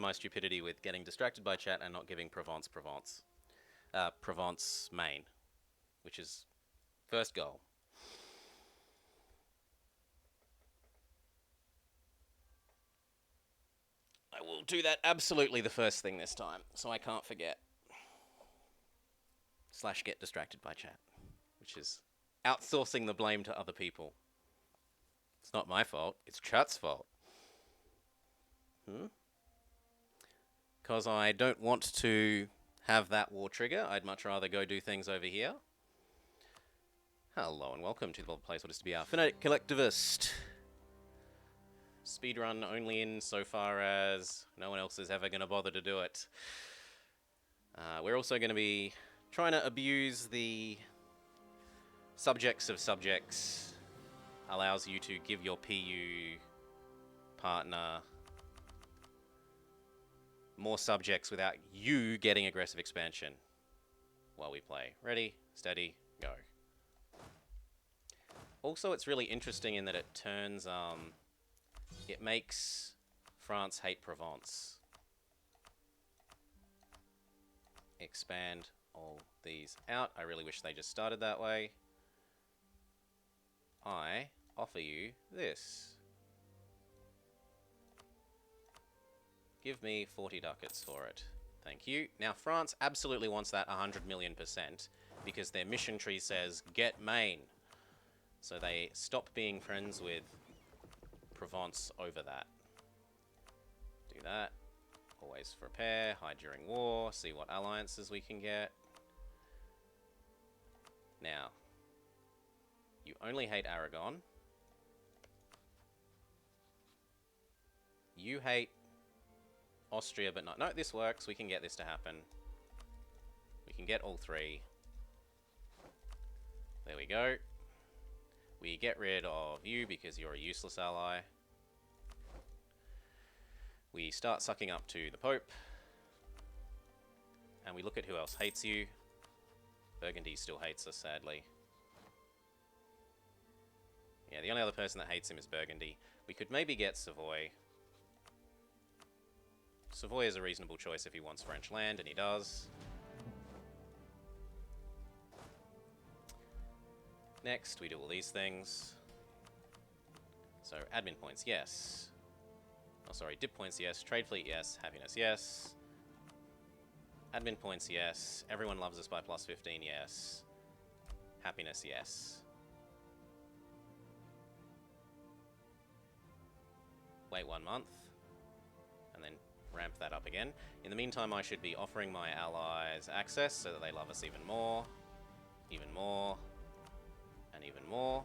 my stupidity with getting distracted by chat and not giving Provence main, which is first goal. I will do that absolutely the first thing this time, so I can't forget. / get distracted by chat, which is outsourcing the blame to other people. It's not my fault, it's chat's fault. Because I don't want to have that war trigger, I'd much rather go do things over here. Hello and welcome to the place what is to be our Fanatic Collectivist. Speedrun only in so far as no one else is ever going to bother to do it. We're also going to be trying to abuse the subjects of subjects. Allows you to give your PU partner more subjects without you getting aggressive expansion while we play. Ready, steady, go. Also, it's really interesting in that it turns, it makes France hate Provence. Expand all these out. I really wish they just started that way. I offer you this. Give me 40 ducats for it. Thank you. Now, France absolutely wants that 100 million%, because their mission tree says, get Maine. So they stop being friends with Provence over that. Do that. Always prepare, hide during war, see what alliances we can get. Now, you only hate Aragon. You hate Austria, but not... No, this works. We can get this to happen. We can get all three. There we go. We get rid of you because you're a useless ally. We start sucking up to the Pope. And we look at who else hates you. Burgundy still hates us, sadly. Yeah, the only other person that hates him is Burgundy. We could maybe get Savoy. Savoy is a reasonable choice if he wants French land, and he does. Next, we do all these things. So, admin points, yes. Oh, sorry, dip points, yes. Trade fleet, yes. Happiness, yes. Admin points, yes. Everyone loves us by +15, yes. Happiness, yes. Wait 1 month. And then ramp that up again. In the meantime, I should be offering my allies access so that they love us even more. Even more. And even more.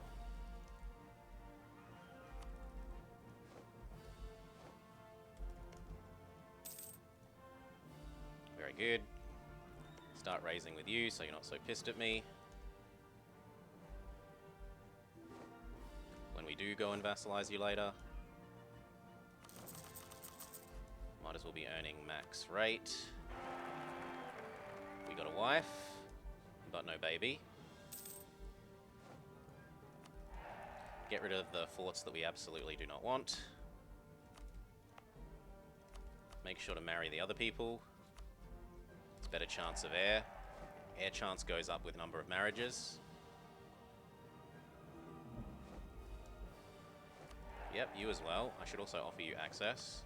Very good. Start raising with you so you're not so pissed at me. When we do go and vassalize you later. Might as well be earning max rate. We got a wife, but no baby. Get rid of the forts that we absolutely do not want. Make sure to marry the other people. It's better chance of heir. Heir chance goes up with number of marriages. Yep, you as well. I should also offer you access.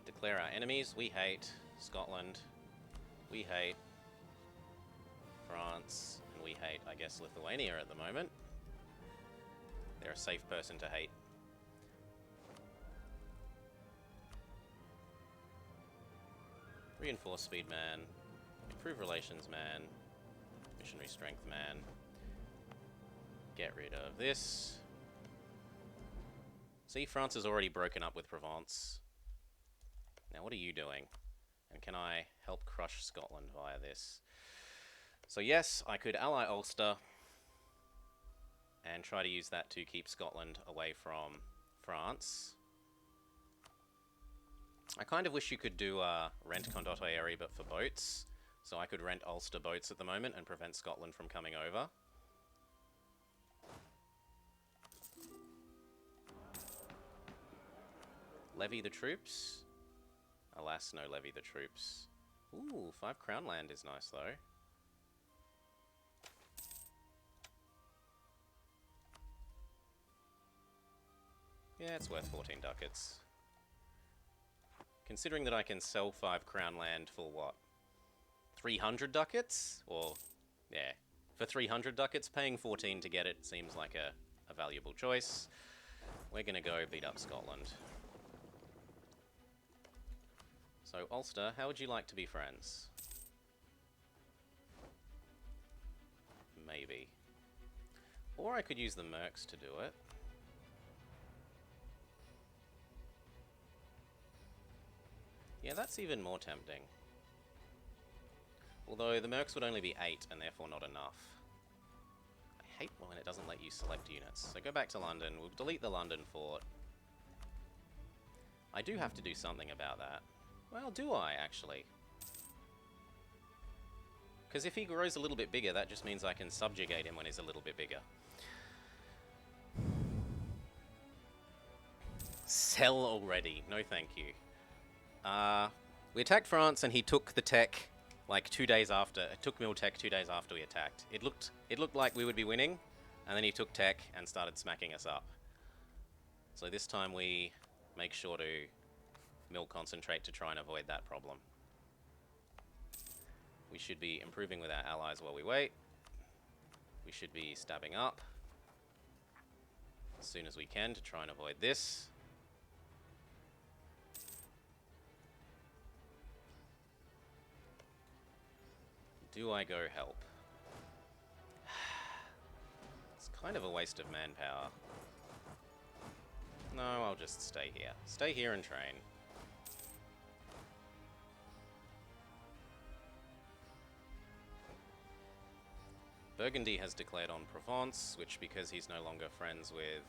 Declare our enemies. We hate Scotland. We hate France. And we hate, I guess, Lithuania at the moment. They're a safe person to hate. Reinforce speed man. Improve relations man. Missionary strength man. Get rid of this. See, France is already broken up with Provence. Now, what are you doing? And can I help crush Scotland via this? So yes, I could ally Ulster and try to use that to keep Scotland away from France. I kind of wish you could do rent Condottieri, but for boats. So I could rent Ulster boats at the moment and prevent Scotland from coming over. Levy the troops? Alas, no levy the troops. Ooh, 5 crown land is nice though. Yeah, it's worth 14 ducats. Considering that I can sell 5 crown land for what? 300 ducats? Or, yeah, for 300 ducats, paying 14 to get it seems like a valuable choice. We're gonna go beat up Scotland. So, Ulster, how would you like to be friends? Maybe. Or I could use the mercs to do it. Yeah, that's even more tempting. Although the mercs would only be 8 and therefore not enough. I hate when it doesn't let you select units. So go back to London, we'll delete the London fort. I do have to do something about that. Well, do I actually? Because if he grows a little bit bigger, that just means I can subjugate him when he's a little bit bigger. Sell already. No thank you. We attacked France and he took the tech like 2 days after. It took Mil Tech 2 days after we attacked. It looked like we would be winning, and then he took tech and started smacking us up. So this time we make sure to Mil concentrate to try and avoid that problem. We should be improving with our allies while we wait. We should be stabbing up as soon as we can to try and avoid this. Do I go help? It's kind of a waste of manpower. No, I'll just stay here. Stay here and train. Burgundy has declared on Provence, which, because he's no longer friends with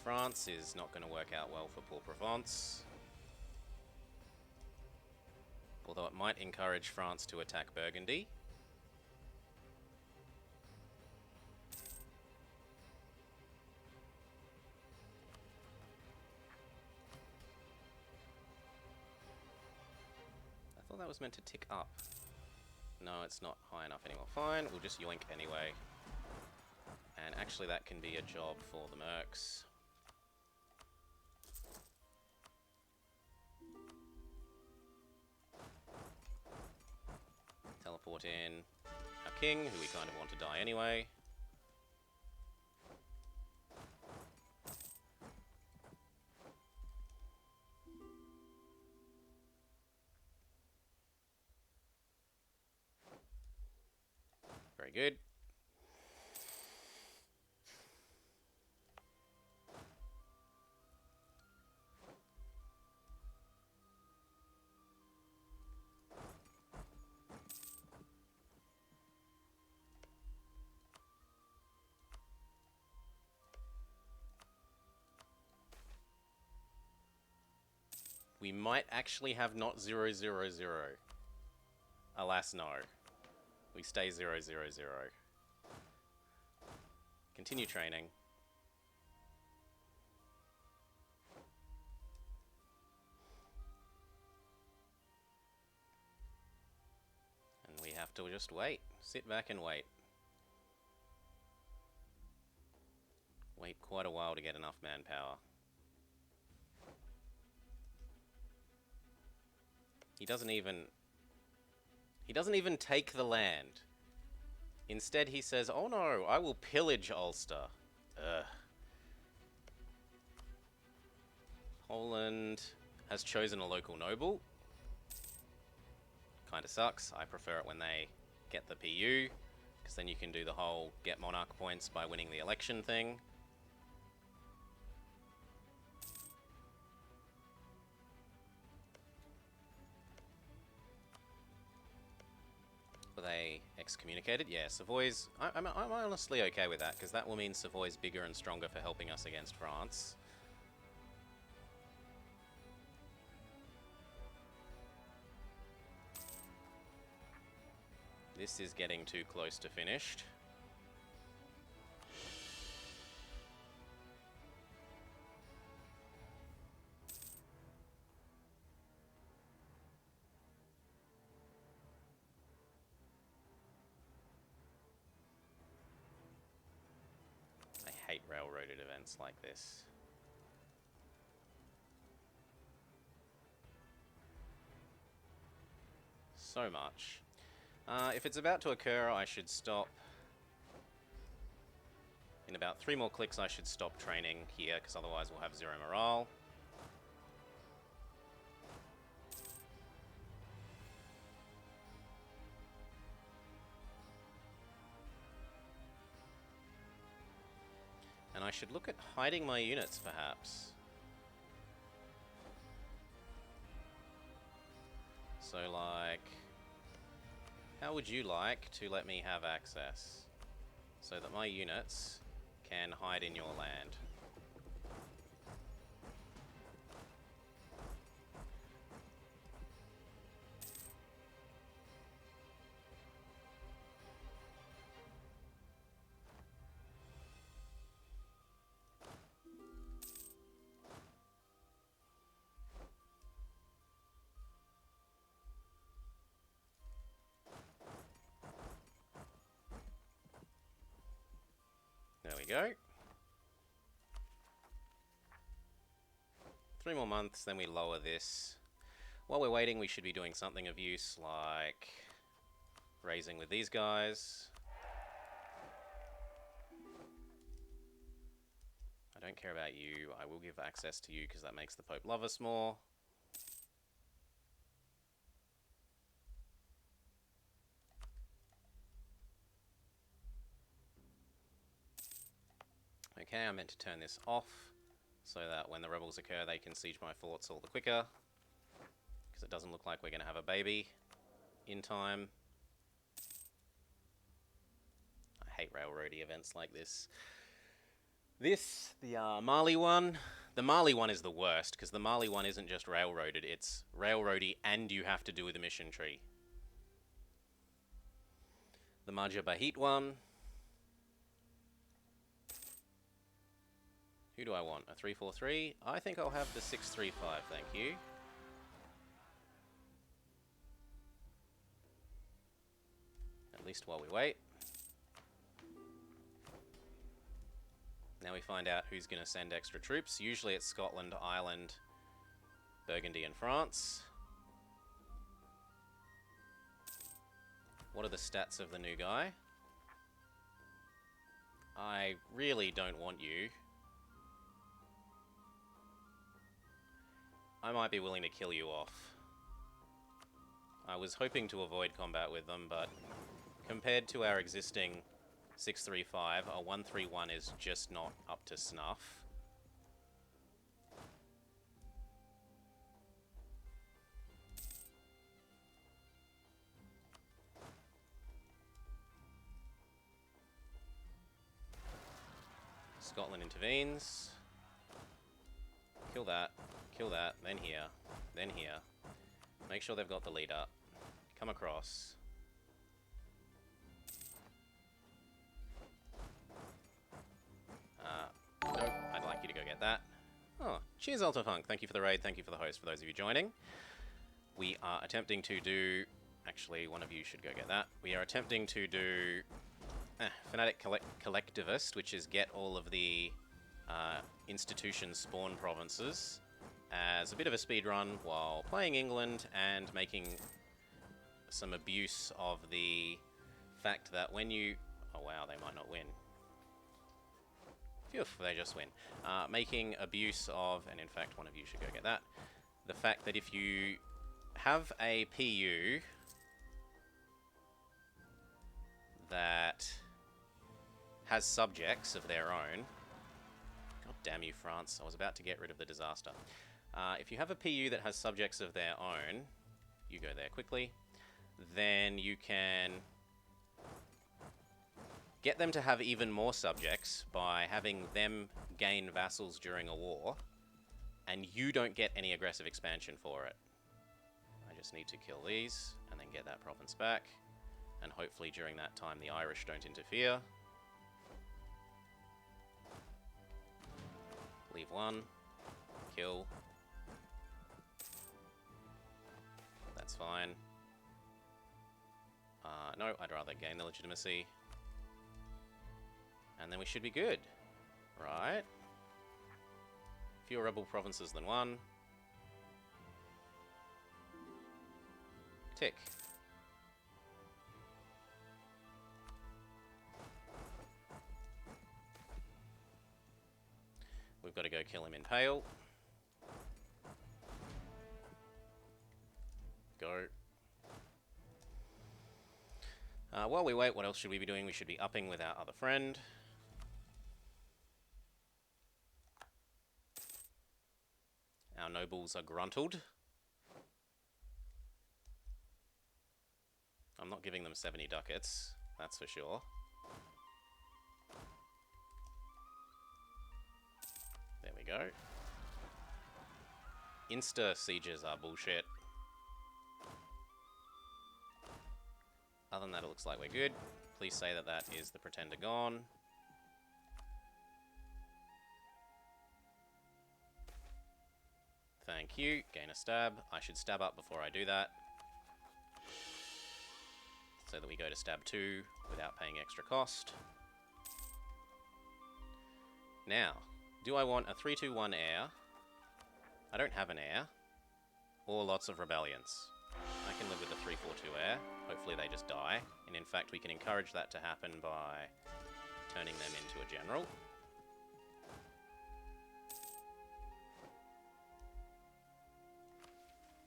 France, is not going to work out well for poor Provence. Although it might encourage France to attack Burgundy. I thought that was meant to tick up. No, it's not high enough anymore. Fine, we'll just yoink anyway. And actually that can be a job for the mercs. Teleport in our king, who we kind of want to die anyway. Very good. We might actually have not 0, 0, 0. Alas, no. We stay 0, 0, 0. Continue training. And we have to just wait. Sit back and wait. Wait quite a while to get enough manpower. He doesn't even take the land. Instead he says, oh no, I will pillage Ulster. Ugh. Poland has chosen a local noble. Kinda sucks. I prefer it when they get the PU, because then you can do the whole get monarch points by winning the election thing. Were they excommunicated? Yeah, Savoy's... I'm honestly okay with that, because that will mean Savoy's bigger and stronger for helping us against France. This is getting too close to finished. railroaded events like this. So much. If it's about to occur, I should stop. In about 3 more clicks, I should stop training here, because otherwise we'll have 0 morale. And I should look at hiding my units, perhaps. So, like, how would you like to let me have access so that my units can hide in your land? There we go. 3 more months, then we lower this. While we're waiting, we should be doing something of use, like raising with these guys. I don't care about you. I will give access to you because that makes the Pope love us more. Okay, I meant to turn this off so that when the rebels occur, they can siege my forts all the quicker. Because it doesn't look like we're going to have a baby in time. I hate railroady events like this. The Mali one. The Mali one is the worst, because the Mali one isn't just railroaded, it's railroady and you have to do with a mission tree. The Majapahit one. Who do I want? A 343? I think I'll have the 635, thank you. At least while we wait. Now we find out who's going to send extra troops. Usually it's Scotland, Ireland, Burgundy and France. What are the stats of the new guy? I really don't want you. I might be willing to kill you off. I was hoping to avoid combat with them, but compared to our existing 635, a 131 is just not up to snuff. Scotland intervenes. Kill that, then here, then here. Make sure they've got the lead up. Come across. Nope, I'd like you to go get that. Oh, cheers Altafunk, thank you for the raid, thank you for the host for those of you joining. We are attempting to do... Actually, one of you should go get that. We are attempting to do Fanatic Collectivist, which is get all of the institution spawn provinces as a bit of a speed run while playing England and making some abuse of the fact that when you... Oh wow, they might not win. Phew, they just win. Making abuse of, and in fact one of you should go get that, the fact that if you have a PU that has subjects of their own... God damn you, France. I was about to get rid of the disaster. If you have a PU that has subjects of their own, you go there quickly, then you can get them to have even more subjects by having them gain vassals during a war, and you don't get any aggressive expansion for it. I just need to kill these, and then get that province back, and hopefully during that time the Irish don't interfere. Leave one. Kill. That's fine. No, I'd rather gain the legitimacy. And then we should be good. Right. Fewer rebel provinces than one. Tick. We've got to go kill him in Pale. Go. While we wait, what else should we be doing? We should be upping with our other friend. Our nobles are gruntled. I'm not giving them 70 ducats, that's for sure. There we go. Insta-sieges are bullshit. Other than that, it looks like we're good. Please say that that is the pretender gone. Thank you. Gain a stab. I should stab up before I do that. So that we go to stab 2 without paying extra cost. Now, do I want a 3-2-1 heir? I don't have an heir. Or lots of rebellions. I can live with a 3-4-2 heir. Hopefully they just die. And in fact, we can encourage that to happen by turning them into a general.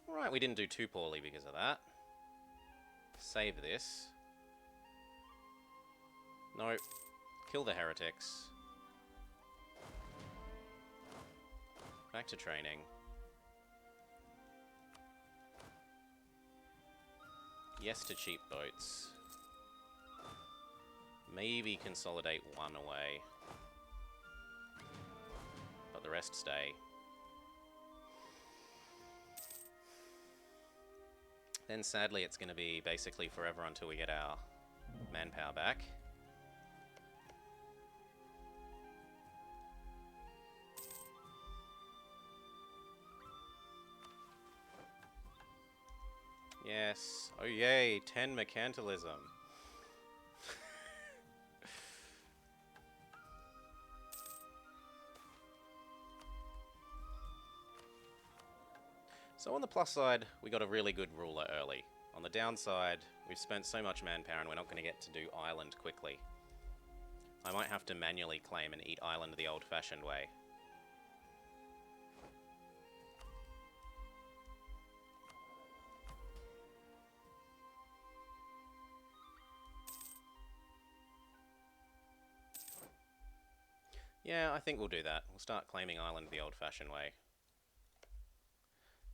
Alright, we didn't do too poorly because of that. Save this. Nope. Kill the heretics. Back to training. Yes to cheap boats. Maybe consolidate one away. But the rest stay. Then sadly it's going to be basically forever until we get our manpower back. Yes. Oh yay, 10 mercantilism. So on the plus side, we got a really good ruler early. On the downside, we've spent so much manpower and we're not going to get to do island quickly. I might have to manually claim and eat island the old-fashioned way. Yeah, I think we'll do that. We'll start claiming island the old-fashioned way.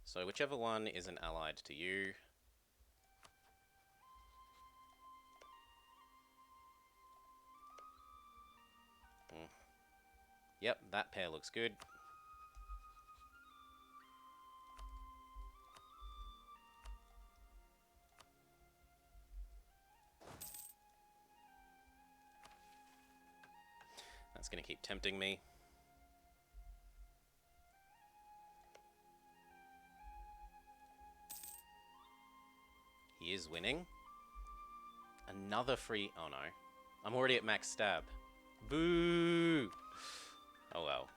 So whichever one isn't allied to you. Yep, that pair looks good. That's going to keep tempting me. He is winning. Another free... Oh no. I'm already at max stab. Boo! Oh well.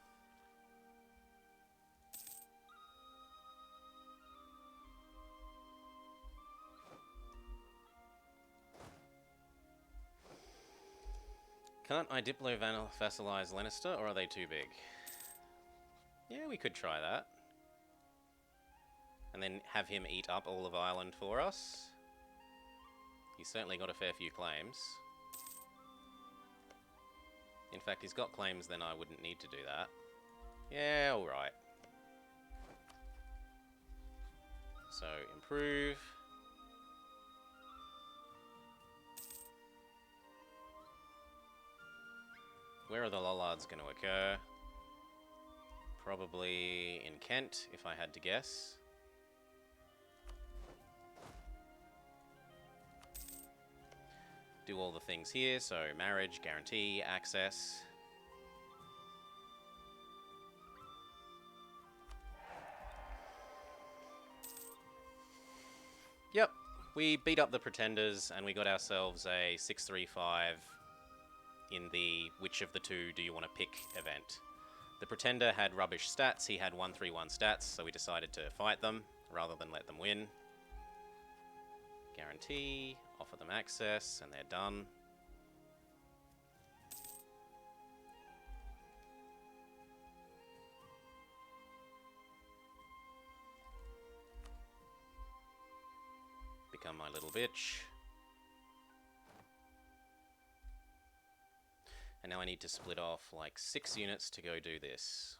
Can't I diplo-vassalize Lannister, or are they too big? Yeah, we could try that. And then have him eat up all of Ireland for us. He's certainly got a fair few claims. In fact, he's got claims, then I wouldn't need to do that. Yeah, alright. So, improve. Where are the Lollards going to occur? Probably in Kent, if I had to guess. Do all the things here, so marriage, guarantee, access. Yep, we beat up the pretenders and we got ourselves a 635 in the which of the two do you want to pick event. The Pretender had rubbish stats, he had 131 stats, so we decided to fight them rather than let them win. Guarantee, offer them access, and they're done. Become my little bitch. And now I need to split off like 6 units to go do this.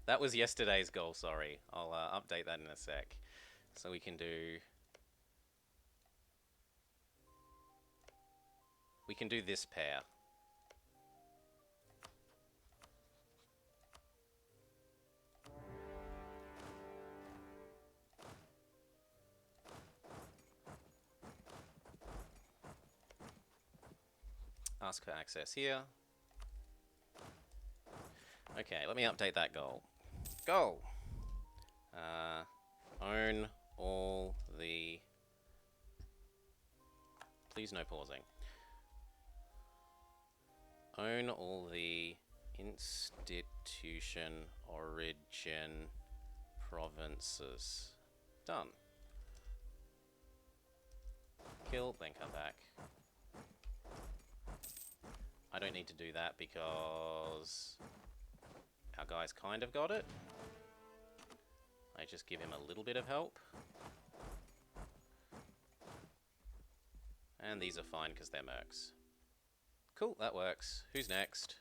That was yesterday's goal, sorry. I'll update that in a sec. So we can do this pair. Ask for access here. Okay, let me update that goal. Goal! Own all the... Please no pausing. Own all the institution origin provinces. Done. Kill, then come back. I don't need to do that because our guy's kind of got it. I just give him a little bit of help. And these are fine because they're mercs. Cool, that works. Who's next?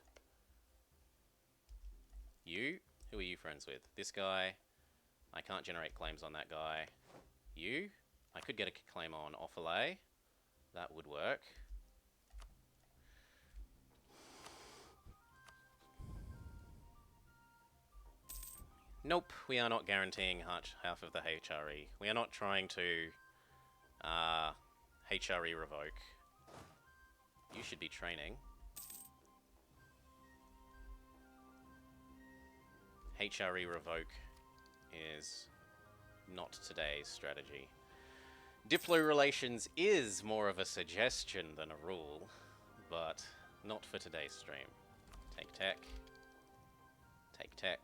You? Who are you friends with? This guy. I can't generate claims on that guy. You? I could get a claim on Offaly. That would work. Nope, we are not guaranteeing half of the HRE. We are not trying to HRE revoke. You should be training. HRE revoke is not today's strategy. Diplo relations is more of a suggestion than a rule, but not for today's stream. Take tech. Take tech.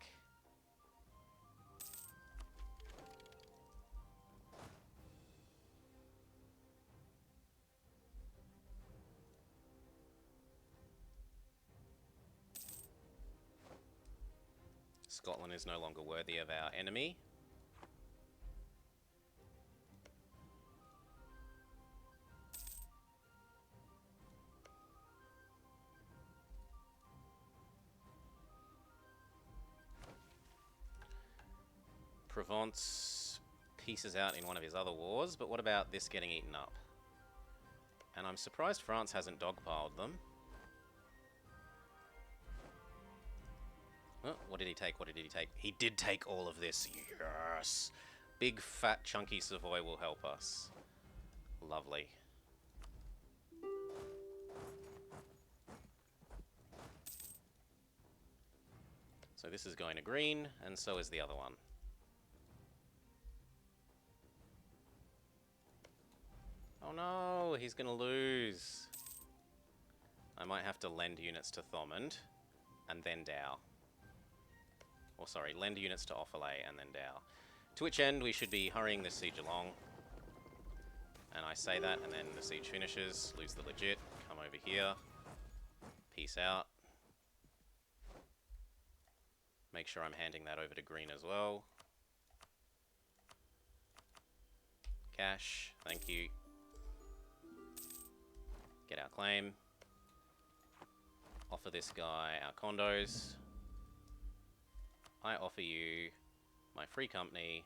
Scotland is no longer worthy of our enemy. Provence pieces out in one of his other wars, but what about this getting eaten up? And I'm surprised France hasn't dogpiled them. Oh, what did he take? What did he take? He did take all of this. Yes! Big, fat, chunky Savoy will help us. Lovely. So this is going to green, and so is the other one. Oh no, he's going to lose. I might have to lend units to Thomond, and then Dow. Or sorry, lend units to Offaly and then Dow. To which end we should be hurrying this siege along. And I say that, and then the siege finishes, lose the legit, come over here, peace out. Make sure I'm handing that over to green as well. Cash, thank you. Get our claim. Offer this guy our condos. I offer you my free company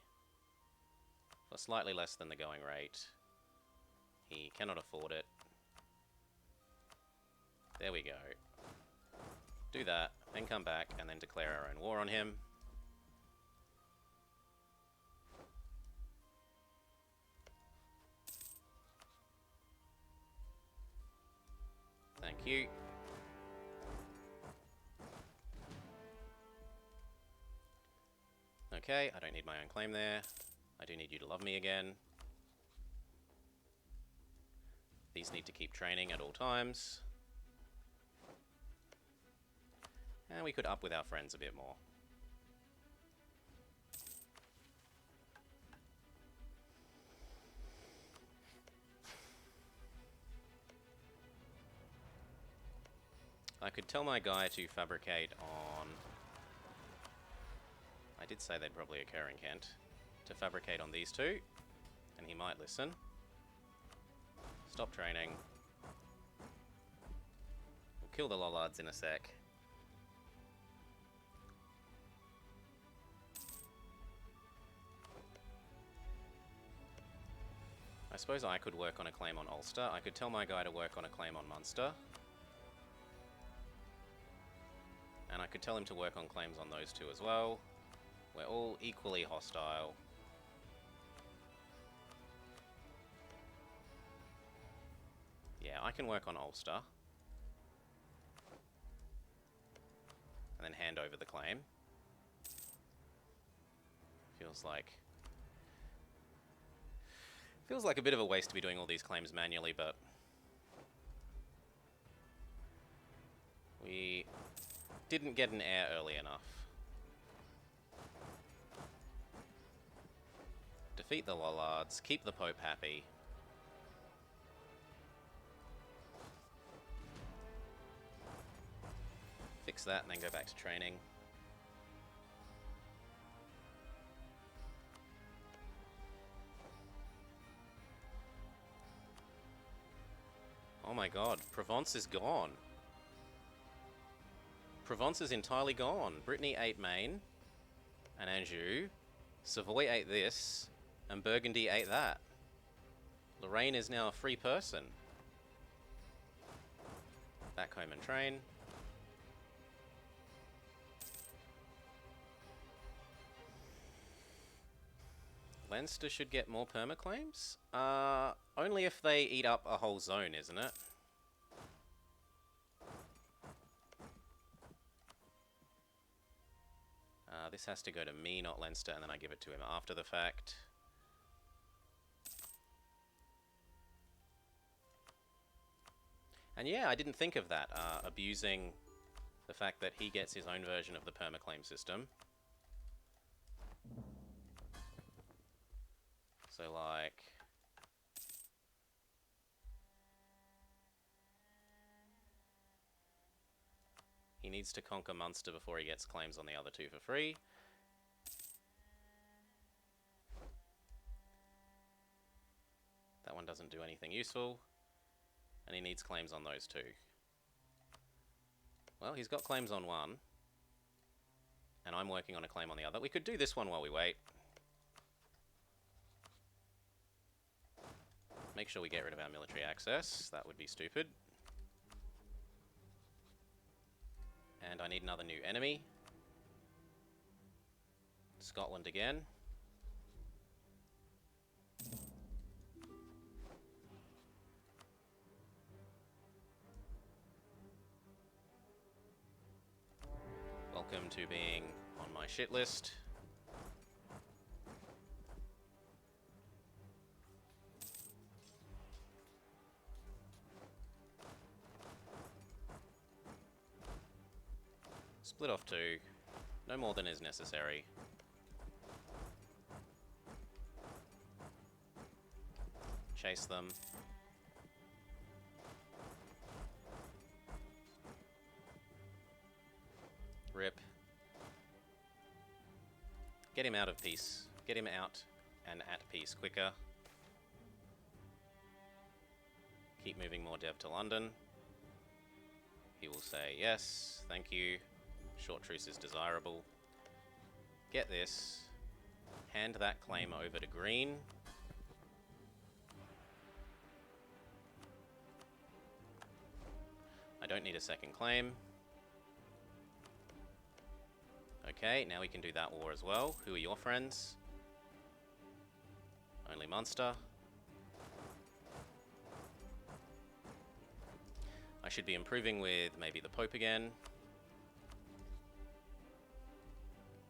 for slightly less than the going rate. He cannot afford it. There we go. Do that, then come back, and then declare our own war on him. Thank you. Okay, I don't need my own claim there. I do need you to love me again. These need to keep training at all times. And we could up with our friends a bit more. I could tell my guy to fabricate on... I did say they'd probably occur in Kent. To fabricate on these two, and he might listen. Stop training. We'll kill the Lollards in a sec. I suppose I could work on a claim on Ulster. I could tell my guy to work on a claim on Munster. And I could tell him to work on claims on those two as well. We're all equally hostile. Yeah, I can work on Ulster. And then hand over the claim. Feels like a bit of a waste to be doing all these claims manually, but we didn't get an heir early enough. Defeat the Lollards, keep the Pope happy. Fix that and then go back to training. Oh my god, Provence is gone. Provence is entirely gone. Brittany ate Maine, and Anjou. Savoy ate this, and Burgundy ate that. Lorraine is now a free person. Back home and train. Leinster should get more permaclaims? Only if they eat up a whole zone, isn't it? This has to go to me, not Leinster, and then I give it to him after the fact. And yeah, I didn't think of that, abusing the fact that he gets his own version of the permaclaim system. So, like... he needs to conquer Munster before he gets claims on the other two for free. That one doesn't do anything useful. And he needs claims on those two. Well, he's got claims on one. And I'm working on a claim on the other. We could do this one while we wait. Make sure we get rid of our military access. That would be stupid. And I need another new enemy. Scotland again. Welcome to being on my shit list. Split off two. No more than is necessary. Chase them. Rip. Get him out of peace. Get him out and at peace quicker. Keep moving more dev to London. He will say, yes, thank you. Short truce is desirable. Get this. Hand that claim over to green. I don't need a second claim. Okay, now we can do that war as well. Who are your friends? Only Munster. I should be improving with maybe the Pope again.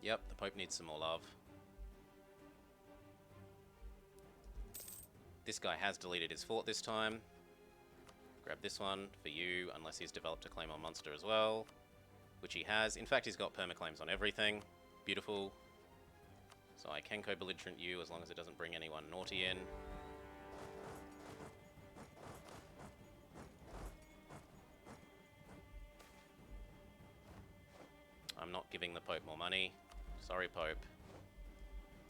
Yep, the Pope needs some more love. This guy has deleted his fort this time. Grab this one for you, unless he's developed a claim on Munster as well. Which he has. In fact, he's got permaclaims on everything. Beautiful. So I can co-belligerent you as long as it doesn't bring anyone naughty in. I'm not giving the Pope more money. Sorry, Pope.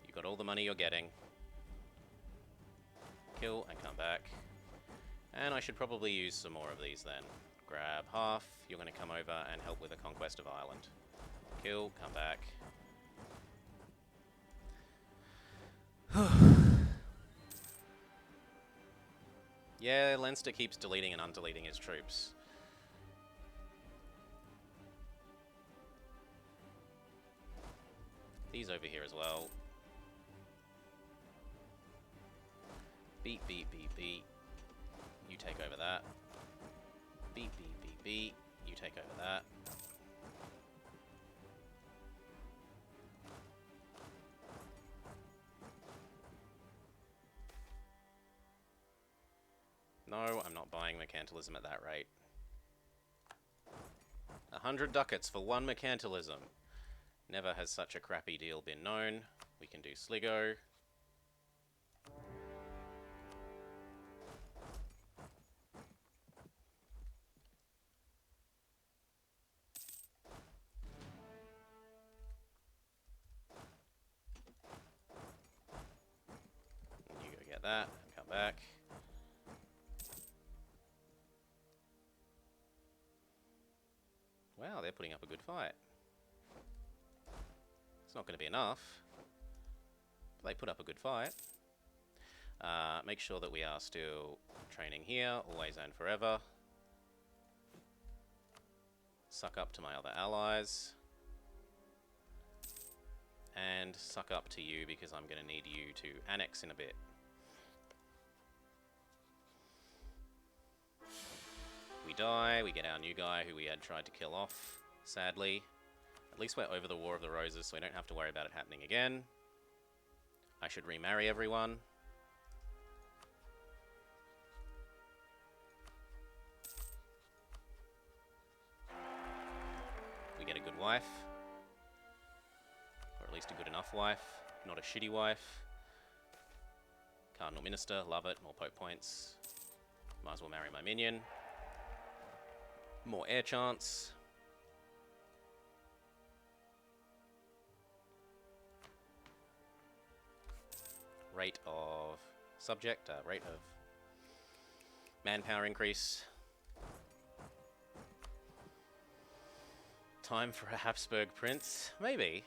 You got all the money you're getting. Kill and come back. And I should probably use some more of these then. Grab half. You're going to come over and help with the conquest of Ireland. Kill, come back. Yeah, Leinster keeps deleting and undeleting his troops. These over here as well. Beat, beat, beat, beat. You take over that. Beat, beat, beat, beat. You take over that. No, I'm not buying mercantilism at that rate. 100 ducats for one mercantilism. Never has such a crappy deal been known. We can do Sligo. You go get that and come back. Wow, they're putting up a good fight. It's not going to be enough. But they put up a good fight. Make sure that we are still training here, always and forever. Suck up to my other allies. And suck up to you because I'm going to need you to annex in a bit. We die, we get our new guy who we had tried to kill off, sadly. At least we're over the War of the Roses, so we don't have to worry about it happening again. I should remarry everyone. We get a good wife. Or at least a good enough wife, not a shitty wife. Cardinal Minister, love it, more Pope points. Might as well marry my minion. More air chance. Rate of subject, rate of manpower increase. Time for a Habsburg prince? Maybe.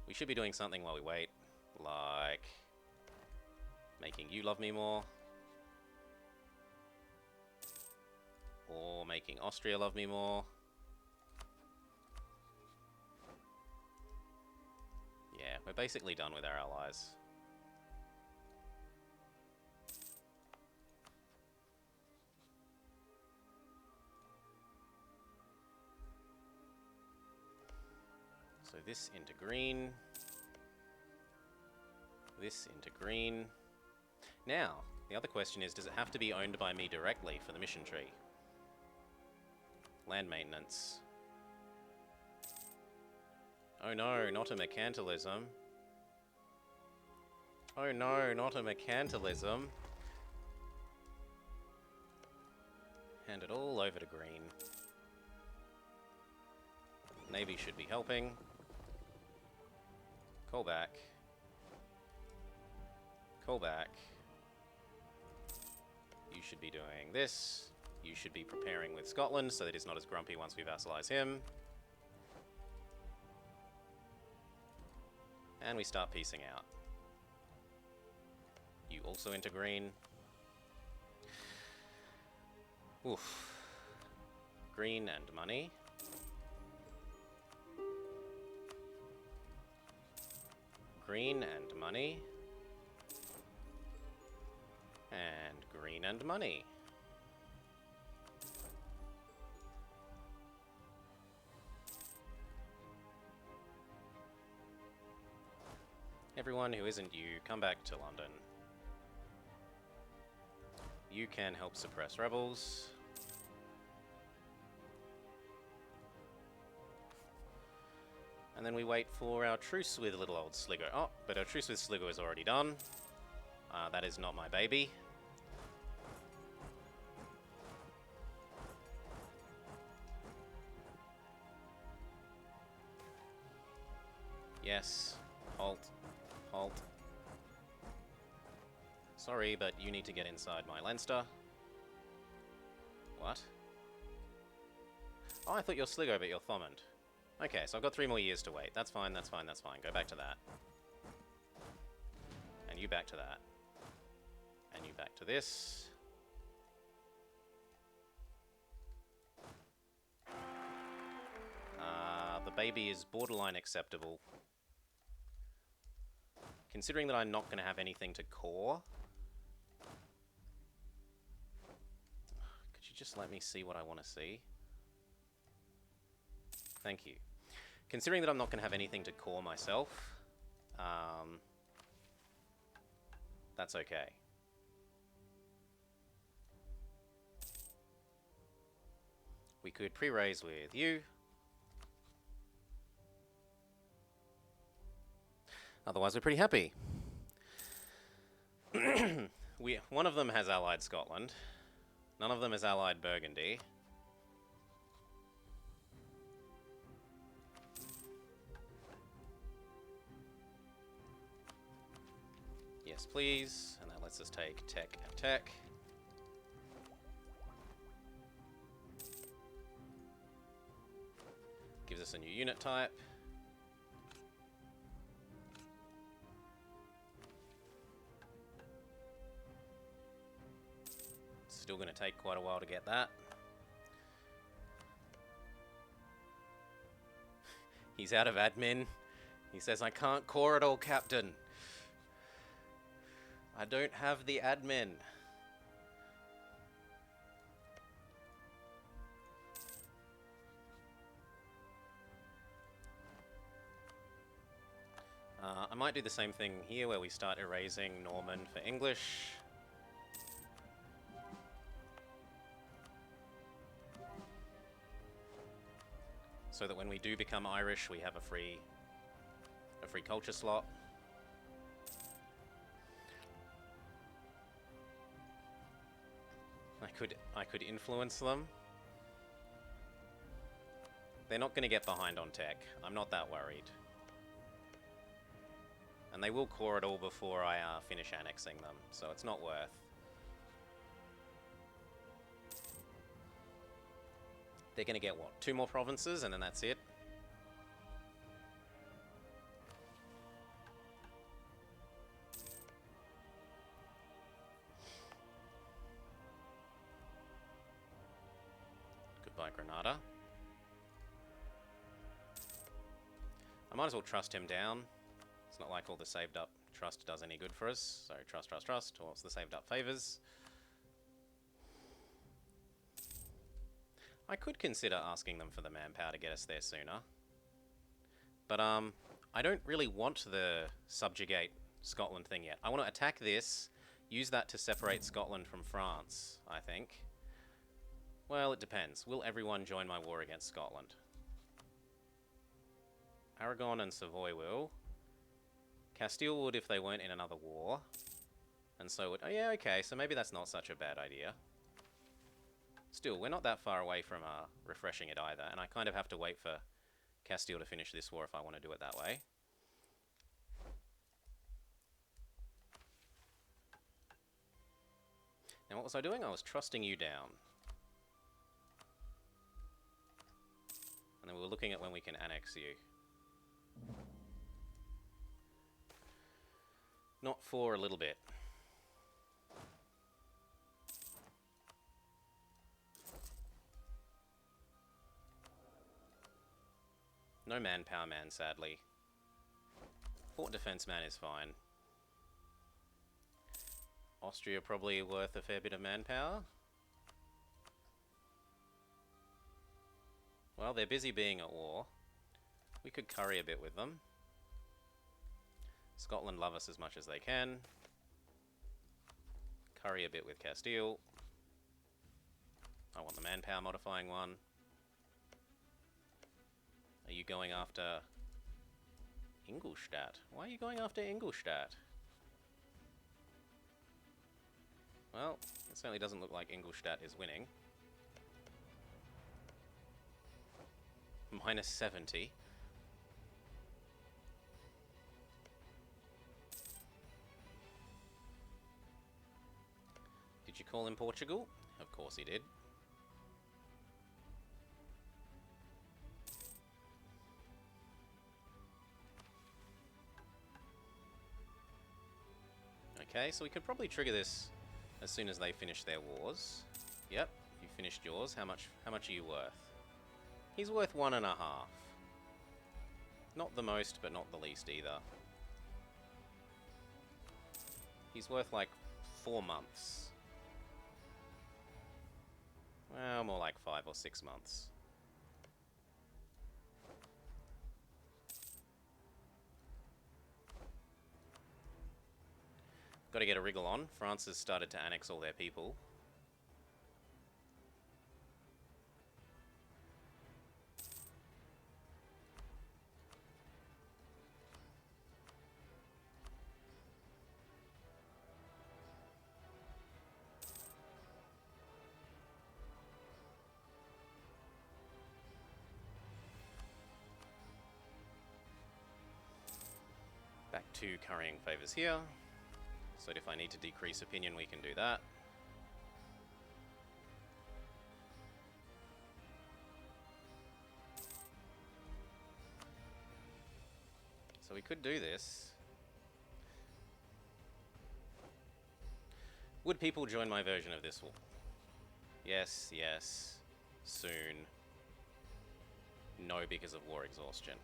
We should be doing something while we wait, like making you love me more. Or making Austria love me more. Yeah, we're basically done with our allies. So this into green. This into green. Now, the other question is, does it have to be owned by me directly for the mission tree? Land maintenance. Oh no, not a mercantilism. Oh no, not a mercantilism. Hand it all over to green. Navy should be helping. Call back. Call back. You should be doing this. You should be preparing with Scotland so that he's not as grumpy once we vassalize him. And we start piecing out. You also into green. Oof. Green and money. Green and money. And green and money. Everyone who isn't you, come back to London. You can help suppress rebels. And then we wait for our truce with little old Sligo. Oh, but our truce with Sligo is already done. That is not my baby. Yes. Halt. Halt. Sorry, but you need to get inside my Leinster. What? Oh, I thought you're Sligo, but you're Thomond. Okay, so I've got 3 more years to wait. That's fine, that's fine, that's fine. Go back to that. And you back to that. And you back to this. The baby is borderline acceptable. Considering that I'm not going to have anything to core. Could you just let me see what I want to see? Thank you. Considering that I'm not going to have anything to core myself, that's okay. We could pre-raise with you. Otherwise, we're pretty happy. One of them has allied Scotland. None of them has allied Burgundy. Yes, please. And that lets us take tech and tech. Gives us a new unit type. Still going to take quite a while to get that. He's out of admin. He says, I can't core it all, Captain. I don't have the admin. I might do the same thing here where we start erasing Norman for English. So that when we do become Irish, we have a free culture slot. I could influence them. They're not going to get behind on tech. I'm not that worried. And they will core it all before I finish annexing them, so it's not worth. They're going to get, what, 2 more provinces, and then that's it? Goodbye, Granada. I might as well trust him down. It's not like all the saved up trust does any good for us. So trust, trust, trust, or it's the saved up favors. I could consider asking them for the manpower to get us there sooner. But I don't really want the subjugate Scotland thing yet. I want to attack this, use that to separate Scotland from France, I think. Well, it depends. Will everyone join my war against Scotland? Aragon and Savoy will. Castile would if they weren't in another war. And so would... Oh yeah, okay, so maybe that's not such a bad idea. Still, we're not that far away from refreshing it either, and I kind of have to wait for Castile to finish this war if I want to do it that way. Now what was I doing? I was trusting you down. And then we were looking at when we can annex you. Not for a little bit. No manpower man, sadly. Fort defense man is fine. Austria probably worth a fair bit of manpower. Well, they're busy being at war. We could curry a bit with them. Scotland love us as much as they can. Curry a bit with Castile. I want the manpower modifying one. Are you going after Ingolstadt? Why are you going after Ingolstadt? Well, it certainly doesn't look like Ingolstadt is winning. Minus 70. Did you call him Portugal? Of course he did. Okay, so we could probably trigger this as soon as they finish their wars. Yep, you finished yours. How much are you worth? He's worth 1.5. Not the most, but not the least either. He's worth like 4 months. Well, more like 5 or 6 months. Got to get a wriggle on. France has started to annex all their people. Back to currying favours here. So if I need to decrease opinion, we can do that. So we could do this. Would people join my version of this war? Yes, yes. Soon. No, because of war exhaustion.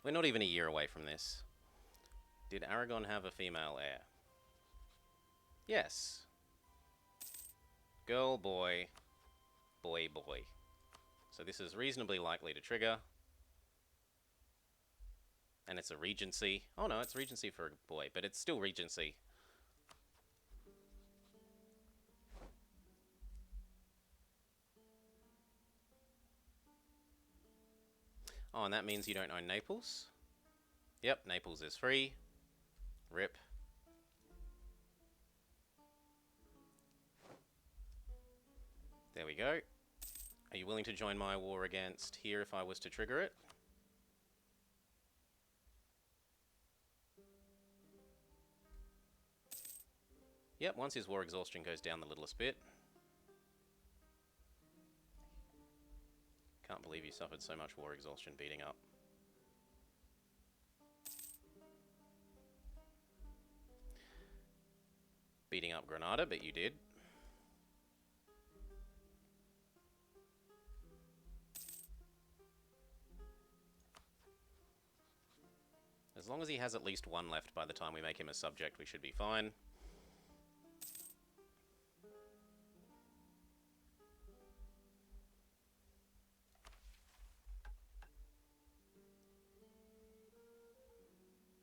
We're not even a year away from this. Did Aragon have a female heir? Yes. Girl, boy, boy, boy. So this is reasonably likely to trigger. And it's a regency. Oh no, it's regency for a boy, but it's still regency. Oh, and that means you don't own Naples? Yep, Naples is free. RIP. There we go. Are you willing to join my war against here if I was to trigger it? Yep, once his war exhaustion goes down the littlest bit. Can't believe you suffered so much war exhaustion beating up. Beating up Granada, but you did. As long as he has at least one left by the time we make him a subject, we should be fine.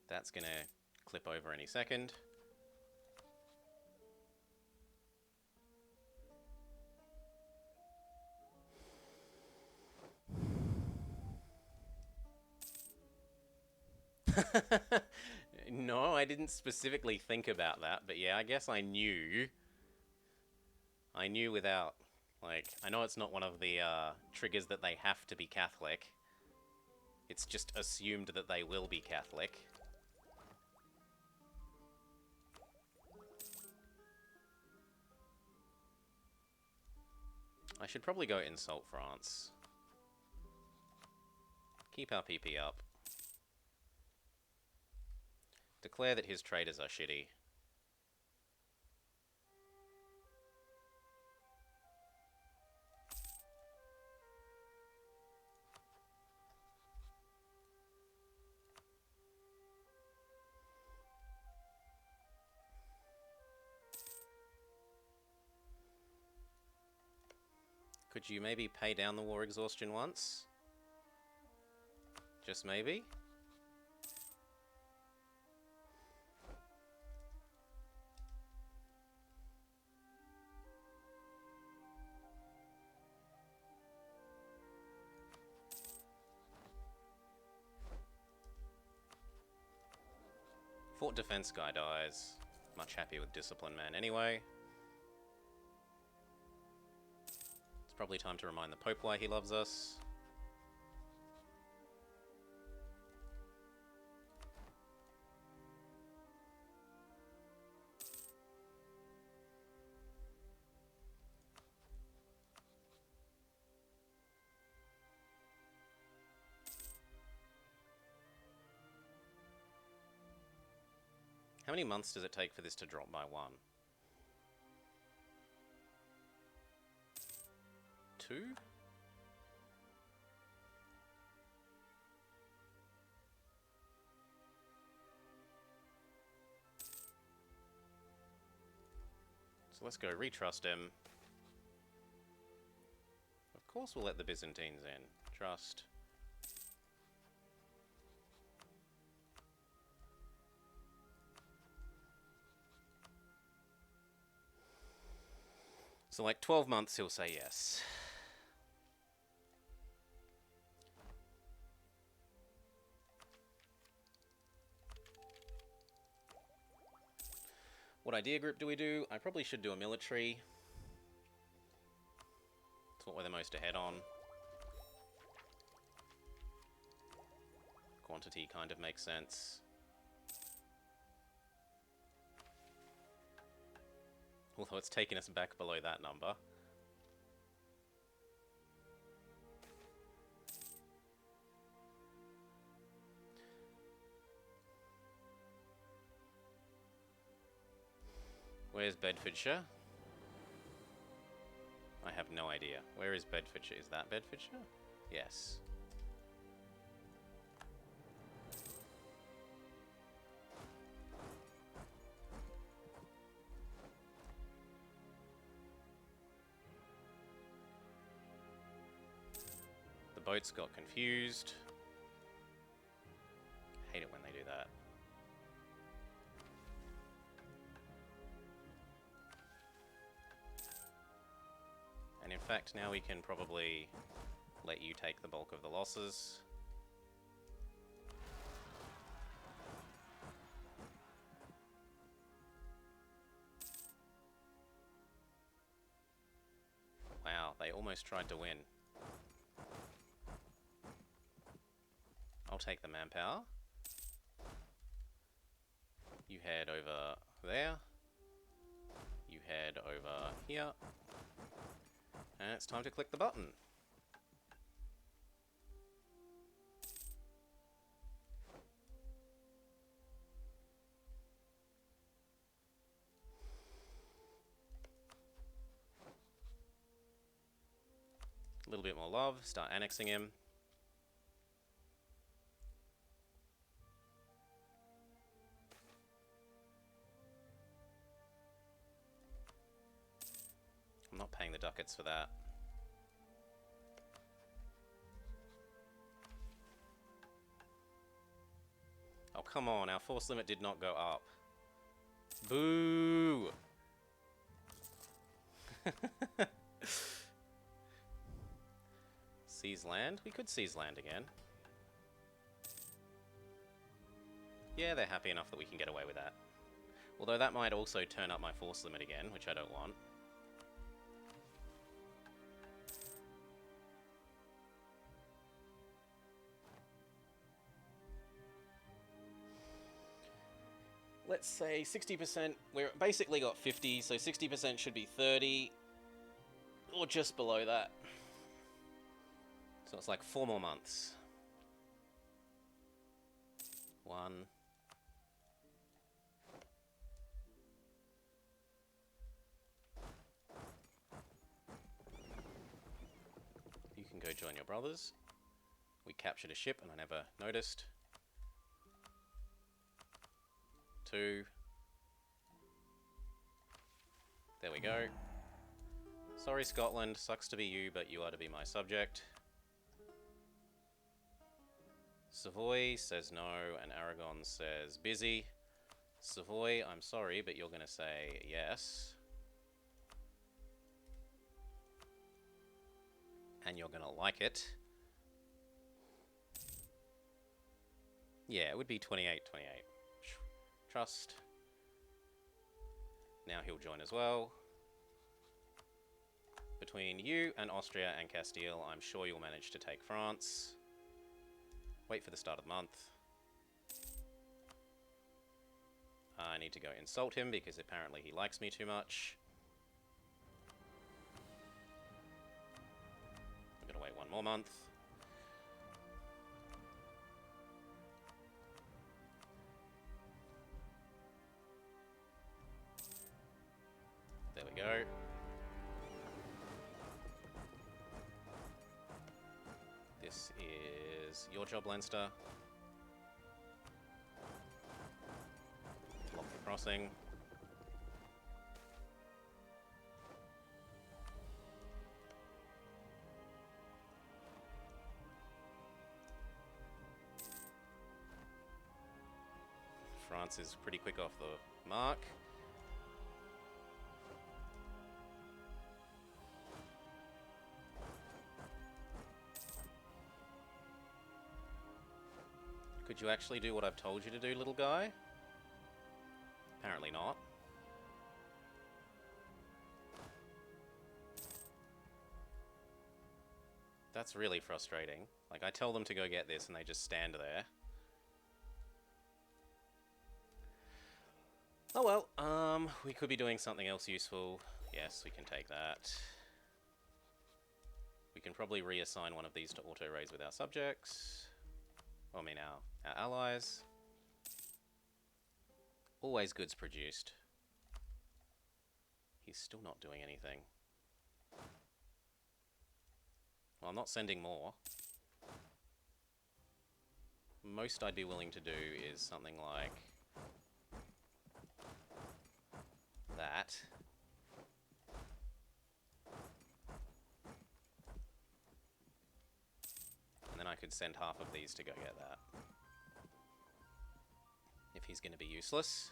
That's going to clip over any second. No, I didn't specifically think about that, but yeah, I guess I knew. I knew without, like, I know it's not one of the triggers that they have to be Catholic. It's just assumed that they will be Catholic. I should probably go insult France. Keep our PP up. Declare that his traders are shitty. Could you maybe pay down the war exhaustion once? Just maybe? Fort defense guy dies. Much happier with discipline man anyway. It's probably time to remind the Pope why he loves us. How many months does it take for this to drop by 1? 2? So let's go retrust him. Of course we'll let the Byzantines in. Trust. So like 12 months he'll say yes. What idea group do we do? I probably should do a military. It's what we're the most ahead on. Quantity kind of makes sense. Although it's taken us back below that number. Where's Bedfordshire? I have no idea. Where is Bedfordshire? Is that Bedfordshire? Yes. The boats got confused. Hate it when they do that. And in fact, now we can probably let you take the bulk of the losses. Wow, they almost tried to win. I'll take the manpower. You head over there. You head over here. And it's time to click the button. A little bit more love, start annexing him. I'm not paying the ducats for that. Oh, come on, our force limit did not go up. Boo! Seize land? We could seize land again. Yeah, they're happy enough that we can get away with that. Although that might also turn up my force limit again, which I don't want. Let's say 60%, we're basically got 50, so 60% should be 30, or just below that. So it's like 4 more months. 1. You can go join your brothers. We captured a ship and I never noticed. 2. There we go. Sorry, Scotland. Sucks to be you, but you are to be my subject. Savoy says no, and Aragon says busy. Savoy, I'm sorry, but you're going to say yes. And you're going to like it. Yeah, it would be 28-28. Trust. Now he'll join as well. Between you and Austria and Castile, I'm sure you'll manage to take France. Wait for the start of the month. I need to go insult him because apparently he likes me too much. I'm gonna wait one more month. There we go. This is your job, Leinster. Block the crossing. France is pretty quick off the mark. Could you actually do what I've told you to do, little guy? Apparently not. That's really frustrating. Like, I tell them to go get this and they just stand there. Oh well, we could be doing something else useful. Yes, we can take that. We can probably reassign one of these to auto-raise with our subjects. Well, I mean our allies. Always goods produced. He's still not doing anything. Well, I'm not sending more. Most I'd be willing to do is something like that. And then I could send half of these to go get that. If he's going to be useless.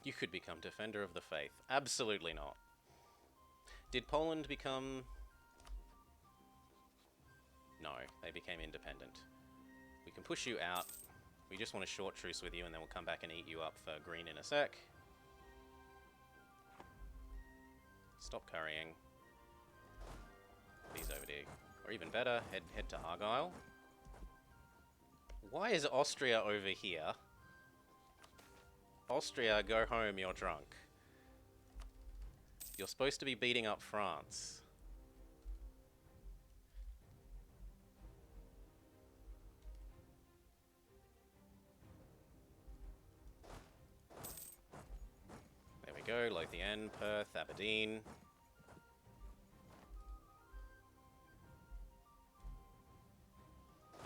You could become Defender of the Faith. Absolutely not. Did Poland become... No, they became independent. We can push you out. We just want a short truce with you and then we'll come back and eat you up for green in a sec. Stop currying. These over there. Or even better, head to Argyle. Why is Austria over here? Austria, go home, you're drunk. You're supposed to be beating up France. There we go, Lothian, Perth, Aberdeen.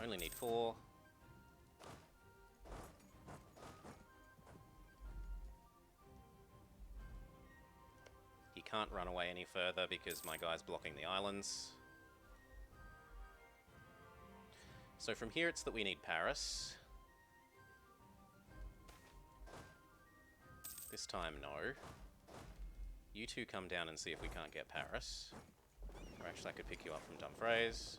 Only need 4. He can't run away any further because my guy's blocking the islands. So from here it's that we need Paris. This time, no. You two come down and see if we can't get Paris. Or actually I could pick you up from Dumfries.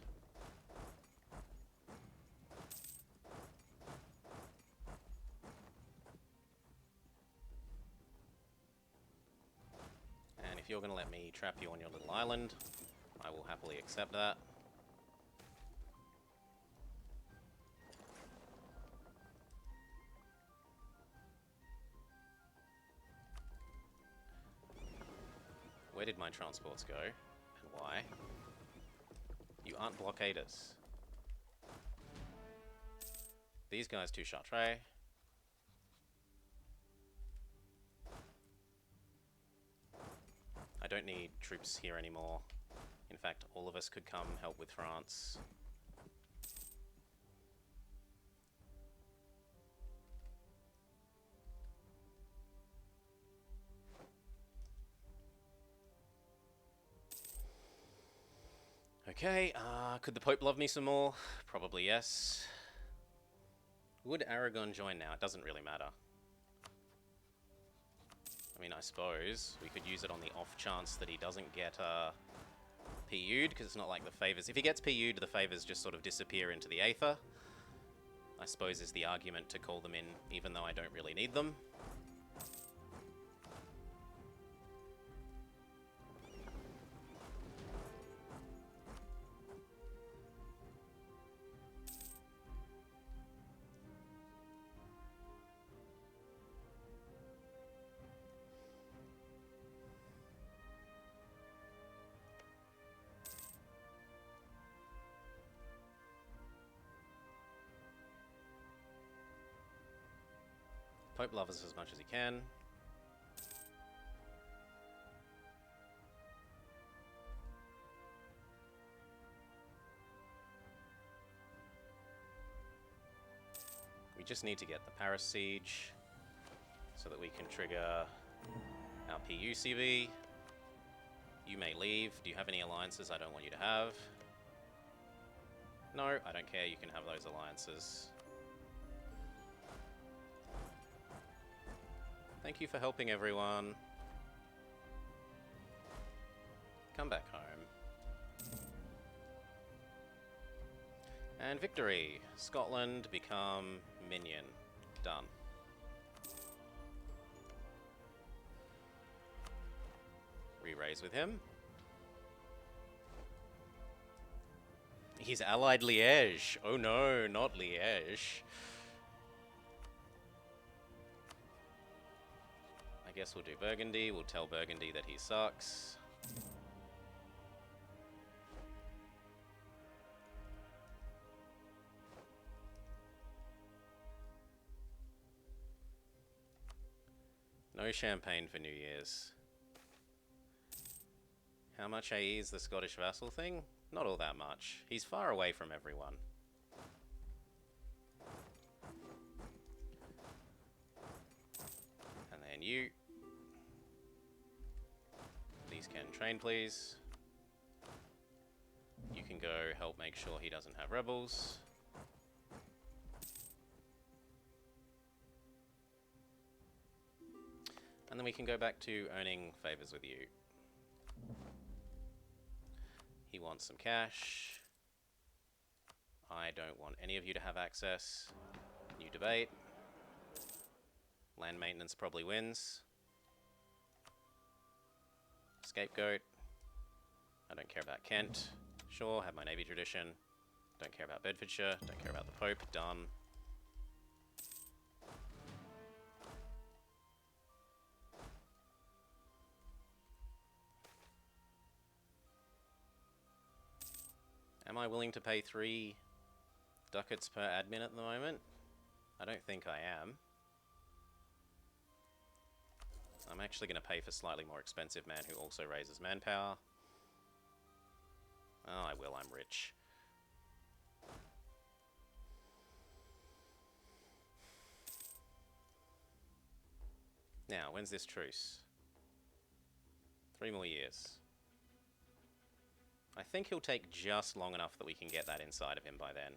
And if you're going to let me trap you on your little island, I will happily accept that. Where did my transports go? And why? You aren't blockaders. These guys to Chartres. I don't need troops here anymore. In fact, all of us could come help with France. Okay, could the Pope love me some more? Probably yes. Would Aragon join now? It doesn't really matter. I mean, I suppose we could use it on the off chance that he doesn't get PU'd, because it's not like the favors. If he gets PU'd, the favors just sort of disappear into the Aether. I suppose is the argument to call them in, even though I don't really need them. Pope loves us as much as he can. We just need to get the Paris Siege so that we can trigger our PUCV. You may leave. Do you have any alliances I don't want you to have? No, I don't care. You can have those alliances. Thank you for helping everyone. Come back home. And victory. Scotland become minion. Done. Re-raise with him. He's allied Liège. Oh no, not Liège. I guess we'll do Burgundy. We'll tell Burgundy that he sucks. No champagne for New Year's. How much AE is the Scottish vassal thing? Not all that much. He's far away from everyone. And then you. These can train, please. You can go help make sure he doesn't have rebels. And then we can go back to earning favors with you. He wants some cash. I don't want any of you to have access. New debate. Land maintenance probably wins. Scapegoat. I don't care about Kent. Sure, have my navy tradition. Don't care about Bedfordshire. Don't care about the Pope. Done. Am I willing to pay 3 ducats per admin at the moment? I don't think I am. I'm actually going to pay for slightly more expensive man who also raises manpower. Oh, I will, I'm rich. Now, when's this truce? 3 more years. I think he'll take just long enough that we can get that inside of him by then.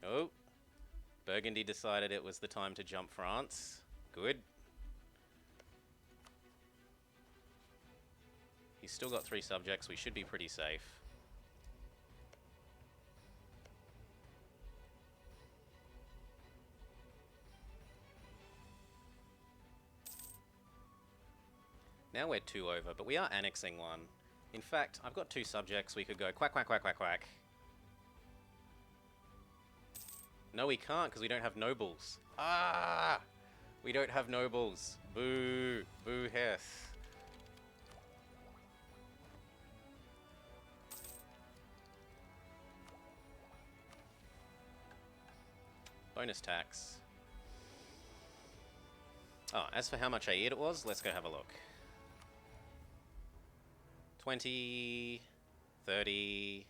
Oh, Burgundy decided it was the time to jump France. Good. He's still got 3 subjects, we should be pretty safe. Now we're 2 over, but we are annexing 1. In fact, I've got 2 subjects, we could go quack, quack, quack, quack, quack. No, we can't, because we don't have nobles. Ah! We don't have nobles. Boo. Boo Heth. Bonus tax. Oh, as for how much I eat it was, let's go have a look. 20, 30,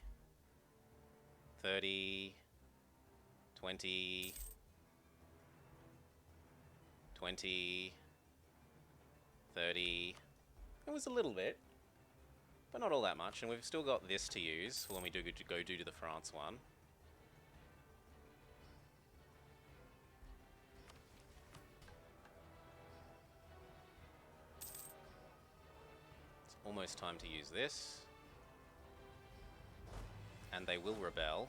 30, 20, 20, 30. It was a little bit. but not all that much. And we've still got this to use when we do go to the France one. It's almost time to use this. And they will rebel.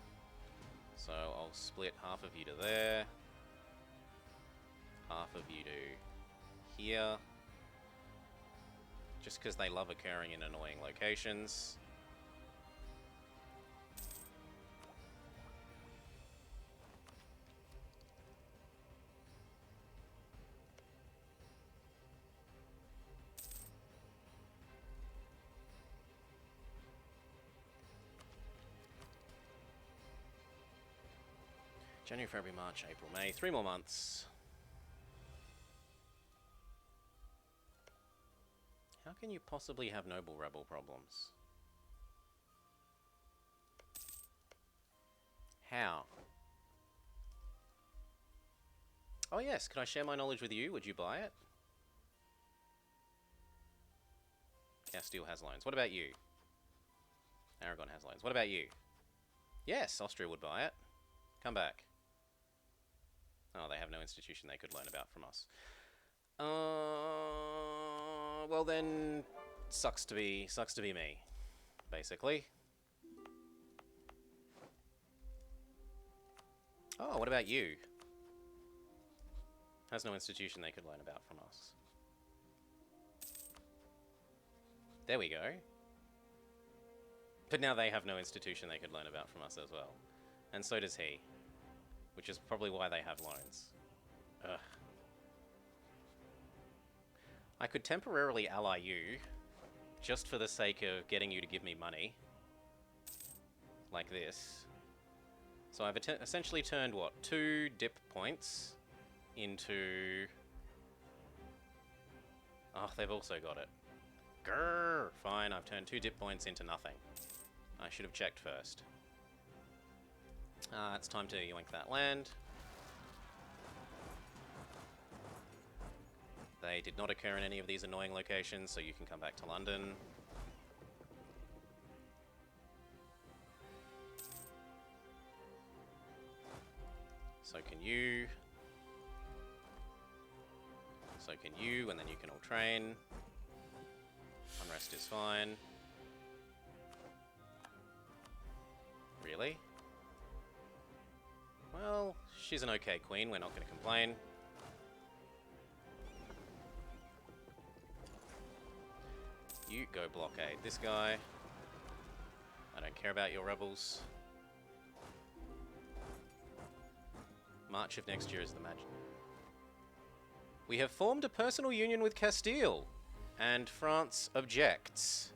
So I'll split half of you to there. Half of you to here. Just because they love occurring in annoying locations. January, February, March, April, May. 3 more months. How can you possibly have noble rebel problems? How? Oh yes, could I share my knowledge with you? Would you buy it? Castile has loans. What about you? Aragon has loans. What about you? Yes, Austria would buy it. Come back. Oh, they have no institution they could learn about from us. Well then, sucks to be me, basically. Oh, what about you? Has no institution they could learn about from us. There we go. But now they have no institution they could learn about from us as well. And so does he. Which is probably why they have loans. Ugh. I could temporarily ally you, just for the sake of getting you to give me money. Like this. So I've essentially turned, what, 2 dip points into... Oh, they've also got it. Grrr! Fine, I've turned 2 dip points into nothing. I should have checked first. It's time to yoink that land. They did not occur in any of these annoying locations, so you can come back to London. So can you. So can you, and then you can all train. Unrest is fine. Really? Well, she's an okay queen, we're not going to complain. You go blockade this guy. I don't care about your rebels. March of next year is the magic. We have formed a personal union with Castile, and France objects.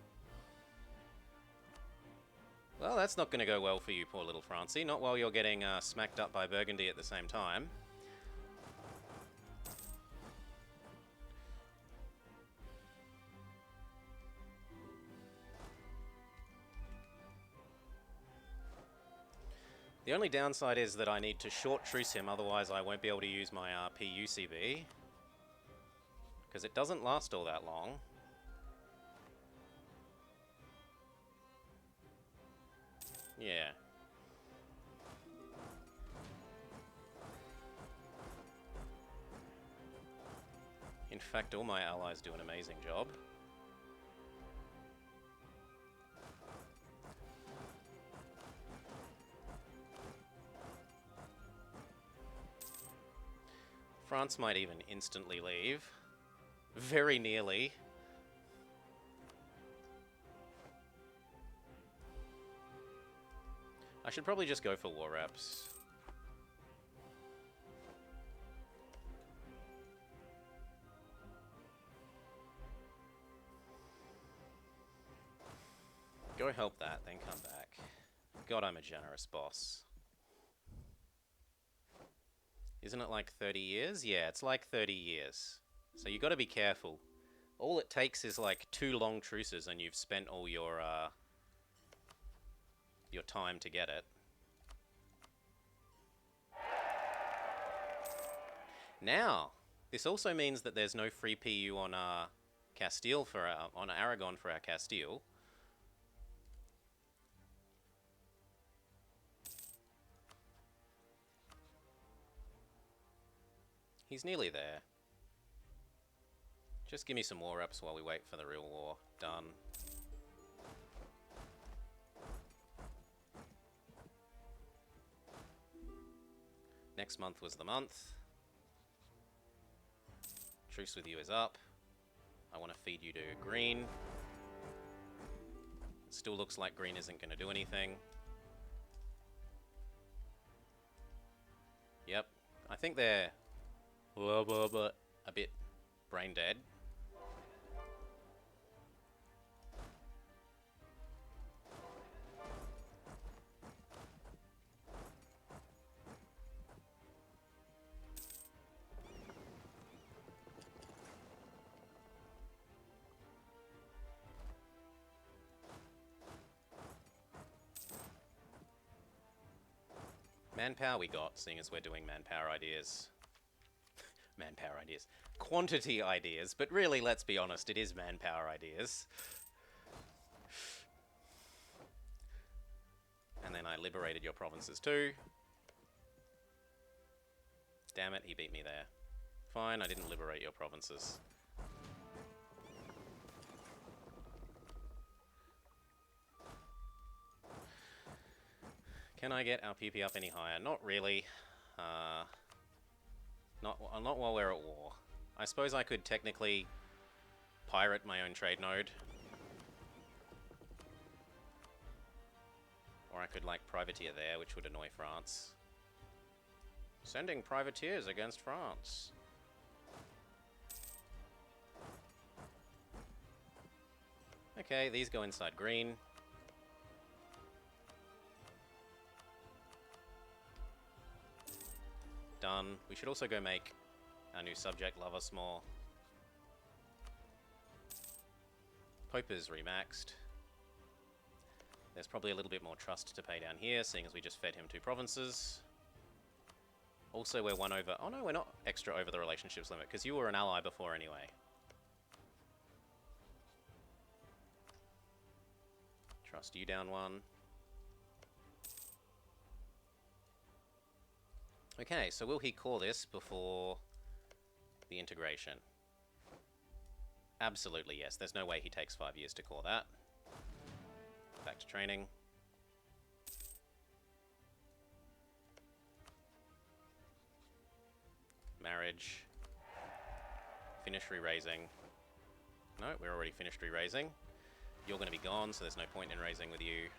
Well, that's not going to go well for you, poor little Francie. Not while you're getting smacked up by Burgundy at the same time. The only downside is that I need to short truce him, otherwise I won't be able to use my PUCB. Because it doesn't last all that long. Yeah. In fact, all my allies do an amazing job. France might even instantly leave. Very nearly. I should probably just go for war reps. Go help that, then come back. God, I'm a generous boss. Isn't it like 30 years? Yeah, it's like 30 years. So you got to be careful. All it takes is like 2 long truces and you've spent all your time to get it. Now, this also means that there's no free PU on Castile for on Aragon for our Castile, He's nearly there. Just give me some war reps while we wait for the real war. Done. Next month was the month. Truce with you is up. I want to feed you to green. It still looks like green isn't going to do anything. Yep. I think they're a bit brain dead. Manpower we got, seeing as we're doing manpower ideas. Manpower ideas. Quantity ideas, but really, let's be honest, it is manpower ideas. And then I liberated your provinces too. Damn it, he beat me there. Fine, I didn't liberate your provinces. Can I get our PP up any higher? Not really. Not while we're at war. I suppose I could technically pirate my own trade node. Or I could, like, privateer there, which would annoy France. Sending privateers against France. Okay, these go inside green. Done. We should also go make our new subject love us more. Pope is remaxed. There's probably a little bit more trust to pay down here, seeing as we just fed him 2 provinces. Also, we're 1 over... Oh no, we're not extra over the relationships limit, because you were an ally before anyway. Trust you down 1. Okay, so will he core this before the integration? Absolutely yes. There's no way he takes 5 years to core that. Back to training. Marriage. Finish re-raising. No, we're already finished re-raising. You're going to be gone, so there's no point in raising with you.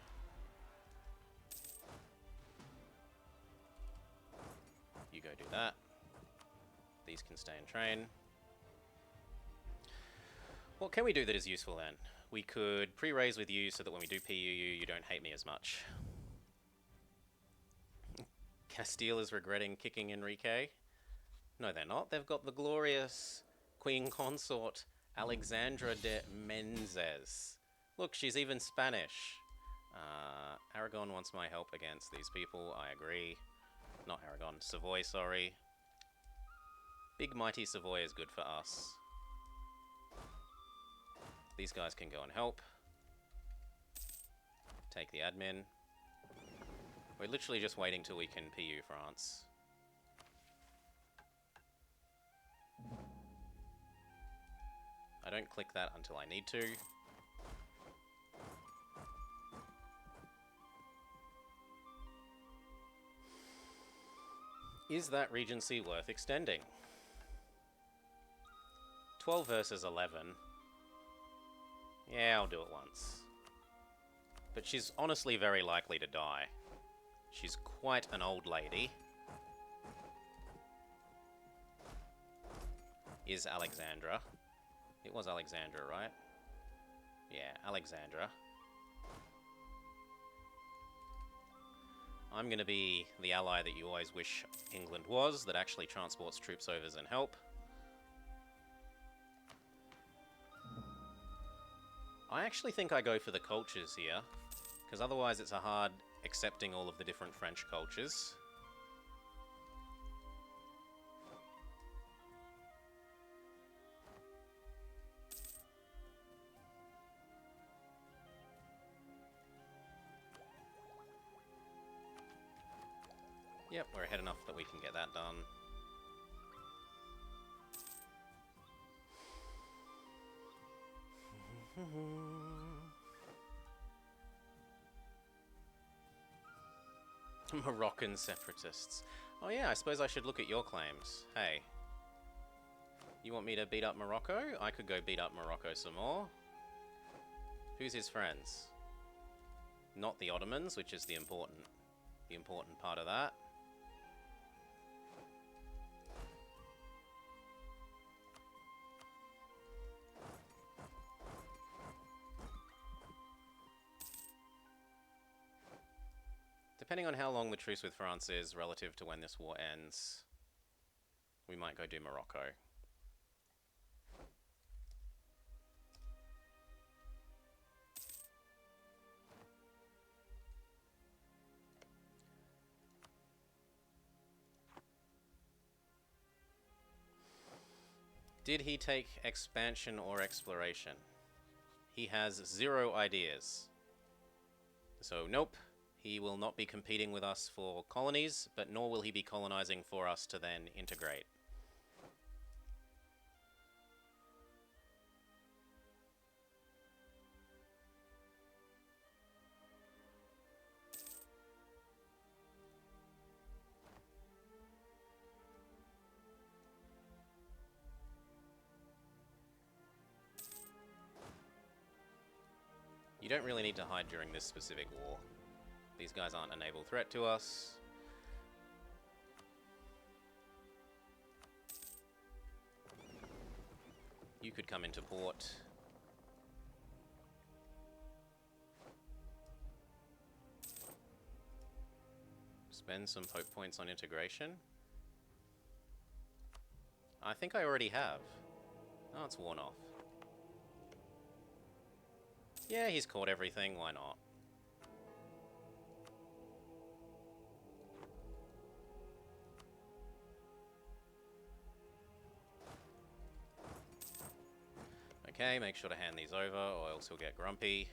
You go do that. These can stay and train. What can we do that is useful then? We could pre-raise with you so that when we do PUU, you don't hate me as much. Castile is regretting kicking Enrique. No, they're not. They've got the glorious Queen Consort Alexandra de Menezes. Look, she's even Spanish. Aragon wants my help against these people. I agree. Not Aragon. Savoy, sorry. Big mighty Savoy is good for us. These guys can go and help. Take the admin. We're literally just waiting till we can PU France. I don't click that until I need to. Is that Regency worth extending? 12 versus 11. Yeah, I'll do it once. But she's honestly very likely to die. She's quite an old lady. Is Alexandra. It was Alexandra, right? Yeah, Alexandra. I'm going to be the ally that you always wish England was, that actually transports troops over and help. I actually think I go for the cultures here, because otherwise it's a hard accepting all of the different French cultures. Yep, we're ahead enough that we can get that done. Moroccan separatists. Oh yeah, I suppose I should look at your claims. Hey. You want me to beat up Morocco? I could go beat up Morocco some more. Who's his friends? Not the Ottomans, which is the important part of that. Depending on how long the truce with France is relative to when this war ends, we might go do Morocco. Did he take expansion or exploration? He has 0 ideas. So nope, he will not be competing with us for colonies, but nor will he be colonizing for us to then integrate. You don't really need to hide during this specific war. These guys aren't a naval threat to us. You could come into port. Spend some Pope points on integration. I think I already have. Oh, it's worn off. Yeah, he's caught everything, why not? Okay, make sure to hand these over, or else he'll get grumpy.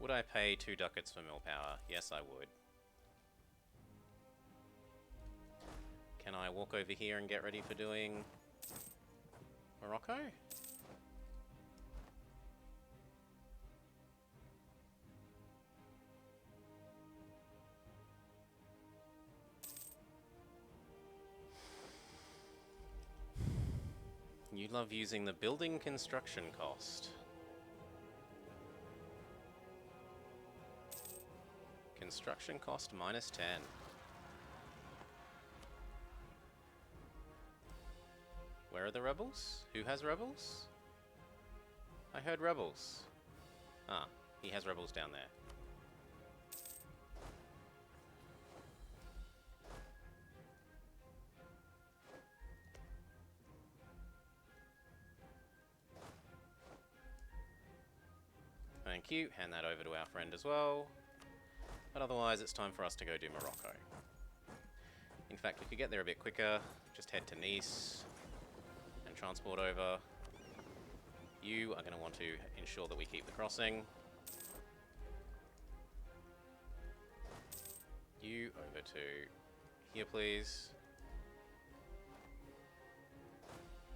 Would I pay 2 ducats for mill power? Yes, I would. Can I walk over here and get ready for doing Morocco? You love using the building construction cost. Construction cost minus 10. Where are the rebels? Who has rebels? I heard rebels. Ah, he has rebels down there. Thank you. Hand that over to our friend as well. But otherwise, it's time for us to go do Morocco. In fact, we could get there a bit quicker. Just head to Nice and transport over. You are going to want to ensure that we keep the crossing. You over to here, please.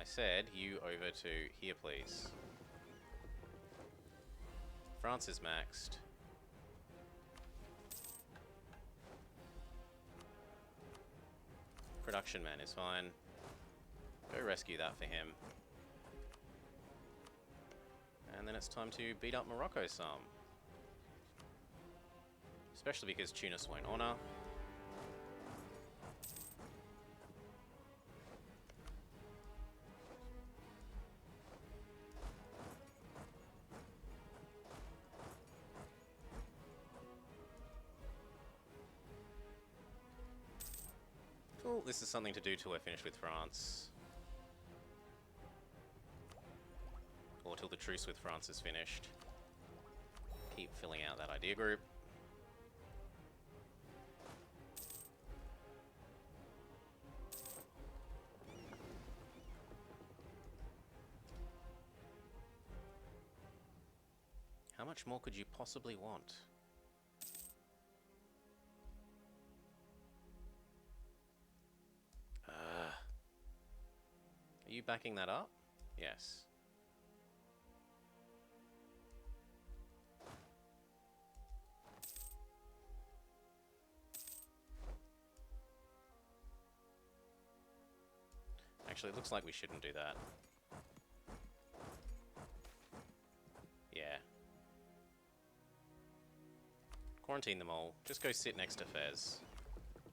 I said you over to here, please. France is maxed. Production man is fine. Go rescue that for him. And then it's time to beat up Morocco some. Especially because Tunis won't honor. Cool, this is something to do till we're finished with France. Or till the truce with France is finished. Keep filling out that idea group. much more could you possibly want? Are you backing that up? Yes. Actually, it looks like we shouldn't do that. Yeah. Quarantine them all. Just go sit next to Fez.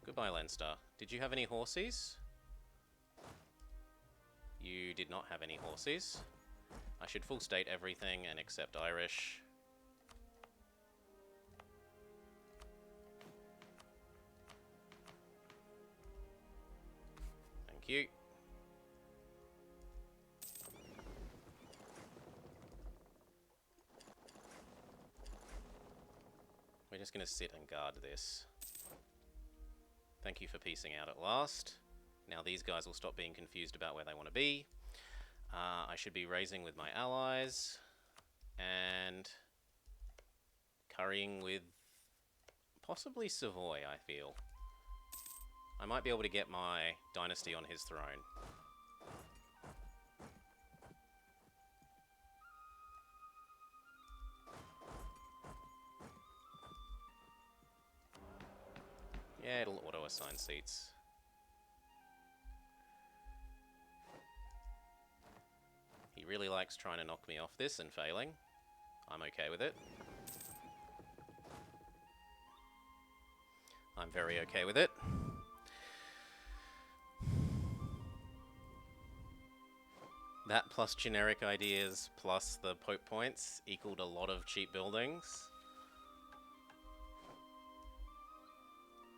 Goodbye, Leinster. Did you have any horsies? You did not have any horsies. I should full state everything and accept Irish. Thank you. We're just going to sit and guard this. Thank you for piecing out at last. Now these guys will stop being confused about where they want to be. I should be raising with my allies and currying with possibly Savoy, I feel. I might be able to get my dynasty on his throne. Yeah, it'll auto-assign seats. He really likes trying to knock me off this and failing. I'm okay with it. I'm very okay with it. That plus generic ideas plus the Pope points equaled a lot of cheap buildings.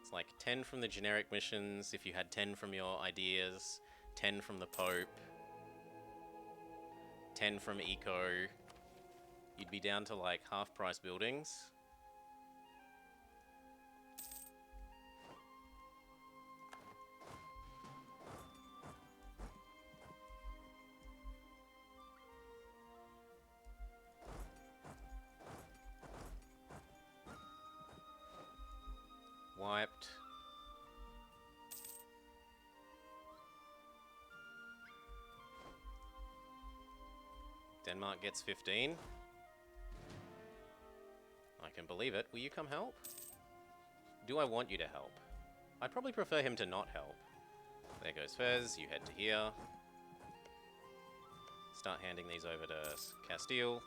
It's like 10 from the generic missions, if you had 10 from your ideas, 10 from the Pope, 10 from eco, you'd be down to like half price buildings. Wiped. Denmark gets 15. I can believe it. Will you come help? Do I want you to help? I'd probably prefer him to not help. There goes Fez. You head to here. Start handing these over to Castile.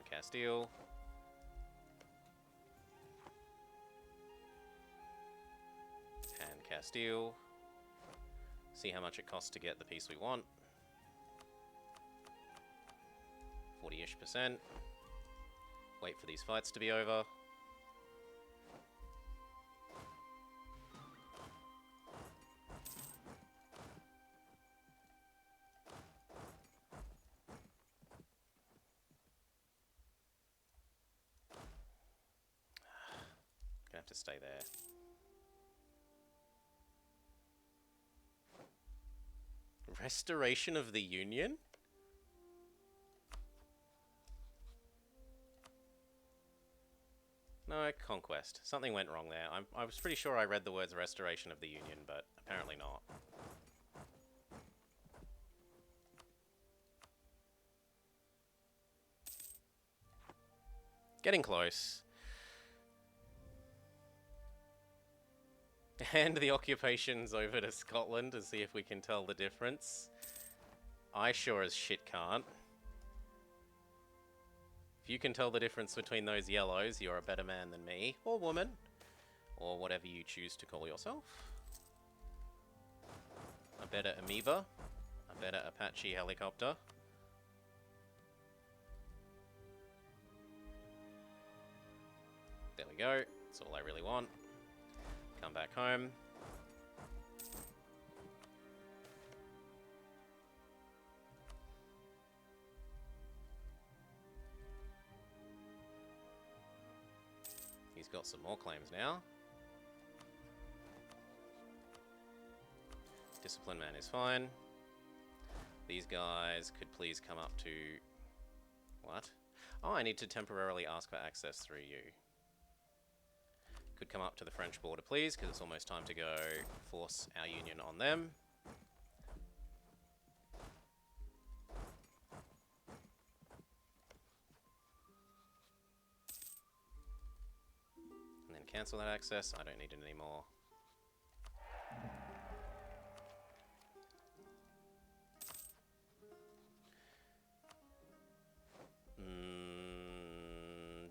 Castile. And Castile. See how much it costs to get the piece we want. 40-ish%. Wait for these fights to be over. Gonna have to stay there. Restoration of the Union? No, Conquest. Something went wrong there. I was pretty sure I read the words Restoration of the Union, but apparently not. Getting close. Hand the occupations over to Scotland to see if we can tell the difference. I sure as shit can't. If you can tell the difference between those yellows, you're a better man than me, or woman, or whatever you choose to call yourself. A better amoeba, a better Apache helicopter. There we go, that's all I really want. Come back home. got some more claims now. Discipline man is fine. These guys could please come up to... What? Oh, I need to temporarily ask for access through you. Could come up to the French border, please, because it's almost time to go force our union on them. And then cancel that access. I don't need it anymore.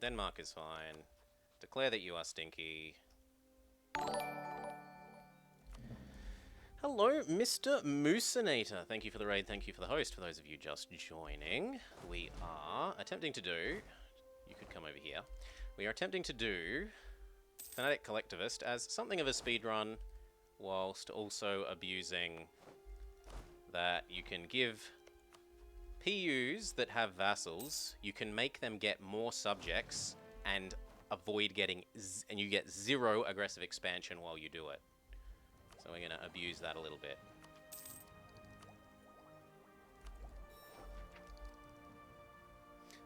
Denmark is fine. Declare that you are stinky. Hello, Mr. Moosinator. Thank you for the raid, thank you for the host. For those of you just joining, we are attempting to do... You could come over here. We are attempting to do Fanatic Collectivist as something of a speedrun, whilst also abusing that you can give PUs that have vassals, you can make them get more subjects and avoid getting... and you get 0 aggressive expansion while you do it. So we're going to abuse that a little bit.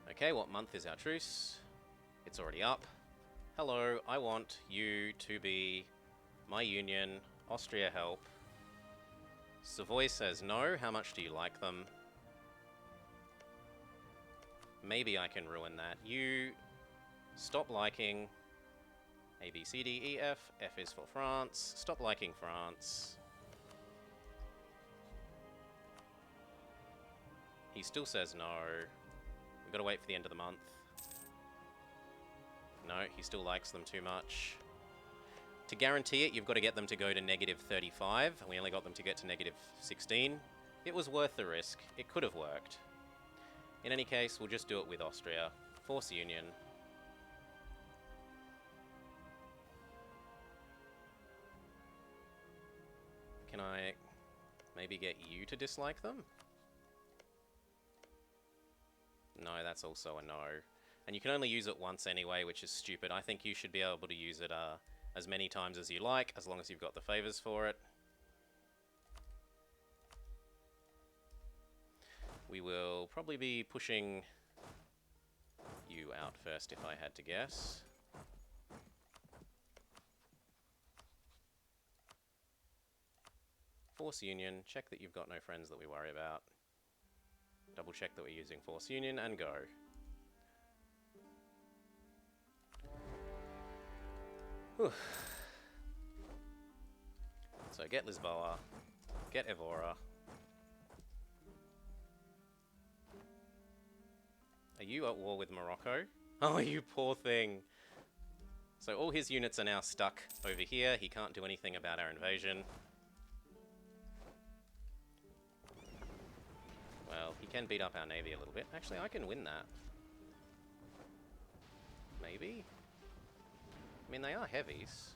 Okay, what month is our truce? It's already up. Hello, I want you to be my union. Austria help. Savoy says no. How much do you like them? Maybe I can ruin that. You stop liking A, B, C, D, E, F. F is for France. Stop liking France. He still says no. We've got to wait for the end of the month. No, he still likes them too much. To guarantee it, you've got to get them to go to -35, and we only got them to get to -16. It was worth the risk. It could have worked. In any case, we'll just do it with Austria. Force union. Can I maybe get you to dislike them? No, that's also a no. And you can only use it once anyway, which is stupid. I think you should be able to use it as many times as you like, as long as you've got the favors for it. We will probably be pushing you out first, if I had to guess. Force union, check that you've got no friends that we worry about. Double check that we're using force union, and go. Whew. So get Lisboa, get Evora. Are you at war with Morocco? Oh, you poor thing. So all his units are now stuck over here. He can't do anything about our invasion. Well, he can beat up our navy a little bit. Actually, I can win that. Maybe? I mean, they are heavies.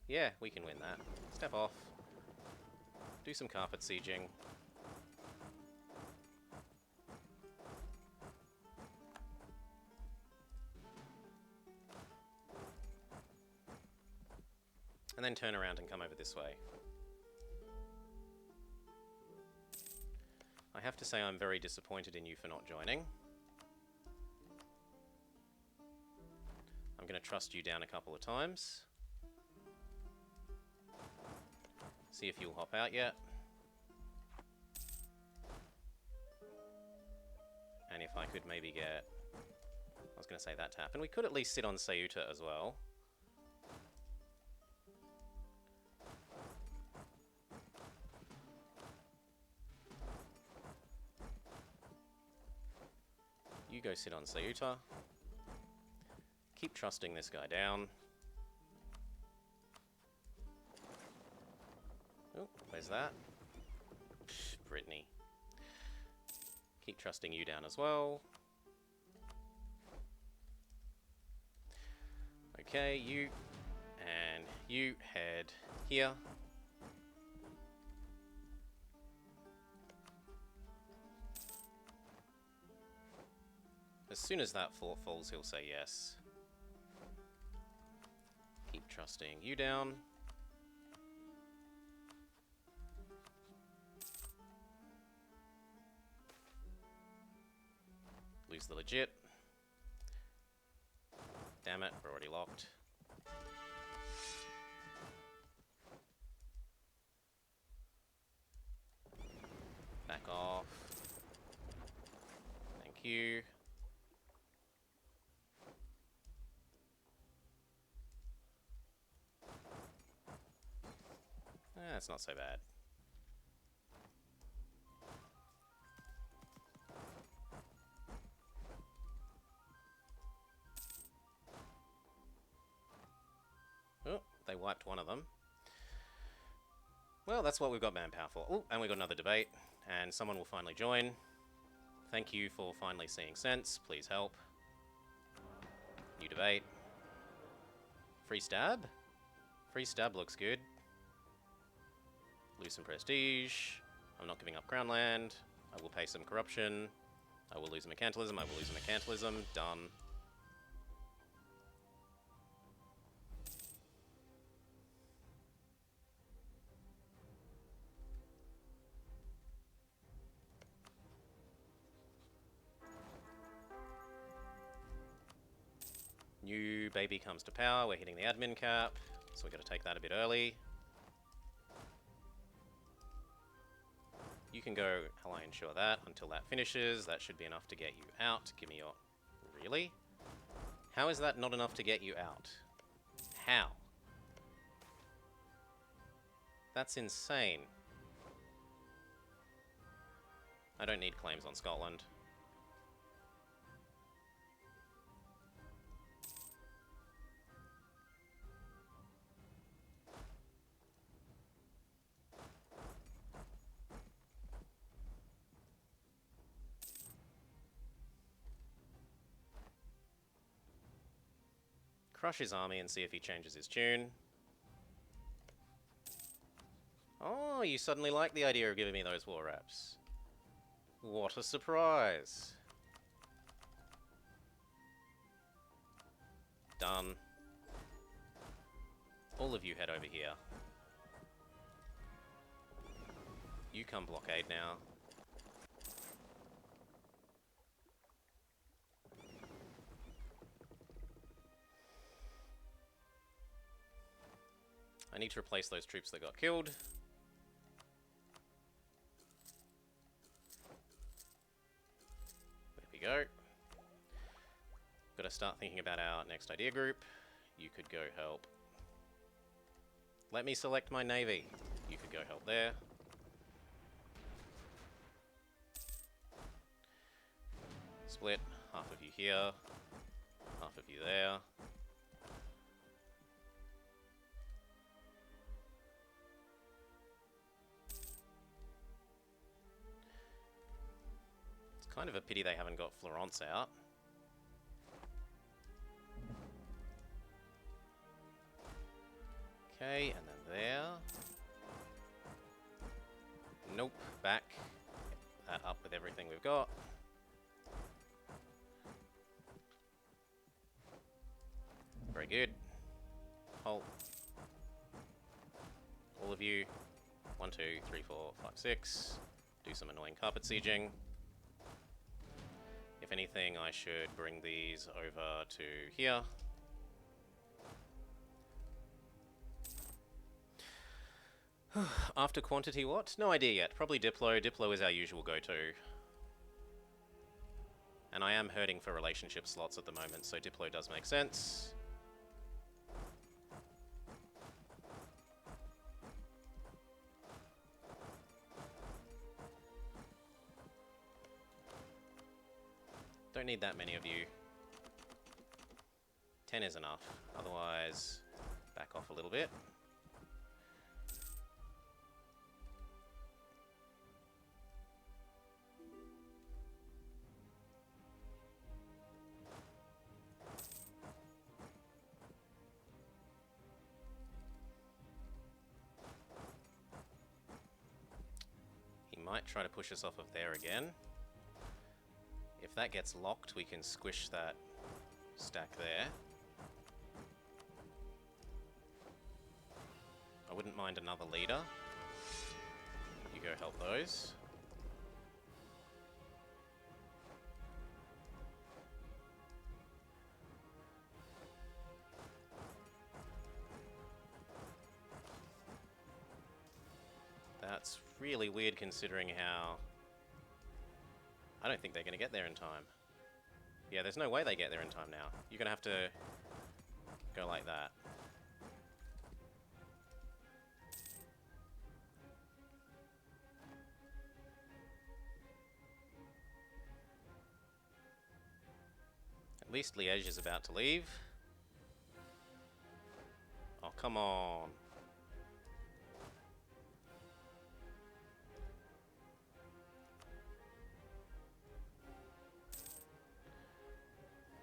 Yeah, we can win that. Step off. Do some carpet sieging. And then turn around and come over this way. I have to say I'm very disappointed in you for not joining. I'm going to trust you down a couple of times. See if you'll hop out yet. And if I could maybe get... I was going to say that to happen. We could at least sit on Ceuta as well. You go sit on Ceuta. Keep trusting this guy down. Oh, where's that? Psh, Brittany. Keep trusting you down as well. Okay, you and you head here. As soon as that fort falls, he'll say yes. Keep trusting you down. Lose the legit. Damn it, we're already locked. Back off. Thank you. That's not so bad. Oh, they wiped one of them. Well, that's what we've got manpower for. Oh, and we've got another debate, and someone will finally join. Thank you for finally seeing sense. Please help. New debate. Free stab? Free stab looks good. Lose some prestige. I'm not giving up crown land. I will pay some corruption. I will lose a mercantilism. I will lose a mercantilism. Done. New baby comes to power. We're hitting the admin cap, so we've got to take that a bit early. You can go, how I ensure that until that finishes. That should be enough to get you out. Give me your... Really? How is that not enough to get you out? How? That's insane. I don't need claims on Scotland. Crush his army and see if he changes his tune. Oh, you suddenly like the idea of giving me those war raps. What a surprise. Done. All of you head over here. You come blockade now. I need to replace those troops that got killed. There we go. Got to start thinking about our next idea group. You could go help. Let me select my navy. You could go help there. Split. Half of you here. Half of you there. Kind of a pity they haven't got Florence out. Okay, and then there. Nope, back. That up with everything we've got. Very good. Halt. All of you. 1, 2, 3, 4, 5, 6. Do some annoying carpet sieging. If anything, I should bring these over to here. After quantity, what? No idea yet. Probably Diplo. Diplo is our usual go-to. And I am hurting for relationship slots at the moment, so Diplo does make sense. Don't need that many of you. 10 is enough. Otherwise, back off a little bit. He might try to push us off of there again. If that gets locked, we can squish that stack there. I wouldn't mind another leader. You go help those. That's really weird considering how... I don't think they're going to get there in time. Yeah, there's no way they get there in time now. You're going to have to go like that. At least Liège is about to leave. Oh, come on.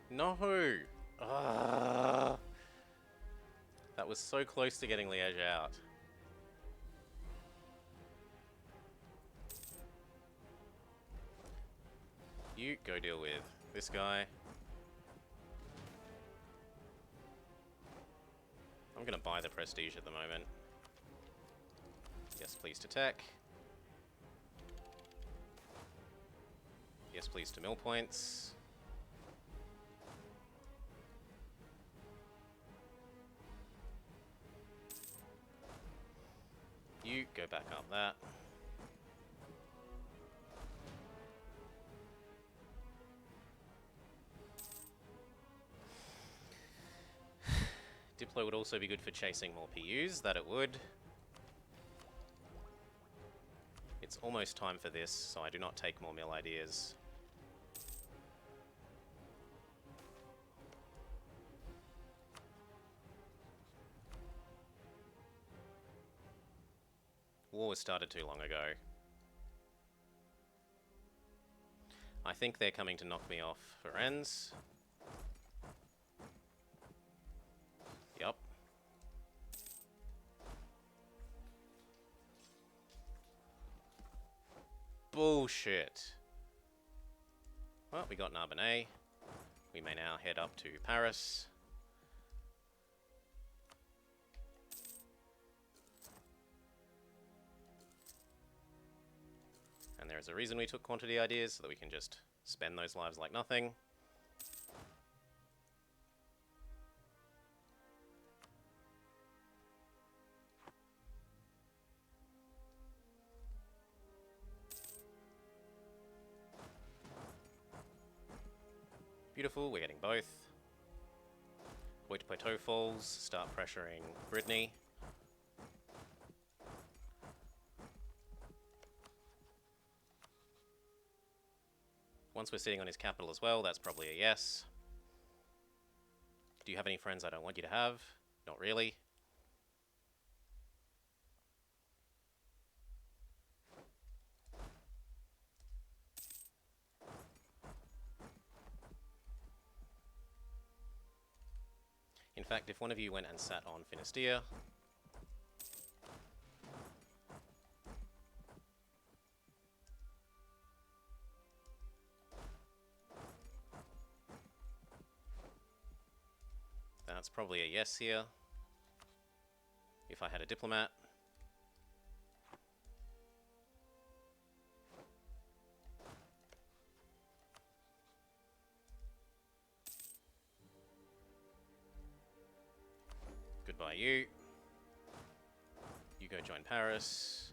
No! Ah, that was so close to getting Liège out. You go deal with this guy. I'm gonna buy the prestige at the moment. Yes, please to tech. Yes, please to mill points. You go back up that. Diplo would also be good for chasing more PUs, that it would. It's almost time for this, so I do not take more mill ideas. War was started too long ago. I think they're coming to knock me off for ends. Yup. Bullshit. Well, we got Narbonne. We may now head up to Paris. And there is a reason we took quantity ideas, so that we can just spend those lives like nothing. Beautiful, we're getting both. Wait to Plateau falls, start pressuring Brittany. Once we're sitting on his capital as well, that's probably a yes. Do you have any friends I don't want you to have? Not really. In fact, if one of you went and sat on Finisterre, that's probably a yes here. If I had a diplomat. Goodbye you. You go join Paris.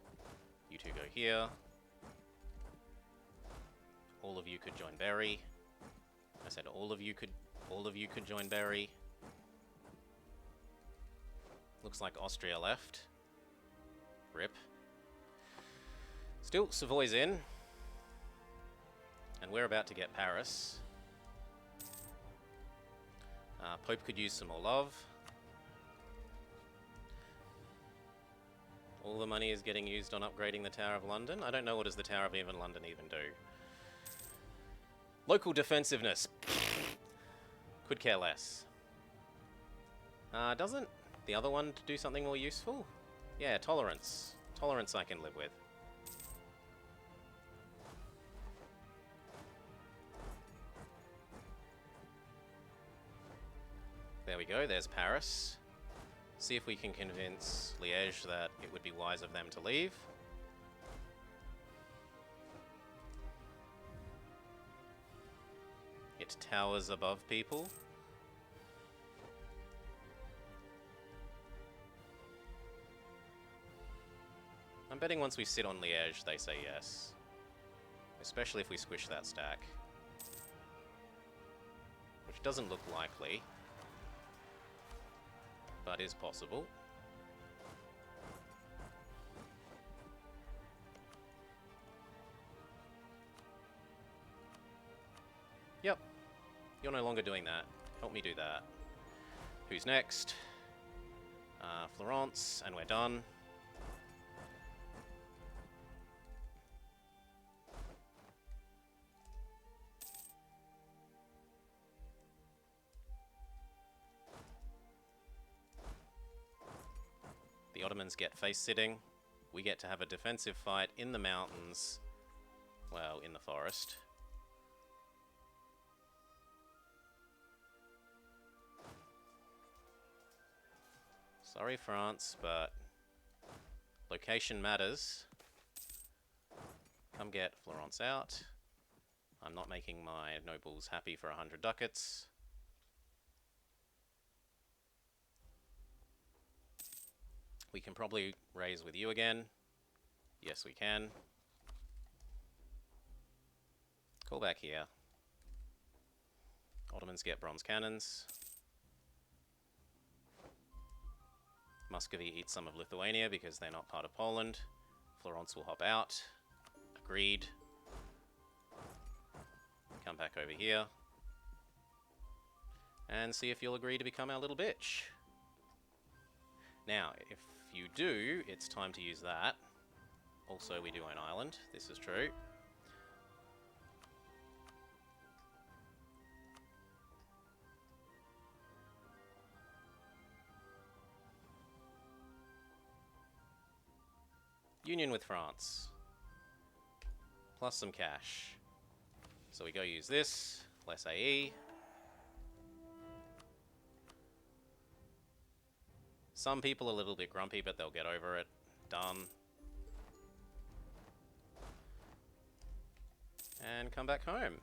You two go here. All of you could join Berry. I said all of you could join Berry. Looks like Austria left. Rip. Still, Savoy's in. And we're about to get Paris. Pope could use some more love. All the money is getting used on upgrading the Tower of London. I don't know, what does the Tower of London even do? Local defensiveness. Could care less. Doesn't the other one do something more useful? Yeah, tolerance. Tolerance I can live with. There we go, there's Paris. See if we can convince Liège that it would be wise of them to leave. It towers above people. I'm betting once we sit on Liège, they say yes. Especially if we squish that stack. Which doesn't look likely, but is possible. Yep. You're no longer doing that. Help me do that. Who's next? Florence, and we're done. The Ottomans get face-sitting. We get to have a defensive fight in the mountains. Well, in the forest. Sorry, France, but location matters. Come get Florence out. I'm not making my nobles happy for 100 ducats. We can probably raise with you again. Yes, we can. Call back here. Ottomans get bronze cannons. Muscovy eats some of Lithuania because they're not part of Poland. Florence will hop out. Agreed. Come back over here. And see if you'll agree to become our little bitch. Now, if you do, it's time to use that. Also, we do own Ireland. This is true. Union with France. Plus some cash. So we go use this. Less AE. Some people are a little bit grumpy, but they'll get over it. Done. And come back home.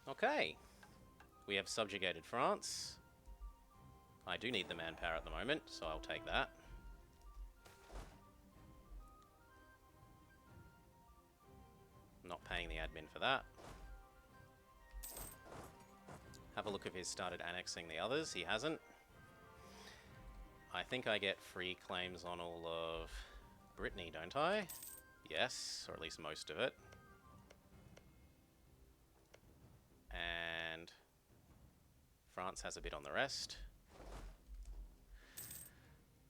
Okay. We have subjugated France. I do need the manpower at the moment, so I'll take that. I'm not paying the admin for that. Have a look if he's started annexing the others. He hasn't. I think I get free claims on all of Brittany, don't I? Yes, or at least most of it. And France has a bit on the rest.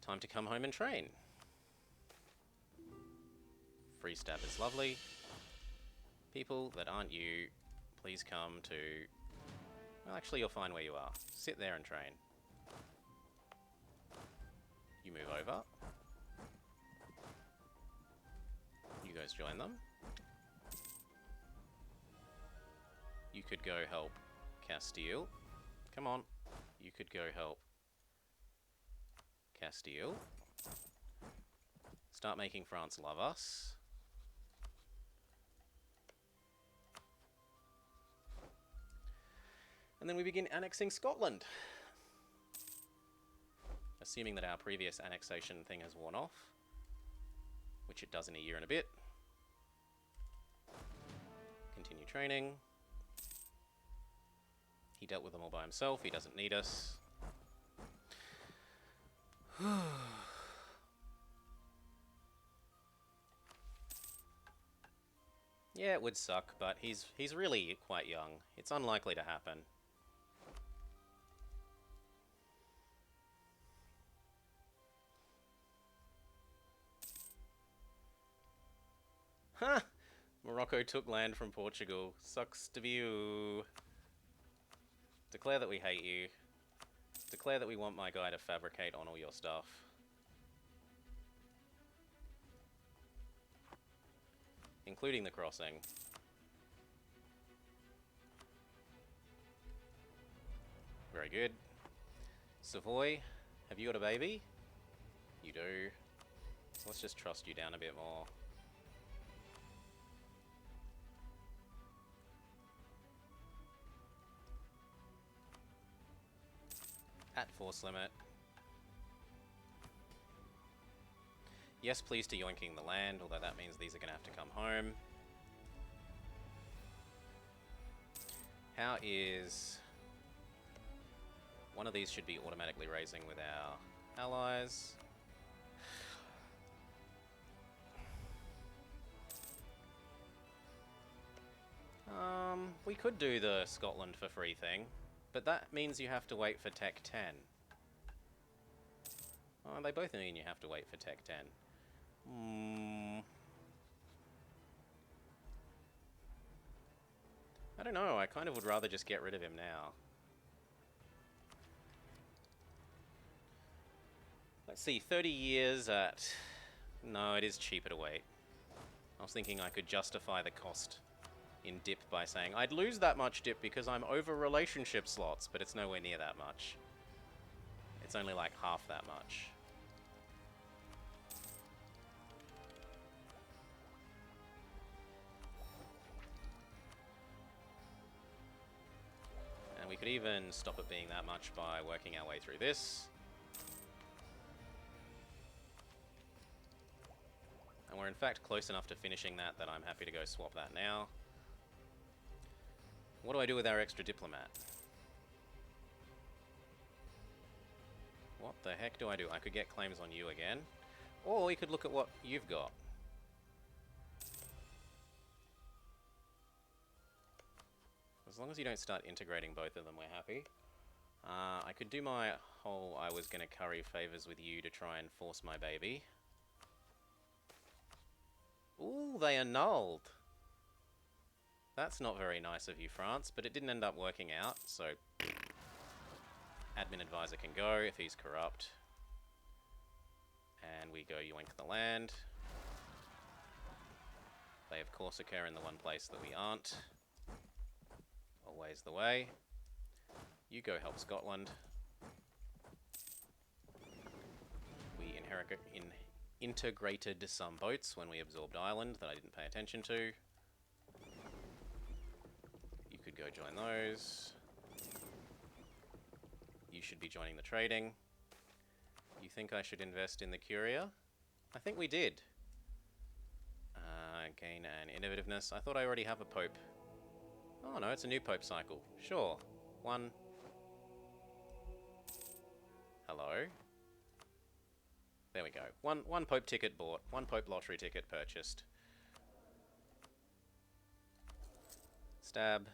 Time to come home and train. Free stab is lovely. People that aren't you, please come to... Well, actually, you're fine where you are. Sit there and train. You move over. You guys join them. You could go help Castile. Come on. You could go help Castile. Start making France love us. And then we begin annexing Scotland. Assuming that our previous annexation thing has worn off, which it does in a year and a bit. Continue training. He dealt with them all by himself, he doesn't need us. Yeah, it would suck, but he's really quite young. It's unlikely to happen. Huh! Morocco took land from Portugal. Sucks to be you. Declare that we hate you. Declare that we want my guy to fabricate on all your stuff. Including the crossing. good. Savoy, have you got a baby? You do. So let's just trust you down a bit more. At force limit. Yes, please to yoinking the land, although that means these are going to have to come home. How is... One of these should be automatically raising with our allies. We could do the Scotland for free thing, but that means you have to wait for Tech 10. Oh, they both mean you have to wait for Tech 10. I don't know, I kind of would rather just get rid of him now. Let's see, 30 years at... No, it is cheaper to wait. I was thinking I could justify the cost in dip by saying I'd lose that much dip because I'm over relationship slots, but it's nowhere near that much. It's only like half that much. And we could even stop it being that much by working our way through this. And we're in fact close enough to finishing that that I'm happy to go swap that now. What do I do with our extra diplomat? What the heck do I do? I could get claims on you again. Or we could look at what you've got. As long as you don't start integrating both of them, we're happy. I could do my whole I was going to curry favors with you to try and force my baby. Ooh, they annulled. That's not very nice of you, France, but it didn't end up working out, so... Admin advisor can go if he's corrupt. And we go yoink the land. They of course occur in the one place that we aren't. Always the way. You go help Scotland. We integrated some boats when we absorbed Ireland that I didn't pay attention to. You could go join those. You should be joining the trading. You think I should invest in the Curia? I think we did. Gain and innovativeness. I thought I already have a Pope. Oh no, it's a new Pope cycle. Sure. One. Hello. There we go. One Pope ticket bought. One Pope lottery ticket purchased. Stab.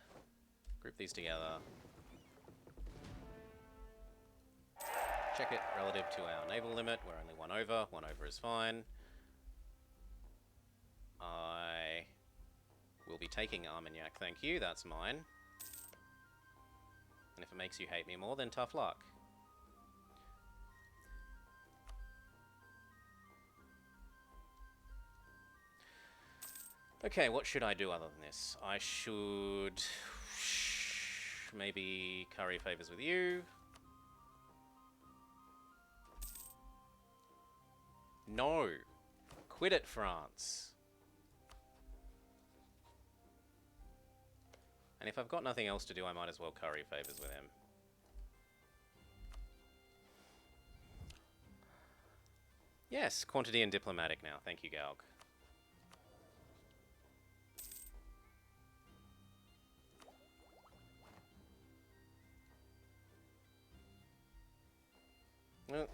Group these together. Check it relative to our naval limit. We're only one over. One over is fine. I will be taking Armagnac, thank you. That's mine. And if it makes you hate me more, then tough luck. Okay, what should I do other than this? I should maybe curry favors with you. No. Quit it, France. And if I've got nothing else to do, I might as well curry favors with him. Yes, quantity and diplomatic now. Thank you, Galg. Well,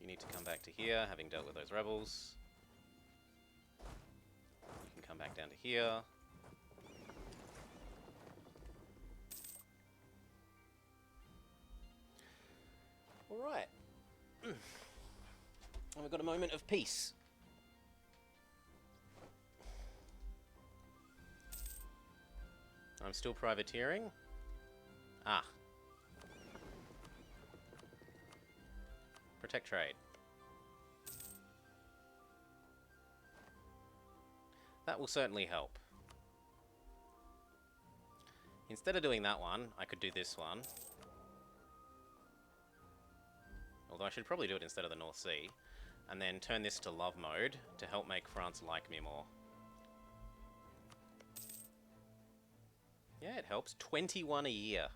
you need to come back to here, having dealt with those rebels. You can come back down to here. Alright. And we've got a moment of peace. I'm still privateering. Ah. Protect trade. That will certainly help. Instead of doing that one, I could do this one. Although I should probably do it instead of the North Sea. And then turn this to love mode to help make France like me more. Yeah, it helps. 21 a year.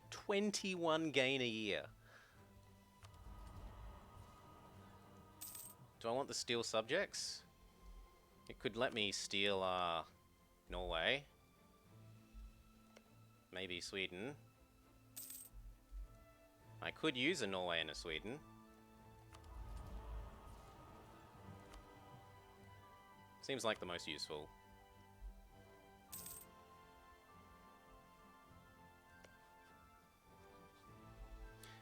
21 gain a year. Do I want the steel subjects? It could let me steal Norway. Maybe Sweden. I could use a Norway and a Sweden. Seems like the most useful.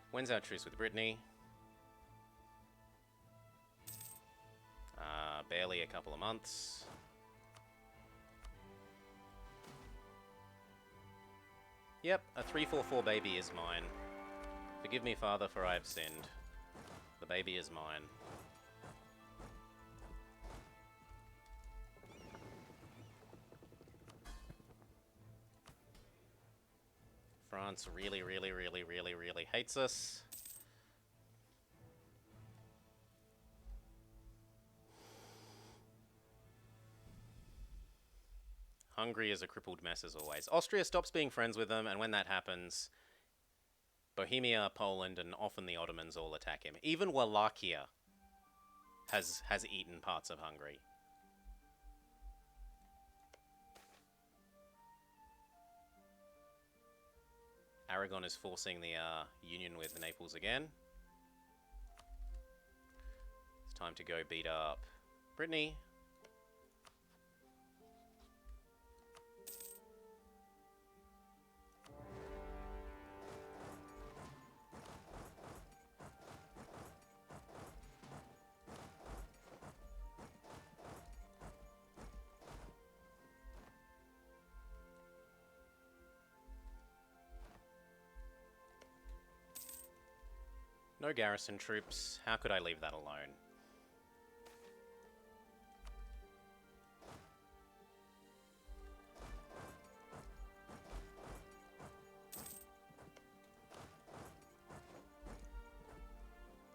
When's our truce with Brittany? Barely a couple of months. Yep, a 344 baby is mine. Forgive me, Father, for I have sinned. The baby is mine. France really, really, really, really, really hates us. Hungary is a crippled mess as always. Austria stops being friends with them, and when that happens, Bohemia, Poland, and often the Ottomans all attack him. Even Wallachia has eaten parts of Hungary. Aragon is forcing the union with Naples again. It's time to go beat up Brittany. No garrison troops. How could I leave that alone?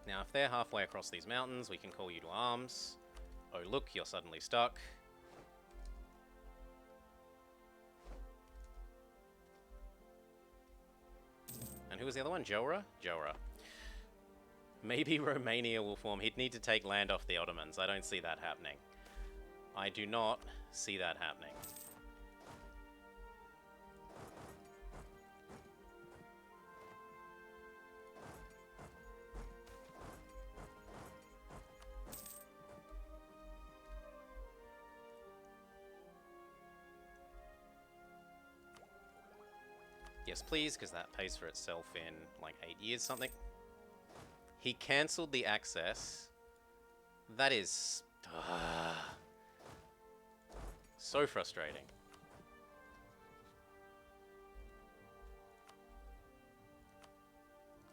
Now, if they're halfway across these mountains, we can call you to arms. Oh, look, you're suddenly stuck. And who was the other one? Jora? Jora. Maybe Romania will form. He'd need to take land off the Ottomans. I don't see that happening. I do not see that happening. Yes, please, because that pays for itself in like 8 years, something. He cancelled the access. That is... so frustrating.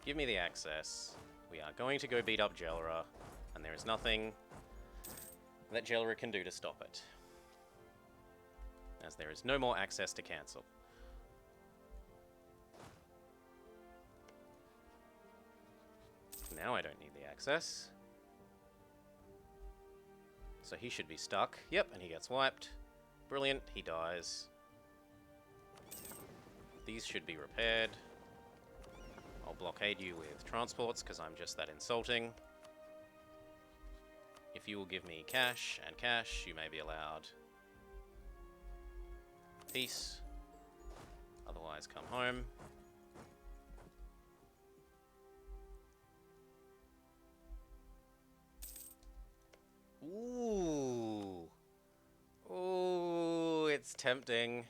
Give me the access. We are going to go beat up Jelra, and there is nothing that Jelra can do to stop it. As there is no more access to cancel. Now I don't need the access. So he should be stuck. Yep, and he gets wiped. Brilliant, he dies. These should be repaired. I'll blockade you with transports because I'm just that insulting. If you will give me cash and cash, you may be allowed peace. Otherwise, come home. Ooh. Ooh, it's tempting.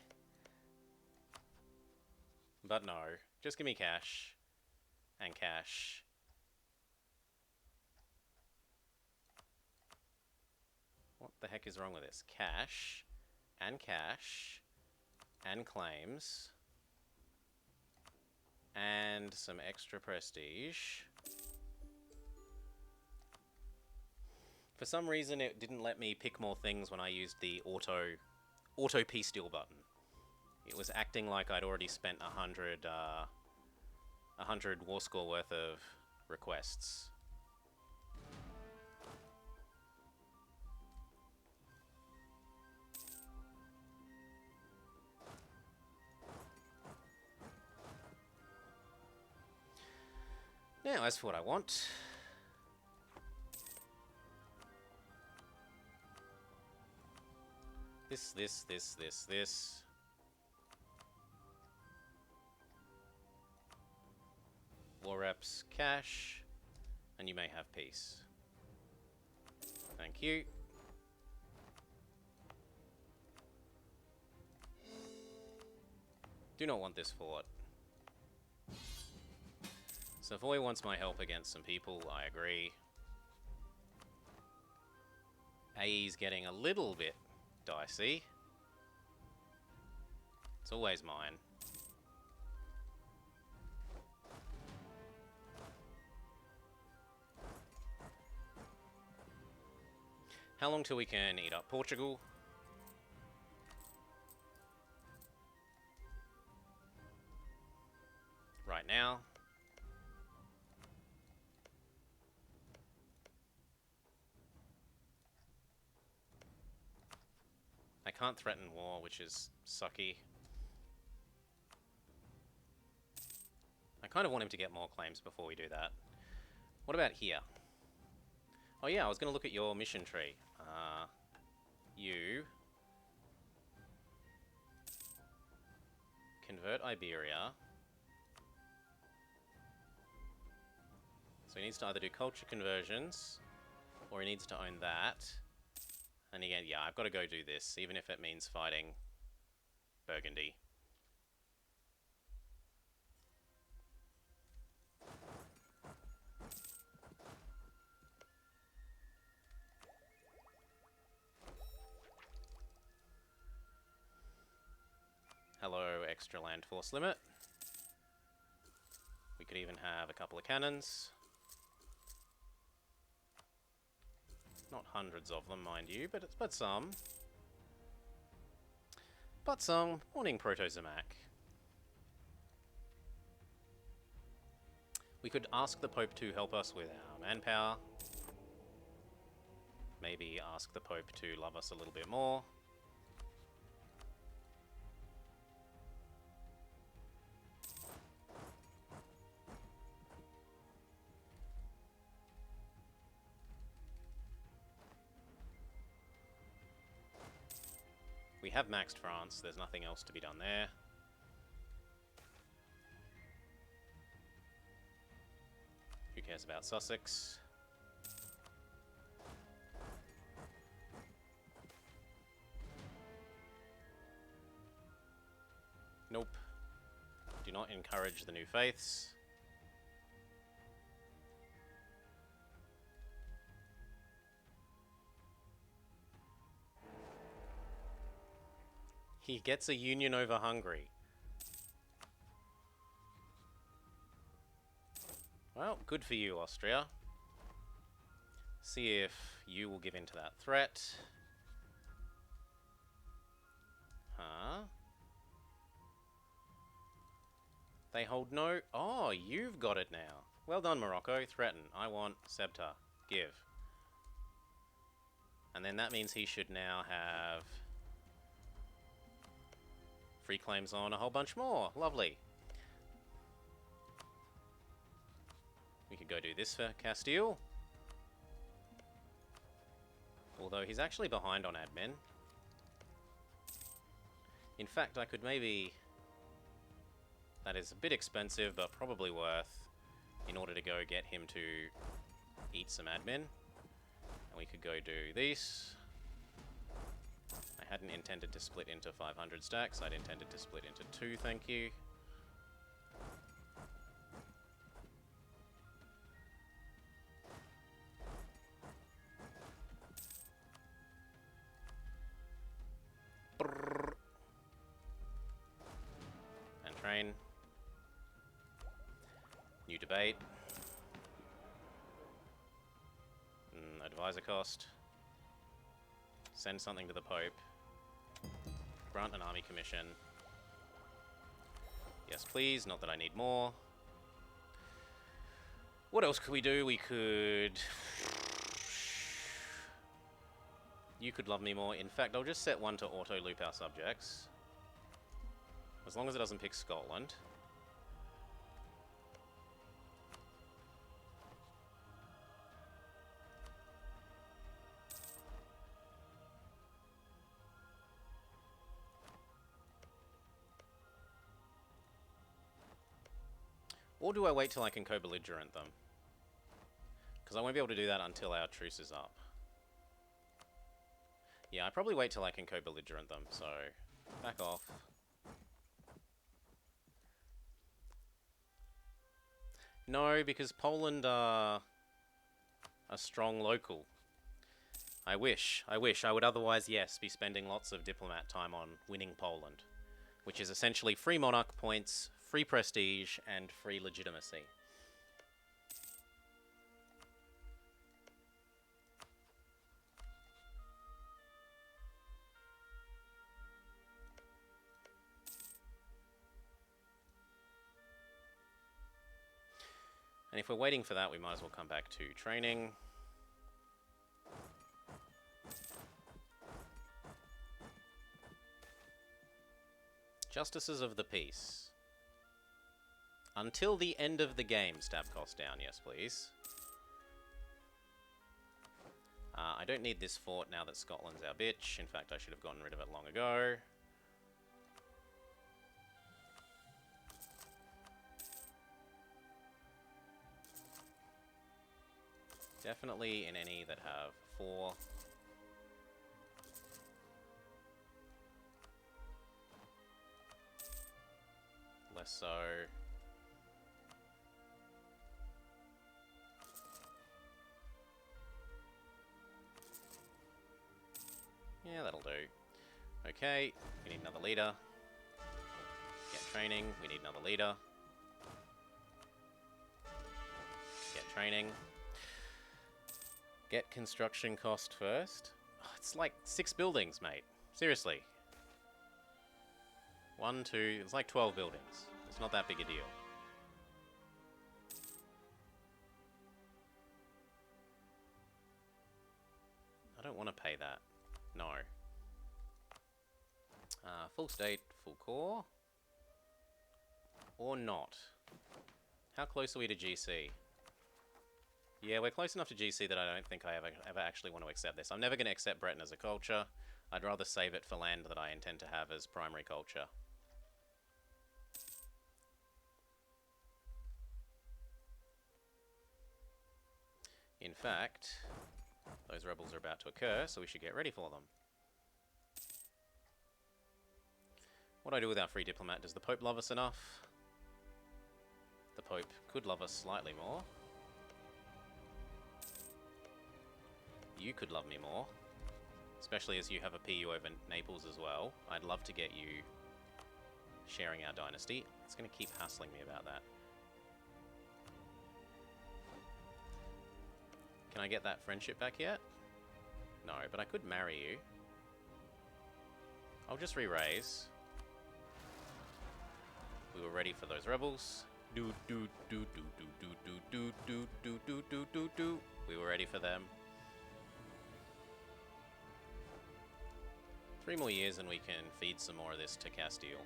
But no. Just give me cash. And cash. What the heck is wrong with this? Cash. And cash. And claims. And some extra prestige. For some reason, it didn't let me pick more things when I used the auto P steal button. It was acting like I'd already spent 100 war score worth of requests. Now, as for what I want... This. War reps, cash, and you may have peace. Thank you. Do not want this fort. Savoy wants my help against some people, I agree. AE's getting a little bit dicey. It's always mine. How long till we can eat up Portugal? Right now. I can't threaten war, which is sucky. I kind of want him to get more claims before we do that. What about here? Oh yeah, I was going to look at your mission tree. You... Convert Iberia. So he needs to either do culture conversions, or he needs to own that. And again, yeah, I've got to go do this, even if it means fighting Burgundy. Hello, extra land force limit. We could even have a couple of cannons. Not hundreds of them, mind you, but some. But some. Morning, Proto-Zamac. We could ask the Pope to help us with our manpower. Maybe ask the Pope to love us a little bit more. We have maxed France, there's nothing else to be done there. Who cares about Sussex? Nope. Do not encourage the new faiths. He gets a union over Hungary. Well, good for you, Austria. See if you will give in to that threat. Huh? They hold no... Oh, you've got it now. Well done, Morocco. Threaten. I want Sebta. Give. And then that means he should now have... free claims on a whole bunch more. Lovely. We could go do this for Castile. Although he's actually behind on admin. In fact, I could maybe... That is a bit expensive, but probably worth in order to go get him to eat some admin. And we could go do this. I hadn't intended to split into 500 stacks. I'd intended to split into 2, thank you. Brrr. And train. New debate. Advisor cost. Send something to the Pope. Grant an army commission. Yes, please. Not that I need more. What else could we do? We could... You could love me more. In fact, I'll just set one to auto-loop our subjects. As long as it doesn't pick Scotland. Or do I wait till I can co-belligerent them? Because I won't be able to do that until our truce is up. Yeah, I probably wait till I can co-belligerent them, so back off. No, because Poland are a strong local. I wish. I would otherwise, yes, be spending lots of diplomat time on winning Poland, which is essentially free monarch points, free prestige, and free legitimacy. And if we're waiting for that, we might as well come back to training. Justices of the Peace. Until the end of the game, stab cost down, yes please. I don't need this fort now that Scotland's our bitch. In fact, I should have gotten rid of it long ago. Definitely in any that have 4. Less so. Yeah, that'll do. Okay, we need another leader. Get training, we need another leader. Get training. Get construction cost first. Oh, it's like 6 buildings, mate. Seriously. 1, 2, it's like 12 buildings. It's not that big a deal. I don't want to pay that. No. Full state, full core. Or not. How close are we to GC? Yeah, we're close enough to GC that I don't think I ever actually want to accept this. I'm never going to accept Breton as a culture. I'd rather save it for land that I intend to have as primary culture. In fact, those rebels are about to occur, so we should get ready for them. What do I do with our free diplomat? Does the Pope love us enough? The Pope could love us slightly more. You could love me more. Especially as you have a PU over Naples as well. I'd love to get you sharing our dynasty. It's going to keep hassling me about that. Can I get that friendship back yet? No, but I could marry you. I'll just re-raise. We were ready for those rebels. We were ready for them. 3 more years and we can feed some more of this to Castile.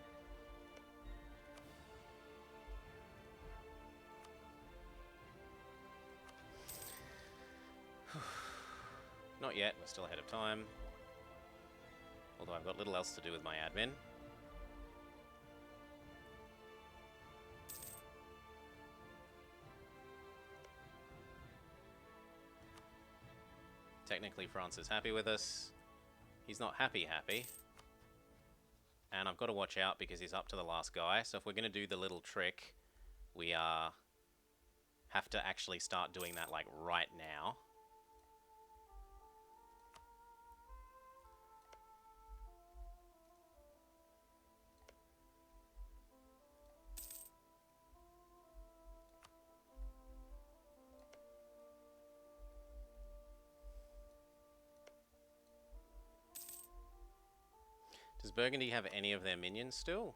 Not yet, we're still ahead of time. Although I've got little else to do with my admin. Technically, France is happy with us. He's not happy. And I've got to watch out because he's up to the last guy. So if we're going to do the little trick, we have to actually start doing that like right now. Does Burgundy have any of their minions still?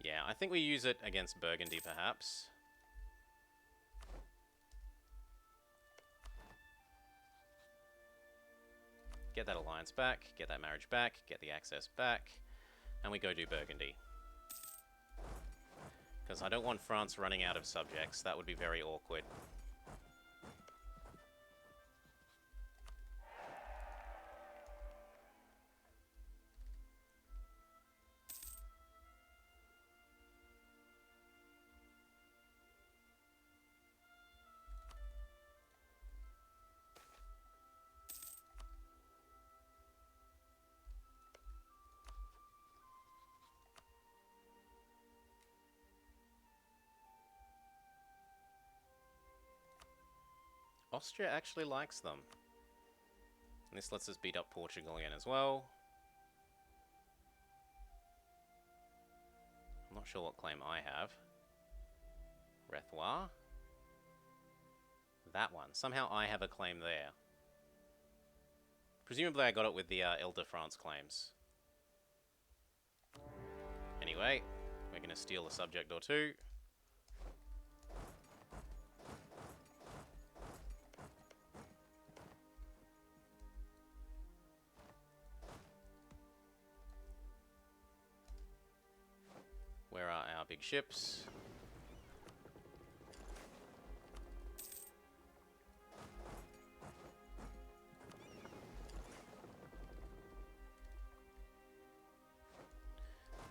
Yeah, I think we use it against Burgundy, perhaps. Get that alliance back, get that marriage back, get the access back, and we go do Burgundy. Because I don't want France running out of subjects. That would be very awkward. Austria actually likes them. And this lets us beat up Portugal again as well. I'm not sure what claim I have. Rethroir. That one. Somehow I have a claim there. Presumably I got it with the Ile-de-France claims. Anyway, we're going to steal a subject or two. Where are our big ships?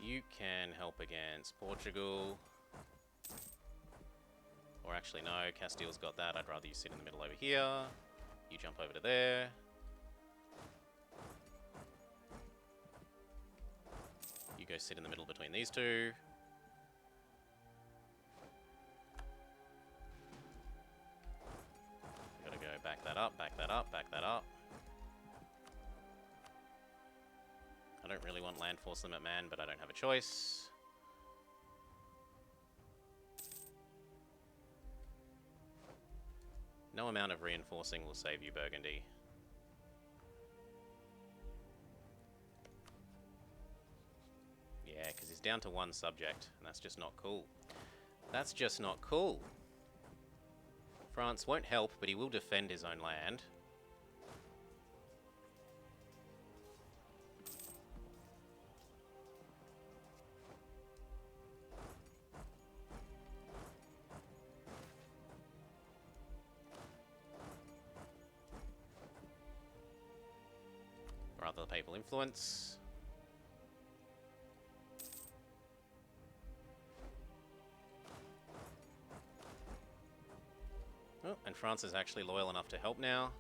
You can help against Portugal. Or actually, no, Castile's got that. I'd rather you sit in the middle over here. You jump over to there. You go sit in the middle between these two. Gotta go back that up, back that up, back that up. I don't really want land force limit man, but I don't have a choice. No amount of reinforcing will save you, Burgundy. Yeah, because he's down to one subject, and that's just not cool. That's just not cool. France won't help, but he will defend his own land. Rather papal influence. Oh, and France is actually loyal enough to help now.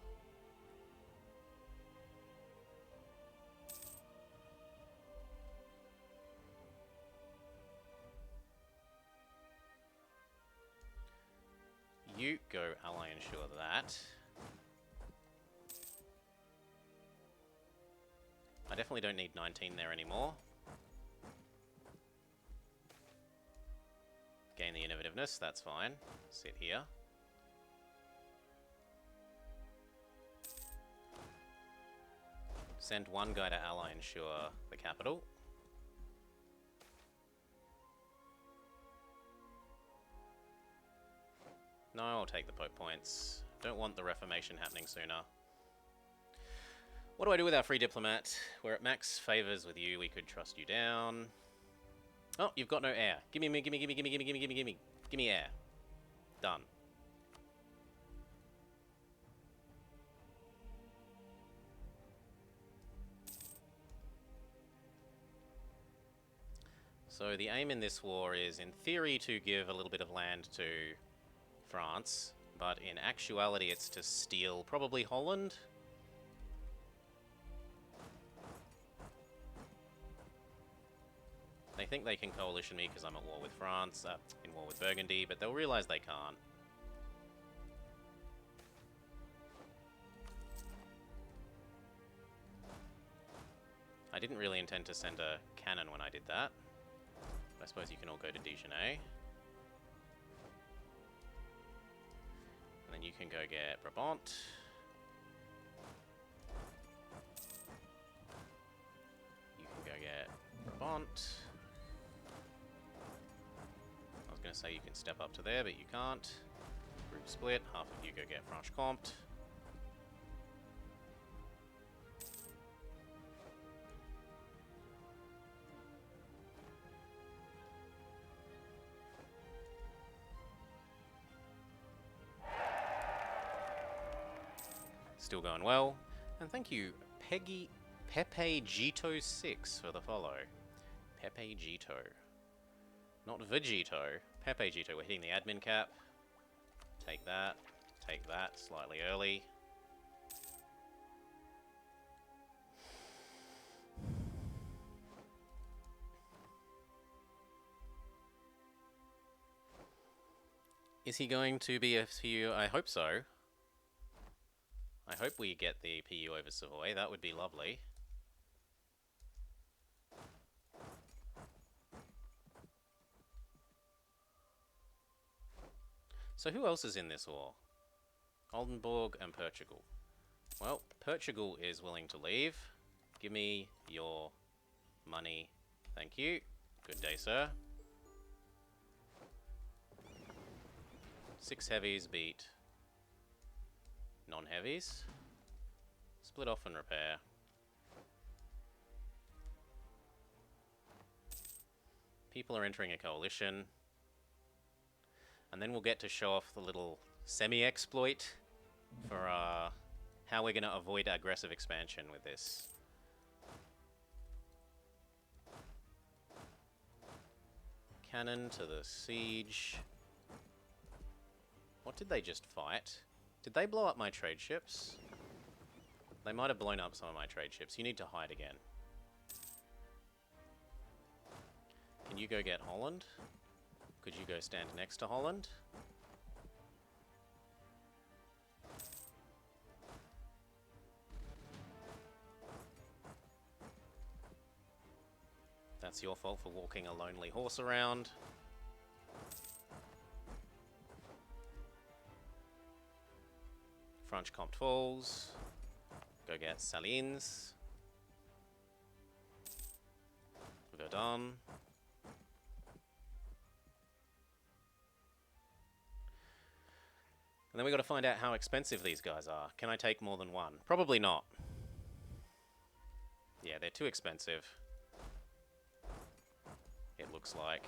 You go ally ensure that. I definitely don't need 19 there anymore. Gain the innovativeness, that's fine. Sit here. Send one guy to ally ensure the capital. No, I'll take the Pope points. Don't want the Reformation happening sooner. What do I do with our free diplomat? We're at max favors with you. We could trust you down. Oh, you've got no air. Gimme, gimme, gimme, gimme, gimme, gimme, gimme, gimme. Gimme air. Done. So the aim in this war is, in theory, to give a little bit of land to France, but in actuality it's to steal probably Holland. They think they can coalition me because I'm at war with France, in war with Burgundy, but they'll realize they can't. I didn't really intend to send a cannon when I did that. But I suppose you can all go to Dijonais. And then you can go get Brabant. You can go get Brabant. I was going to say you can step up to there, but you can't. Group split. Half of you go get Franche-Comté. Still going well. And thank you, Pepe Gito 6 for the follow. Pepe Gito. Not Vegito. Pepe Gito. We're hitting the admin cap. Take that. Take that. Slightly early. Is he going to be a few? I hope so. I hope we get the PU over Savoy. That would be lovely. So who else is in this war? Oldenburg and Portugal. Well, Portugal is willing to leave. Give me your money. Thank you. Good day, sir. 6 heavies beat non-heavies. Split off and repair. People are entering a coalition. And then we'll get to show off the little semi-exploit for how we're going to avoid aggressive expansion with this. Cannon to the siege. What did they just fight? Did they blow up my trade ships? They might have blown up some of my trade ships. You need to hide again. Can you go get Holland? Could you go stand next to Holland? That's your fault for walking a lonely horse around. Franche-Comté Falls. Go get Salines. Verdun. And then we got to find out how expensive these guys are. Can I take more than one? Probably not. Yeah, they're too expensive. It looks like.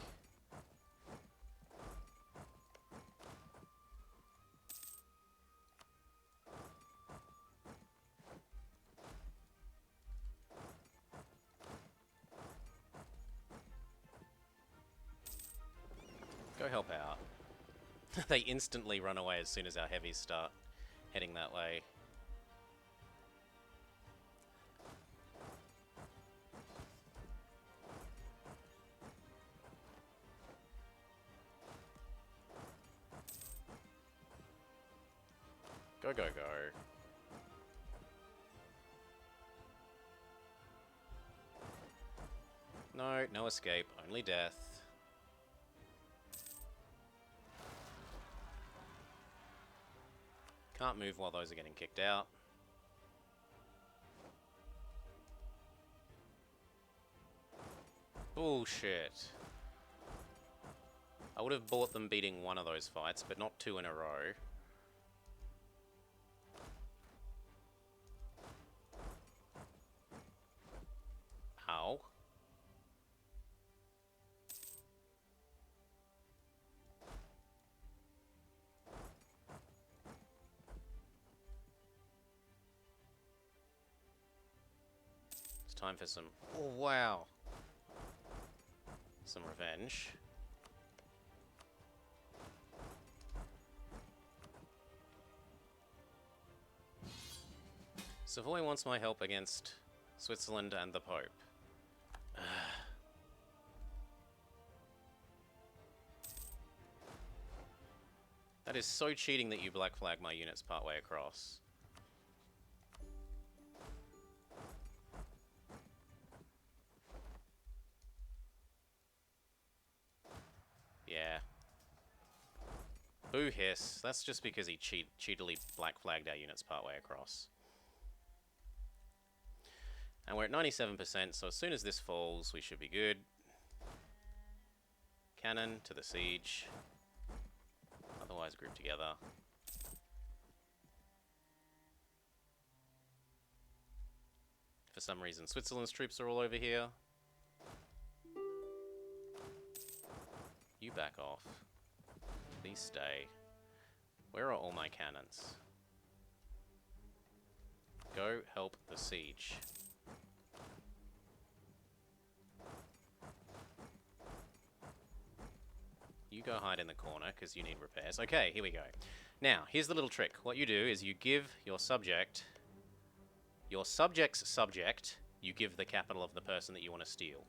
Go help out. They instantly run away as soon as our heavies start heading that way. Go, go, go. No, no escape, only death. Can't move while those are getting kicked out. Bullshit. I would have bought them beating one of those fights, but not 2 in a row. Ow. It's time for some... Oh, wow. Some revenge. Savoy wants my help against Switzerland and the Pope. That is so cheating that you black flag my units partway across. Yeah. Boo hiss. That's just because he cheatily black flagged our units partway across. And we're at 97%, so as soon as this falls, we should be good. Cannon to the siege. Otherwise group together. For some reason, Switzerland's troops are all over here. You back off. Please stay. Where are all my cannons? Go help the siege. You go hide in the corner, because you need repairs. Okay, here we go. Now, here's the little trick. What you do is you give your subject's subject, you give the capital of the person that you want to steal.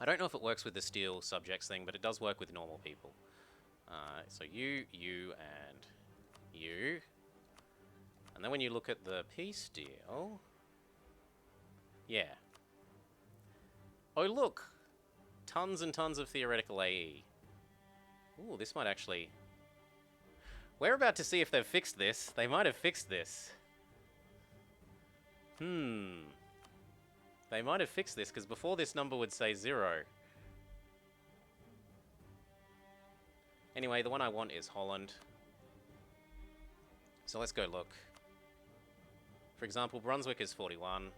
I don't know if it works with the steal subjects thing, but it does work with normal people. So you, and you. And then when you look at the peace deal... Yeah. Oh, look! Tons and tons of theoretical AE. Ooh, this might actually... We're about to see if they've fixed this. They might have fixed this. They might have fixed this, because before this number would say 0. Anyway, the one I want is Holland. So let's go look. For example, Brunswick is 41.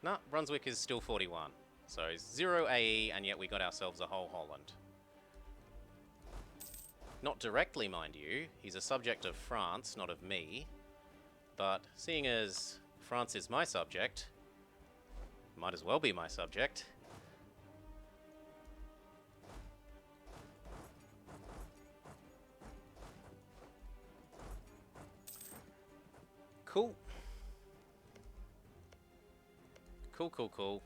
No, Brunswick is still 41. So 0 AE, and yet we got ourselves a whole Holland. Not directly, mind you. He's a subject of France, not of me. But seeing as France is my subject, might as well be my subject. Cool. Cool.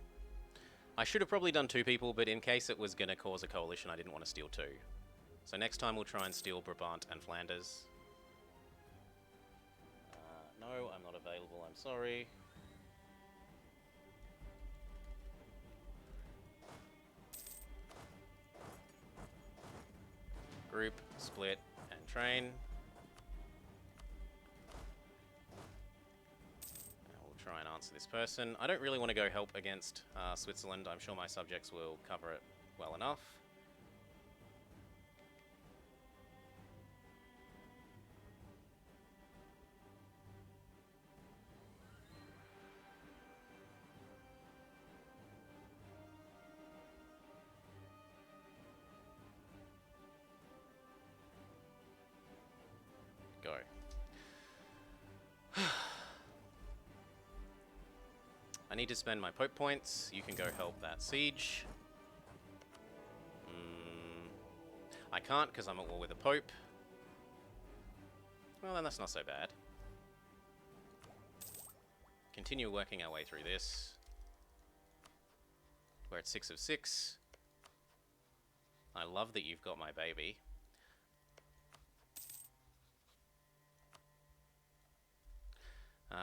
I should have probably done 2 people, but in case it was going to cause a coalition, I didn't want to steal 2. So next time we'll try and steal Brabant and Flanders. No, I'm not available, I'm sorry. Group, split, and train. Try and answer this person. I don't really want to go help against Switzerland. I'm sure my subjects will cover it well enough. Go. I need to spend my Pope points. You can go help that siege. I can't because I'm at war with the Pope. Well, then that's not so bad. Continue working our way through this. We're at 6 of 6. I love that you've got my baby.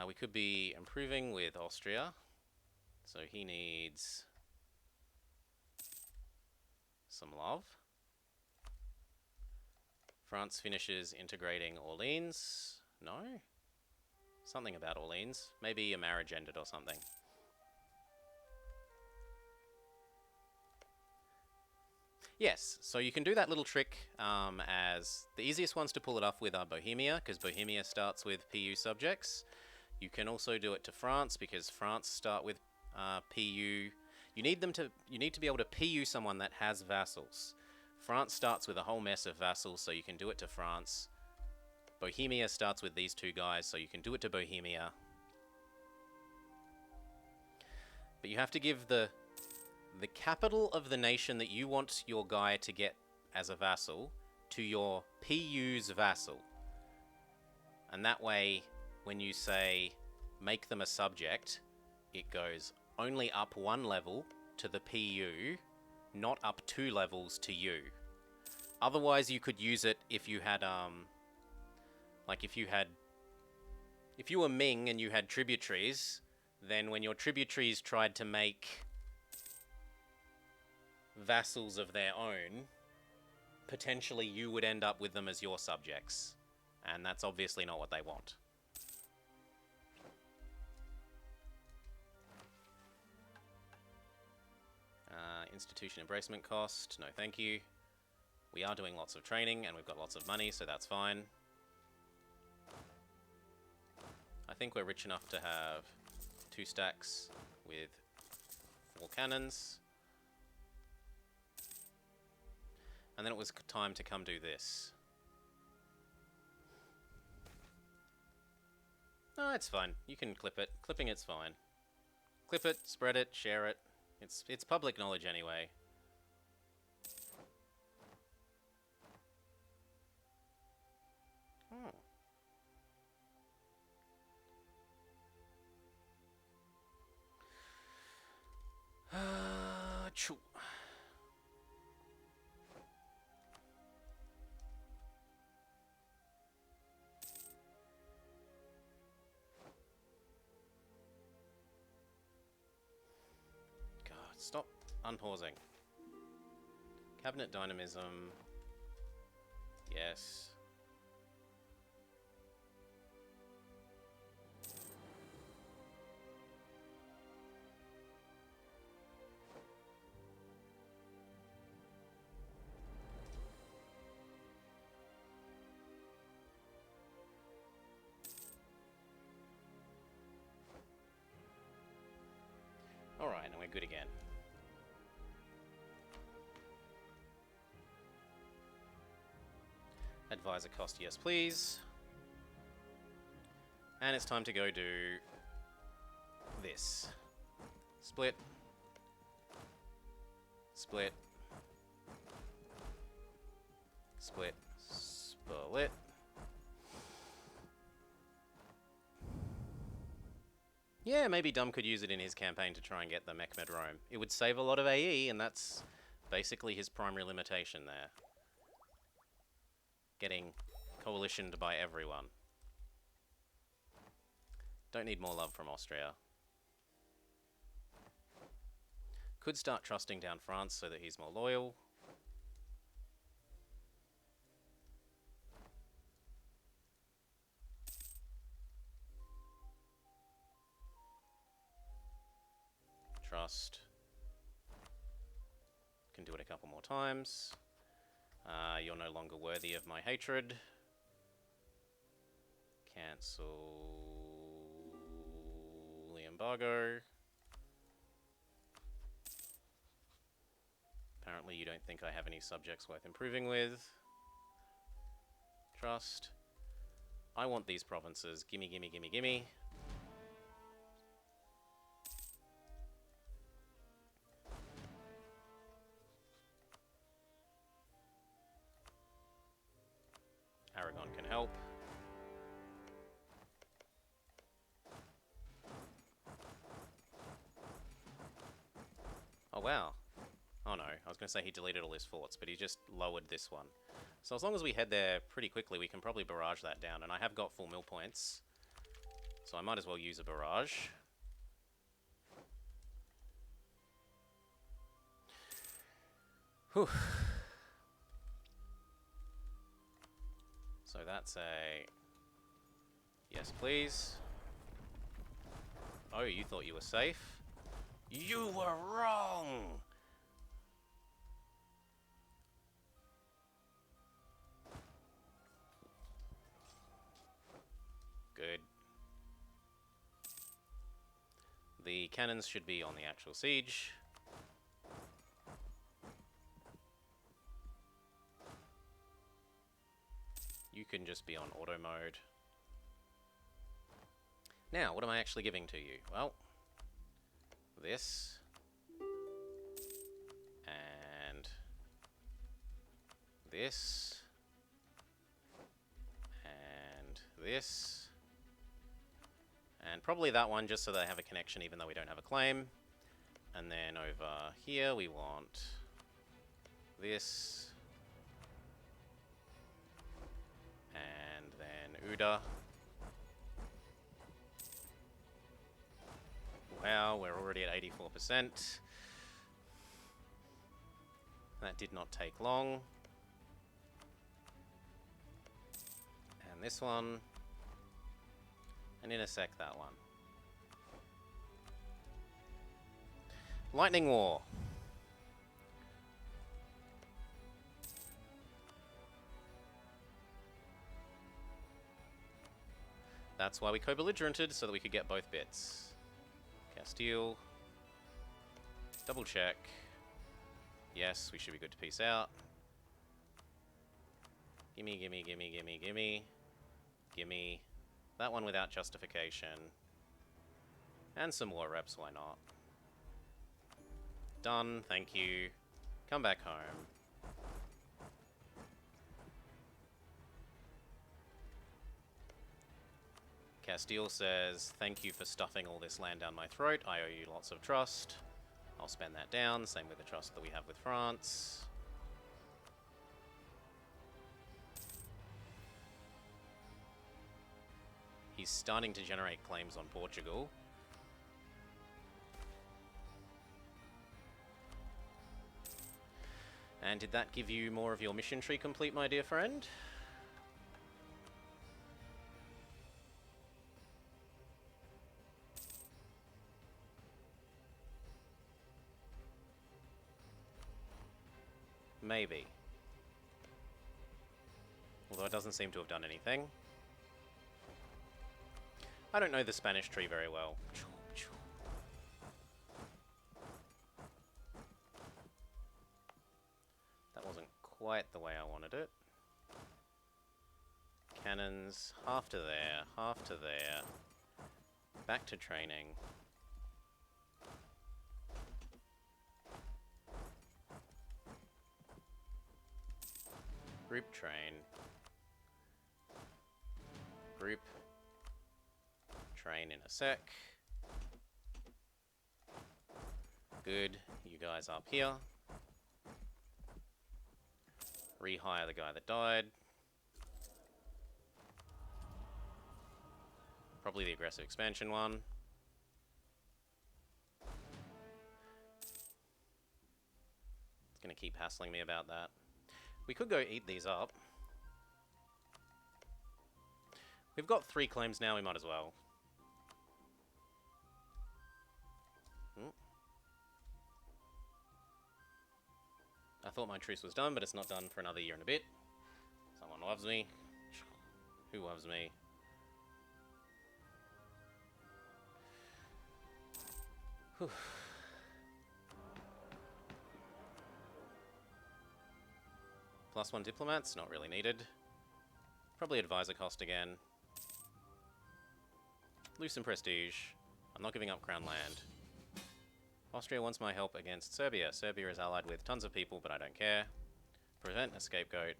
We could be improving with Austria. So he needs some love. France finishes integrating Orleans. No? Something about Orleans. Maybe a marriage ended or something. Yes, so you can do that little trick as the easiest ones to pull it off with are Bohemia, because Bohemia starts with PU subjects. You can also do it to France, because France start with PU. You need to be able to PU someone that has vassals. France starts with a whole mess of vassals, so you can do it to France. Bohemia starts with these 2 guys, so you can do it to Bohemia. But you have to give the capital of the nation that you want your guy to get as a vassal to your PU's vassal. And that way, when you say, make them a subject, it goes only up 1 level to the PU, not up 2 levels to you. Otherwise, you could use it if you had, if you were Ming and you had tributaries, then when your tributaries tried to make vassals of their own, potentially you would end up with them as your subjects. And that's obviously not what they want. Institution embracement cost, no thank you. We are doing lots of training and we've got lots of money, so that's fine. I think we're rich enough to have 2 stacks with 4 cannons. And then it was time to come do this. No, it's fine. You can clip it. Clipping it's fine. Clip it, spread it, share it. It's public knowledge anyway. Oh. Stop unpausing. Cabinet dynamism. Yes. Alright, and we're good again. Advisor cost, yes please. And it's time to go do this. Split. Split. Split. Split. Yeah, maybe Dumb could use it in his campaign to try and get the Mechmed Rome. It would save a lot of AE, and that's basically his primary limitation there. Getting coalitioned by everyone. Don't need more love from Austria. Could start trusting down France so that he's more loyal. Trust. Can do it a couple more times. You're no longer worthy of my hatred. Cancel the embargo. Apparently you don't think I have any subjects worth improving with. Trust. I want these provinces. Gimme, gimme, gimme, gimme. Aragon can help. Oh wow. Oh no, I was going to say he deleted all his forts, but he just lowered this one. So as long as we head there pretty quickly, we can probably barrage that down. And I have got full mill points, so I might as well use a barrage. Whew. So that's a yes, please. Oh, you thought you were safe? You were wrong! Good. The cannons should be on the actual siege. You can just be on auto mode. Now, what am I actually giving to you? Well, this. And this. And this. And probably that one, just so they have a connection even though we don't have a claim. And then over here we want this. And then Uda. Wow, we're already at 84%. That did not take long. And this one. And in a sec, that one. Lightning War. That's why we co-belligerented, so that we could get both bits. Castile. Double check. Yes, we should be good to peace out. Gimme, gimme, gimme, gimme, gimme. Gimme. That one without justification. And some more reps, why not? Done, thank you. Come back home. Castile says, thank you for stuffing all this land down my throat. I owe you lots of trust. I'll spend that down. Same with the trust that we have with France. He's starting to generate claims on Portugal. And did that give you more of your mission tree complete, my dear friend? Maybe. Although it doesn't seem to have done anything. I don't know the Spanish tree very well. That wasn't quite the way I wanted it. Cannons, half to there, half to there. Back to training. Group train. Group train in a sec. Good, you guys up here. Rehire the guy that died. Probably the aggressive expansion one. It's gonna keep hassling me about that. We could go eat these up. We've got 3 claims now, we might as well. I thought my truce was done, but it's not done for another year and a bit. Someone loves me. Who loves me? Whew. +1 diplomats, not really needed. Probably advisor cost again. Lose some prestige. I'm not giving up crown land. Austria wants my help against Serbia. Serbia is allied with tons of people, but I don't care. Prevent a scapegoat.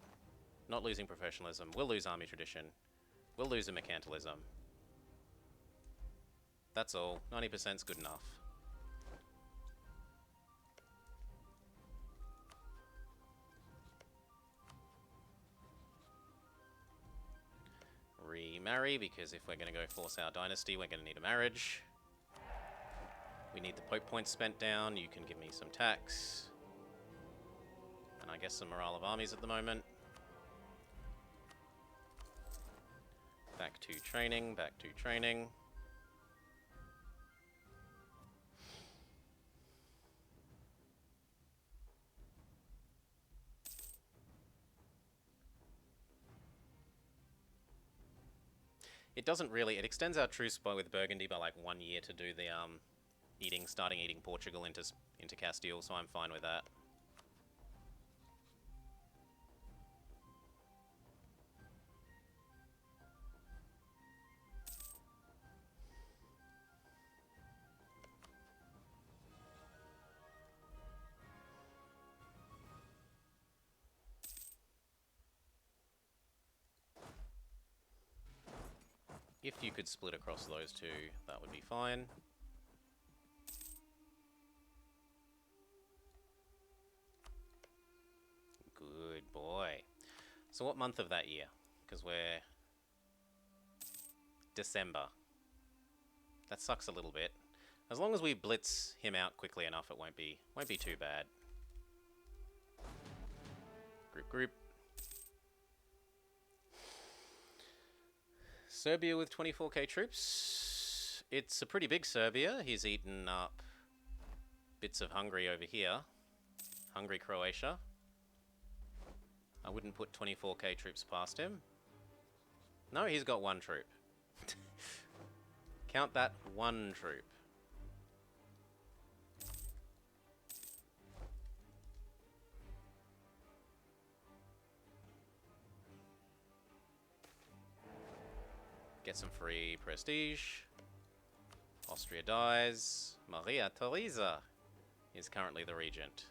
Not losing professionalism. We'll lose army tradition. We'll lose a mercantilism. That's all. 90%'s good enough. Remarry, because if we're going to go force our dynasty, we're going to need a marriage. We need the Pope points spent down. You can give me some tax. And I guess some morale of armies at the moment. Back to training, back to training. It doesn't really, it extends our truce with Burgundy by like 1 year to do the starting eating Portugal into Castile, so I'm fine with that. If you could split across those two, that would be fine. Good boy. So what month of that year? Because we're December. That sucks a little bit. As long as we blitz him out quickly enough, it won't be too bad. Group. Serbia with 24k troops. It's a pretty big Serbia. He's eaten up bits of Hungary over here. Hungary, Croatia. I wouldn't put 24k troops past him. No, he's got 1 troop. Count that 1 troop. Get some free prestige. Austria dies. Maria Theresa is currently the regent.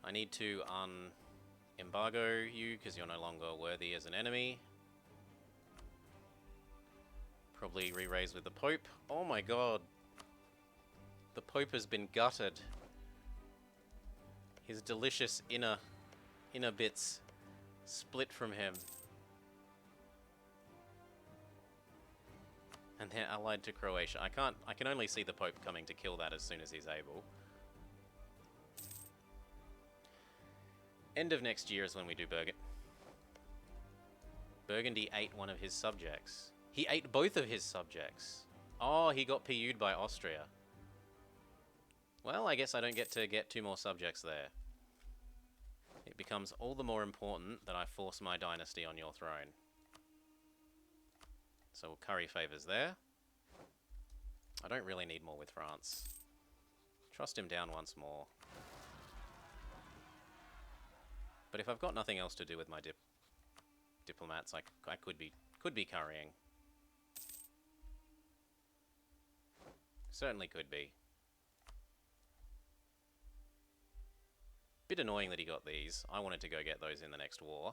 I need to embargo you because you're no longer worthy as an enemy. Probably re-raise with the Pope. Oh my god. The Pope has been gutted. His delicious inner bits split from him. And they're allied to Croatia. I can only see the Pope coming to kill that as soon as he's able. End of next year is when we do Burgundy. Burgundy ate one of his subjects. He ate both of his subjects. Oh, he got PU'd by Austria. Well, I guess I don't get to get 2 more subjects there. It becomes all the more important that I force my dynasty on your throne. So we'll curry favours there. I don't really need more with France. Trust him down once more. But if I've got nothing else to do with my diplomats, I could be currying. Certainly could be. Bit annoying that he got these. I wanted to go get those in the next war.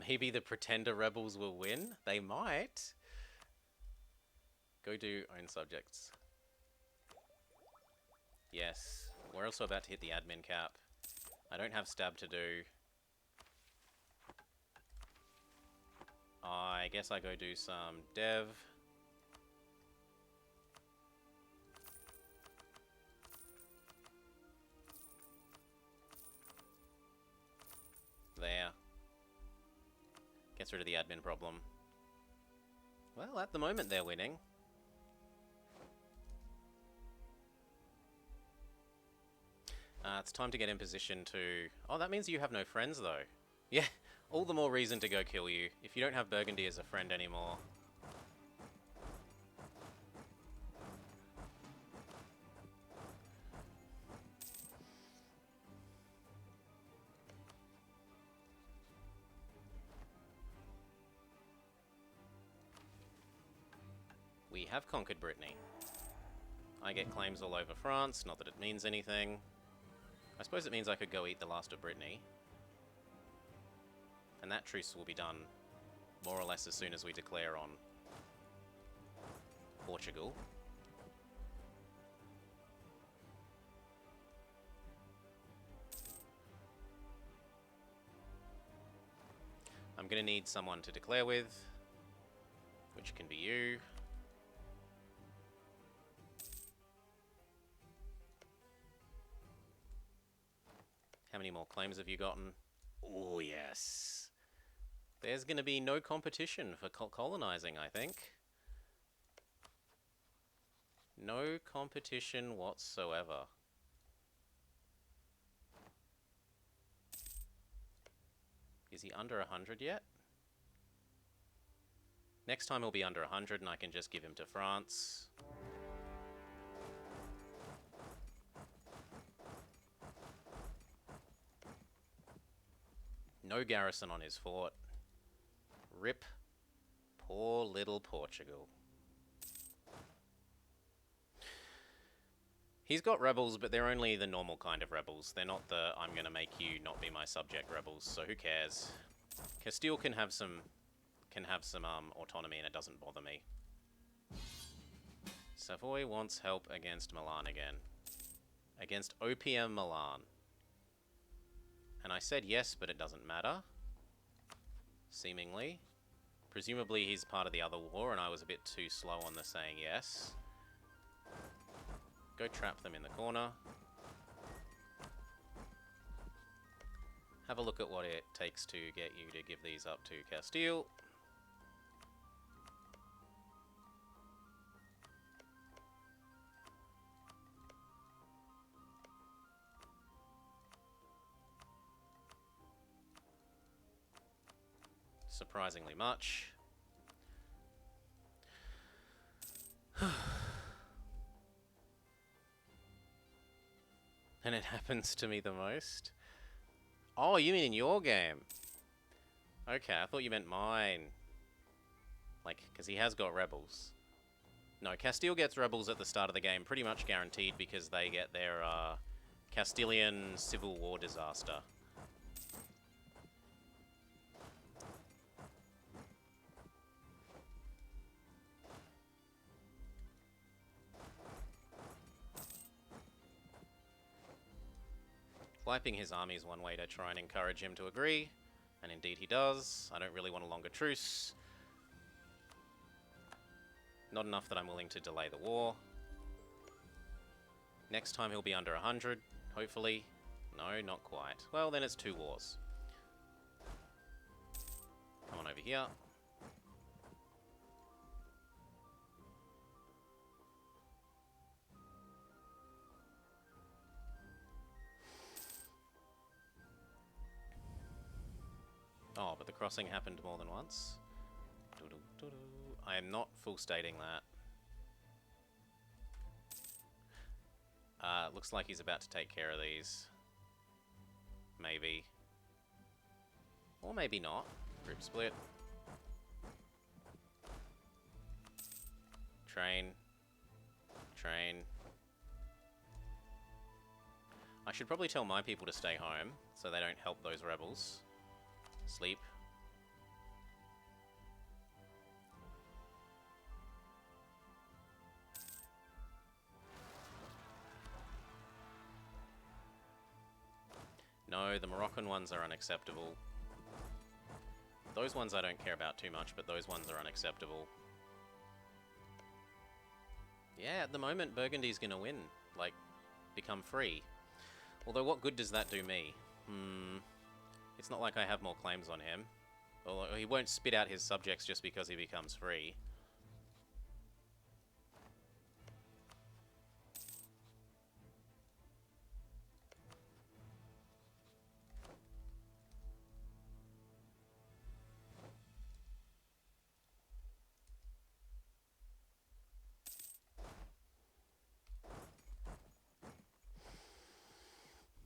Maybe the pretender rebels will win? They might. Go do own subjects. Yes. We're also about to hit the admin cap. I don't have stab to do. I guess I go do some dev. There. Gets rid of the admin problem. Well, at the moment they're winning. It's time to get in position to... Oh, that means you have no friends, though. Yeah, all the more reason to go kill you, if you don't have Burgundy as a friend anymore. We have conquered Brittany. I get claims all over France, not that it means anything. I suppose it means I could go eat the last of Brittany. And that truce will be done more or less as soon as we declare on Portugal. I'm going to need someone to declare with, which can be you. How many more claims have you gotten? Oh, yes. There's going to be no competition for colonizing, I think. No competition whatsoever. Is he under 100 yet? Next time he'll be under 100 and I can just give him to France. No garrison on his fort. Rip. Poor little Portugal. He's got rebels, but they're only the normal kind of rebels. They're not the I'm gonna make you not be my subject rebels, so who cares? Castile can have some autonomy and it doesn't bother me. Savoy wants help against Milan again. Against OPM Milan. And I said yes, but it doesn't matter. Seemingly. Presumably he's part of the other war and I was a bit too slow on the saying yes. Go trap them in the corner. Have a look at what it takes to get you to give these up to Castile. Surprisingly much. And it happens to me the most. Oh, you mean in your game? Okay, I thought you meant mine. Like, because he has got rebels. No, Castile gets rebels at the start of the game, pretty much guaranteed, because they get their Castilian Civil War disaster. Wiping his army is one way to try and encourage him to agree, and indeed he does. I don't really want a longer truce. Not enough that I'm willing to delay the war. Next time he'll be under 100, hopefully. No, not quite. Well, then it's 2 wars. Come on over here. Oh, but the crossing happened more than once. I am not full stating that. Looks like he's about to take care of these. Maybe. Or maybe not. Group split. Train. Train. I should probably tell my people to stay home, so they don't help those rebels. Sleep. No, the Moroccan ones are unacceptable. Those ones I don't care about too much, but those ones are unacceptable. Yeah, at the moment, Burgundy's gonna win. Like, become free. Although, what good does that do me? It's not like I have more claims on him. Although, he won't spit out his subjects just because he becomes free.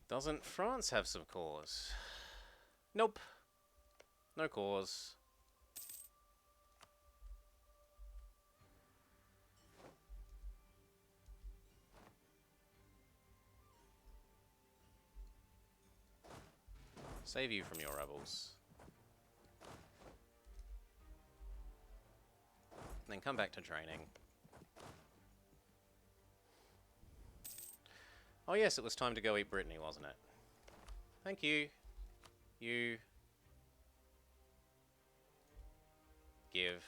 Doesn't France have some cause? Nope. No cause. Save you from your rebels. And then come back to training. Oh yes, it was time to go eat Brittany, wasn't it? Thank you. You. Give.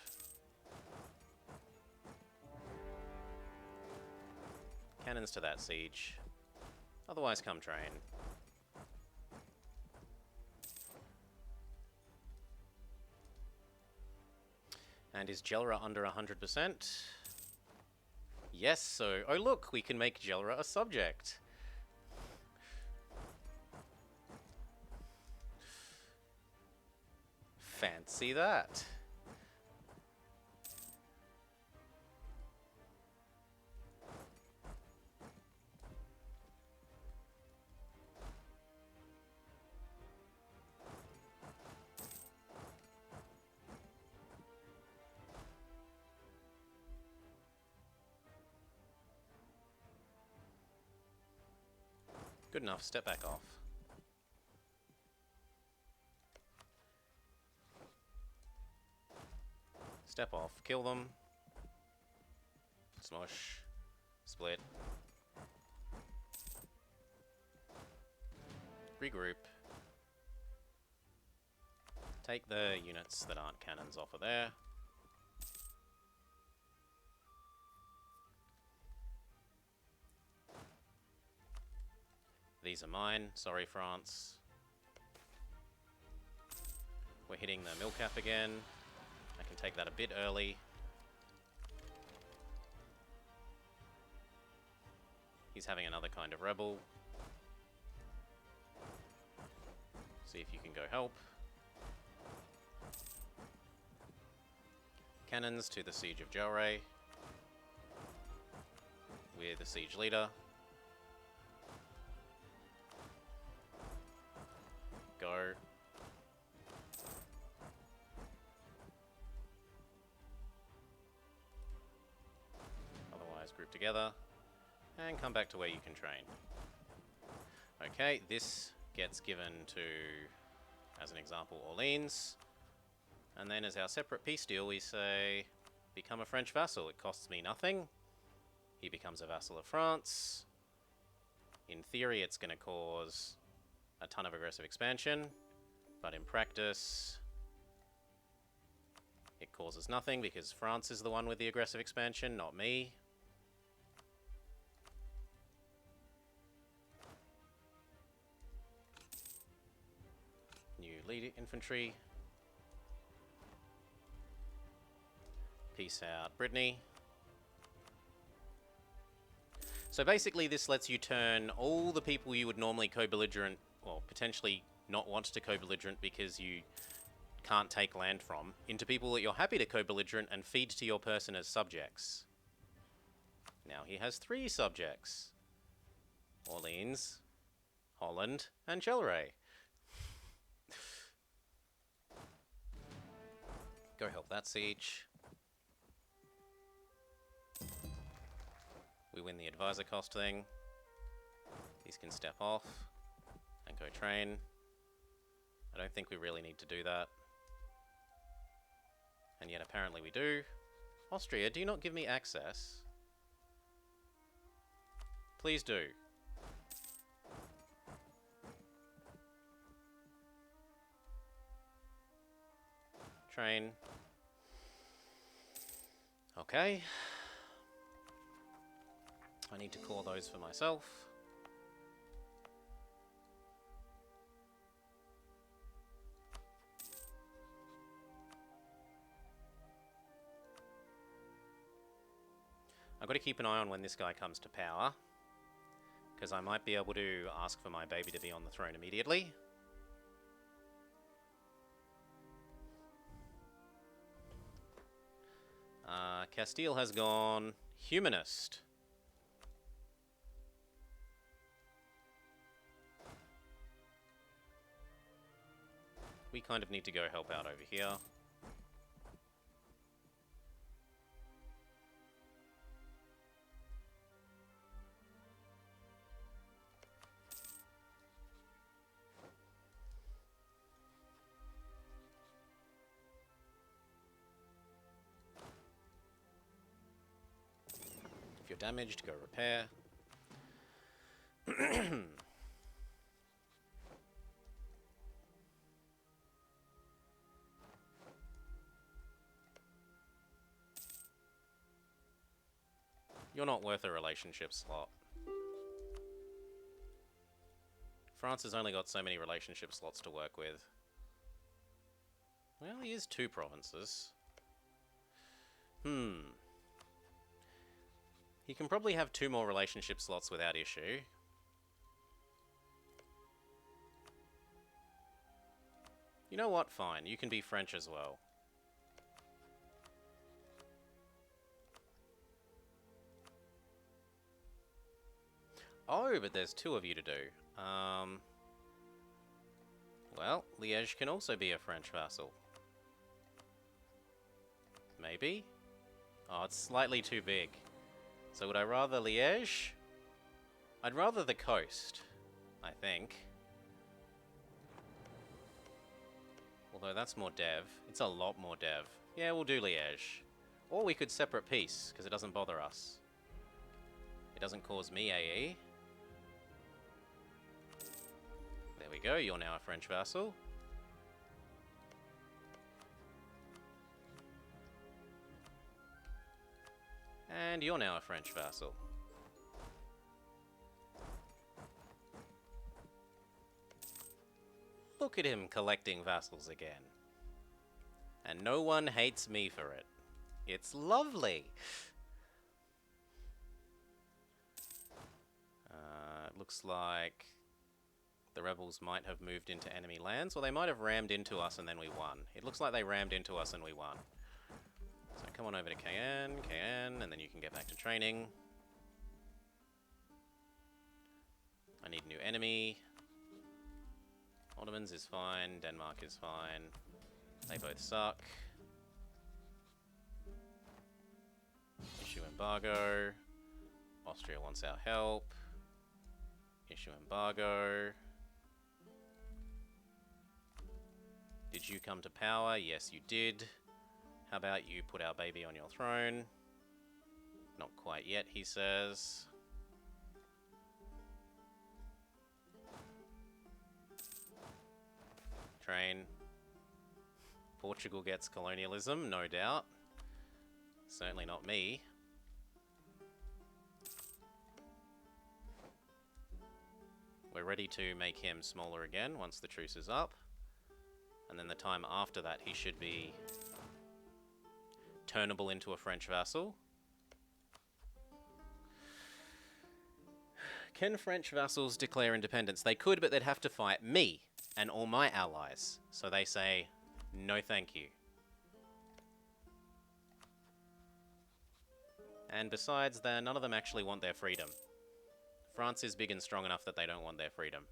Cannons to that siege. Otherwise, come train. And is Jelra under 100%? Yes, so... Oh look, we can make Jelra a subject. Fancy that. Good enough, step back off. Step off, kill them. Smush. Split. Regroup. Take the units that aren't cannons off of there. These are mine. Sorry, France. We're hitting the mill cap again. I can take that a bit early. He's having another kind of rebel. See if you can go help. Cannons to the siege of Jalray. We're the siege leader. Go. Otherwise, group together and come back to where you can train. Okay, this gets given to, as an example, Orleans. And then as our separate peace deal, we say, become a French vassal. It costs me nothing. He becomes a vassal of France. In theory, it's going to cause a ton of aggressive expansion, but in practice, it causes nothing because France is the one with the aggressive expansion, not me. New lead infantry. Peace out, Brittany. So basically this lets you turn all the people you would normally co-belligerent, or potentially not want to co-belligerent because you can't take land from, into people that you're happy to co-belligerent and feed to your person as subjects. Now he has 3 subjects. Orleans, Holland, and Chelray. Go help that siege. We win the advisor cost thing. These can step off and go train. I don't think we really need to do that. And yet apparently we do. Austria, do you not give me access? Please do. Train. Okay. I need to core those for myself. I've got to keep an eye on when this guy comes to power, because I might be able to ask for my baby to be on the throne immediately. Castile has gone humanist. We kind of need to go help out over here. If you're damaged, go repair. You're not worth a relationship slot. France has only got so many relationship slots to work with. Well, he is 2 provinces. He can probably have 2 more relationship slots without issue. You know what? Fine. You can be French as well. Oh, but there's 2 of you to do. Well, Liège can also be a French vassal. Maybe? Oh, it's slightly too big. So would I rather Liège? I'd rather the coast, I think. Although that's more dev. It's a lot more dev. Yeah, we'll do Liège. Or we could separate peace, because it doesn't bother us. It doesn't cause me AE. There we go, you're now a French vassal. And you're now a French vassal. Look at him collecting vassals again. And no one hates me for it. It's lovely. It looks like the rebels might have moved into enemy lands, or they might have rammed into us and then we won. It looks like they rammed into us and we won. So come on over to Cayenne, and then you can get back to training. I need new enemy. Ottomans is fine, Denmark is fine. They both suck. Issue embargo. Austria wants our help. Issue embargo. Did you come to power? Yes, you did. How about you put our baby on your throne? Not quite yet, he says. Ukraine. Portugal gets colonialism, no doubt. Certainly not me. We're ready to make him smaller again once the truce is up. And then the time after that, he should be turnable into a French vassal. Can French vassals declare independence? They could, but they'd have to fight me and all my allies. So they say, no thank you. And besides, none of them actually want their freedom. France is big and strong enough that they don't want their freedom.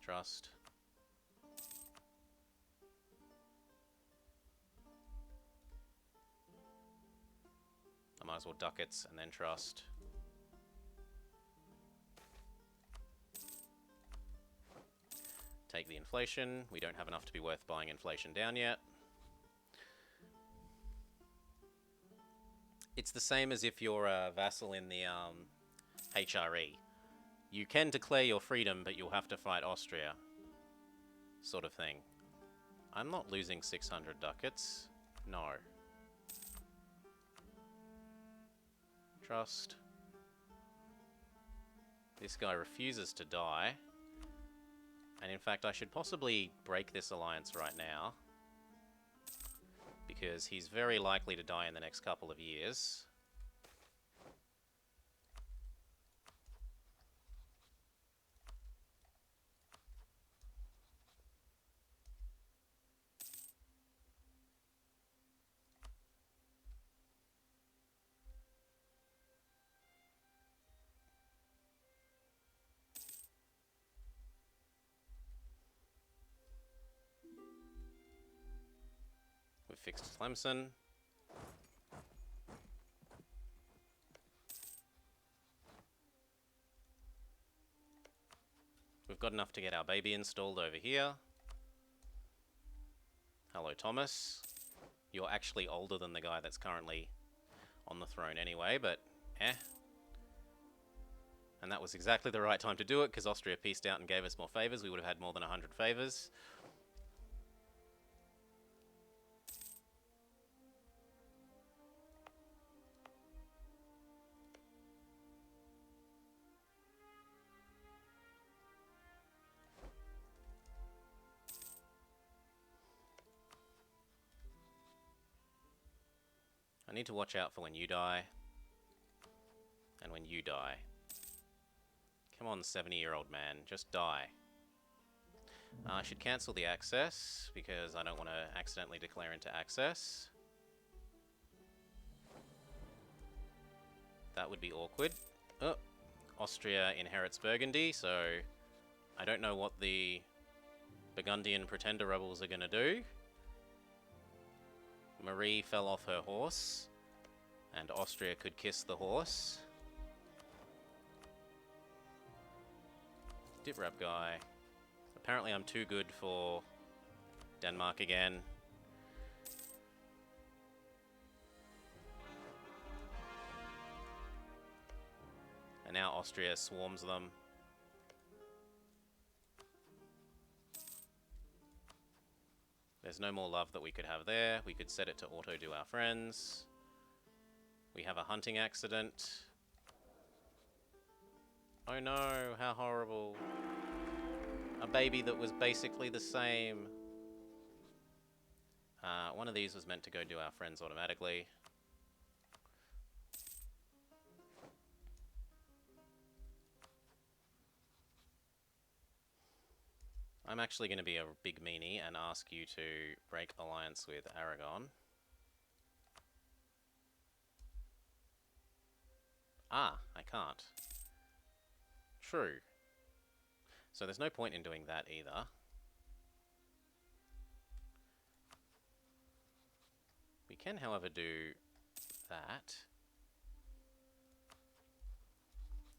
Trust. I might as well ducats and then trust. Take the inflation. We don't have enough to be worth buying inflation down yet. It's the same as if you're a vassal in the HRE. You can declare your freedom, but you'll have to fight Austria. Sort of thing. I'm not losing 600 ducats. No. Trust. This guy refuses to die. And in fact, I should possibly break this alliance right now. Because he's very likely to die in the next couple of years. We've fixed Tlemcen. We've got enough to get our baby installed over here. Hello, Thomas. You're actually older than the guy that's currently on the throne anyway, but eh. And that was exactly the right time to do it, because Austria peaced out and gave us more favours. We would have had more than 100 favours. I need to watch out for when you die. And when you die. Come on, 70-year-old man, just die. I should cancel the access, because I don't want to accidentally declare into access. That would be awkward. Oh, Austria inherits Burgundy, so I don't know what the Burgundian pretender rebels are going to do. Marie fell off her horse, and Austria could kiss the horse. Dip wrap guy. Apparently I'm too good for Denmark again. And now Austria swarms them. There's no more love that we could have there. We could set it to auto-do our friends. We have a hunting accident. Oh no, how horrible. A baby that was basically the same. One of these was meant to go do our friends automatically. I'm actually going to be a big meanie and ask you to break alliance with Aragon. Ah, I can't. True. So there's no point in doing that either. We can, however, do that.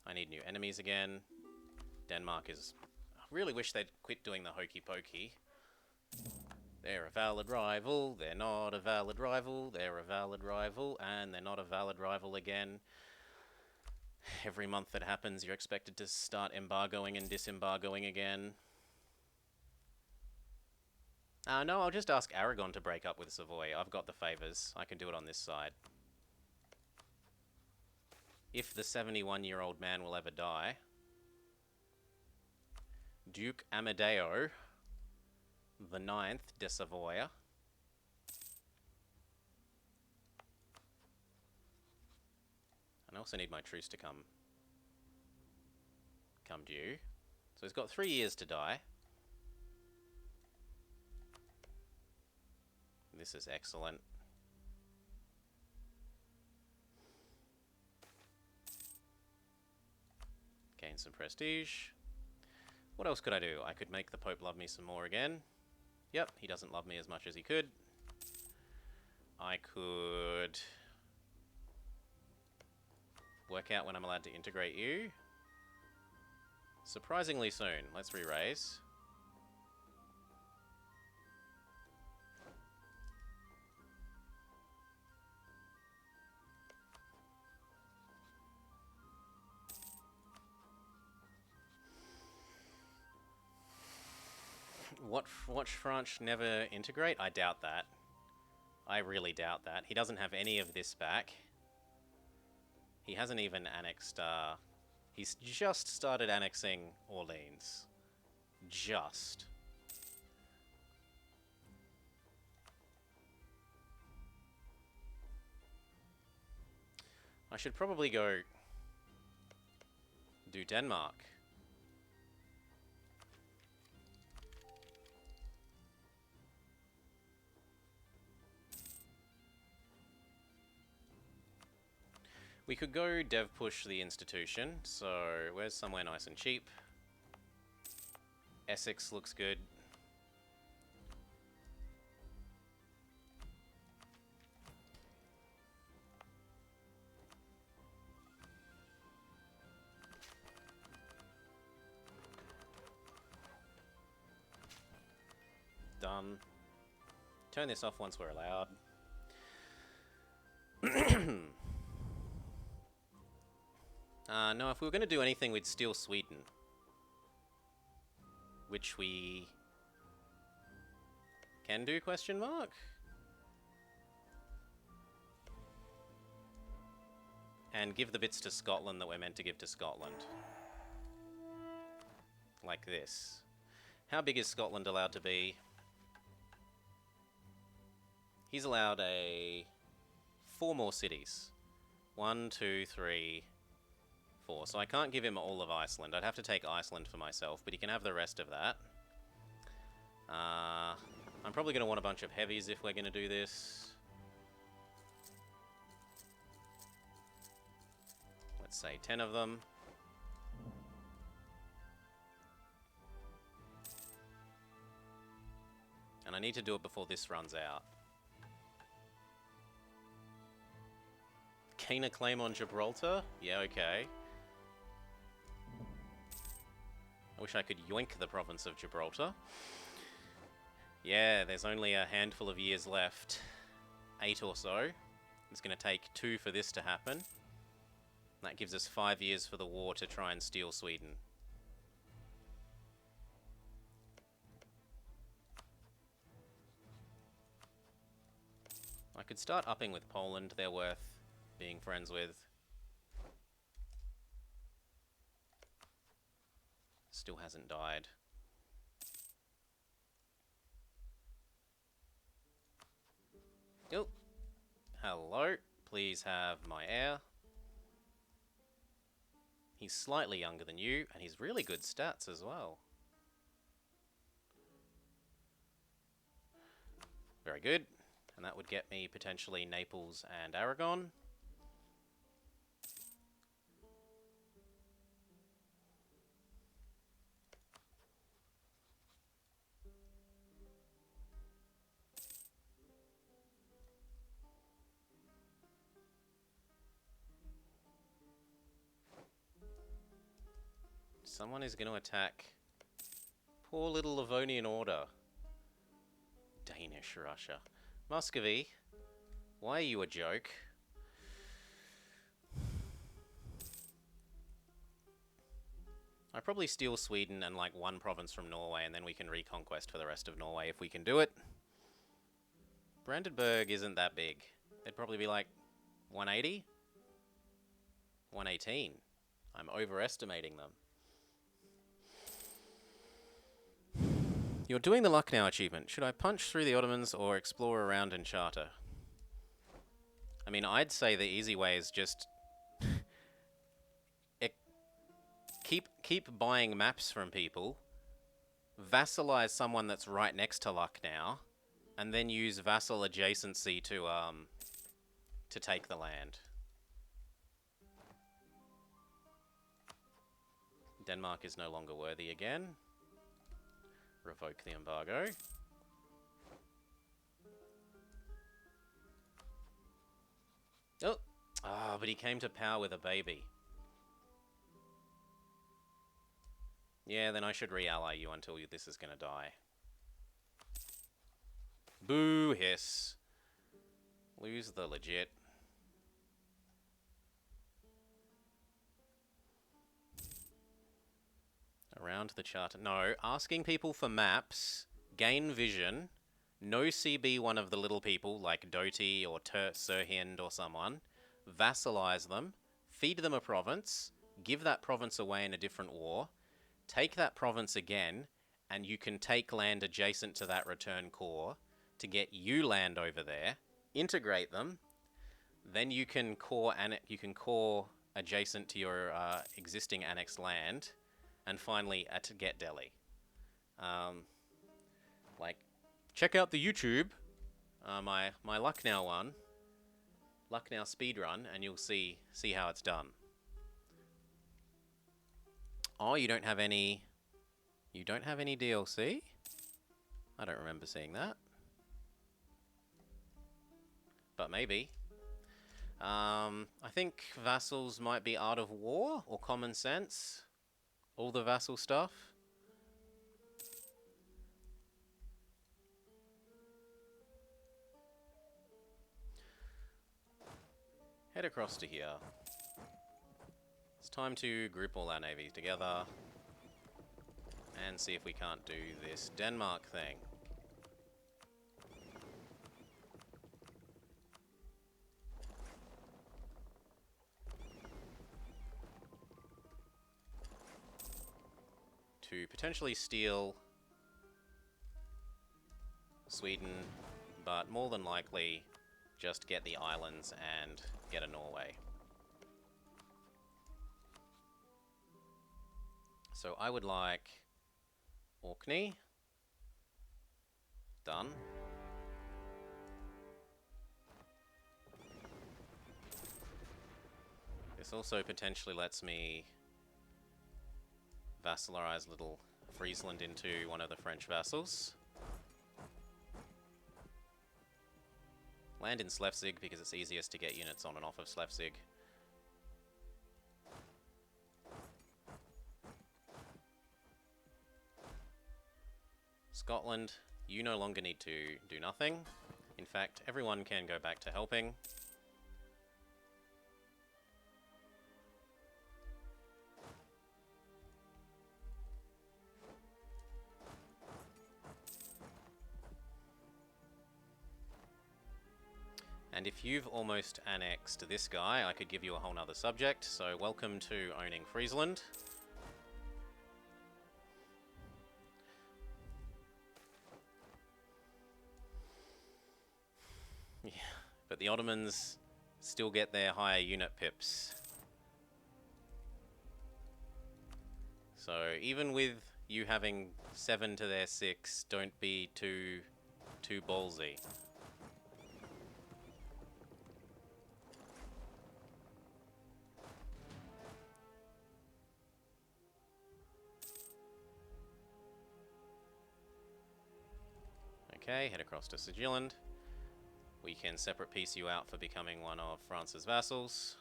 I need new enemies again. Denmark is... I really wish they'd quit doing the hokey pokey. They're a valid rival, they're not a valid rival, they're a valid rival, and they're not a valid rival again. Every month that happens, you're expected to start embargoing and disembargoing again. No, I'll just ask Aragon to break up with Savoy. I've got the favours. I can do it on this side. If the 71-year-old man will ever die. Duke Amadeo the 9th de Savoia. I also need my truce to come due. So he's got 3 years to die. This is excellent. Gain some prestige. What else could I do? I could make the Pope love me some more again. Yep, he doesn't love me as much as he could. I could work out when I'm allowed to integrate you. Surprisingly soon. Let's re-raise. Watch France never integrate? I doubt that. I really doubt that. He doesn't have any of this back. He hasn't even annexed, he's just started annexing Orleans. Just. I should probably go do Denmark. We could go dev push the institution, so where's somewhere nice and cheap? Essex looks good. Done. Turn this off once we're allowed. No, if we were going to do anything, we'd steal Sweden. Which we can do, question mark? And give the bits to Scotland that we're meant to give to Scotland. Like this. How big is Scotland allowed to be? He's allowed 4 more cities. 1, 2, 3, 4. So I can't give him all of Iceland. I'd have to take Iceland for myself, but he can have the rest of that. I'm probably going to want a bunch of heavies if we're going to do this. Let's say 10 of them. And I need to do it before this runs out. Gain a claim on Gibraltar? Yeah, okay. I wish I could yoink the province of Gibraltar. Yeah, there's only a handful of years left. 8 or so. It's going to take 2 for this to happen. That gives us 5 years for the war to try and steal Sweden. I could start upping with Poland. They're worth being friends with. Still hasn't died. Oh, hello. Please have my heir. He's slightly younger than you, and he's really good stats as well. Very good. And that would get me potentially Naples and Aragon. Someone is going to attack poor little Livonian Order. Danish Russia. Muscovy, why are you a joke? I probably steal Sweden and like one province from Norway, and then we can reconquest for the rest of Norway if we can do it. Brandenburg isn't that big. It'd probably be like 180? 118. I'm overestimating them. You're doing the Lucknow achievement. Should I punch through the Ottomans or explore around and charter? I mean, I'd say the easy way is just keep buying maps from people, vassalize someone that's right next to Lucknow, and then use vassal adjacency to take the land. Denmark is no longer worthy again. Revoke the embargo. Oh, but he came to power with a baby. Yeah, then I should re-ally you until this is gonna die. Boo, hiss. Lose the legit. Around the charter. No, asking people for maps, gain vision, no CB one of the little people like Doti or Sirhind or someone, vassalize them, feed them a province, give that province away in a different war, take that province again, and you can take land adjacent to that return core to get you land over there, integrate them, then you can core adjacent to your existing annexed land, and finally to get Delhi. Like, check out the YouTube, my Lucknow one, Lucknow Speedrun, and you'll see how it's done. Oh, you don't have any DLC? I don't remember seeing that. But maybe. I think vassals might be Art of War or Common Sense. All the vassal stuff. Head across to here. It's time to group all our navies together and see if we can't do this Denmark thing. To potentially steal Sweden, but more than likely just get the islands and get a Norway. So I would like Orkney. Done. This also potentially lets me vassalize little Friesland into one of the French vassals. Land in Slesvig because it's easiest to get units on and off of Slesvig. Scotland, you no longer need to do nothing. In fact, everyone can go back to helping. And if you've almost annexed this guy, I could give you a whole nother subject, so welcome to owning Friesland. Yeah, but the Ottomans still get their higher unit pips. So even with you having 7 to their 6, don't be too ballsy. Okay, head across to Sigiland. We can separate piece you out for becoming one of France's vassals.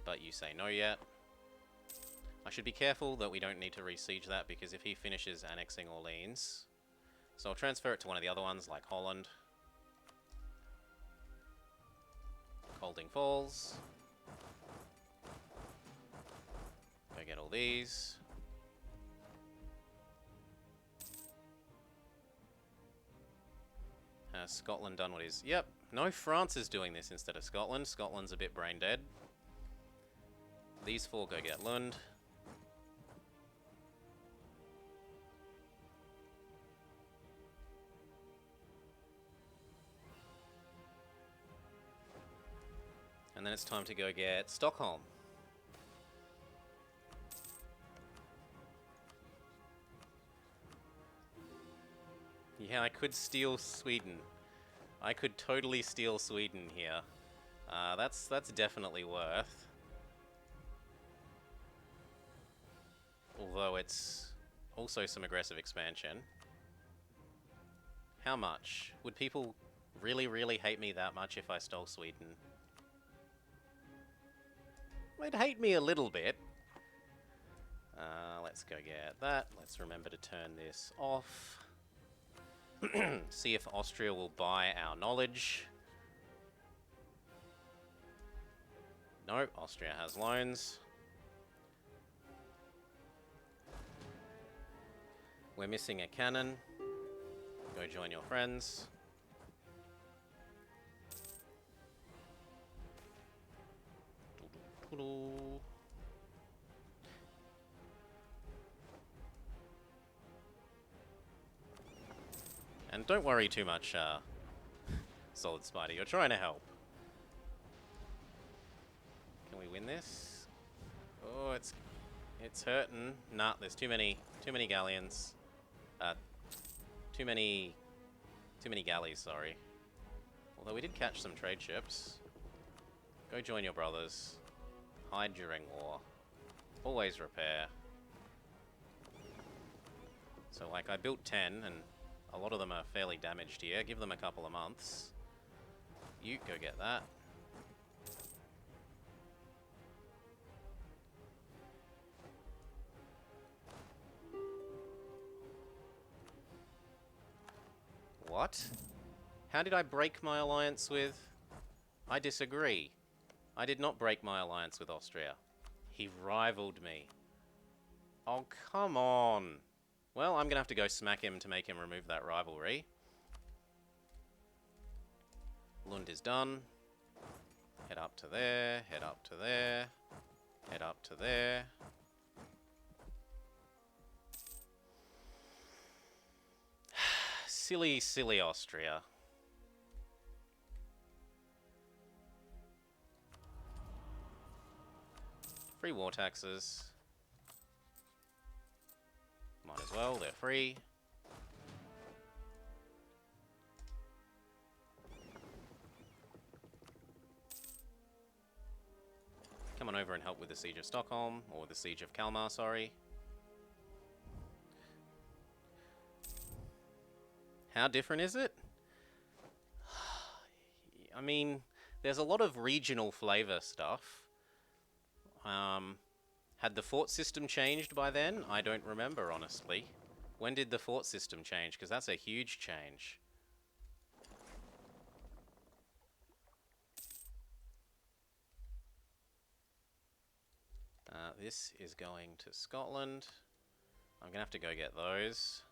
But you say no yet. I should be careful that we don't need to re-siege that, because if he finishes annexing Orleans... So I'll transfer it to one of the other ones, like Holland. Colding Falls. Go get all these. Has Scotland done what is? Yep. No, France is doing this instead of Scotland. Scotland's a bit brain dead. These four go get Lund. And then it's time to go get Stockholm. Yeah, I could steal Sweden. I could totally steal Sweden here. That's definitely worth. Although it's also some aggressive expansion. How much? Would people really, really hate me that much if I stole Sweden? They'd hate me a little bit. Let's go get that. Let's remember to turn this off. See if Austria will buy our knowledge. No, Austria has loans. We're missing a cannon. Go join your friends. And don't worry too much, Solid Spider. You're trying to help. Can we win this? Oh, it's hurting. Nah, there's too many galleons. Too many galleys. Sorry. Although we did catch some trade ships. Go join your brothers. Hide during war. Always repair. So, like, I built 10, and a lot of them are fairly damaged here. Give them a couple of months. You go get that. What? How did I break my alliance with... I disagree. I did not break my alliance with Austria. He rivaled me. Oh, come on. Well, I'm going to have to go smack him to make him remove that rivalry. Lund is done. Head up to there, head up to there, head up to there. Silly, silly Austria. Free war taxes. Might as well, they're free. Come on over and help with the Siege of Stockholm, or the Siege of Kalmar, sorry. How different is it? I mean, there's a lot of regional flavor stuff. Had the fort system changed by then? I don't remember, honestly. When did the fort system change? Because that's a huge change. This is going to Scotland. I'm going to have to go get those.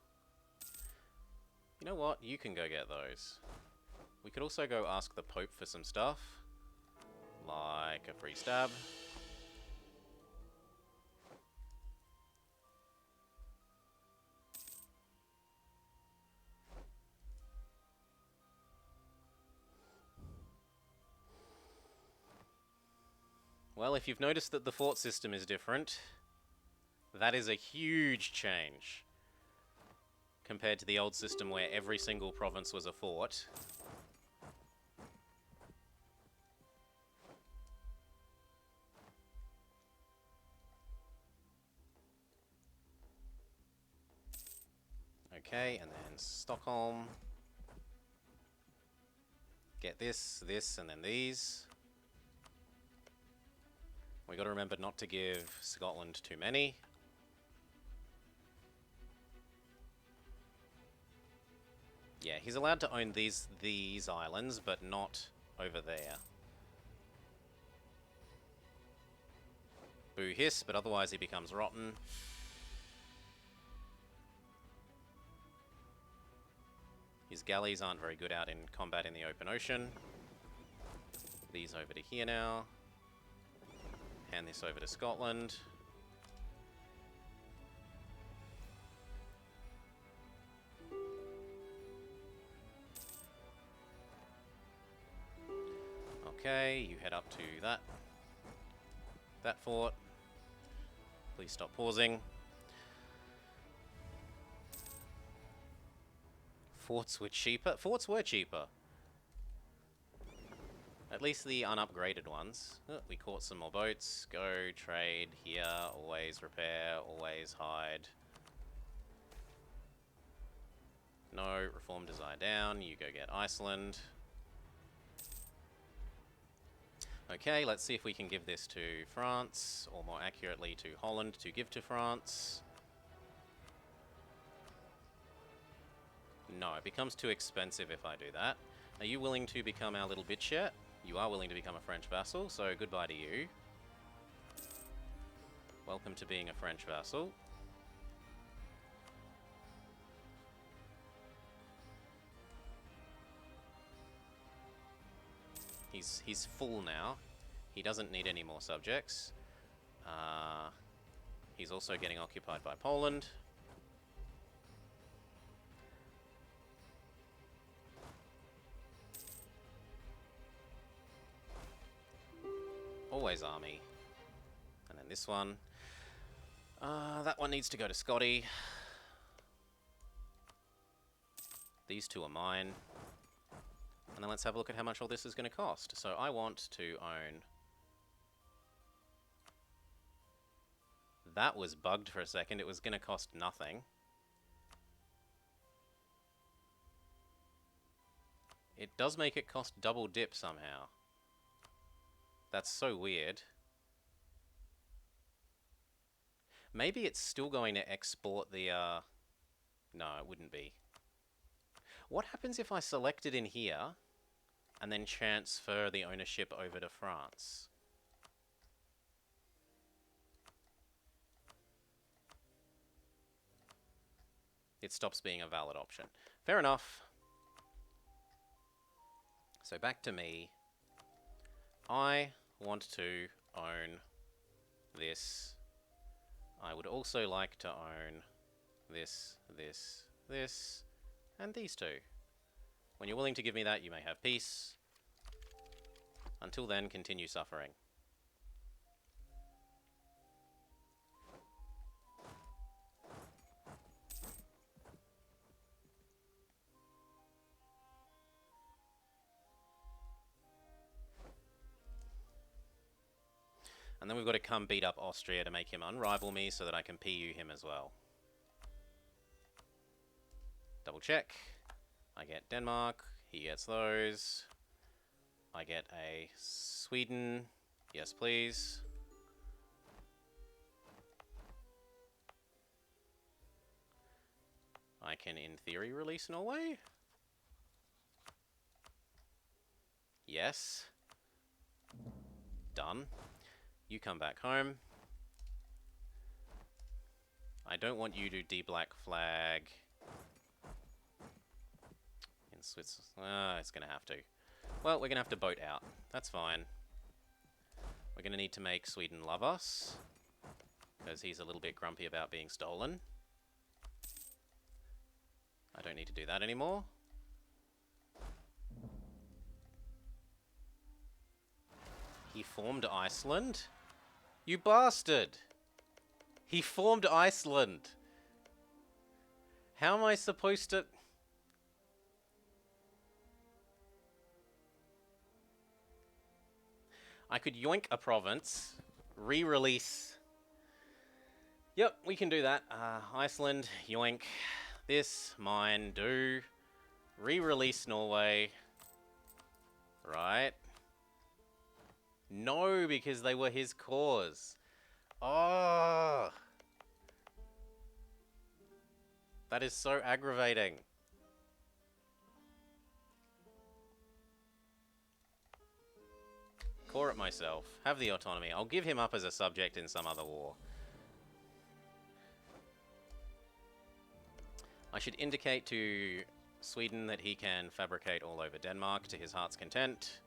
You know what? You can go get those. We could also go ask the Pope for some stuff. Like a free stab. Well, if you've noticed that the fort system is different, that is a huge change compared to the old system where every single province was a fort. Okay, and then Stockholm. Get this, this, and then these. We got to remember not to give Scotland too many. Yeah, he's allowed to own these islands, but not over there. Boo hiss, but otherwise he becomes rotten. His galleys aren't very good out in combat in the open ocean. These over to here now. Hand this over to Scotland. Okay, you head up to that fort. Please stop pausing. Forts were cheaper? Forts were cheaper. At least the unupgraded ones. Oh, we caught some more boats. Go, trade, here, always repair, always hide. No, reform desire down. You go get Iceland. Okay, let's see if we can give this to France, or more accurately to Holland to give to France. No, it becomes too expensive if I do that. Are you willing to become our little bitch yet? You are willing to become a French vassal, so goodbye to you. Welcome to being a French vassal. He's full now. He doesn't need any more subjects. He's also getting occupied by Poland. Always army. And then this one. That one needs to go to Scotty. These two are mine. And then let's have a look at how much all this is going to cost. So I want to own... That was bugged for a second. It was going to cost nothing. It does make it cost double dip somehow. That's so weird. Maybe it's still going to export the... No, it wouldn't be. What happens if I select it in here and then transfer the ownership over to France? It stops being a valid option. Fair enough. So back to me. I want to own this. I would also like to own this, this, this, and these two. When you're willing to give me that, you may have peace. Until then, continue suffering. And then we've got to come beat up Austria to make him unrival me so that I can PU him as well. Double check. I get Denmark. He gets those. I get a Sweden. Yes, please. I can, in theory, release Norway. Yes. Done. You come back home. I don't want you to de-black flag in Switzerland. It's going to have to. Well, we're going to have to boat out. That's fine. We're going to need to make Sweden love us, because he's a little bit grumpy about being stolen. I don't need to do that anymore. He formed Iceland? You bastard! He formed Iceland! How am I supposed to... I could yoink a province, re-release... Yep, we can do that. Iceland, yoink. This, mine, do. Re-release Norway. Right. No, because they were his cause. Oh! That is so aggravating. Core it myself. Have the autonomy. I'll give him up as a subject in some other war. I should indicate to Sweden that he can fabricate all over Denmark to his heart's content.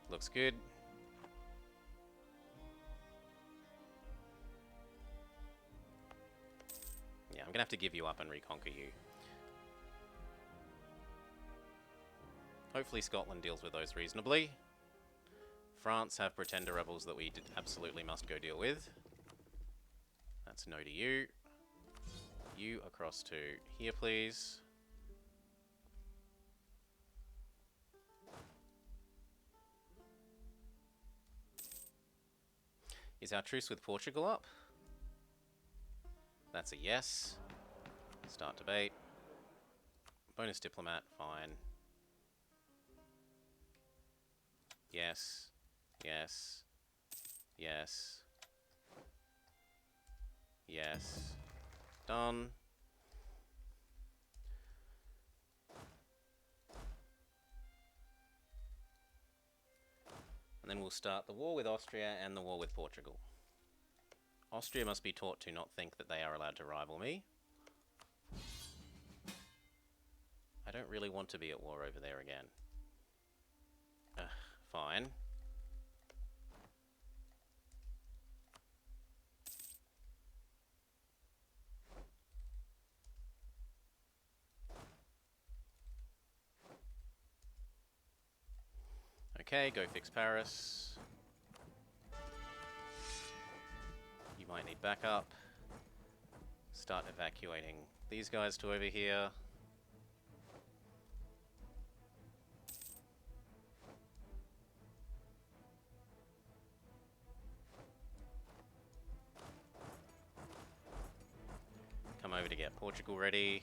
Looks good. Yeah, I'm gonna have to give you up and reconquer you. Hopefully Scotland deals with those reasonably. France have pretender rebels that we absolutely must go deal with. That's no to you. You across to here, please. Is our truce with Portugal up? That's a yes. Start debate. Bonus diplomat, fine. Yes. Yes. Yes. Yes. Done. And then we'll start the war with Austria and the war with Portugal. Austria must be taught to not think that they are allowed to rival me. I don't really want to be at war over there again. Fine. Okay, go fix Paris. You might need backup. Start evacuating these guys to over here. Come over to get Portugal ready.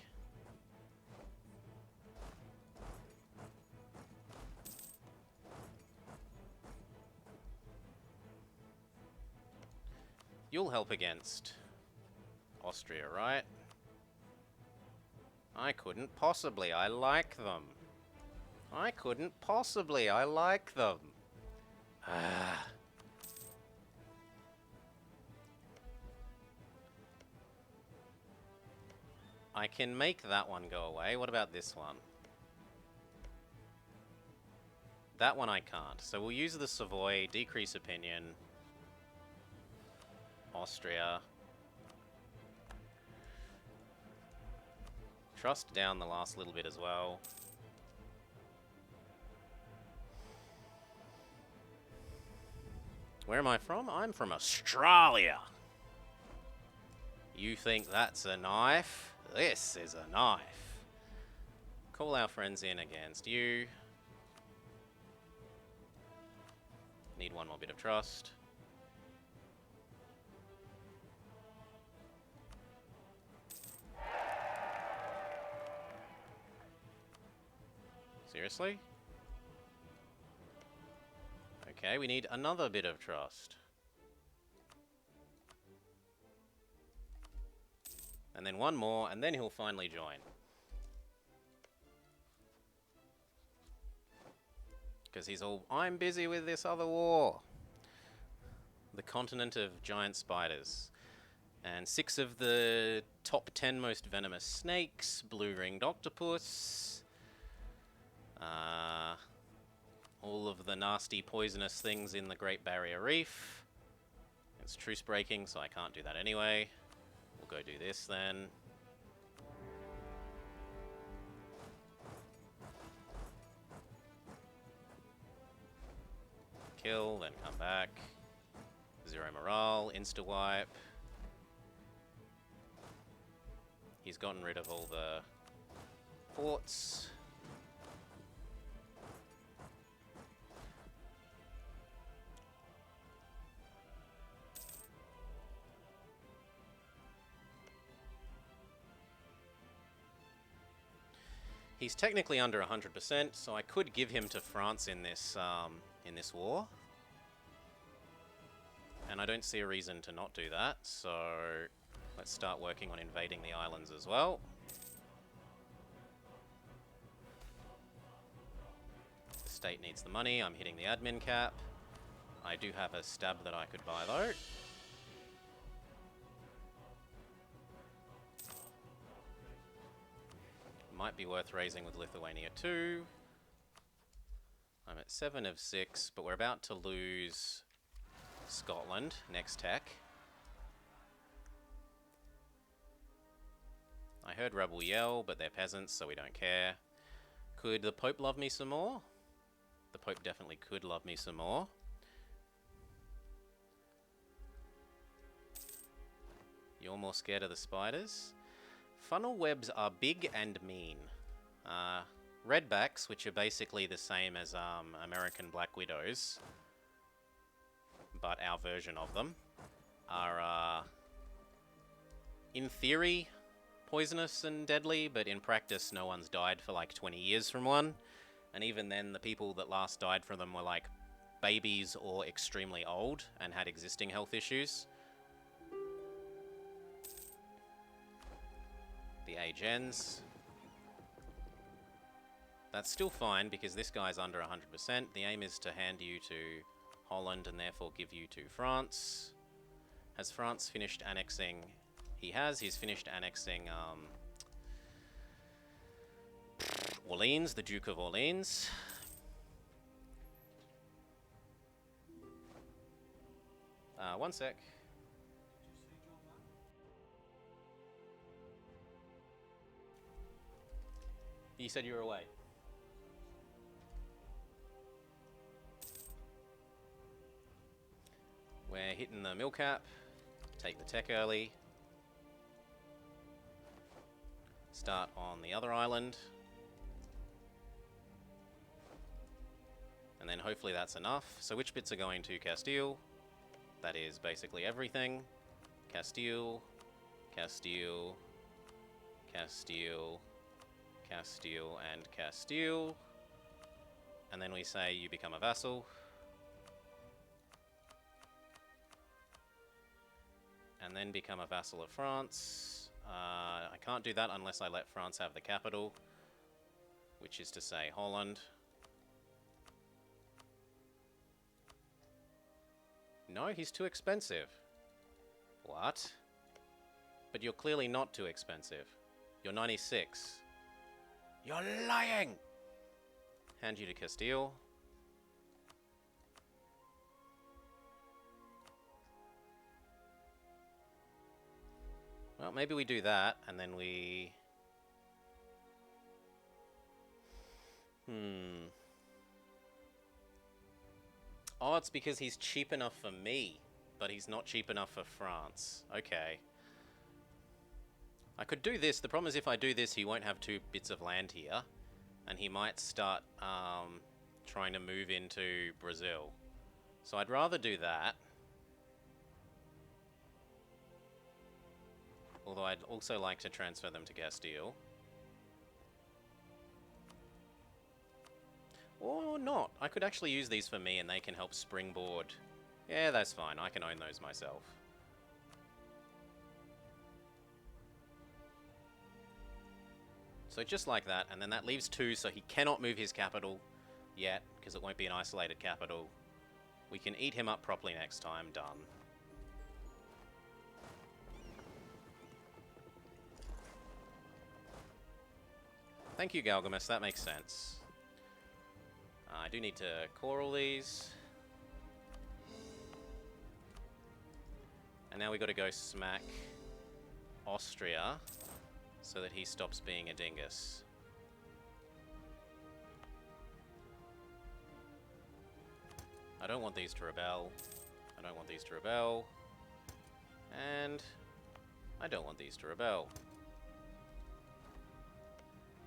You'll help against Austria, right? I couldn't possibly. I like them. I couldn't possibly. I like them. I can make that one go away. What about this one? That one I can't. So we'll use the Savoy, decrease opinion. Austria. Trust down the last little bit as well. Where am I from? I'm from Australia. You think that's a knife? This is a knife. Call our friends in against you. Need one more bit of trust. Seriously? Okay, we need another bit of trust. And then one more, and then he'll finally join. Because he's all, I'm busy with this other war. The continent of giant spiders. And 6 of the top 10 most venomous snakes, blue-ringed octopus, all of the nasty poisonous things in the Great Barrier Reef. It's truce breaking, so I can't do that anyway. We'll go do this then. Kill, then come back. 0 morale, insta-wipe. He's gotten rid of all the forts. He's technically under 100%, so I could give him to France in this war. And I don't see a reason to not do that, so Let's start working on invading the islands as well. The state needs the money. I'm hitting the admin cap. I do have a stab that I could buy though. Might be worth raising with Lithuania too. I'm at 7 of 6, but we're about to lose Scotland next tech. I heard rebel yell, but they're peasants, so we don't care. Could the Pope love me some more? The Pope definitely could love me some more. You're more scared of the spiders? Funnel webs are big and mean. Redbacks, which are basically the same as American Black Widows, but our version of them, are in theory poisonous and deadly, but in practice no one's died for like 20 years from one. And even then, the people that last died from them were like babies or extremely old and had existing health issues. The age ends. That's still fine because this guy's under 100%. The aim is to hand you to Holland and therefore give you to France. Has France finished annexing? He has. He's finished annexing Orleans, the Duke of Orleans. One sec. You said you were away. We're hitting the mill cap. Take the tech early. Start on the other island. And then hopefully that's enough. So which bits are going to Castile? That is basically everything. Castile, Castile, Castile, Castile, and Castile. And then we say you become a vassal. And then become a vassal of France. I can't do that unless I let France have the capital, which is to say Holland. No, he's too expensive. What? But you're clearly not too expensive. You're 96. You're lying! Hand you to Castile. Well, maybe we do that, and then we... Oh, it's because he's cheap enough for me, but he's not cheap enough for France. Okay. I could do this. The problem is if I do this, he won't have 2 bits of land here, and he might start trying to move into Brazil. So I'd rather do that. Although I'd also like to transfer them to Castile. Or not. I could actually use these for me and they can help springboard. Yeah, that's fine. I can own those myself. So just like that, and then that leaves 2, so he cannot move his capital yet, because it won't be an isolated capital. We can eat him up properly next time. Done. Thank you, Galgamesh. That makes sense. I do need to core all these. And now we got to go smack Austria so that he stops being a dingus. I don't want these to rebel. I don't want these to rebel. And I don't want these to rebel.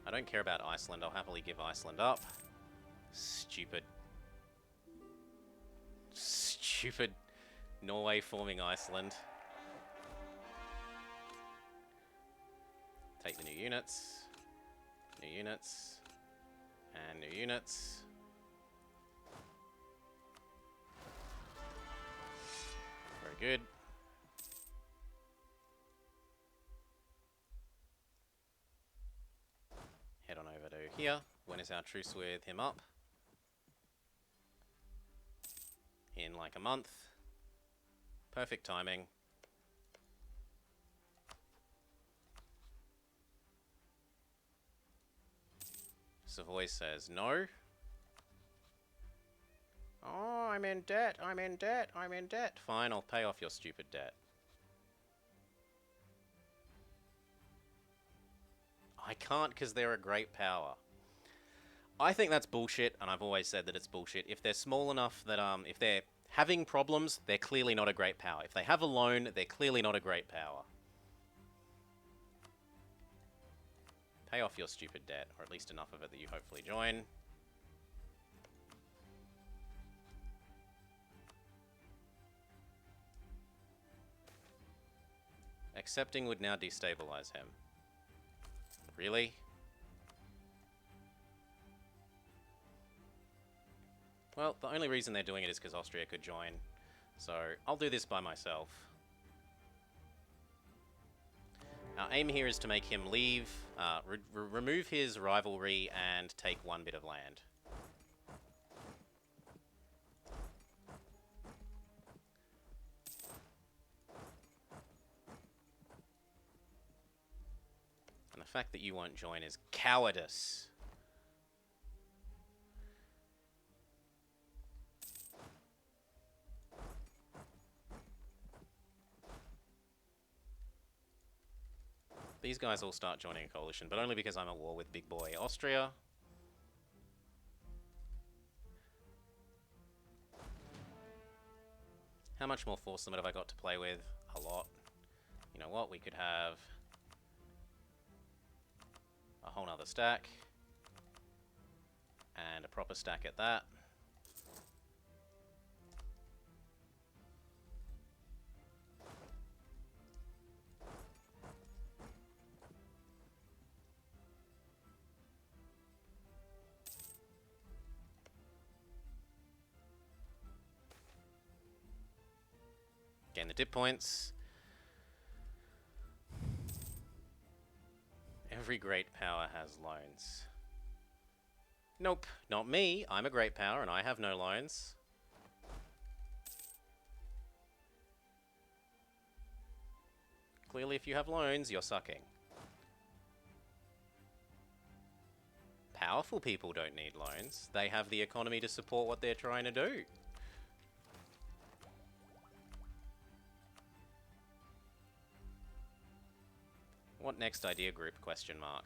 I don't care about Iceland. I'll happily give Iceland up. Stupid. Stupid Norway forming Iceland. Take the new units. New units. And new units. Very good. here. When is our truce with him up? In like a month. Perfect timing. Savoy says no. Oh, I'm in debt, I'm in debt, I'm in debt. Fine, I'll pay off your stupid debt. I can't because they're a great power. I think that's bullshit, and I've always said that it's bullshit. If they're small enough that, if they're having problems, they're clearly not a great power. If they have a loan, they're clearly not a great power. Pay off your stupid debt, or at least enough of it that you hopefully join. Accepting would now destabilize him. Really? Well, the only reason they're doing it is because Austria could join. So, I'll do this by myself. Our aim here is to make him leave, remove his rivalry, and take one bit of land. And the fact that you won't join is cowardice. These guys all start joining a coalition, but only because I'm at war with big boy Austria. How much more force limit have I got to play with? A lot. You know what? We could have a whole nother stack. And a proper stack at that. Gain the dip points. Every great power has loans. Nope, not me. I'm a great power and I have no loans. Clearly, if you have loans, you're sucking. Powerful people don't need loans. They have the economy to support what they're trying to do. What next idea group, question mark?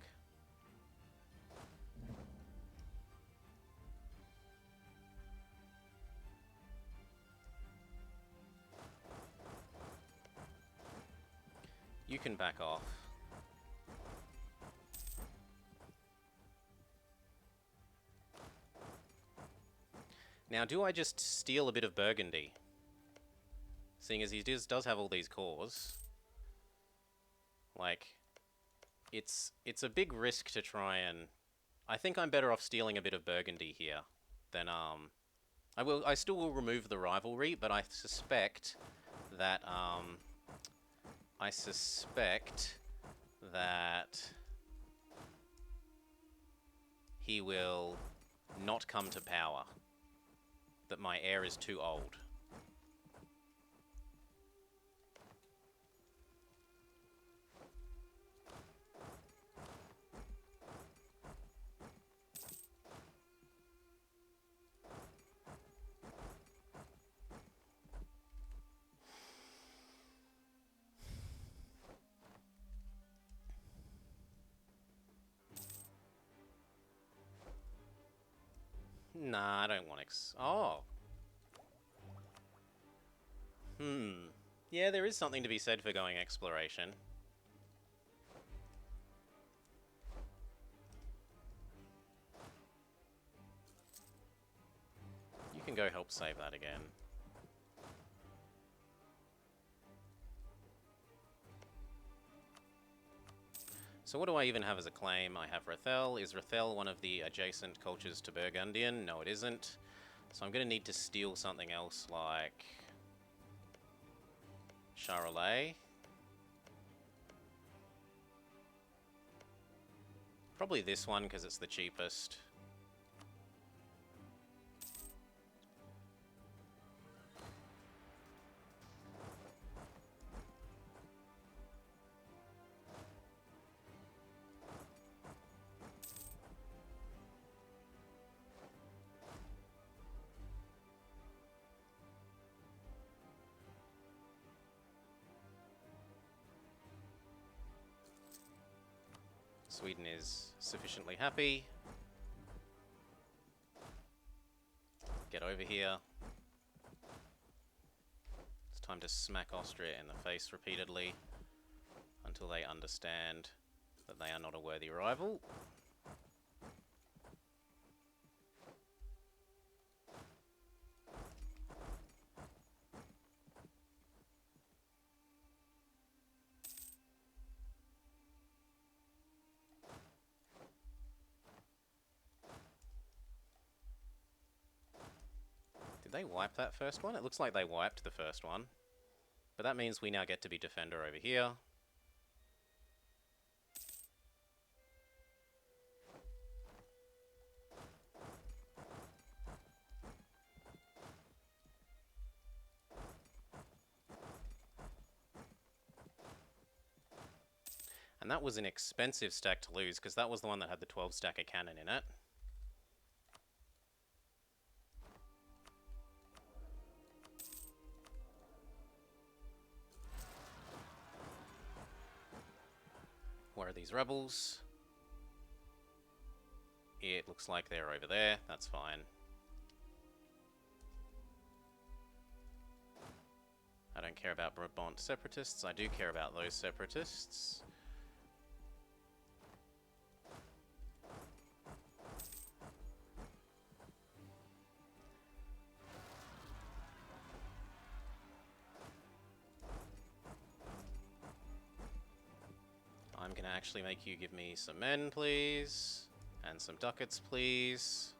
You can back off. Now, do I just steal a bit of Burgundy? Seeing as he does have all these cores. Like, it's a big risk to try and... I think I'm better off stealing a bit of Burgundy here than, I still will remove the rivalry, but I suspect that, he will not come to power. That my heir is too old. Nah, I don't want oh. Yeah, there is something to be said for going exploration. You can go help save that again. So what do I even have as a claim? I have Rathel. Is Rathel one of the adjacent cultures to Burgundian? No, it isn't. So I'm going to need to steal something else like Charolais. Probably this one because it's the cheapest. Sweden is sufficiently happy. Get over here. It's time to smack Austria in the face repeatedly until they understand that they are not a worthy rival. Did they wipe that first one? It looks like they wiped the first one. But that means we now get to be defender over here. And that was an expensive stack to lose, because that was the one that had the 12 stacker cannon in it. Where are these rebels? It looks like they're over there. That's fine. I don't care about Brabant separatists. I do care about those separatists. I'm gonna actually make you give me some men, please. And some ducats, please.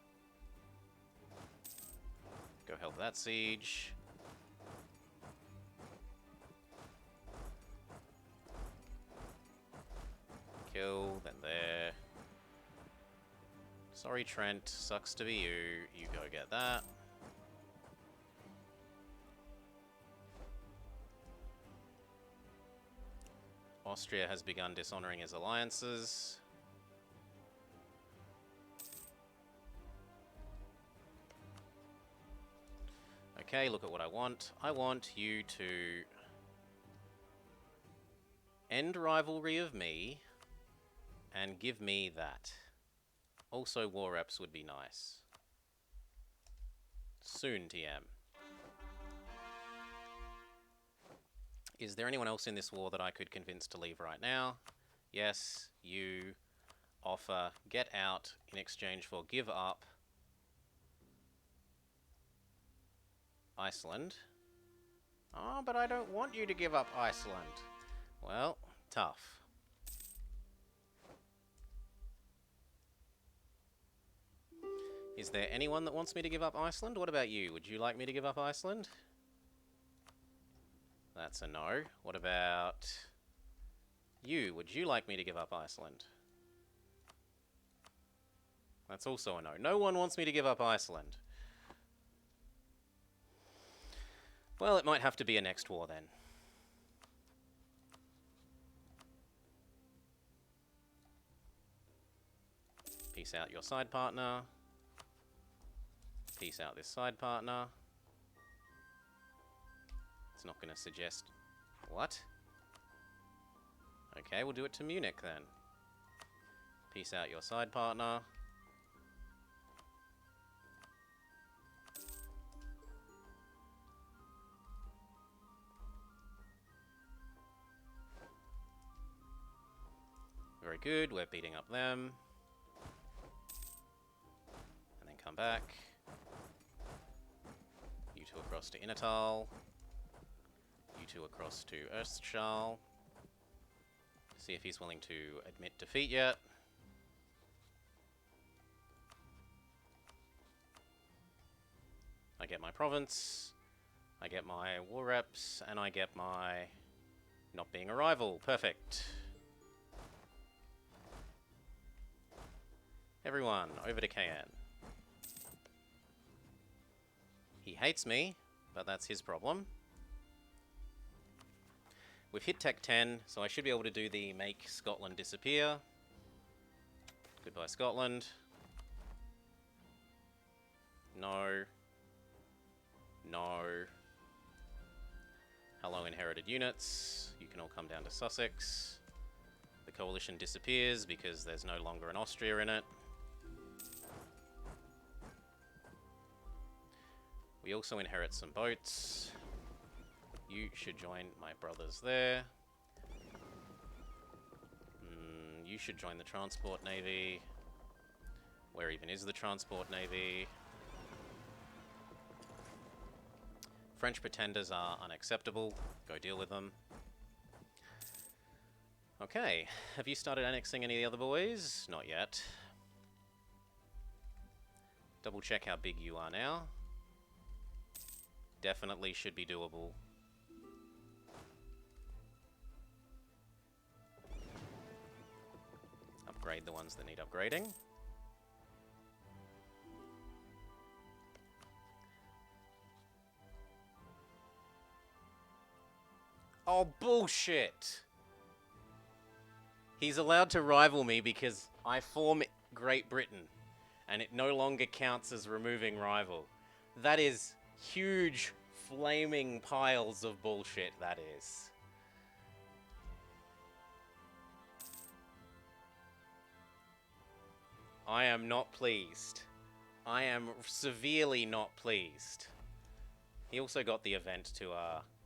Go help that siege. Kill, then there. Sorry, Trent. Sucks to be you. You go get that. Austria has begun dishonoring his alliances. Okay, look at what I want. I want you to end rivalry of me and give me that. Also, war reps would be nice. Soon, TM. Is there anyone else in this war that I could convince to leave right now? Yes, you offer get out in exchange for give up Iceland. Oh, but I don't want you to give up Iceland. Well, tough. Is there anyone that wants me to give up Iceland? What about you? Would you like me to give up Iceland? That's a no. What about you? Would you like me to give up Iceland? That's also a no. No one wants me to give up Iceland. Well, it might have to be a next war then. Peace out your side partner. Peace out this side partner. It's not going to suggest... What? Okay, we'll do it to Munich then. Peace out your side partner. Very good, we're beating up them. And then come back. You two across to Innertal. You two across to Erstschal. See if he's willing to admit defeat yet. I get my province, I get my war reps, and I get my not being a rival. Perfect. Everyone, over to KN. He hates me, but that's his problem. We've hit Tech 10, so I should be able to do the make Scotland disappear. Goodbye, Scotland. No. No. Hello, inherited units. You can all come down to Sussex. The coalition disappears because there's no longer an Austria in it. We also inherit some boats. You should join my brothers there. You should join the Transport Navy. Where even is the Transport Navy? French pretenders are unacceptable. Go deal with them. Okay, have you started annexing any of the other boys? Not yet. Double check how big you are now. Definitely should be doable. Upgrade the ones that need upgrading. Oh, bullshit! He's allowed to rival me because I form Great Britain, and it no longer counts as removing rival. That is huge, flaming piles of bullshit, that is. I am not pleased. I am severely not pleased. He also got the event to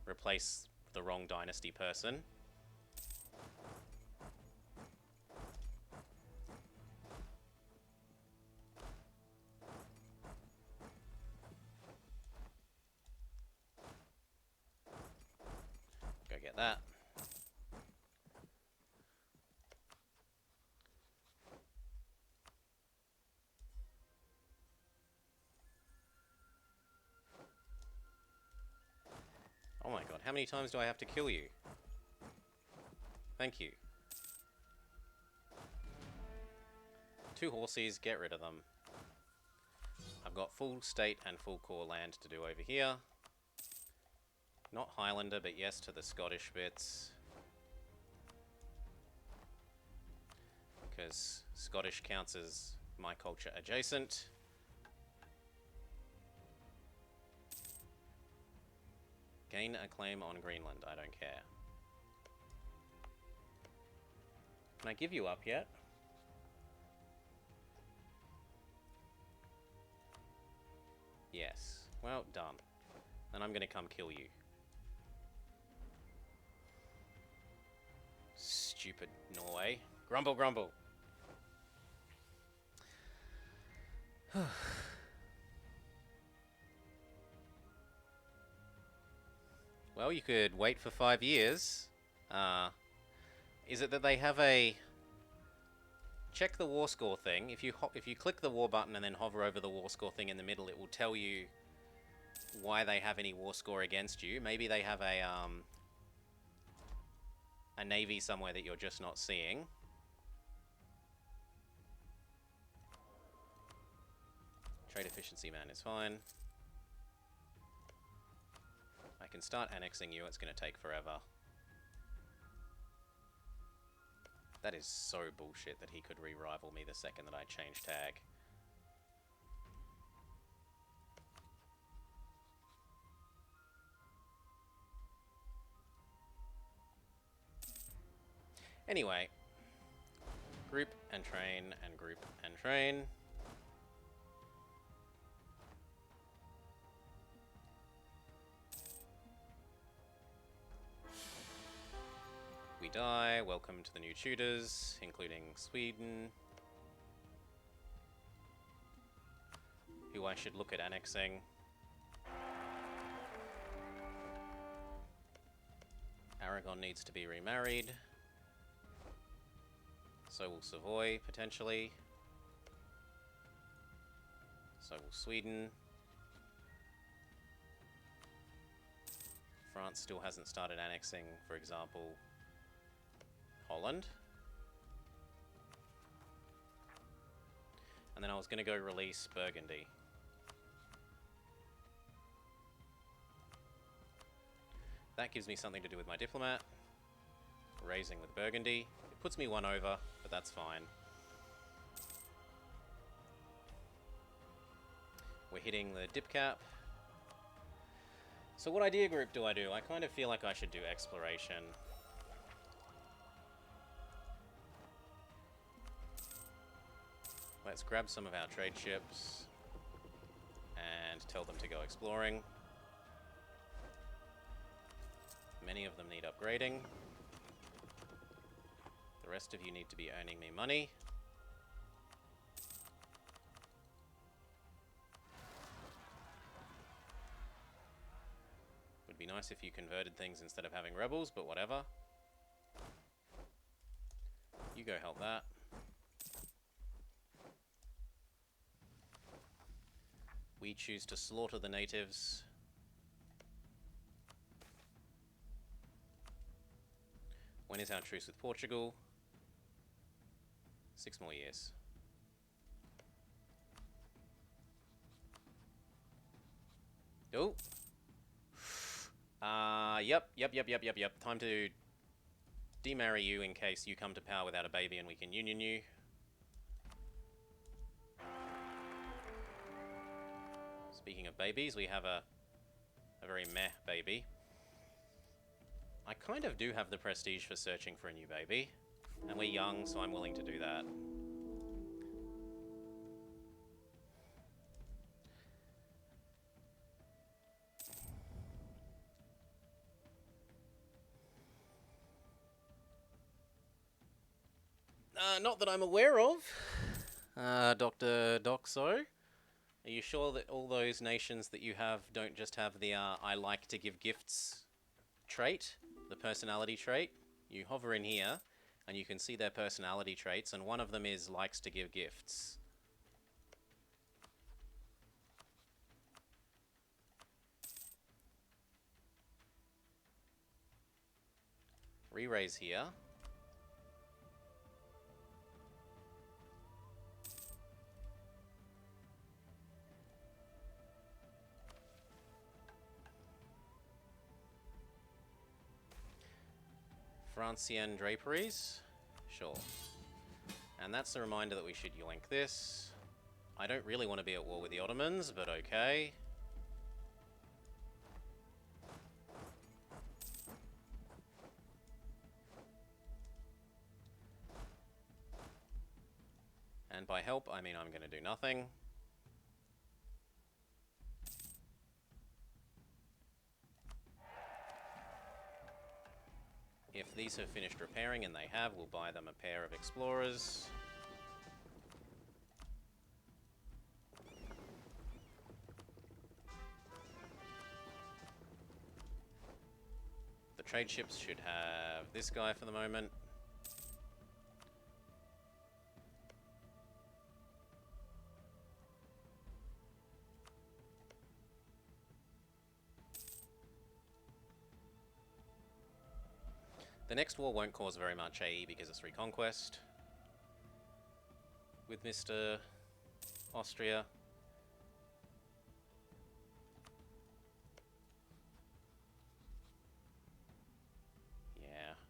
replace the wrong dynasty person. Go get that. Oh my god, how many times do I have to kill you? Thank you. 2 horses, get rid of them. I've got full state and full core land to do over here. Not Highlander, but yes to the Scottish bits. Because Scottish counts as my culture adjacent. Gain a claim on Greenland, I don't care. Can I give you up yet? Yes. Well, done. Then I'm gonna come kill you. Stupid Norway. Grumble, grumble. Well, you could wait for 5 years. Is it that they have a... Check the war score thing. If you click the war button and then hover over the war score thing in the middle, it will tell you why they have any war score against you. Maybe they have a navy somewhere that you're just not seeing. Trade efficiency, man, is fine. I can start annexing you. It's going to take forever. That is so bullshit that he could re-rival me the second that I change tag. Anyway. Group and train and group and train. We die. Welcome to the new tutors, including Sweden, who I should look at annexing. Aragon needs to be remarried. So will Savoy, potentially. So will Sweden. France still hasn't started annexing, for example, Holland. And then I was going to go release Burgundy. That gives me something to do with my diplomat. Raising with Burgundy. It puts me one over, but that's fine. We're hitting the dip cap. So what idea group do? I kind of feel like I should do exploration. Let's grab some of our trade ships and tell them to go exploring. Many of them need upgrading. The rest of you need to be earning me money. Would be nice if you converted things instead of having rebels, but whatever. You go help that. We choose to slaughter the natives. When is our truce with Portugal? 6 more years. Oh. Yep. Time to demarry you in case you come to power without a baby and we can union you. Speaking of babies, we have a very meh baby. I kind of do have the prestige for searching for a new baby. And we're young, so I'm willing to do that. Not that I'm aware of, Dr. Doxo. Are you sure that all those nations that you have don't just have the I like to give gifts trait, the personality trait? You hover in here, and you can see their personality traits, and one of them is likes to give gifts. Re-raise here. Francian draperies? Sure. And that's a reminder that we should yoink this. I don't really want to be at war with the Ottomans, but okay. And by help, I mean I'm going to do nothing. If these have finished repairing, and they have, we'll buy them a pair of explorers. The trade ships should have this guy for the moment. The next war won't cause very much AE because it's reconquest. With Mr. Austria. Yeah,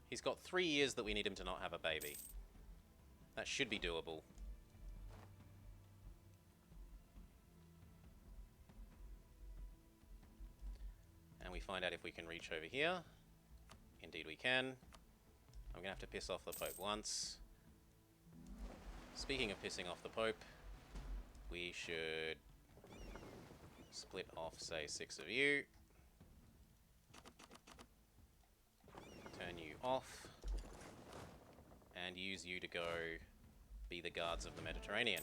he's got 3 years that we need him to not have a baby. That should be doable. And we find out if we can reach over here. Indeed we can. I'm going to have to piss off the Pope once. Speaking of pissing off the Pope, we should split off, say, 6 of you. Turn you off. And use you to go be the guards of the Mediterranean.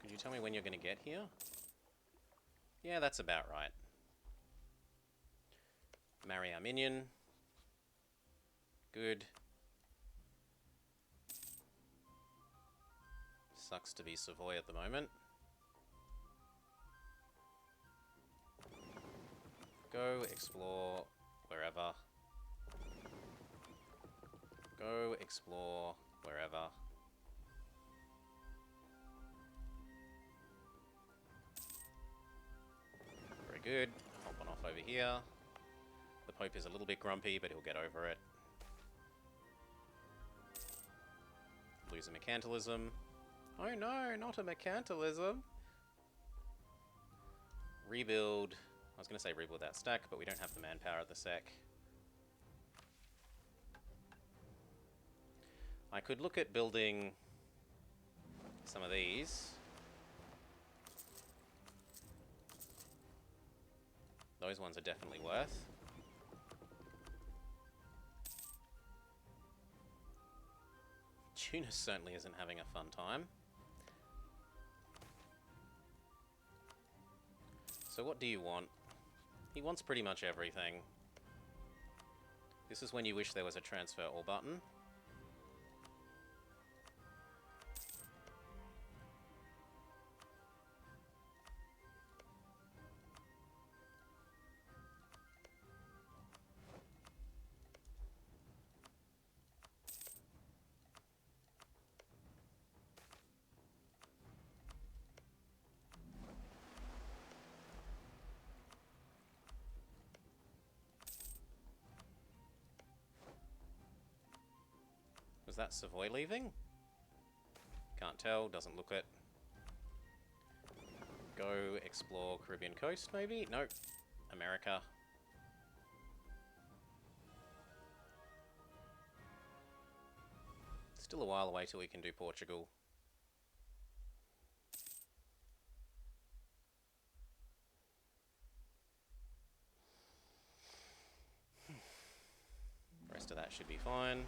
Could you tell me when you're going to get here? Yeah, that's about right. Marry our minion. Good. Sucks to be Savoy at the moment. Go explore wherever. Go explore wherever. Very good. Hop on off over here. The Pope is a little bit grumpy, but he'll get over it. Lose a mercantilism. Oh no, not a mercantilism. Rebuild. I was going to say rebuild that stack, but we don't have the manpower at the sec. I could look at building some of these. Those ones are definitely worth. Tunis certainly isn't having a fun time. So what do you want? He wants pretty much everything. This is when you wish there was a transfer all button. Was that Savoy leaving? Can't tell, doesn't look it. Go explore Caribbean coast, maybe? Nope. America. Still a while away till we can do Portugal. The rest of that should be fine.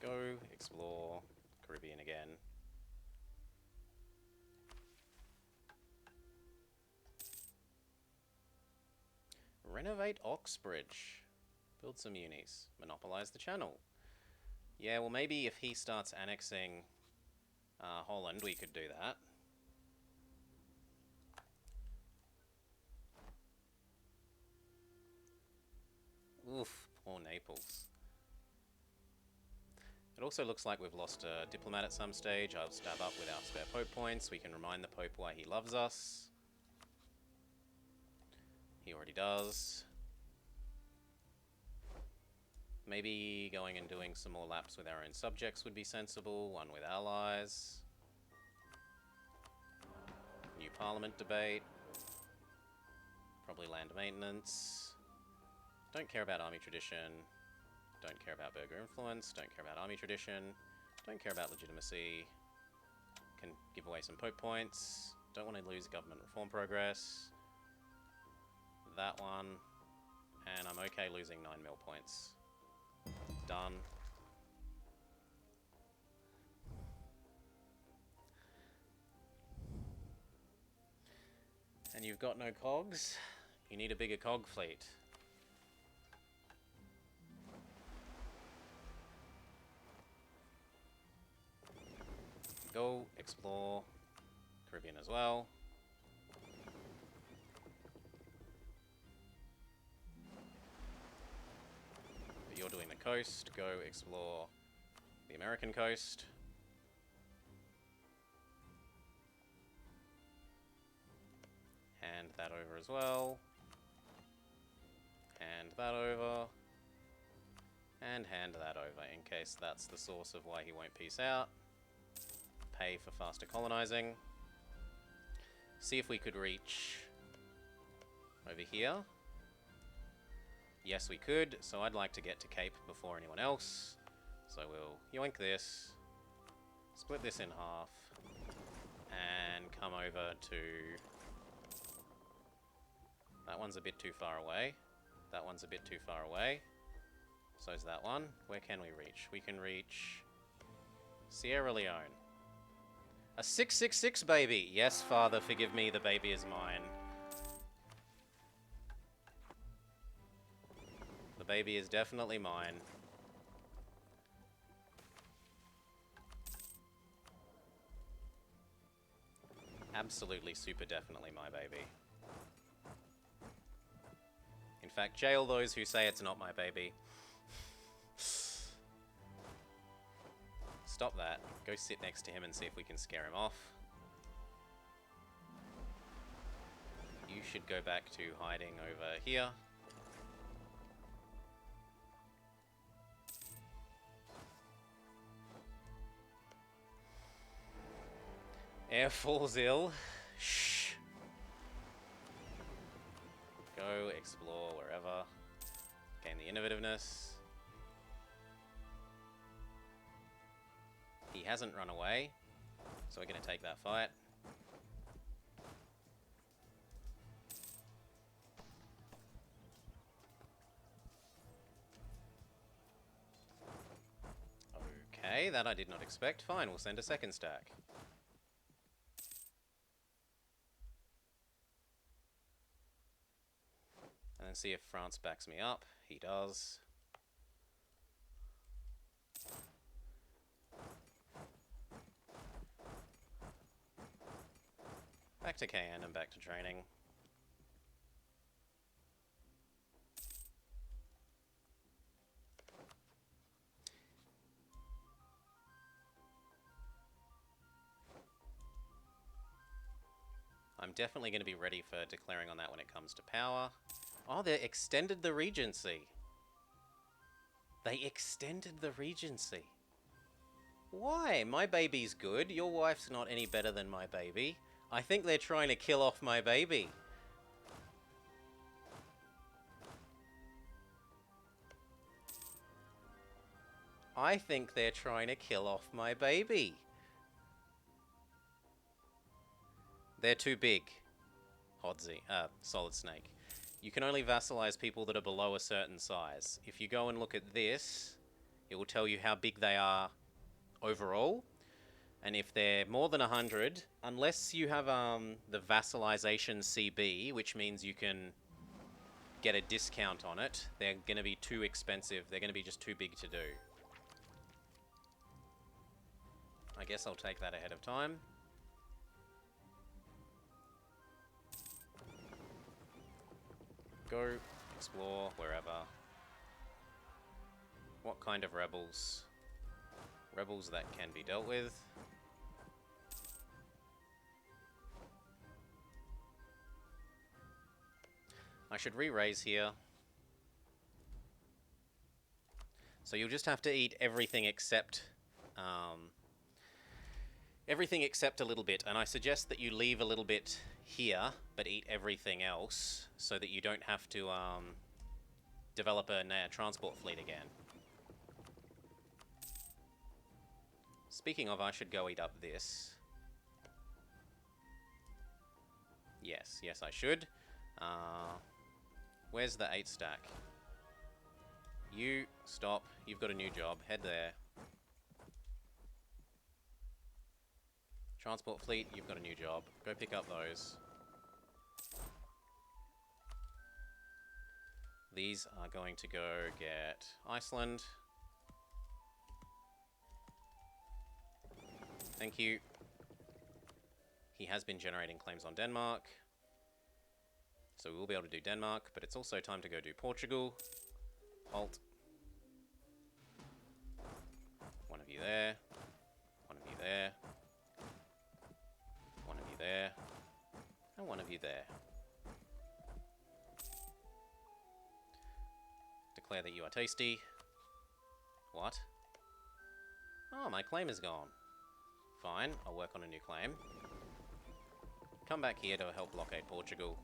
Go explore Caribbean again. Renovate Oxbridge. Build some unis. Monopolize the channel. Yeah, well maybe if he starts annexing Holland, we could do that. Oof, poor Naples. It also looks like we've lost a diplomat at some stage. I'll stab up with our spare Pope points. We can remind the Pope why he loves us. He already does. Maybe going and doing some more laps with our own subjects would be sensible. One with allies. New parliament debate. Probably land maintenance. Don't care about army tradition. Don't care about burgher influence. Don't care about army tradition. Don't care about legitimacy. Can give away some Pope points. Don't want to lose government reform progress. That one. And I'm okay losing 9 mil points. Done. And you've got no cogs? You need a bigger cog fleet. Go explore Caribbean as well. But you're doing the coast. Go explore the American coast. Hand that over as well. Hand that over. And hand that over in case that's the source of why he won't peace out. Pay for faster colonizing. See if we could reach over here. Yes, we could. So I'd like to get to Cape before anyone else. So we'll yoink this, split this in half, and come over to... That one's a bit too far away. That one's a bit too far away. So is that one. Where can we reach? We can reach Sierra Leone. A 666 baby! Yes, Father, forgive me, the baby is mine. The baby is definitely mine. Absolutely super definitely my baby. fact, jail those who say it's not my baby. Stop that. Go sit next to him and see if we can scare him off. You should go back to hiding over here. Air falls ill. Shh. Go explore wherever. Gain the innovativeness. He hasn't run away, so we're going to take that fight. Okay, that I did not expect. Fine, we'll send a second stack. And then see if France backs me up. He does. Back to KN and back to training. I'm definitely going to be ready for declaring on that when it comes to power. Oh, they extended the Regency. They extended the Regency. Why? My baby's good. Your wife's not any better than my baby. I think they're trying to kill off my baby. I think they're trying to kill off my baby. They're too big. Hodsy. Solid Snake. You can only vassalize people that are below a certain size. If you go and look at this, it will tell you how big they are overall. And if they're more than 100, unless you have the vassalization CB, which means you can get a discount on it, they're going to be too expensive. They're going to be just too big to do. I guess I'll take that ahead of time. Go explore wherever. What kind of rebels? Rebels that can be dealt with. I should re-raise here. So you'll just have to eat everything except a little bit, and I suggest that you leave a little bit here, but eat everything else, so that you don't have to develop a transport fleet again. Speaking of, I should go eat up this. Yes, I should. Where's the 8 stack? You, stop. You've got a new job. Head there. Transport fleet, you've got a new job. Go pick up those. These are going to go get Iceland. Thank you. He has been generating claims on Denmark. So we will be able to do Denmark, but it's also time to go do Portugal. Halt. One of you there. One of you there. One of you there. And one of you there. Declare that you are tasty. What? Oh, my claim is gone. Fine, I'll work on a new claim. Come back here to help blockade Portugal.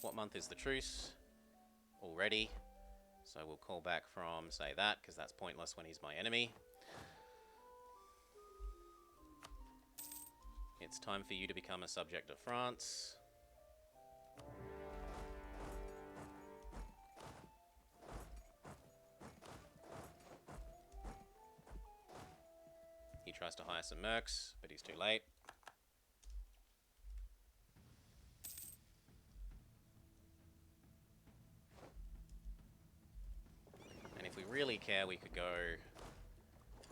What month is the truce? Already. So we'll call back from, say, that, because that's pointless when he's my enemy. It's time for you to become a subject of France. He tries to hire some mercs, but he's too late. And if we really care, we could go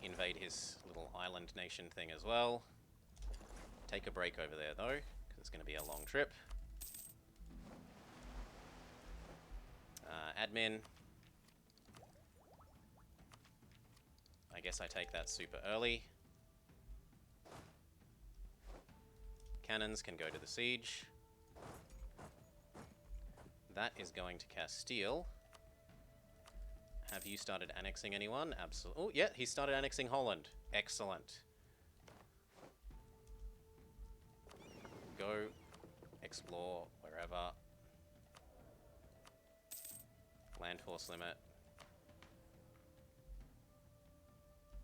invade his little island nation thing as well. Take a break over there, though, because it's going to be a long trip. Admin. I guess I take that super early. Cannons can go to the siege. That is going to Castile. Have you started annexing anyone? Absolutely. Oh, yeah, he started annexing Holland. Excellent. Go explore wherever. Land force limit.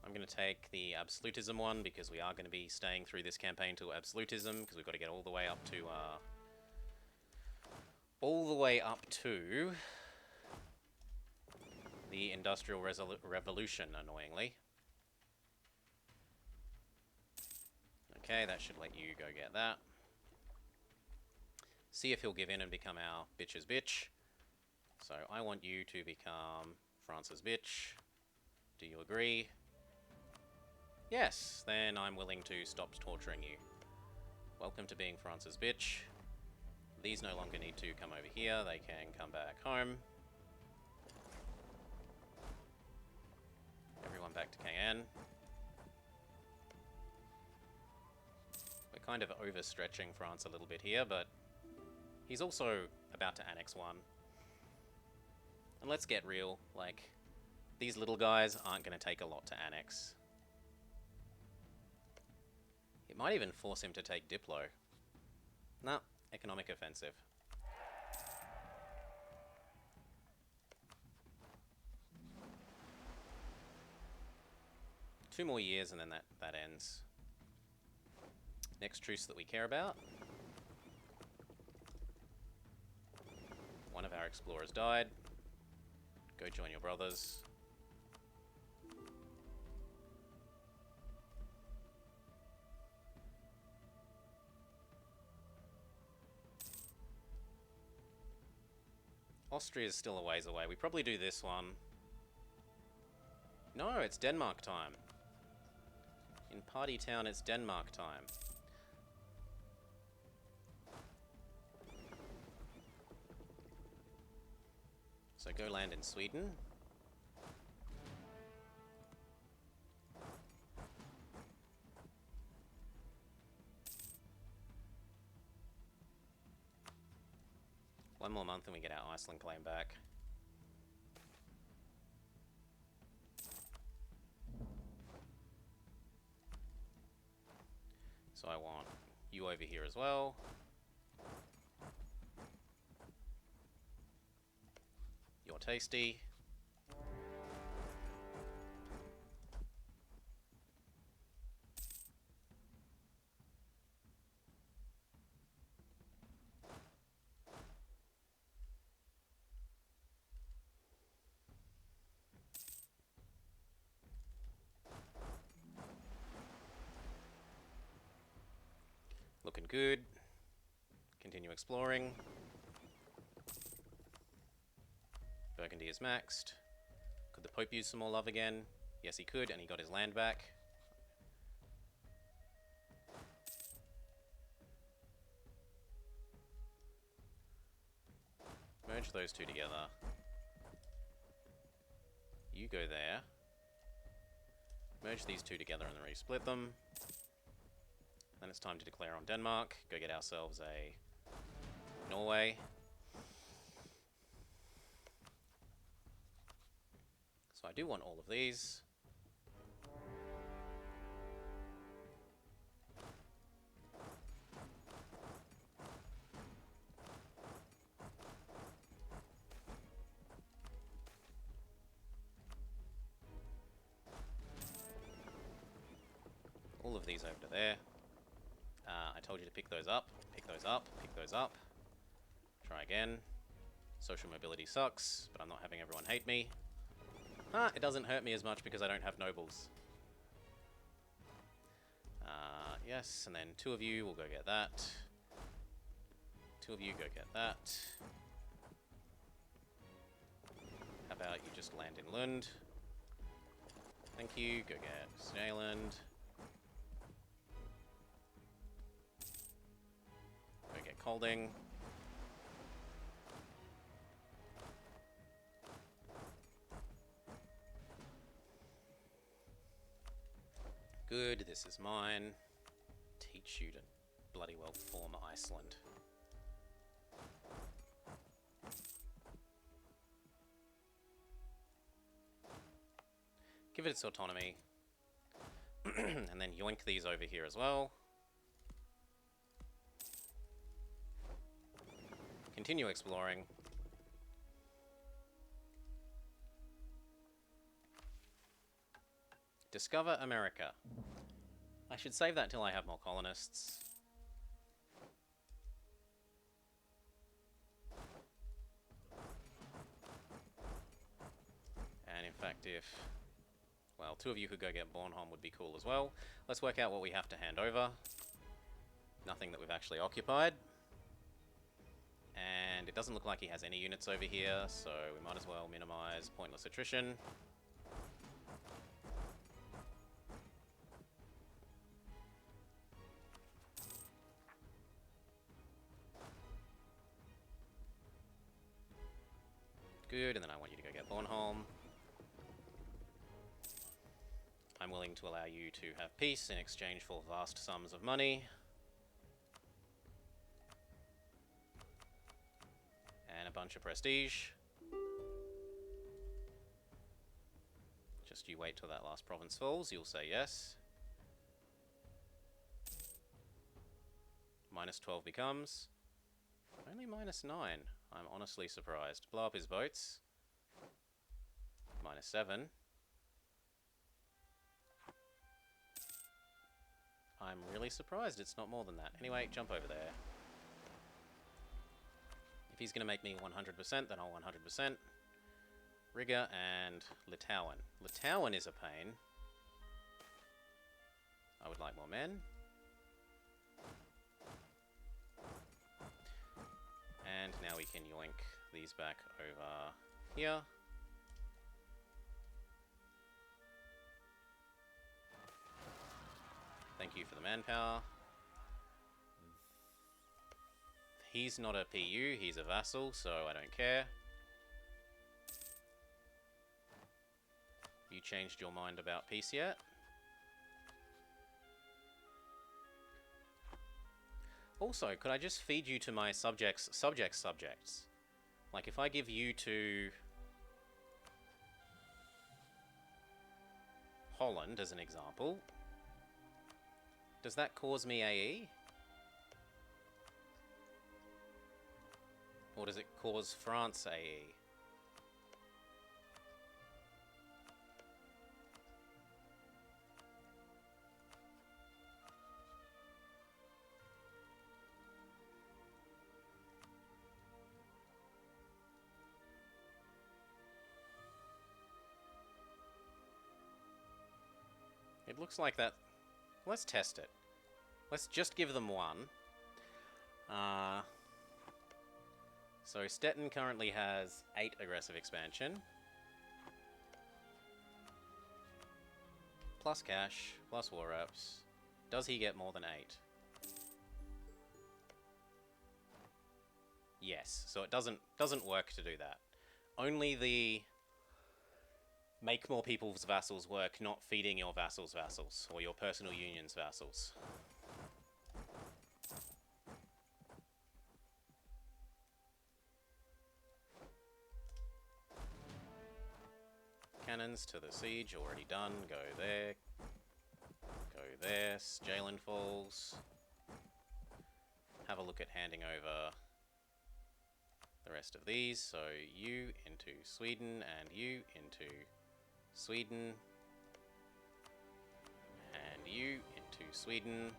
I'm going to take the absolutism one because we are going to be staying through this campaign to absolutism because we've got to get all the way up to the Industrial Revolution, annoyingly. Okay, that should let you go get that. See if he'll give in and become our bitch's bitch. So I want you to become France's bitch. Do you agree? Yes, then I'm willing to stop torturing you. Welcome to being France's bitch. These no longer need to come over here, they can come back home. Everyone back to Cayenne. We're kind of overstretching France a little bit here, but he's also about to annex one. And let's get real, like, these little guys aren't going to take a lot to annex. It might even force him to take Diplo. Nah, economic offensive. Two more years and then that ends. Next truce that we care about. One of our explorers died. Go join your brothers. Austria is still a ways away. We probably do this one. No, it's Denmark time. In Party Town, it's Denmark time. So go land in Sweden. One more month and we get our Iceland claim back. So I want you over here as well. You're tasty. Looking good. Continue exploring. Burgundy is maxed. Could the Pope use some more love again? Yes, he could, and he got his land back. Merge those two together. You go there. Merge these two together and then resplit them. Then it's time to declare on Denmark. Go get ourselves a Norway. So I do want all of these. All of these over to there. I told you to pick those up, pick those up, pick those up. Try again. Social mobility sucks, but I'm not having everyone hate me. It doesn't hurt me as much because I don't have nobles. Yes, and then two of you will go get that. Two of you go get that. How about you just land in Lund? Thank you, go get Sneyland. Go get Kolding. Good, this is mine. Teach you to bloody well form Iceland. Give it its autonomy. And then yoink these over here as well. Continue exploring. Discover America. I should save that till I have more colonists. And in fact, if... well, 2 of you could go get Bornholm would be cool as well. Let's work out what we have to hand over. Nothing that we've actually occupied. And it doesn't look like he has any units over here, so we might as well minimize pointless attrition. Good, and then I want you to go get Bornholm. I'm willing to allow you to have peace in exchange for vast sums of money. And a bunch of prestige. Just you wait till that last province falls, you'll say yes. -12 becomes... only -9. I'm honestly surprised. Blow up his boats. -7. I'm really surprised it's not more than that. Anyway, jump over there. If he's going to make me 100%, then I'll 100%. Riga and Litauen. Litauen is a pain. I would like more men. And now we can yoink these back over here. Thank you for the manpower. He's not a PU, he's a vassal, so I don't care. You changed your mind about peace yet? Also, could I just feed you to my subjects? Like, if I give you to Holland, as an example, does that cause me AE? Or does it cause France AE? It looks like that. Let's test it. Let's just give them one. So Stettin currently has 8 aggressive expansion. Plus cash, plus war reps. Does he get more than 8? Yes, so it doesn't work to do that. Only the make more people's vassals work, not feeding your vassals' vassals, or your personal union's vassals. Cannons to the siege, already done. Go there. Go there. Jalen falls. Have a look at handing over the rest of these. So you into Sweden, and you into Sweden. And you into Sweden.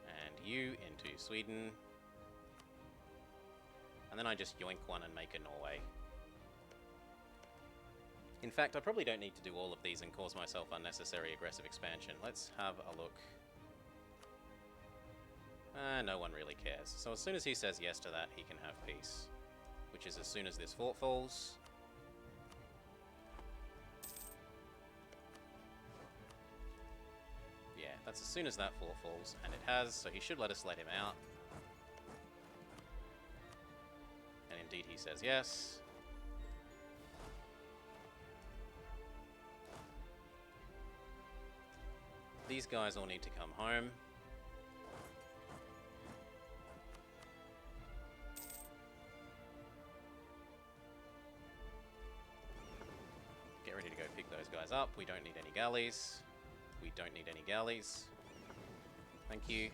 And you into Sweden. And then I just yoink one and make a Norway. In fact, I probably don't need to do all of these and cause myself unnecessary aggressive expansion. Let's have a look. No one really cares. So as soon as he says yes to that, he can have peace. Which is as soon as this fort falls. Yeah, that's as soon as that fort falls, and it has, so he should let us let him out. And indeed he says yes. These guys all need to come home. Get ready to go pick those guys up. We don't need any galleys. We don't need any galleys. Thank you.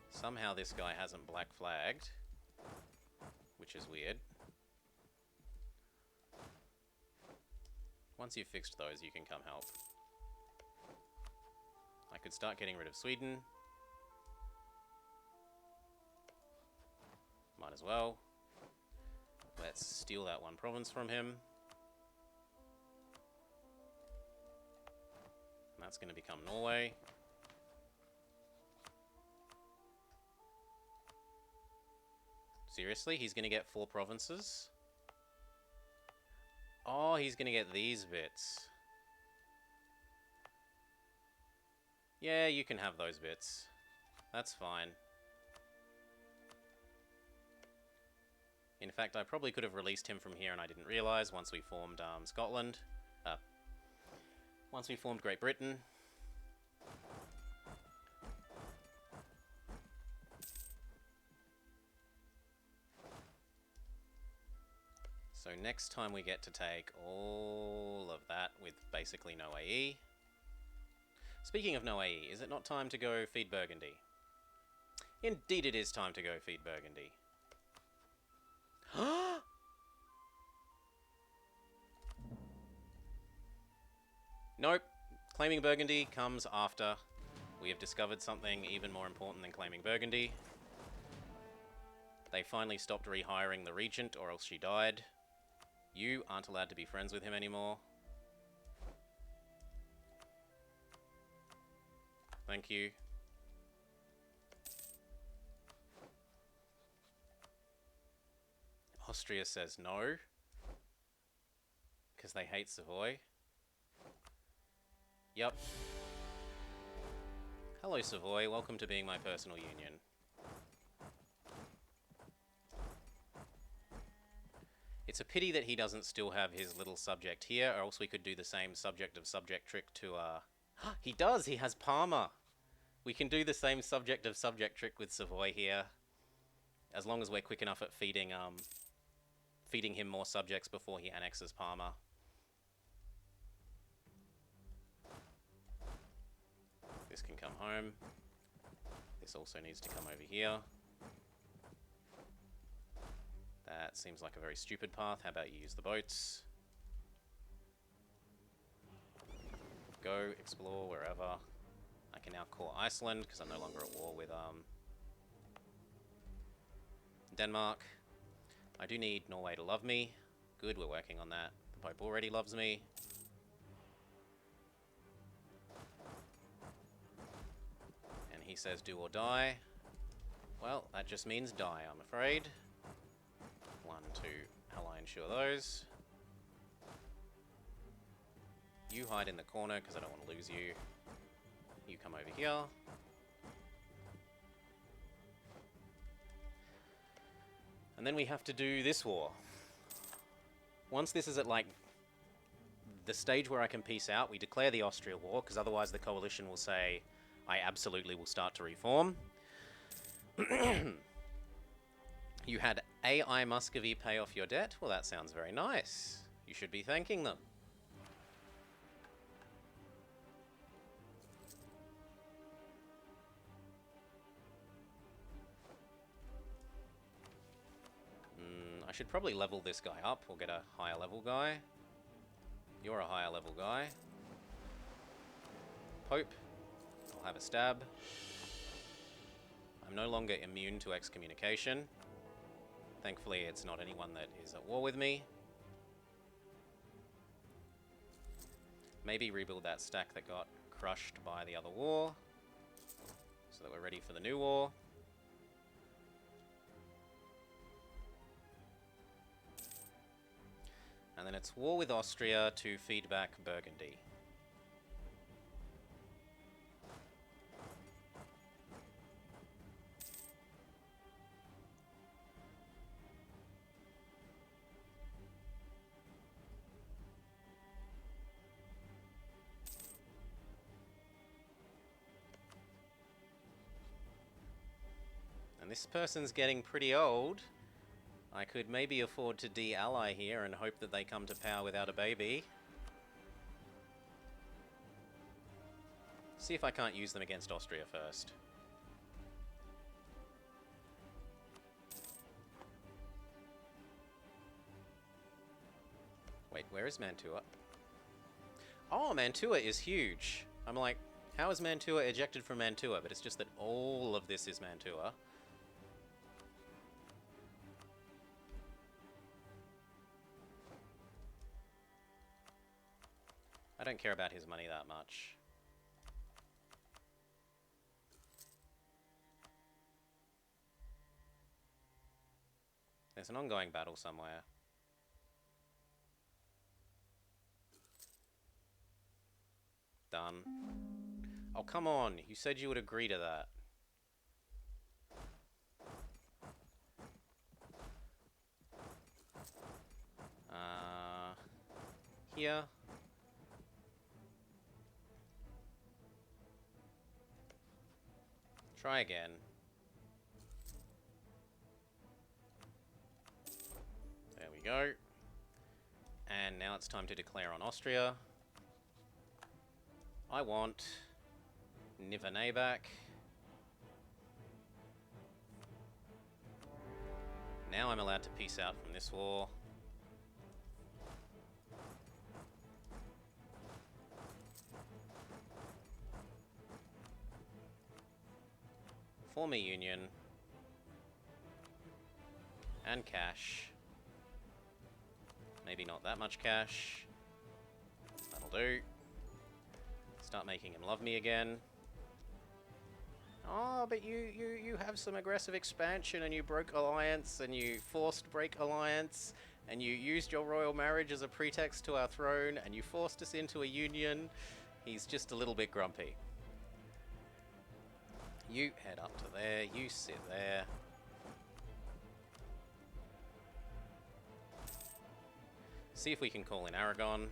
Somehow this guy hasn't black flagged, which is weird. Once you've fixed those, you can come help. I could start getting rid of Sweden. Might as well. Let's steal that one province from him. And that's going to become Norway. Seriously? He's going to get 4 provinces? Oh, he's going to get these bits. Yeah, you can have those bits. That's fine. In fact, I probably could have released him from here and I didn't realise once we formed Scotland. Once we formed Great Britain. So next time we get to take all of that with basically no AE. Speaking of no AE, is it not time to go feed Burgundy? Indeed it is time to go feed Burgundy. Nope. Claiming Burgundy comes after we have discovered something even more important than claiming Burgundy. They finally stopped rehiring the regent, or else she died. You aren't allowed to be friends with him anymore. Thank you. Austria says no, because they hate Savoy. Yup. Hello, Savoy. Welcome to being my personal union. It's a pity that he doesn't still have his little subject here, or else we could do the same subject of subject trick to, He does! He has Parma! We can do the same subject of subject trick with Savoy here. As long as we're quick enough at feeding him more subjects before he annexes Parma. This can come home. This also needs to come over here. That seems like a very stupid path. How about you use the boats? Go, explore wherever. I can now call Iceland because I'm no longer at war with Denmark. I do need Norway to love me. Good, we're working on that. The Pope already loves me. And he says do or die. Well, that just means die, I'm afraid. 1, 2, ally ensure those. You hide in the corner because I don't want to lose you. You come over here. And then we have to do this war. Once this is at, like, the stage where I can peace out, we declare the Austria war, because otherwise the coalition will say, I absolutely will start to reform. You had AI Muscovy pay off your debt? Well, that sounds very nice. You should be thanking them. I should probably level this guy up. We'll get a higher level guy. You're a higher level guy. Pope. I'll have a stab. I'm no longer immune to excommunication. Thankfully, it's not anyone that is at war with me. Maybe rebuild that stack that got crushed by the other war, so that we're ready for the new war. And then it's war with Austria to feed back Burgundy. this person's getting pretty old. I could maybe afford to de-ally here and hope that they come to power without a baby. See if I can't use them against Austria first. Wait, where is Mantua? Oh, Mantua is huge. I'm like, how is Mantua ejected from Mantua? But it's just that all of this is Mantua. I don't care about his money that much. There's an ongoing battle somewhere. Done. Oh, come on. You said you would agree to that. Here. Try again. There we go. And now it's time to declare on Austria. I want Nivernais back. Now I'm allowed to peace out from this war. Form a union. And cash. Maybe not that much cash. That'll do. Start making him love me again. Oh, but you have some aggressive expansion and you broke alliance and you forced break alliance and you used your royal marriage as a pretext to our throne and you forced us into a union. He's just a little bit grumpy. You head up to there, you sit there. See if we can call in Aragon.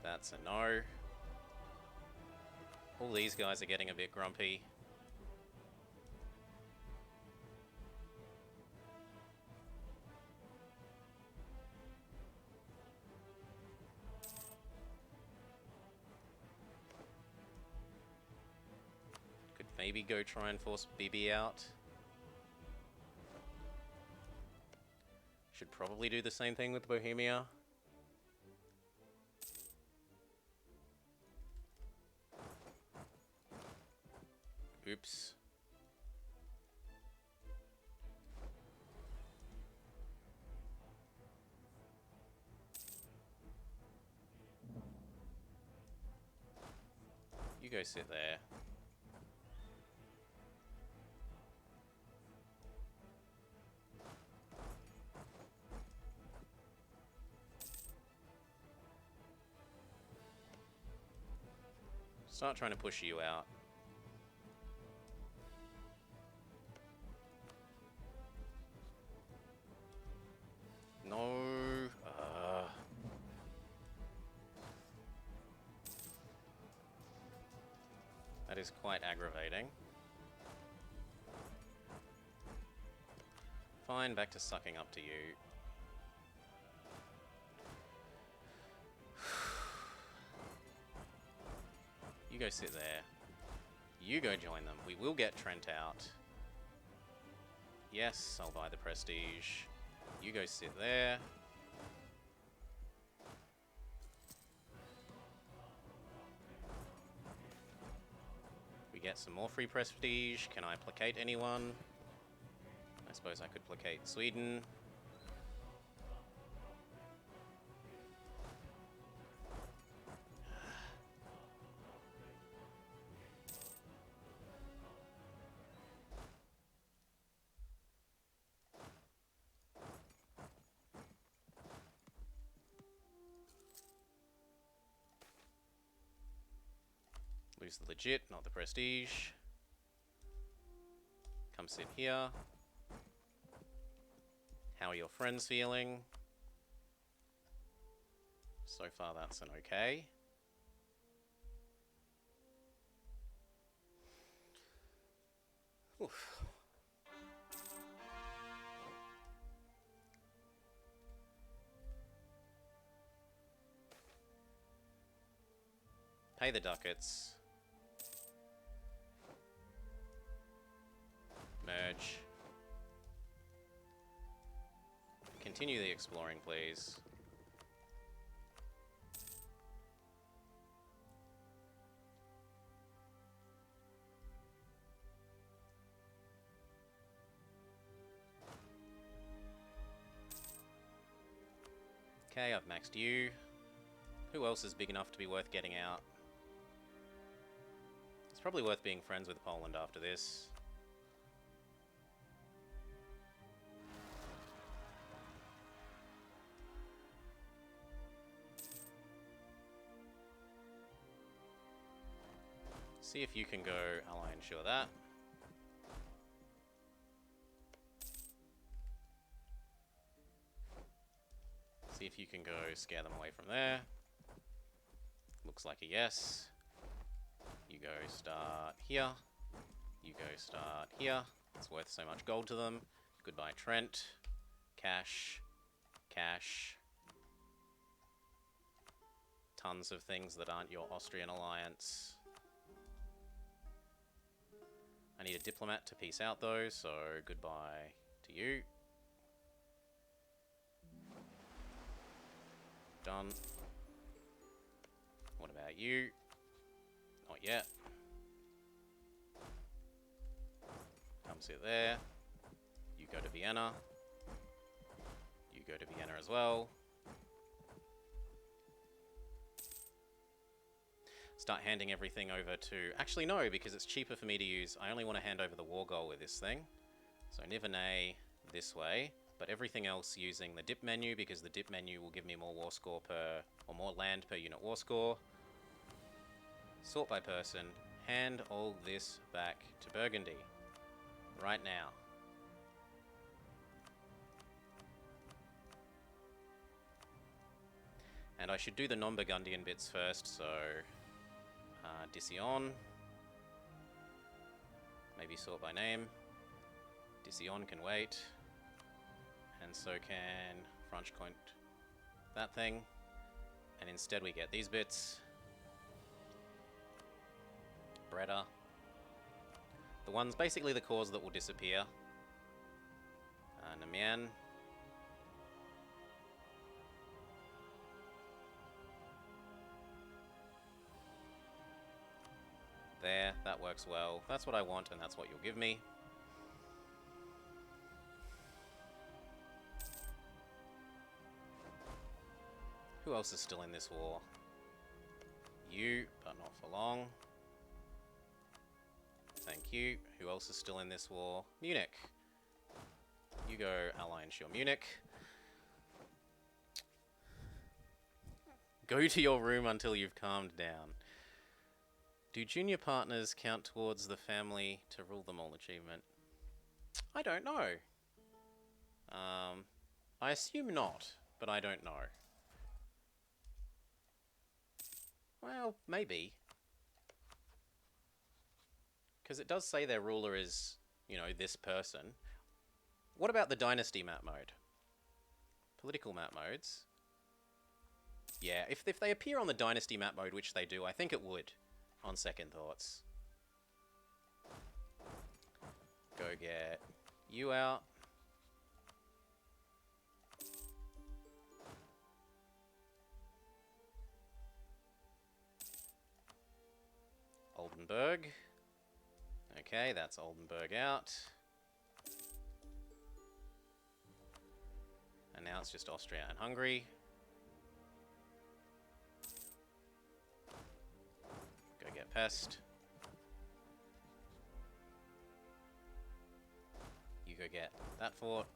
That's a no. All these guys are getting a bit grumpy. Could maybe go try and force Bibi out. Should probably do the same thing with Bohemia. Oops. You go sit there. Start trying to push you out. No. That is quite aggravating. Fine, back to sucking up to you. You go sit there. You go join them. We will get Trent out. Yes, I'll buy the prestige. You go sit there. We get some more free prestige. Can I placate anyone? I suppose I could placate Sweden. Lose the legit, not the prestige. Come sit here. How are your friends feeling? So far that's an okay. Oof. Pay the ducats. Merge. Continue the exploring, please. Okay, I've maxed you. Who else is big enough to be worth getting out? It's probably worth being friends with Poland after this. See if you can go ally ensure that. See if you can go scare them away from there. Looks like a yes. You go start here. You go start here. It's worth so much gold to them. Goodbye, Trent. Cash. Cash. Tons of things that aren't your Austrian alliance. I need a diplomat to peace out though, so goodbye to you. Done. What about you? Not yet. Come sit there. You go to Vienna. You go to Vienna as well. Start handing everything over to... Actually, no, because it's cheaper for me to use... I only want to hand over the war goal with this thing. So Nivernais this way, but everything else using the dip menu, because the dip menu will give me more war score per... or more land per unit war score. Sort by person. Hand all this back to Burgundy. Right now. And I should do the non-Burgundian bits first, so... Dicyon. Maybe sort by name. Dicyon can wait. And so can Franche-Comté that thing. And instead we get these bits. Breda. The ones, basically the cores that will disappear. Namian. There, that works well. That's what I want, and that's what you'll give me. Who else is still in this war? You, but not for long. Thank you. Who else is still in this war? Munich. You go ally ensure Munich. Go to your room until you've calmed down. Do junior partners count towards the family to rule them all achievement? I don't know. I assume not, but I don't know. Well, maybe. Because it does say their ruler is, you know, this person. What about the dynasty map mode? Political map modes. Yeah, if they appear on the dynasty map mode, which they do, I think it would. On second thoughts. Go get you out. Oldenburg. Okay, that's Oldenburg out. And now it's just Austria and Hungary. Go get Pest. You go get that fort.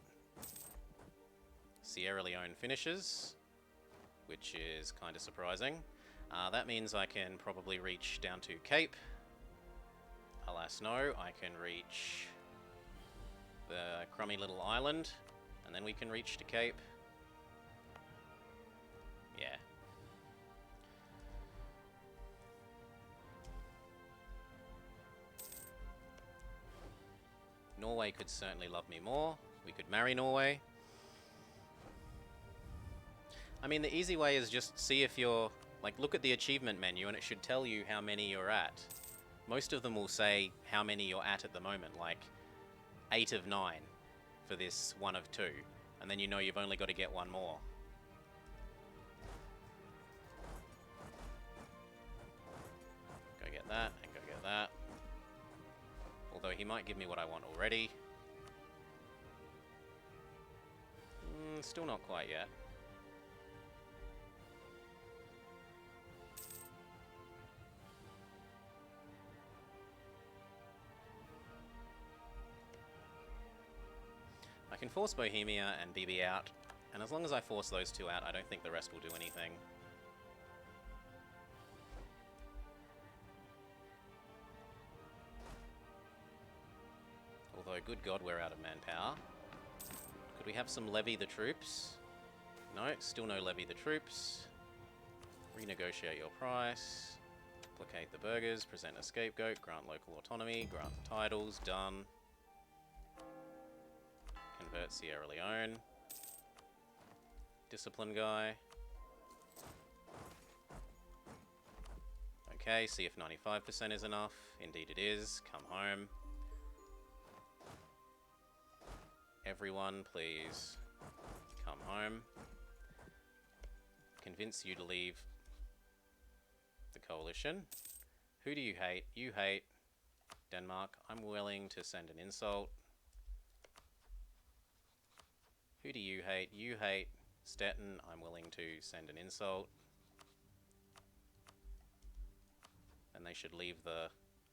Sierra Leone finishes, which is kind of surprising. That means I can probably reach down to Cape. Alas, no. I can reach the crummy little island, and then we can reach to Cape. Yeah. Norway could certainly love me more. We could marry Norway. I mean, the easy way is just see if you're... Like, look at the achievement menu and it should tell you how many you're at. Most of them will say how many you're at the moment, like 8 of 9 for this 1 of 2. And then you know you've only got to get 1 more. Go get that, and go get that. Although he might give me what I want already. Still not quite yet. I can force Bohemia and BB out, and as long as I force those 2 out, I don't think the rest will do anything. Although, good God, we're out of manpower. Could we have some levy the troops? No, still no levy the troops. Renegotiate your price. Placate the burghers, present a scapegoat, grant local autonomy, grant the titles, done. Convert Sierra Leone. Discipline guy. Okay, see if 95% is enough. Indeed it is. Come home. Everyone, please come home. Convince you to leave the coalition. Who do you hate? You hate Denmark. I'm willing to send an insult. Who do you hate? You hate Stettin. I'm willing to send an insult. And they should leave the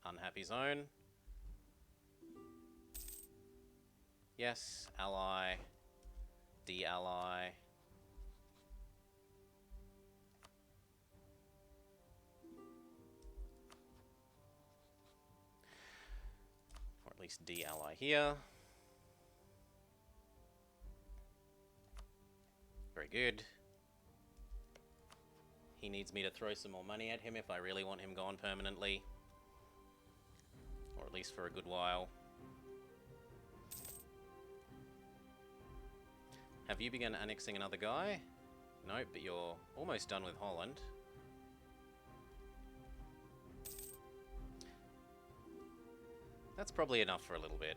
unhappy zone. Yes, ally, de-ally. Or at least de-ally here. Very good. He needs me to throw some more money at him if I really want him gone permanently. Or at least for a good while. Have you begun annexing another guy? Nope, but you're almost done with Holland. That's probably enough for a little bit.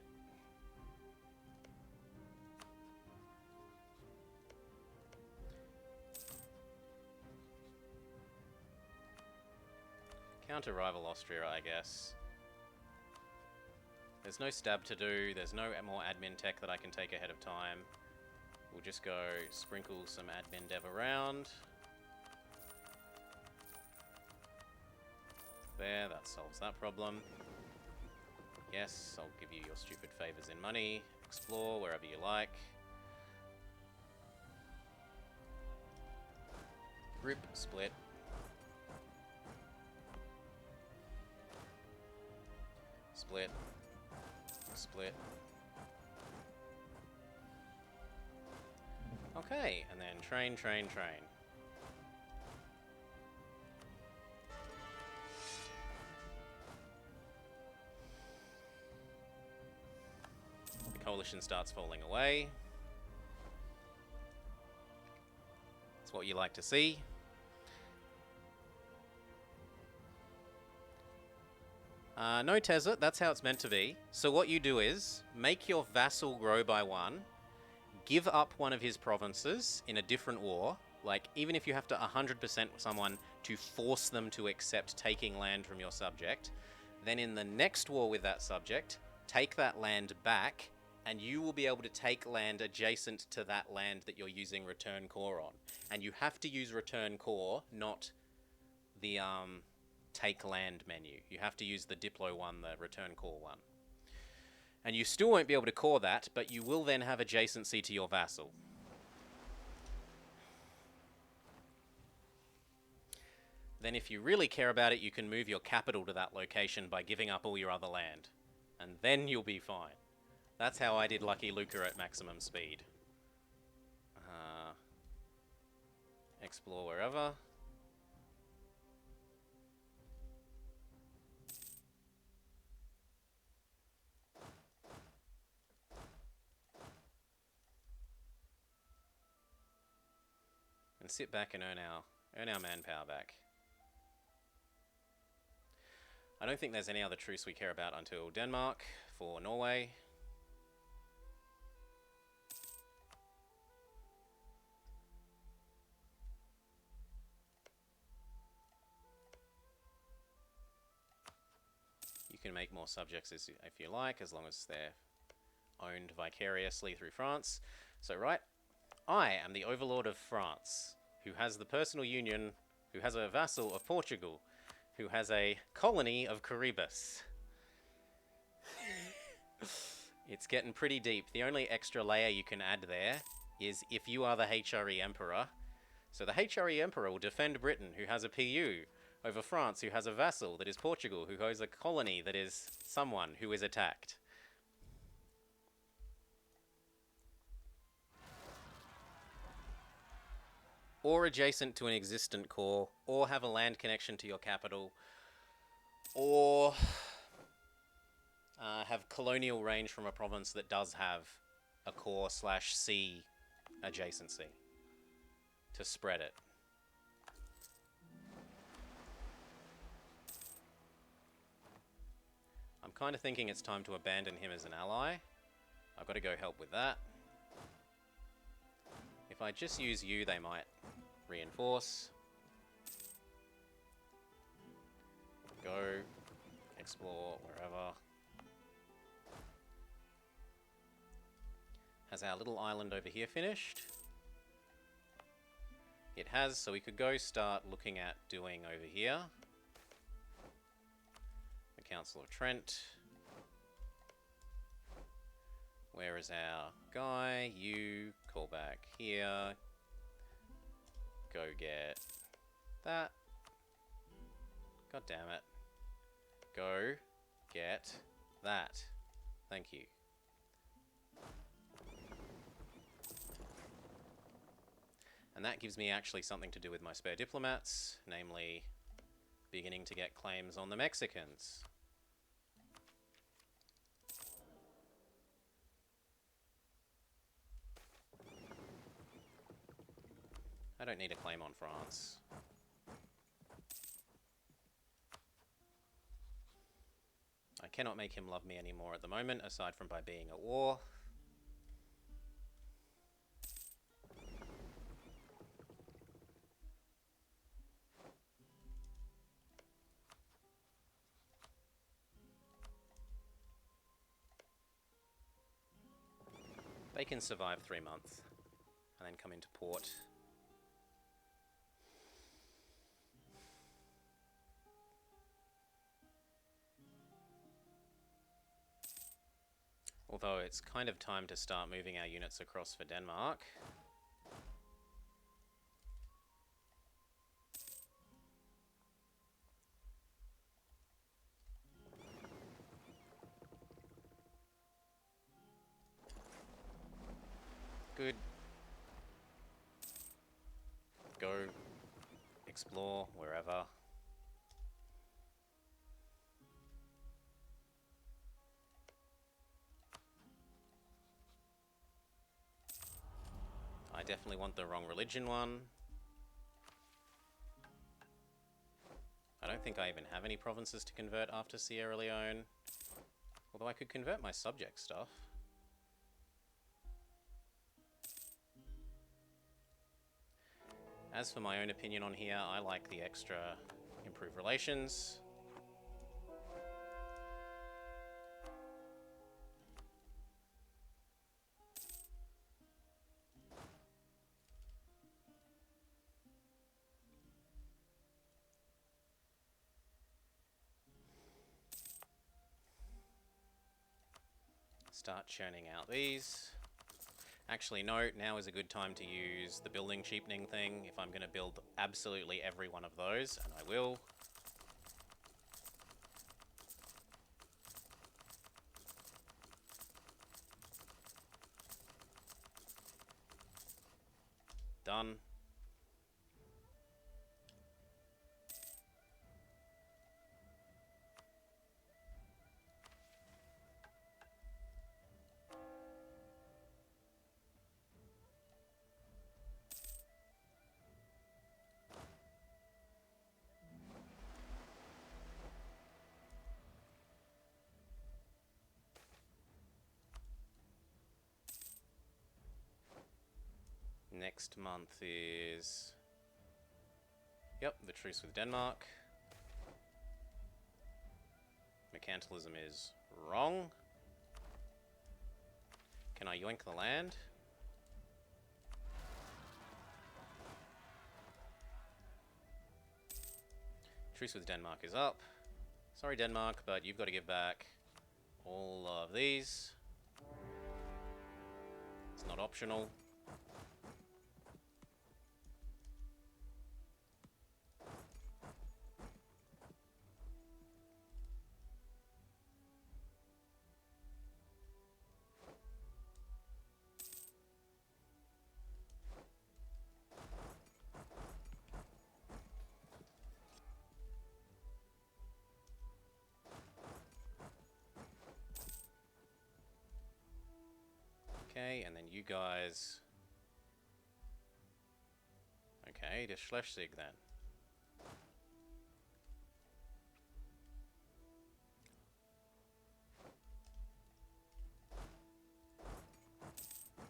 Counter-rival Austria, I guess. There's no stab to do, there's no more admin tech that I can take ahead of time. We'll just go sprinkle some admin dev around. There, that solves that problem. Yes, I'll give you your stupid favors in money. Explore wherever you like. Group, split. Split. Split. Okay, and then train, train, train. The coalition starts falling away. That's what you like to see. No Tezza, that's how it's meant to be. So what you do is, make your vassal grow by 1, give up one of his provinces in a different war, like, even if you have to 100% someone to force them to accept taking land from your subject, then in the next war with that subject, take that land back, and you will be able to take land adjacent to that land that you're using return core on. And you have to use return core, not the take land menu. You have to use the Diplo one, the return core one. And you still won't be able to core that, but you will then have adjacency to your vassal. Then if you really care about it, you can move your capital to that location by giving up all your other land. And then you'll be fine. That's how I did Lucky Luca at maximum speed. Explore wherever. and sit back and earn our manpower back. I don't think there's any other truce we care about until Denmark for Norway. You can make more subjects if you like, as long as they're owned vicariously through France. So, right, I am the overlord of France, who has the personal union, who has a vassal of Portugal, who has a colony of Caribus. It's getting pretty deep. The only extra layer you can add there is if you are the HRE Emperor. So the HRE Emperor will defend Britain, who has a PU, over France, who has a vassal that is Portugal, who has a colony that is someone who is attacked. Or adjacent to an existent core, or have a land connection to your capital, or have colonial range from a province that does have a core / sea adjacency to spread it. I'm kind of thinking it's time to abandon him as an ally. I've got to go help with that. If I just use you, they might reinforce. Go. Explore wherever. Has our little island over here finished? It has, so we could go start looking at doing over here. The Council of Trent. Where is our guy? You call back here. Go get that. God damn it. Go get that. Thank you. And that gives me actually something to do with my spare diplomats, namely beginning to get claims on the Mexicans. I don't need a claim on France. I cannot make him love me anymore at the moment, aside from by being at war. They can survive 3 months and then come into port. Although it's kind of time to start moving our units across for Denmark. Good. Go explore wherever. I definitely want the wrong religion one. I don't think I even have any provinces to convert after Sierra Leone. Although I could convert my subject stuff. As for my own opinion on here, I like the extra improved relations. Start churning out these. Actually, no, now is a good time to use the building cheapening thing if I'm going to build absolutely every one of those, and I will. Done. Next month is... Yep, the truce with Denmark. Mercantilism is wrong. Can I yoink the land? Truce with Denmark is up. Sorry, Denmark, but you've got to give back all of these. It's not optional. Okay, and then you guys... Okay, to Schleswig then.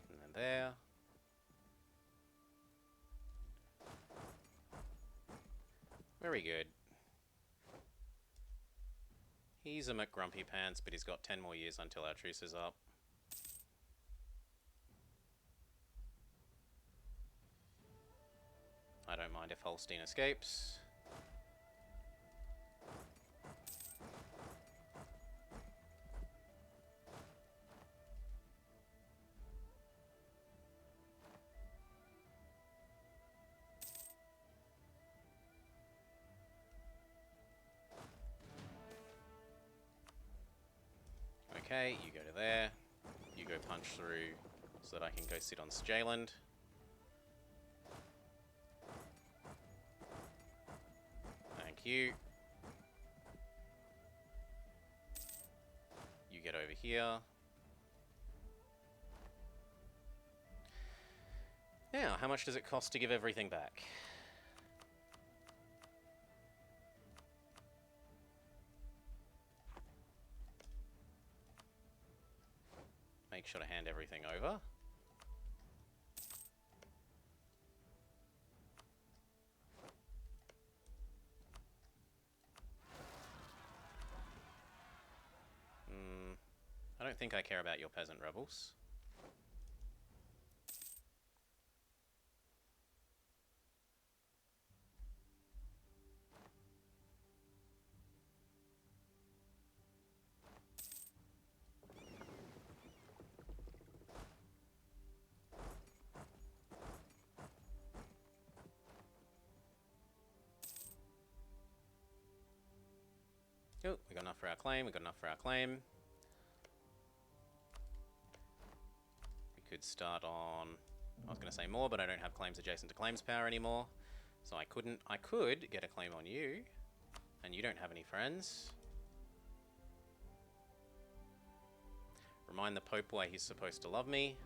And then there. Very good. He's a McGrumpy Pants, but he's got 10 more years until our truce is up. I don't mind if Holstein escapes. Okay, you go to there. You go punch through so that I can go sit on Sjaland. Thank you. You get over here. Now, how much does it cost to give everything back? Make sure to hand everything over. I don't think I care about your peasant rebels. Oh, we got enough for our claim, we got enough for our claim. We could start on... I was going to say more, but I don't have claims adjacent to claims power anymore. So I couldn't... I could get a claim on you, and you don't have any friends. Remind the Pope why he's supposed to love me,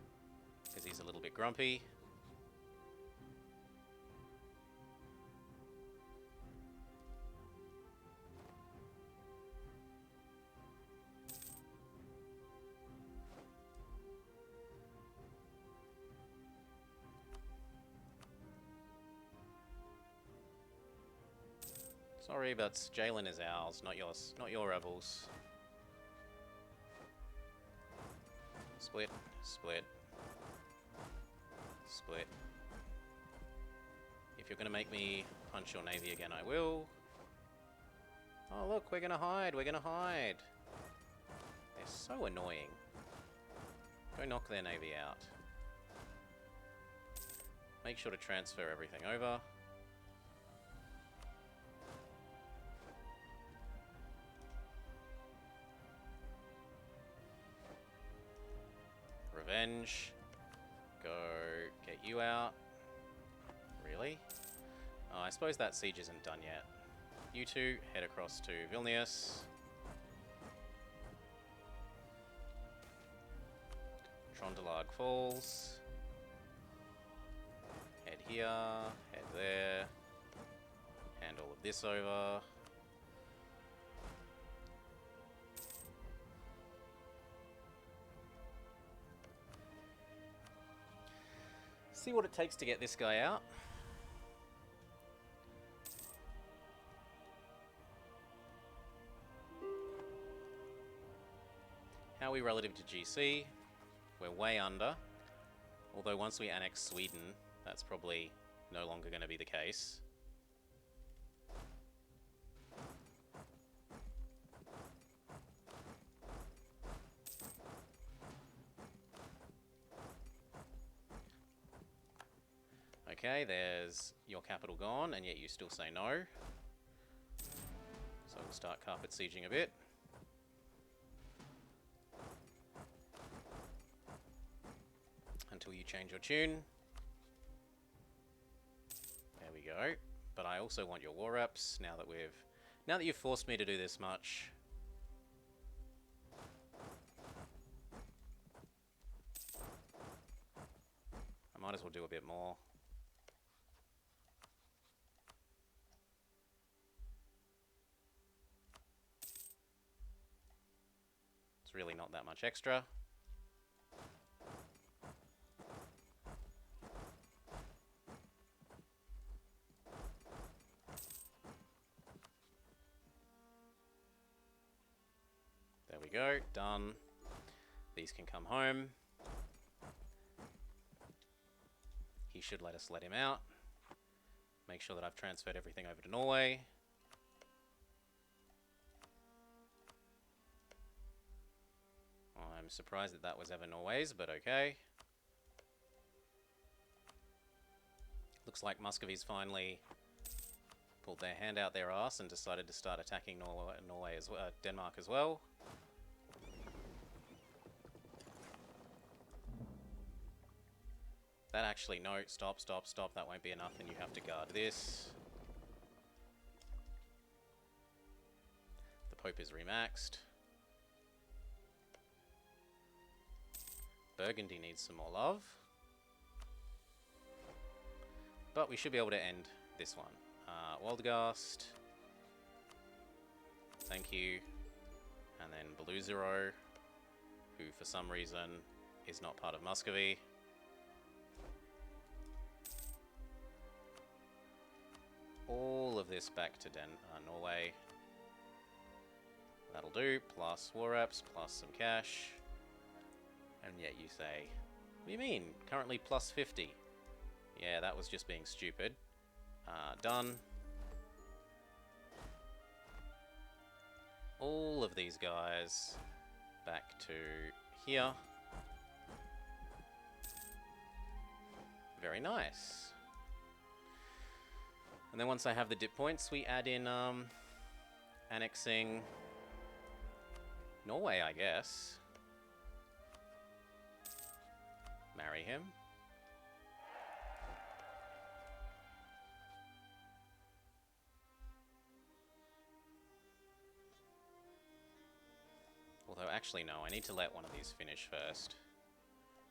because he's a little bit grumpy. Sorry, but Jalen is ours, not yours, not your rebels. Split, split, split. If you're gonna make me punch your navy again, I will. Oh look, we're gonna hide, we're gonna hide. They're so annoying. Go knock their navy out. Make sure to transfer everything over. Revenge. Go get you out. Really? Oh, I suppose that siege isn't done yet. You two head across to Vilnius. Trondelag Falls. Head here, head there. Hand all of this over. See what it takes to get this guy out. How are we relative to GC? We're way under. Although once we annex Sweden, that's probably no longer going to be the case. Okay, there's your capital gone, and yet you still say no. So we'll start carpet sieging a bit. Until you change your tune. There we go. But I also want your war reps now that you've forced me to do this much. I might as well do a bit more. It's really not that much extra. There we go, done. These can come home. He should let us let him out. Make sure that I've transferred everything over to Norway. I'm surprised that that was ever Norway's, but okay. Looks like Muscovy's finally pulled their hand out their arse and decided to start attacking Norway as well, Denmark as well. That actually, no, stop, stop, stop, that won't be enough, and you have to guard this. The Pope is remaxed. Burgundy needs some more love. But we should be able to end this one. Waldgast. Thank you. And then Beluzero, who for some reason is not part of Muscovy. All of this back to Norway. That'll do, plus war reps, plus some cash. And yet you say, what do you mean? Currently plus 50. Yeah, that was just being stupid. Done. All of these guys back to here. Very nice. And then once I have the dip points, we add in annexing Norway, I guess. Marry him. Although, actually, no, I need to let one of these finish first.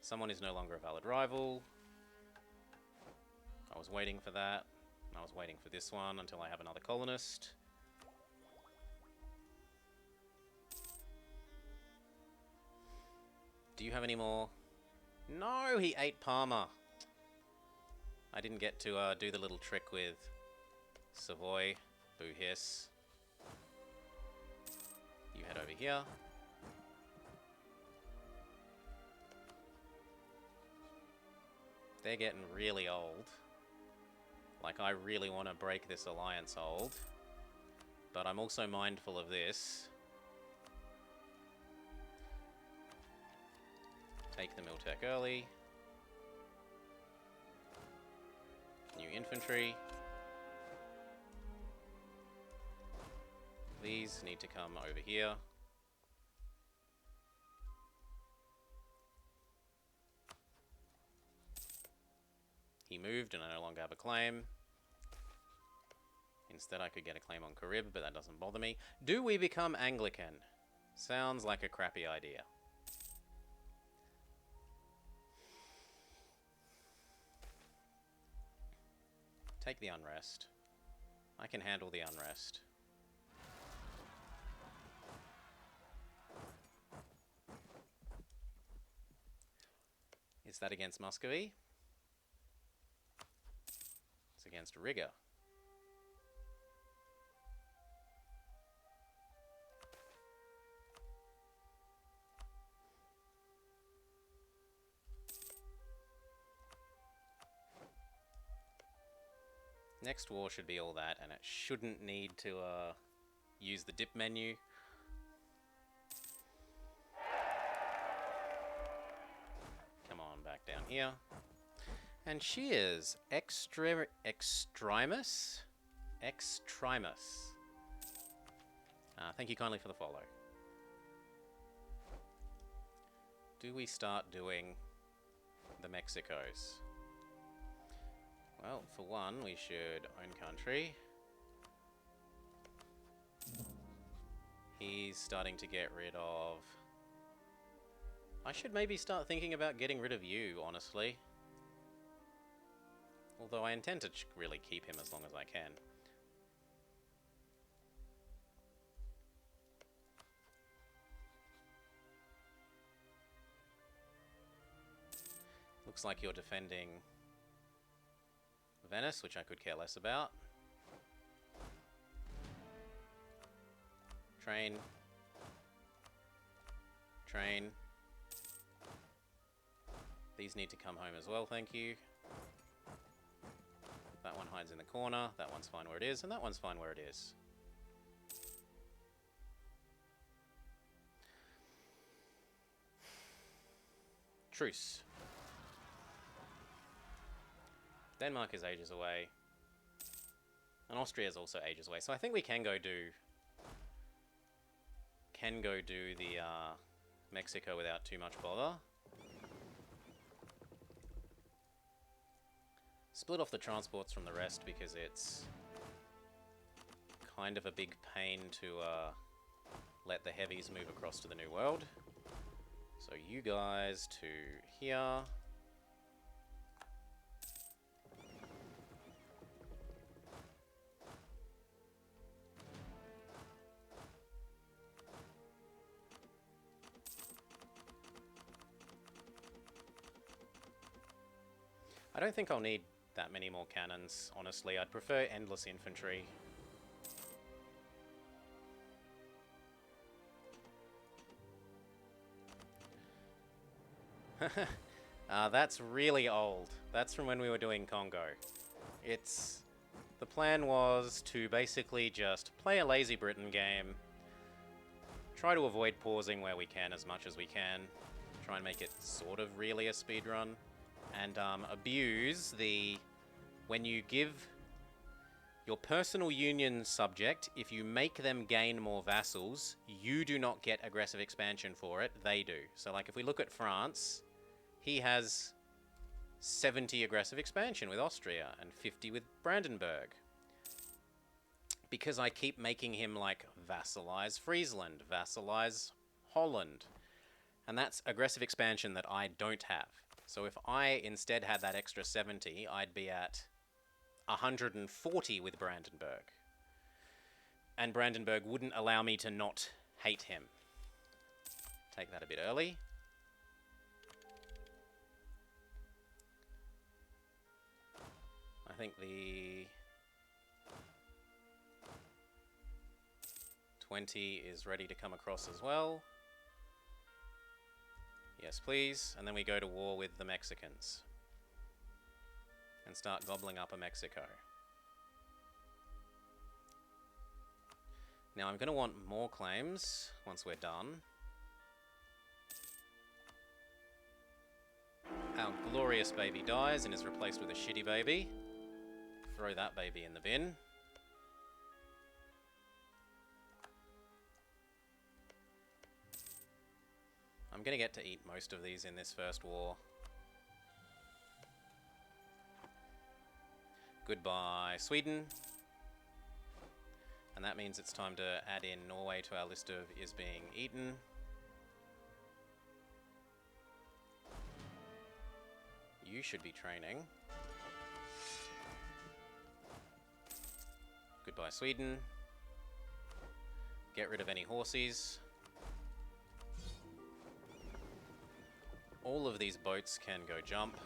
Someone is no longer a valid rival. I was waiting for that. I was waiting for this one until I have another colonist. Do you have any more? No, he ate Parma. I didn't get to do the little trick with Savoy. Boo hiss. You head over here. They're getting really old. Like, I really want to break this alliance hold. But I'm also mindful of this. Take the Miltech early. New infantry. These need to come over here. He moved and I no longer have a claim. Instead I could get a claim on Carib, but that doesn't bother me. Do we become Anglican? Sounds like a crappy idea. Take the unrest. I can handle the unrest. Is that against Muscovy? It's against Riga. Next war should be all that, and it shouldn't need to use the dip menu. Come on, back down here. And she is Extremis? Extremis. Thank you kindly for the follow. Do we start doing the Mexicos? Well, for one, we should own country. He's starting to get rid of... I should maybe start thinking about getting rid of you, honestly. Although I intend to really keep him as long as I can. Looks like you're defending Venice, which I could care less about. Train. Train. These need to come home as well, thank you. That one hides in the corner, that one's fine where it is, and that one's fine where it is. Truce. Denmark is ages away. And Austria is also ages away. So I think we can go do the Mexico without too much bother. Split off the transports from the rest because it's kind of a big pain to let the heavies move across to the New World. So you guys to here. I don't think I'll need that many more cannons, honestly. I'd prefer endless infantry. That's really old. That's from when we were doing Congo. The plan was to basically just play a lazy Britain game, try to avoid pausing where we can as much as we can, try and make it sort of really a speedrun, and abuse when you give your personal union subject, if you make them gain more vassals, you do not get aggressive expansion for it, they do. So like if we look at France, he has 70 aggressive expansion with Austria and 50 with Brandenburg. Because I keep making him like vassalize Friesland, vassalize Holland. And that's aggressive expansion that I don't have. So if I instead had that extra 70, I'd be at 140 with Brandenburg. And Brandenburg wouldn't allow me to not hate him. Take that a bit early. I think the 20 is ready to come across as well. Yes, please. And then we go to war with the Mexicans. And start gobbling up a Mexico. Now I'm going to want more claims once we're done. Our glorious baby dies and is replaced with a shitty baby. Throw that baby in the bin. I'm going to get to eat most of these in this first war. Goodbye, Sweden. And that means it's time to add in Norway to our list of is being eaten. You should be training. Goodbye, Sweden. Get rid of any horsies. All of these boats can go jump.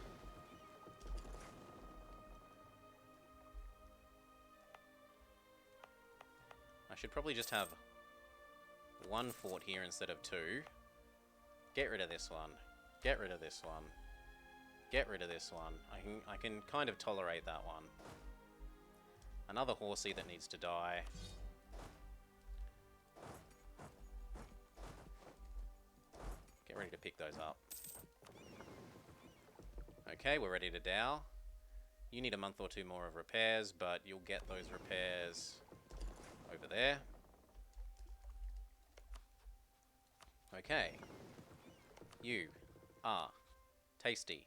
I should probably just have one fort here instead of two. Get rid of this one. Get rid of this one. Get rid of this one. I can kind of tolerate that one. Another horsey that needs to die. Get ready to pick those up. Okay, we're ready to dow. You need a month or two more of repairs, but you'll get those repairs over there. Okay. You are tasty.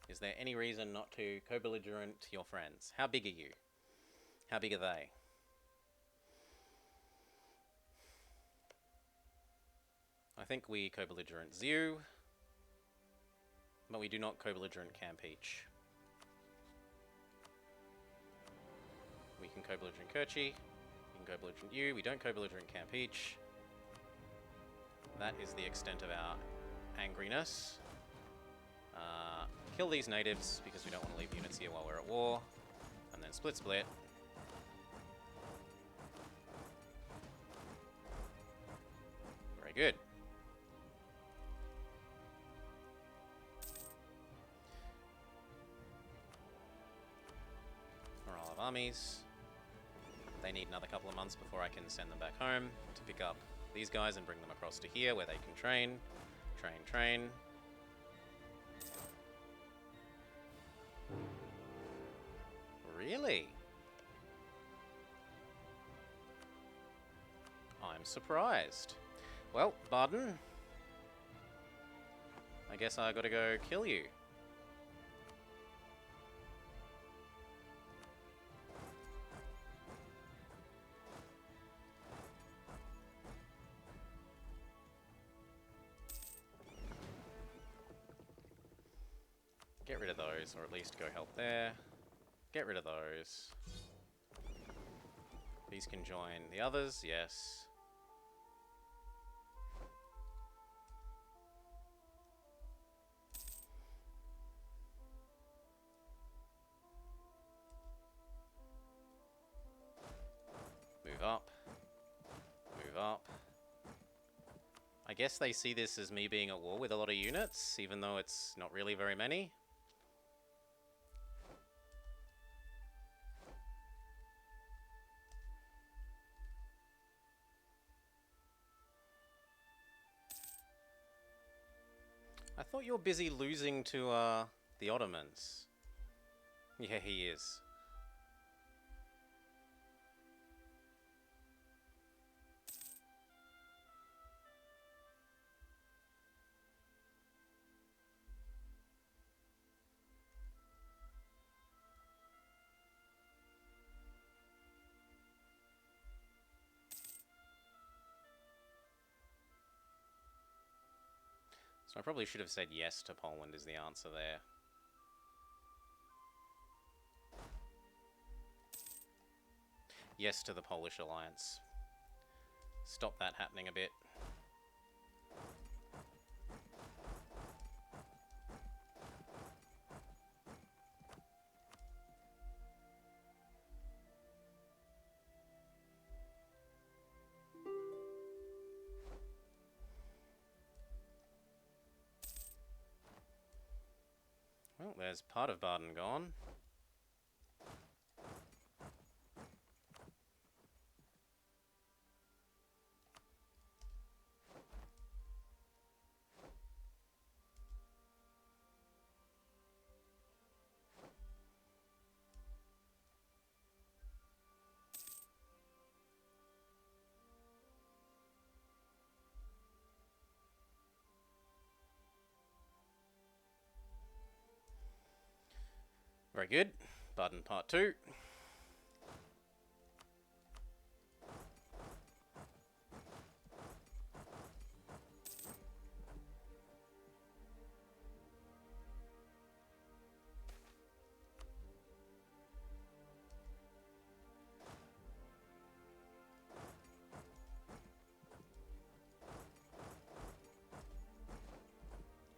Is there any reason not to co-belligerent your friends? How big are you? How big are they? I think we co-belligerent Ziu, but we do not co-belligerent Campeach. We can co-belligerent Kerchi. We can co-belligerent you. We don't co-belligerent Campeach. That is the extent of our angriness. Kill these natives because we don't want to leave units here while we're at war. And then split. Very good. Morale of armies. They need another couple of months before I can send them back home to pick up these guys and bring them across to here where they can train. Train. Really? I'm surprised. Well, Baden, I guess I gotta go kill you. Get rid of those, or at least go help there. Get rid of those. These can join the others, yes. Move up. Move up. I guess they see this as me being at war with a lot of units, even though it's not really very many. I thought you were busy losing to, the Ottomans. Yeah, he is. So I probably should have said yes to Poland is the answer there. Yes to the Polish alliance. Stop that happening a bit. Well, there's part of Baden gone. Very good. Baden part 2.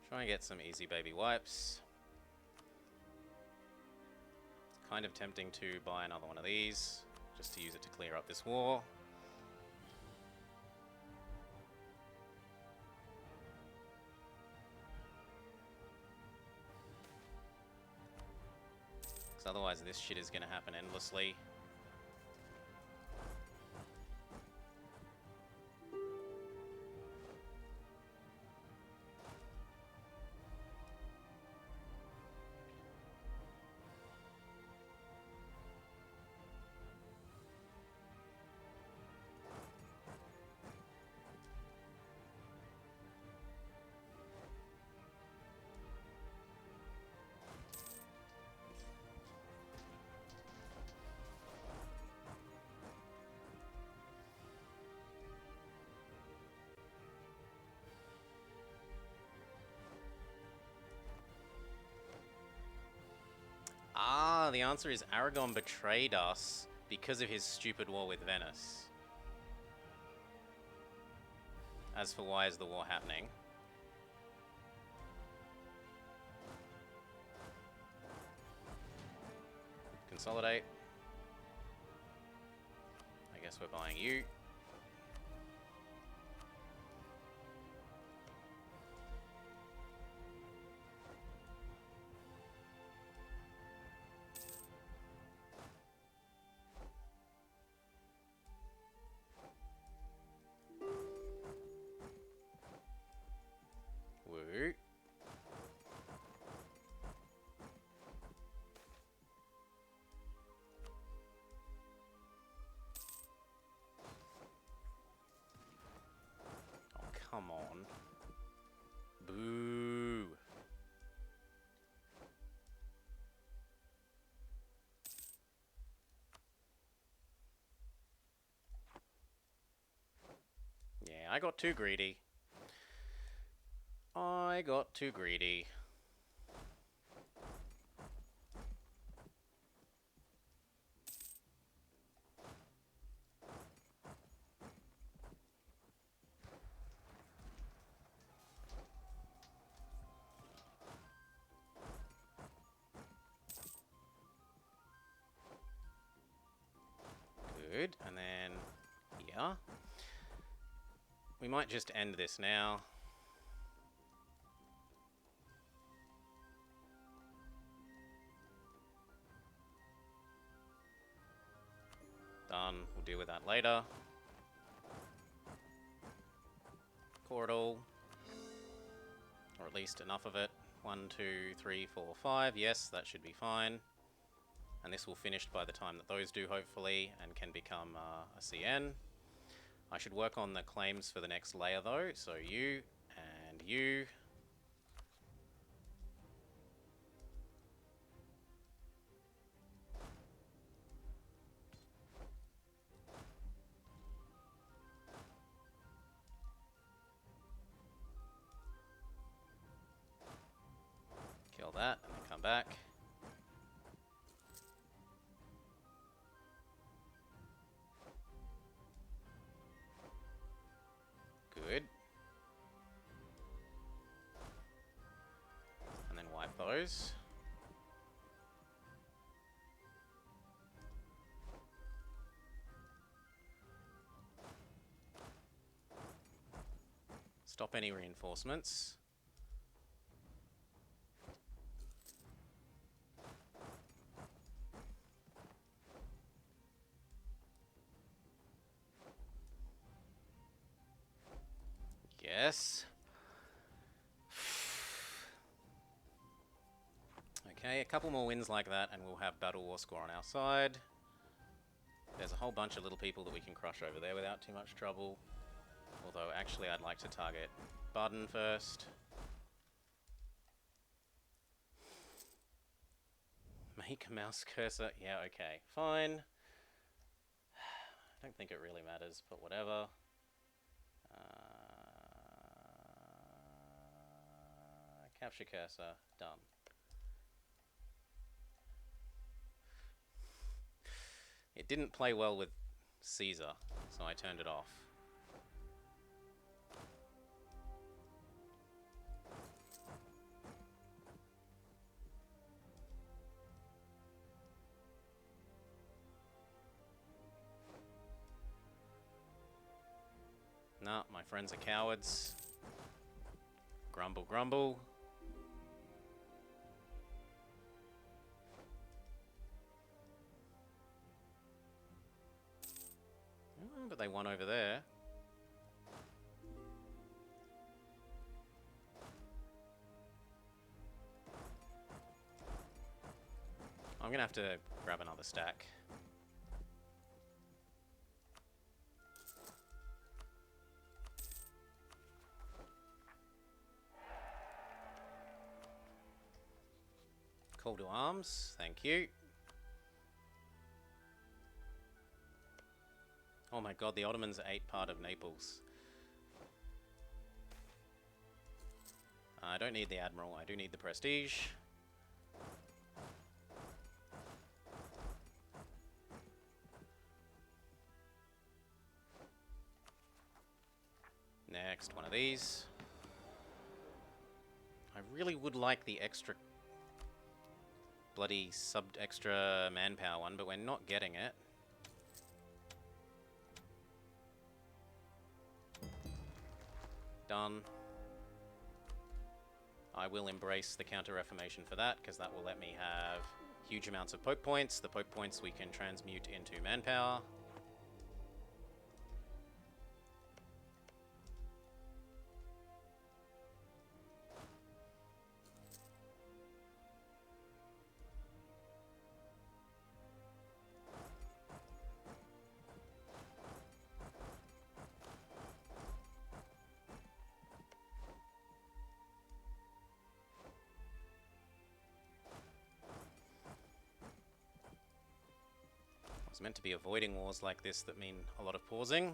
Try and get some easy baby wipes. Kind of tempting to buy another one of these, just to use it to clear up this war. otherwise this shit is gonna happen endlessly. Ah, the answer is Aragon betrayed us because of his stupid war with Venice. As for why is the war happening? Consolidate. I guess we're buying you. Woo. Oh, come on. Boo. Yeah, I got too greedy. I got too greedy. Good, and then here. We might just end this now. Done. We'll deal with that later. Core it all. Or at least enough of it. 1, 2, 3, 4, 5. Yes, that should be fine. And this will finish by the time that those do, hopefully, and can become a CN. I should work on the claims for the next layer, though. So you and you. Kill that, and then come back. Good. And then wipe those. Stop any reinforcements. Yes. Okay, a couple more wins like that and we'll have Battle War score on our side. There's a whole bunch of little people that we can crush over there without too much trouble. Although, actually, I'd like to target Baden first. Make a mouse cursor. Yeah, okay, fine. I don't think it really matters, but whatever. Capture cursor. Done. It didn't play well with Caesar, so I turned it off. Nah, my friends are cowards. Grumble, grumble. they won over there. I'm gonna have to grab another stack. Call to arms, thank you. Oh my god, the Ottomans ate part of Naples. I don't need the Admiral, I do need the Prestige. Next, one of these. I really would like the extra bloody extra manpower one, but we're not getting it. Done. I will embrace the Counter-Reformation for that, because that will let me have huge amounts of Pope points. The Pope points we can transmute into manpower. I was meant to be avoiding wars like this that mean a lot of pausing.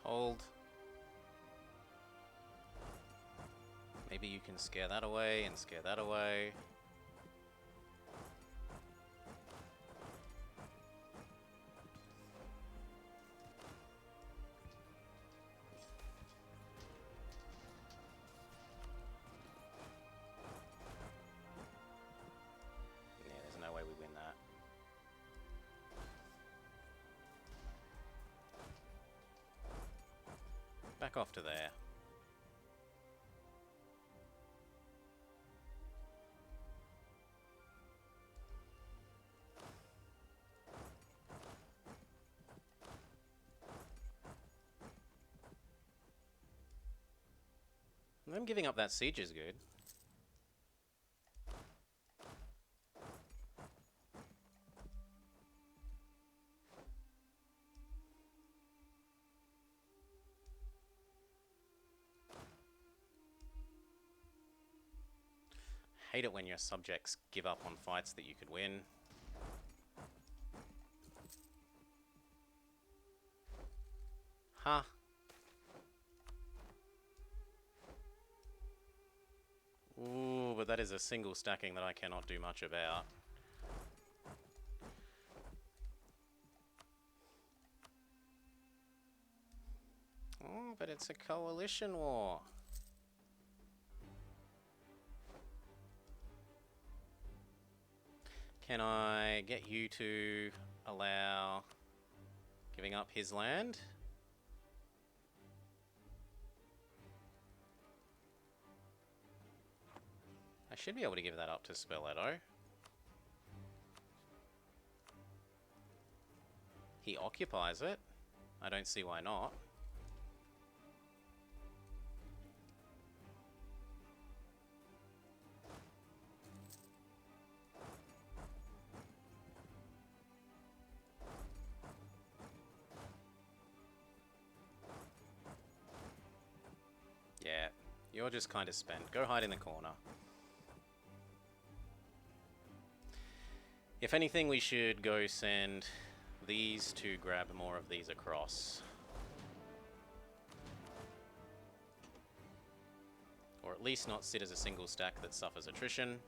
Hold. Maybe you can scare that away and scare that away. Yeah, there's no way we win that. Back off to there. Them giving up that siege is good. Hate it when your subjects give up on fights that you could win. Huh. Ooh, but that is a single stacking that I cannot do much about. Oh, but it's a coalition war. Can I get you to allow giving up his land? I should be able to give that up to Spoleto. He occupies it. I don't see why not. Yeah, you're just kind of spent. Go hide in the corner. If anything, we should go send these to grab more of these across. at least not sit as a single stack that suffers attrition.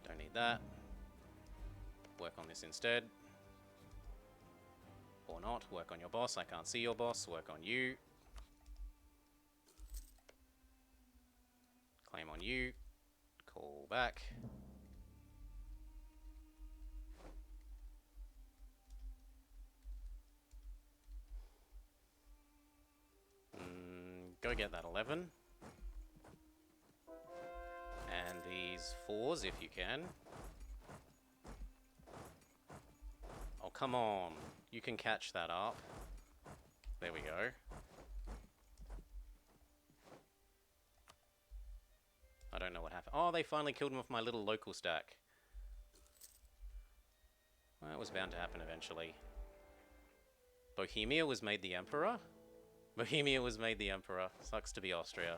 Don't need that. Work on this instead. Or not. Work on your boss. I can't see your boss. Work on you. Claim on you. Call back. Go get that 11. And these 4s if you can. Oh, come on. You can catch that up. There we go. I don't know what happened. Oh, they finally killed him with my little local stack. Well, that was bound to happen eventually. Bohemia was made the Emperor? Bohemia was made the Emperor. Sucks to be Austria.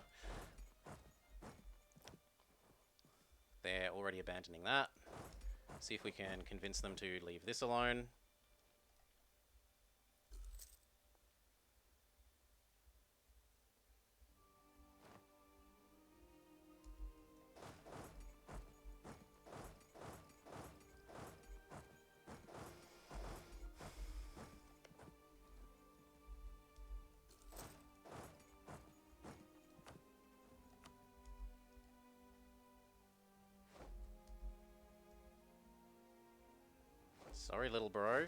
They're already abandoning that. See if we can convince them to leave this alone. Sorry, little bro.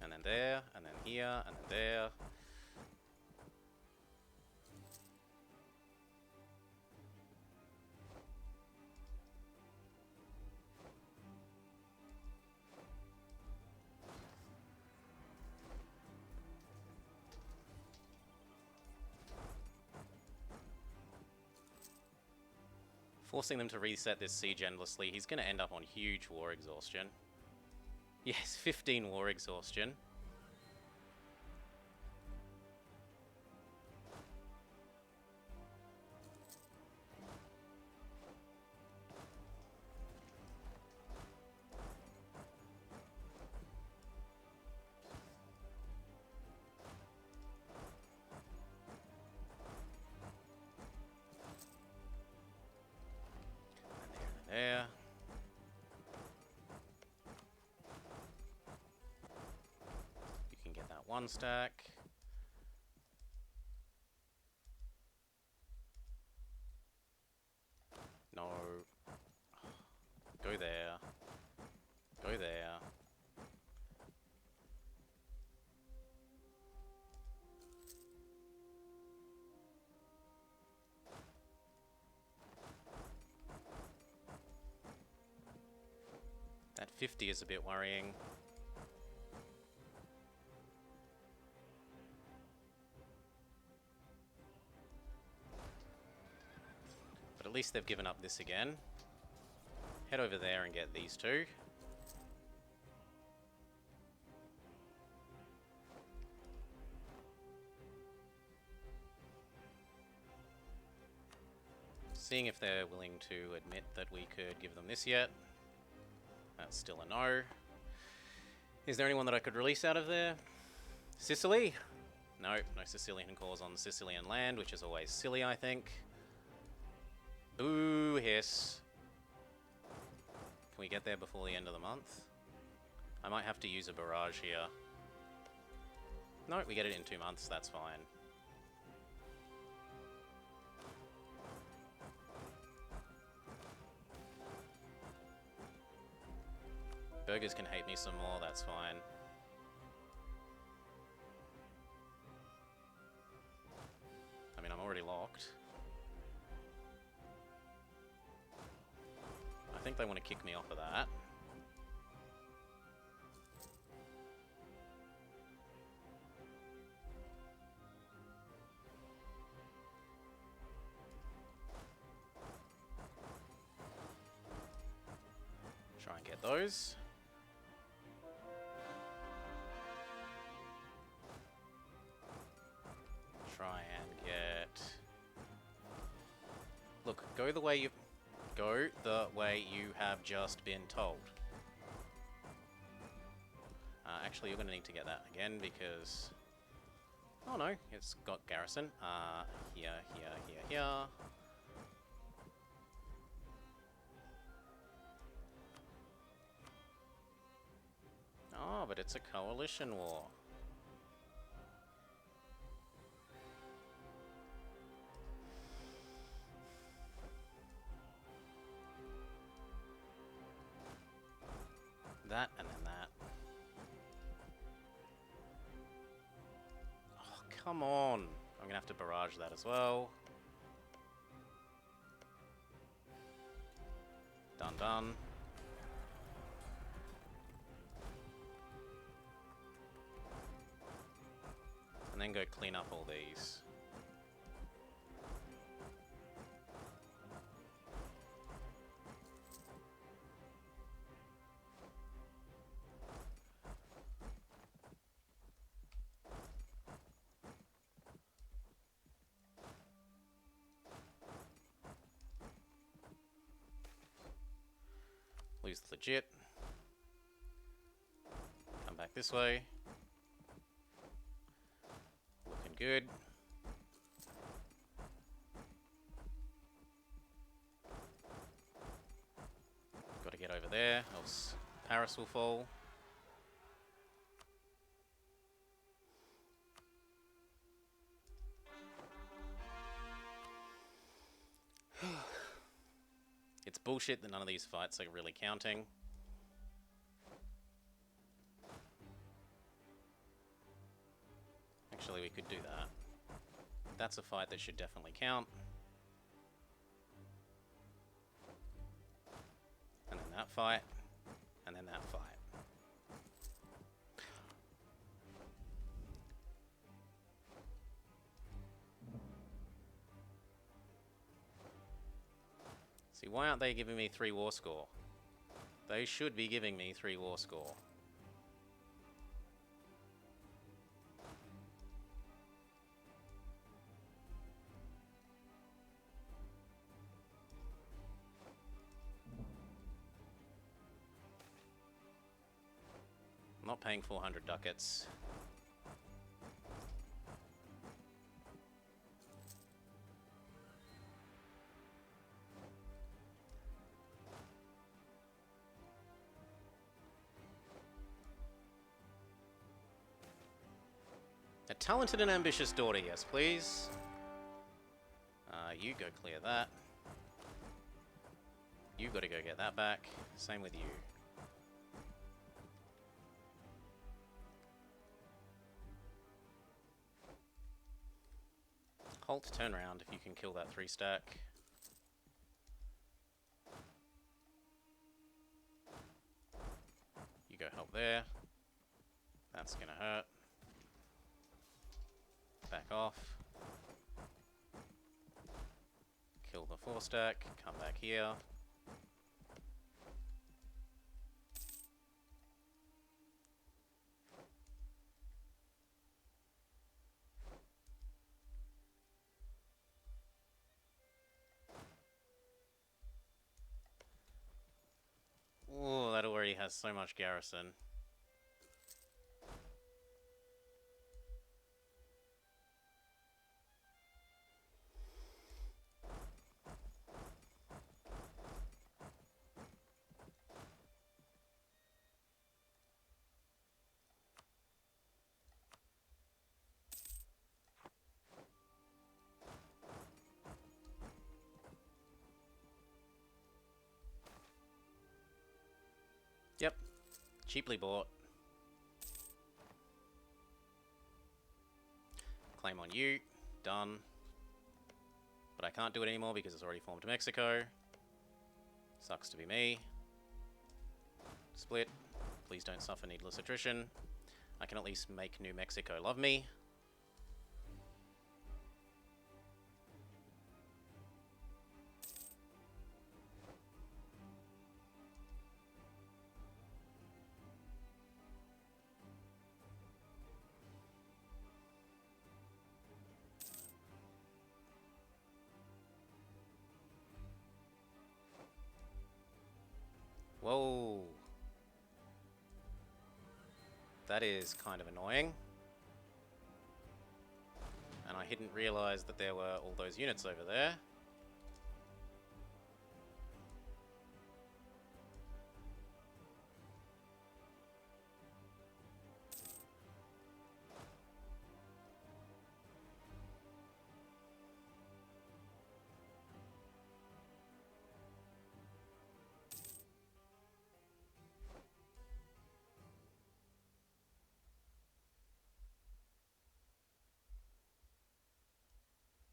And then there, and then here, and then there. Forcing them to reset this siege endlessly, he's going to end up on huge war exhaustion. Yes, 15 war exhaustion. And there. One stack. No. Go there. Go there. That 50 is a bit worrying. At least they've given up this again. Head over there and get these two. Seeing if they're willing to admit that we could give them this yet. That's still a no. Is there anyone that I could release out of there? Sicily? No, no Sicilian cause on Sicilian land, which is always silly, I think. Boo hiss. Can we get there before the end of the month? I might have to use a barrage here. No, we get it in 2 months, that's fine. Burgers can hate me some more, that's fine. I mean, I'm already locked. I think they want to kick me off of that. Try and get those. Try and get... Look, go the way you... Go the way you have just been told. actually, you're going to need to get that again because... Oh no, it's got garrison. Here, here, here, here. Oh, but it's a coalition war. That and then that. Oh, come on. I'm gonna have to barrage that as well. Done, done. And then go clean up all these. Lose legit. Come back this way. Looking good. Got to get over there, else Paris will fall. It's bullshit that none of these fights are really counting. Actually, we could do that. That's a fight that should definitely count. And then that fight. And then that fight. See, why aren't they giving me 3 war score? They should be giving me 3 war score. I'm not paying 400 ducats. A talented and ambitious daughter, yes please. You go clear that. You've got to go get that back. Same with you. Halt, turn around if you can kill that 3 stack. You go help there. That's gonna hurt. Back off. Kill the 4 stack, come back here. Ooh, that already has so much garrison. Yep, cheaply bought. Claim on you, done. But I can't do it anymore because it's already formed Mexico. Sucks to be me. Split. Please don't suffer needless attrition. I can at least make New Mexico love me. Whoa. That is kind of annoying. And I didn't realise that there were all those units over there.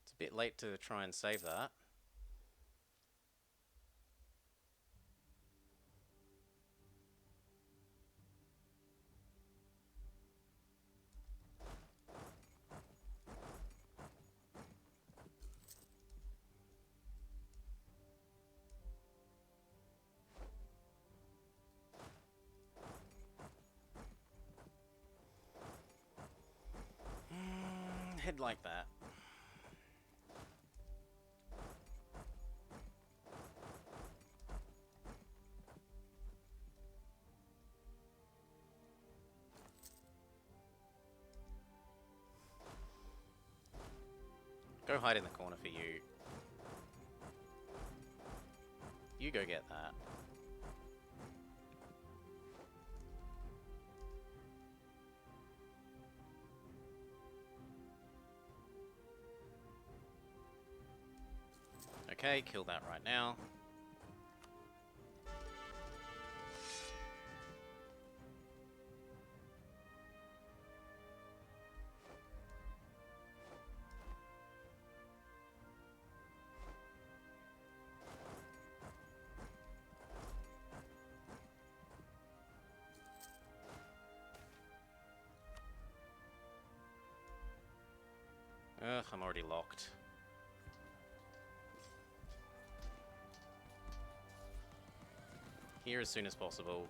It's a bit late to try and save that. Head like that. Go hide in the corner for you. You go get that. Okay, kill that right now. Ugh, I'm already locked. Here as soon as possible.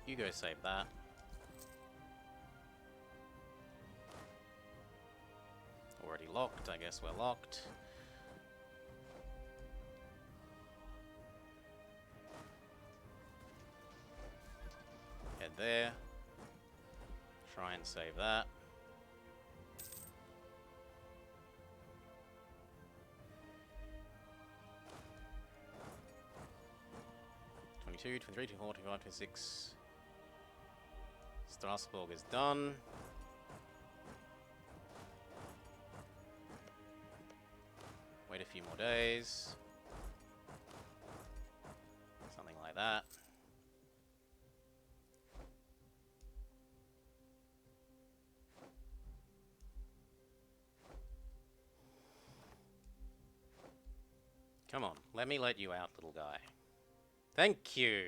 You go save that. Already locked, I guess we're locked. Head there. Try and save that. '22, '23, '24, '25, '26. Strasbourg is done. Wait a few more days. Something like that. Come on, let me let you out, little guy. Thank you!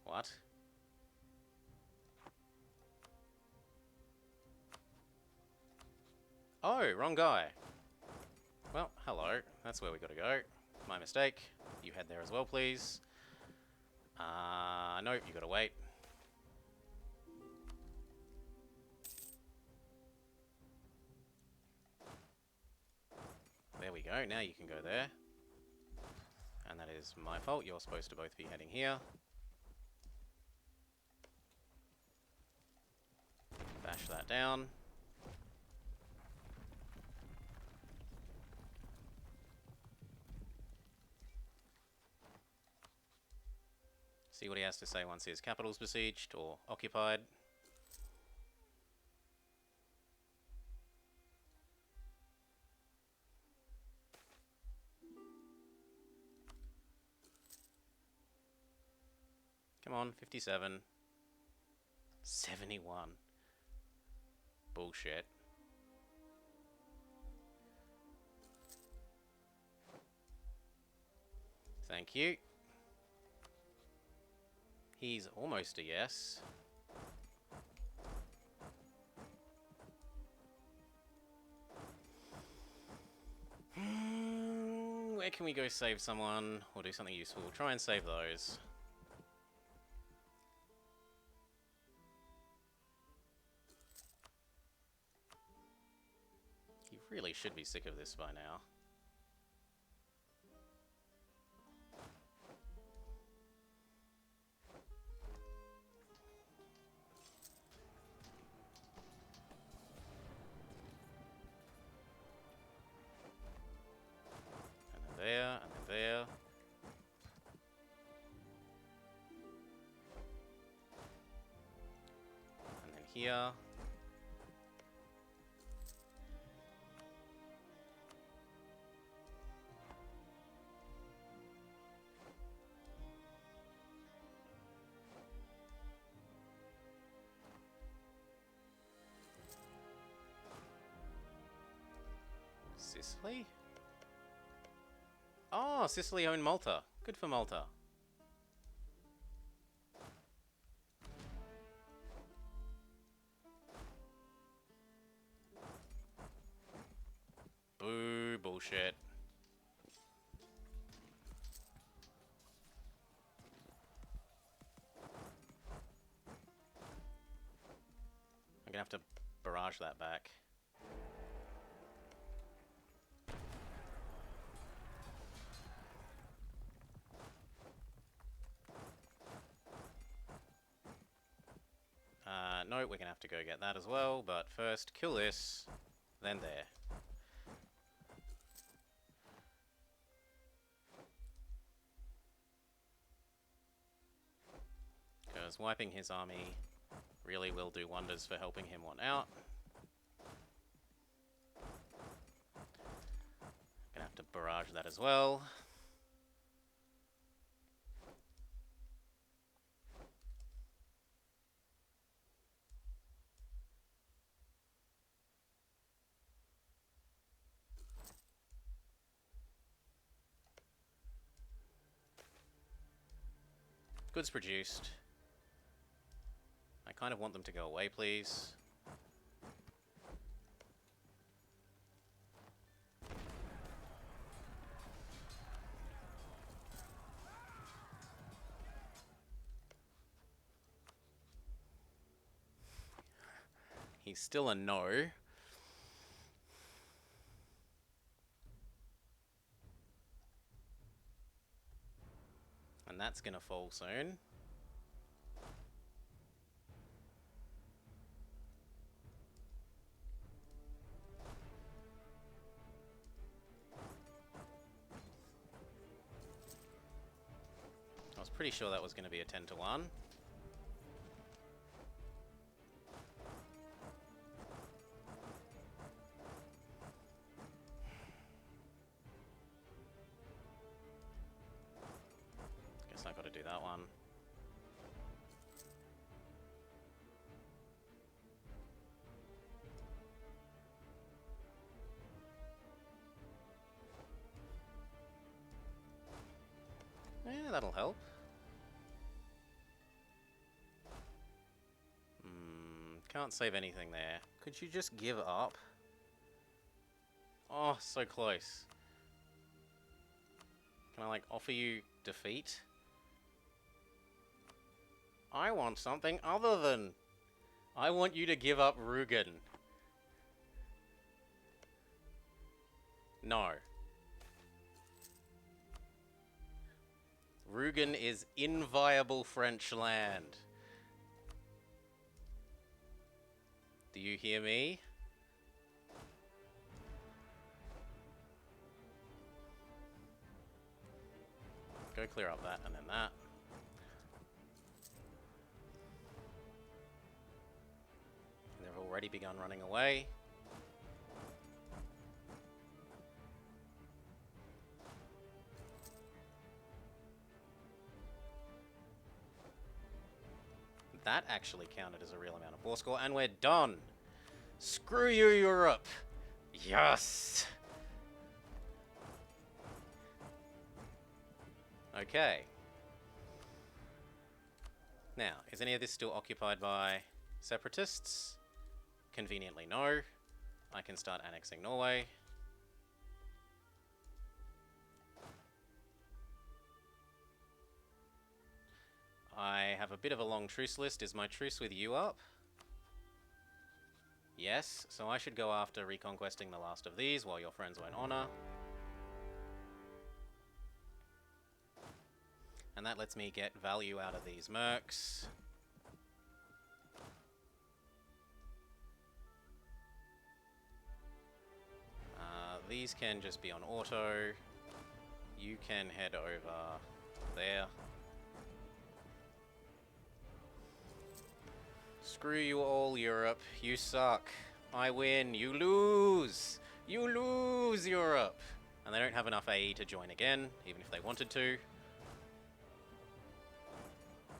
What? Oh, wrong guy. Well, hello. That's where we gotta go. My mistake. You head there as well, please. No, you gotta wait. There we go. Now you can go there. And that is my fault. You're supposed to both be heading here. Bash that down. See what he has to say once his capital's besieged or occupied. Come on, 57. 71. Bullshit. Thank you. He's almost a yes. Where can we go save someone or do something useful? Try and save those. Really should be sick of this by now. And then there, and then there. And then here. Sicily? Oh, Sicily owned Malta. Good for Malta. Boo, bullshit. I'm gonna have to barrage that back. No, we're gonna have to go get that as well, but first, kill this, then there. Because wiping his army really will do wonders for helping him one out. Gonna have to barrage that as well. Goods produced. I kind of want them to go away, please. He's still a no. And that's gonna fall soon. I was pretty sure that was gonna be a 10-1. Guess I gotta do that one. Yeah, that'll help. Can't save anything there. Could you just give up? Oh, so close. Can I, like, offer you defeat? I want something other than... I want you to give up Rugen. No. Rugen is inviolable French land. Do you hear me? Go clear up that and then that. They've already begun running away. That actually counted as a real amount of war score, and we're done. Screw you, Europe. Yes. Okay. Now, is any of this still occupied by separatists? Conveniently, no. I can start annexing Norway. I have a bit of a long truce list. Is my truce with you up? Yes, so I should go after reconquesting the last of these while your friends won't honor. And that lets me get value out of these mercs. These can just be on auto. You can head over there. Screw you all, Europe. You suck. I win. You lose. You lose, Europe. And they don't have enough AE to join again, even if they wanted to.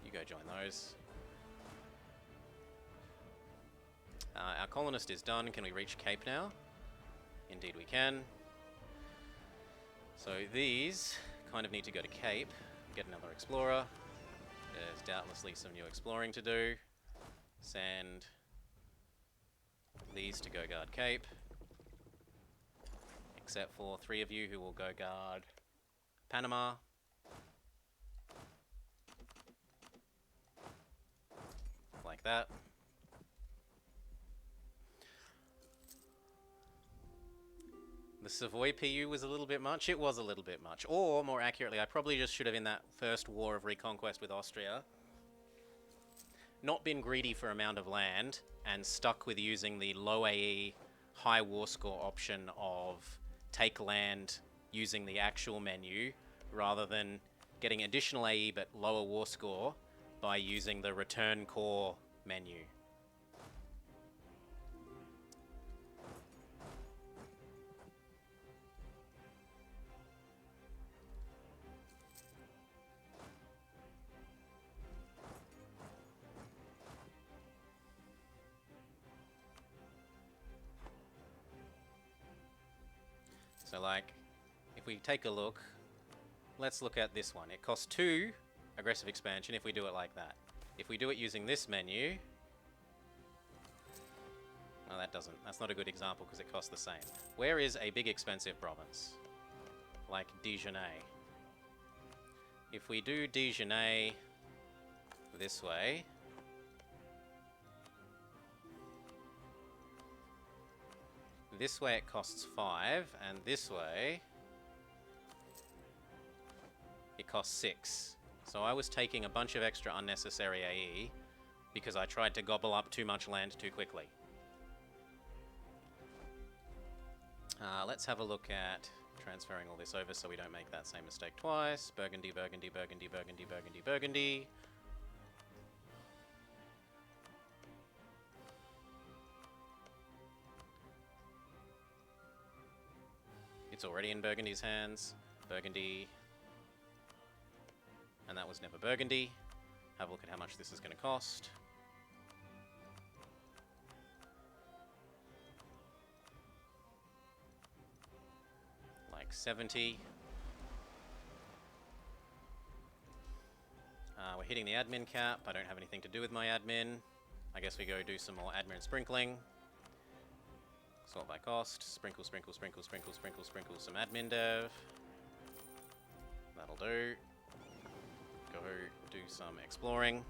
You go join those. Our colonist is done. Can we reach Cape now? Indeed we can. So these kind of need to go to Cape, get another explorer. There's doubtlessly some new exploring to do. Send these to go guard Cape. Except for 3 of you who will go guard Panama. Like that. The Savoy PU was a little bit much. It was a little bit much. Or, more accurately, I probably just should have, in that first war of reconquest with Austria, not been greedy for amount of land and stuck with using the low AE, high war score option of take land using the actual menu, rather than getting additional AE but lower war score by using the return core menu. So like, if we take a look, let's look at this one. It costs 2 aggressive expansion if we do it like that. If we do it using this menu, well, that's not a good example because it costs the same. Where is a big expensive province? Like Dijonais. If we do Dijonais this way, it costs 5, and this way it costs 6. So I was taking a bunch of extra unnecessary AE because I tried to gobble up too much land too quickly. Let's have a look at transferring all this over so we don't make that same mistake twice. Burgundy, Burgundy, Burgundy, Burgundy, Burgundy, Burgundy. It's already in Burgundy's hands. Burgundy. And that was never Burgundy. Have a look at how much this is going to cost. Like 70. We're hitting the admin cap. I don't have anything to do with my admin. I guess we go do some more admin sprinkling. Sort by cost. Sprinkle, sprinkle, sprinkle, sprinkle, sprinkle, sprinkle some admin dev. That'll do. Go do some exploring.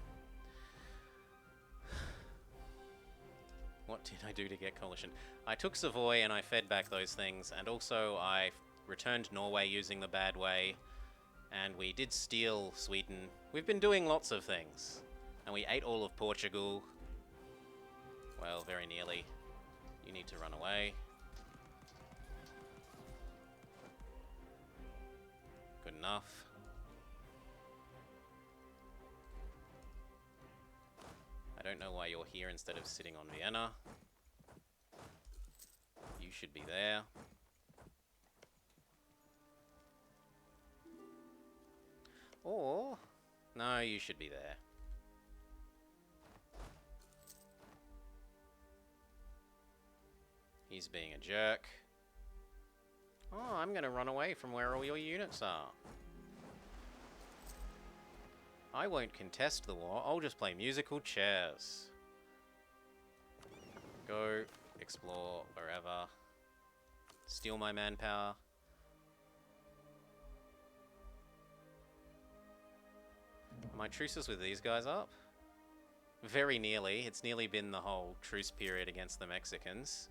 What did I do to get coalition? I took Savoy and I fed back those things, and also I returned Norway using the bad way, and we did steal Sweden. We've been doing lots of things. And we ate all of Portugal. Well, very nearly. You need to run away. Good enough. I don't know why you're here instead of sitting on Vienna. You should be there. Or, no, you should be there. He's being a jerk. Oh, I'm going to run away from where all your units are. I won't contest the war, I'll just play musical chairs. Go, explore wherever. Steal my manpower. Are my truces with these guys up? Very nearly. It's nearly been the whole truce period against the Mexicans.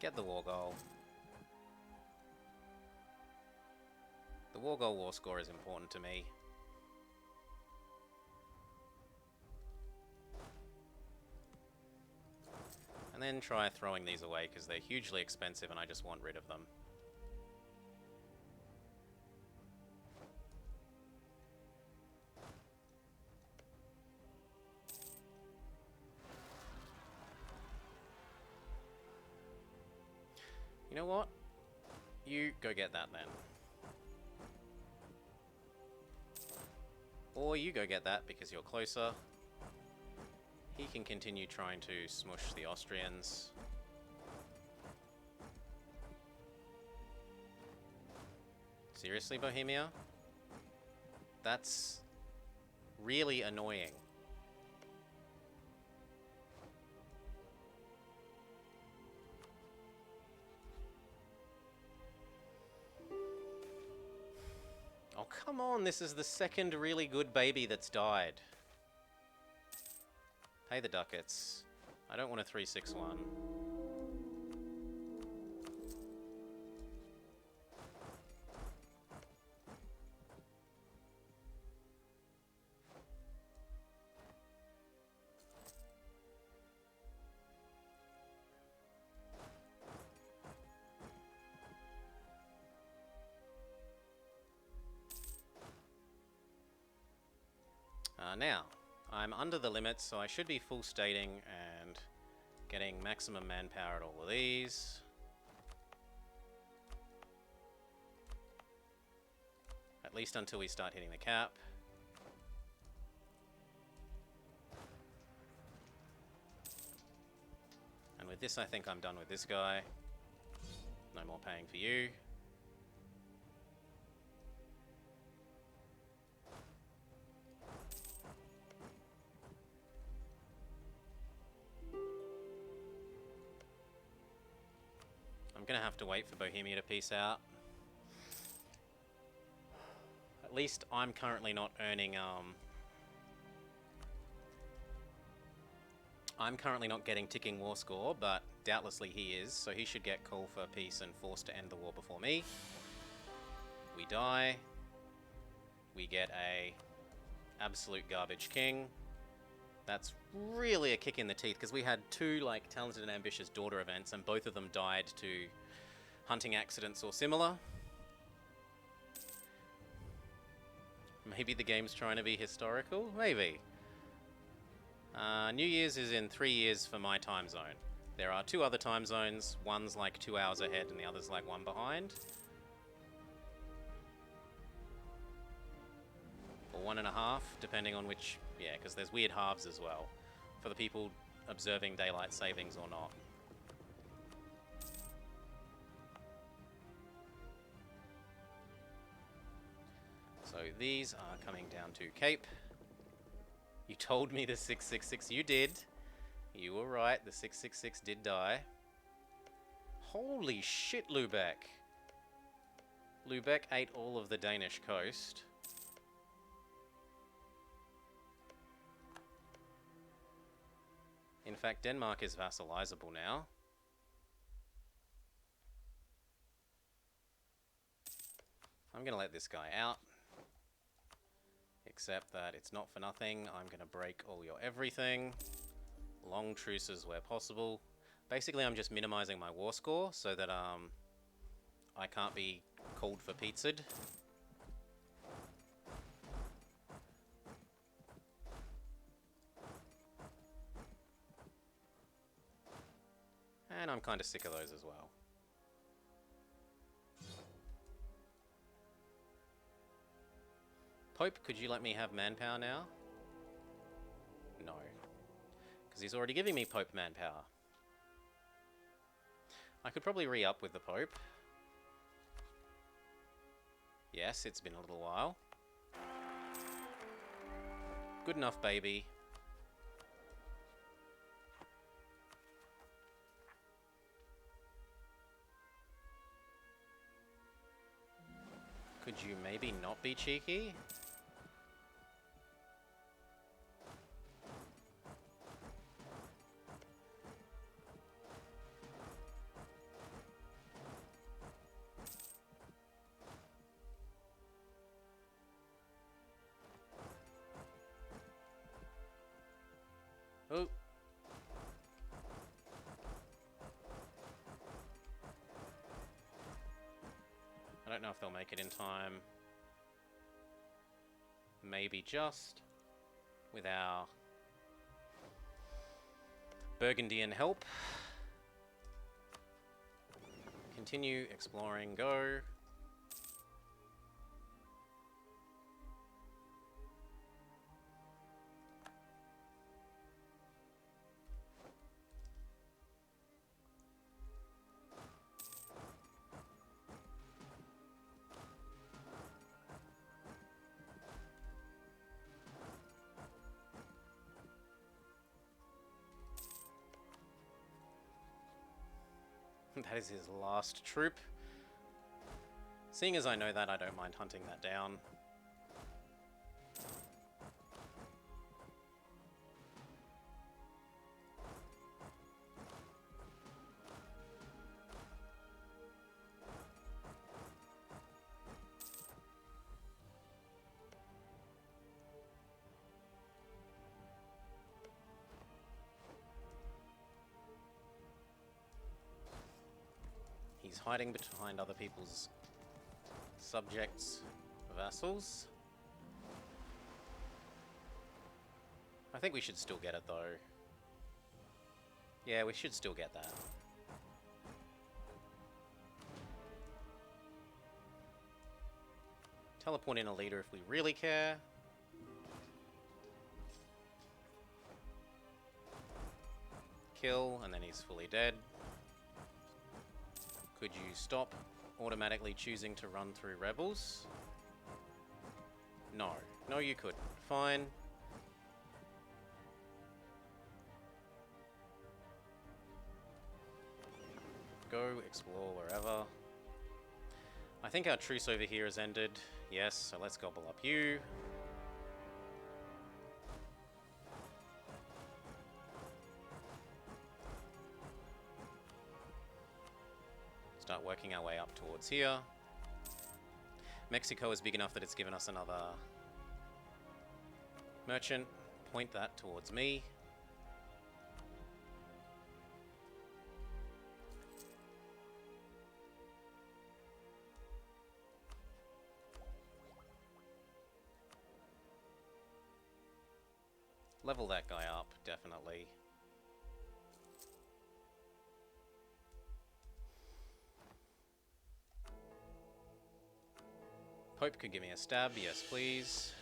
Get the war goal. The war goal war score is important to me. And then try throwing these away because they're hugely expensive and I just want rid of them. You know what? You go get that then. Or you go get that because you're closer. He can continue trying to smush the Austrians. Seriously, Bohemia? That's really annoying. Oh, come on, this is the second really good baby that's died. Pay the ducats. I don't want a 361. Now, I'm under the limit, so I should be full stating and getting maximum manpower at all of these. At least until we start hitting the cap. And with this, I think I'm done with this guy. No more paying for you. I'm gonna have to wait for Bohemia to peace out. At least I'm currently not earning, I'm currently not getting ticking war score, but doubtlessly he is, so he should get call for peace and forced to end the war before me. We die. We get a absolute garbage king. That's really a kick in the teeth, because we had two, like, talented and ambitious daughter events, and both of them died to hunting accidents or similar. Maybe the game's trying to be historical? Maybe. New Year's is in 3 years for my time zone. There are two other time zones. One's like 2 hours ahead and the other's like 1 behind. Or 1.5, depending on which... Yeah, because there's weird halves as well, for the people observing daylight savings or not. So these are coming down to Cape. You told me the 666. You did. You were right. The 666 did die. Holy shit, Lubeck. Lubeck ate all of the Danish coast. In fact, Denmark is vassalizable now. I'm going to let this guy out. Except that it's not for nothing. I'm going to break all your everything. Long truces where possible. Basically, I'm just minimizing my war score so that I can't be called for pizzaed. And I'm kind of sick of those as well. Pope, could you let me have manpower now? No. Because he's already giving me Pope manpower. I could probably re-up with the Pope. Yes, it's been a little while. Good enough, baby. Could you maybe not be cheeky? Oh. I don't know if they'll make it in time. Maybe just with our Burgundian help. Continue exploring, go. That is his last troop. Seeing as I know that, I don't mind hunting that down. He's hiding behind other people's subjects, vassals. I think we should still get it though. Yeah, we should still get that. Teleport in a leader if we really care. Kill, and then he's fully dead. Could you stop automatically choosing to run through rebels? No. No, you couldn't. Fine. Go explore wherever. I think our truce over here has ended. Yes, so let's gobble up you. Start working our way up towards here. Mexico is big enough that it's given us another merchant. Point that towards me. Level that guy up, definitely. Pope could give me a stab, yes please.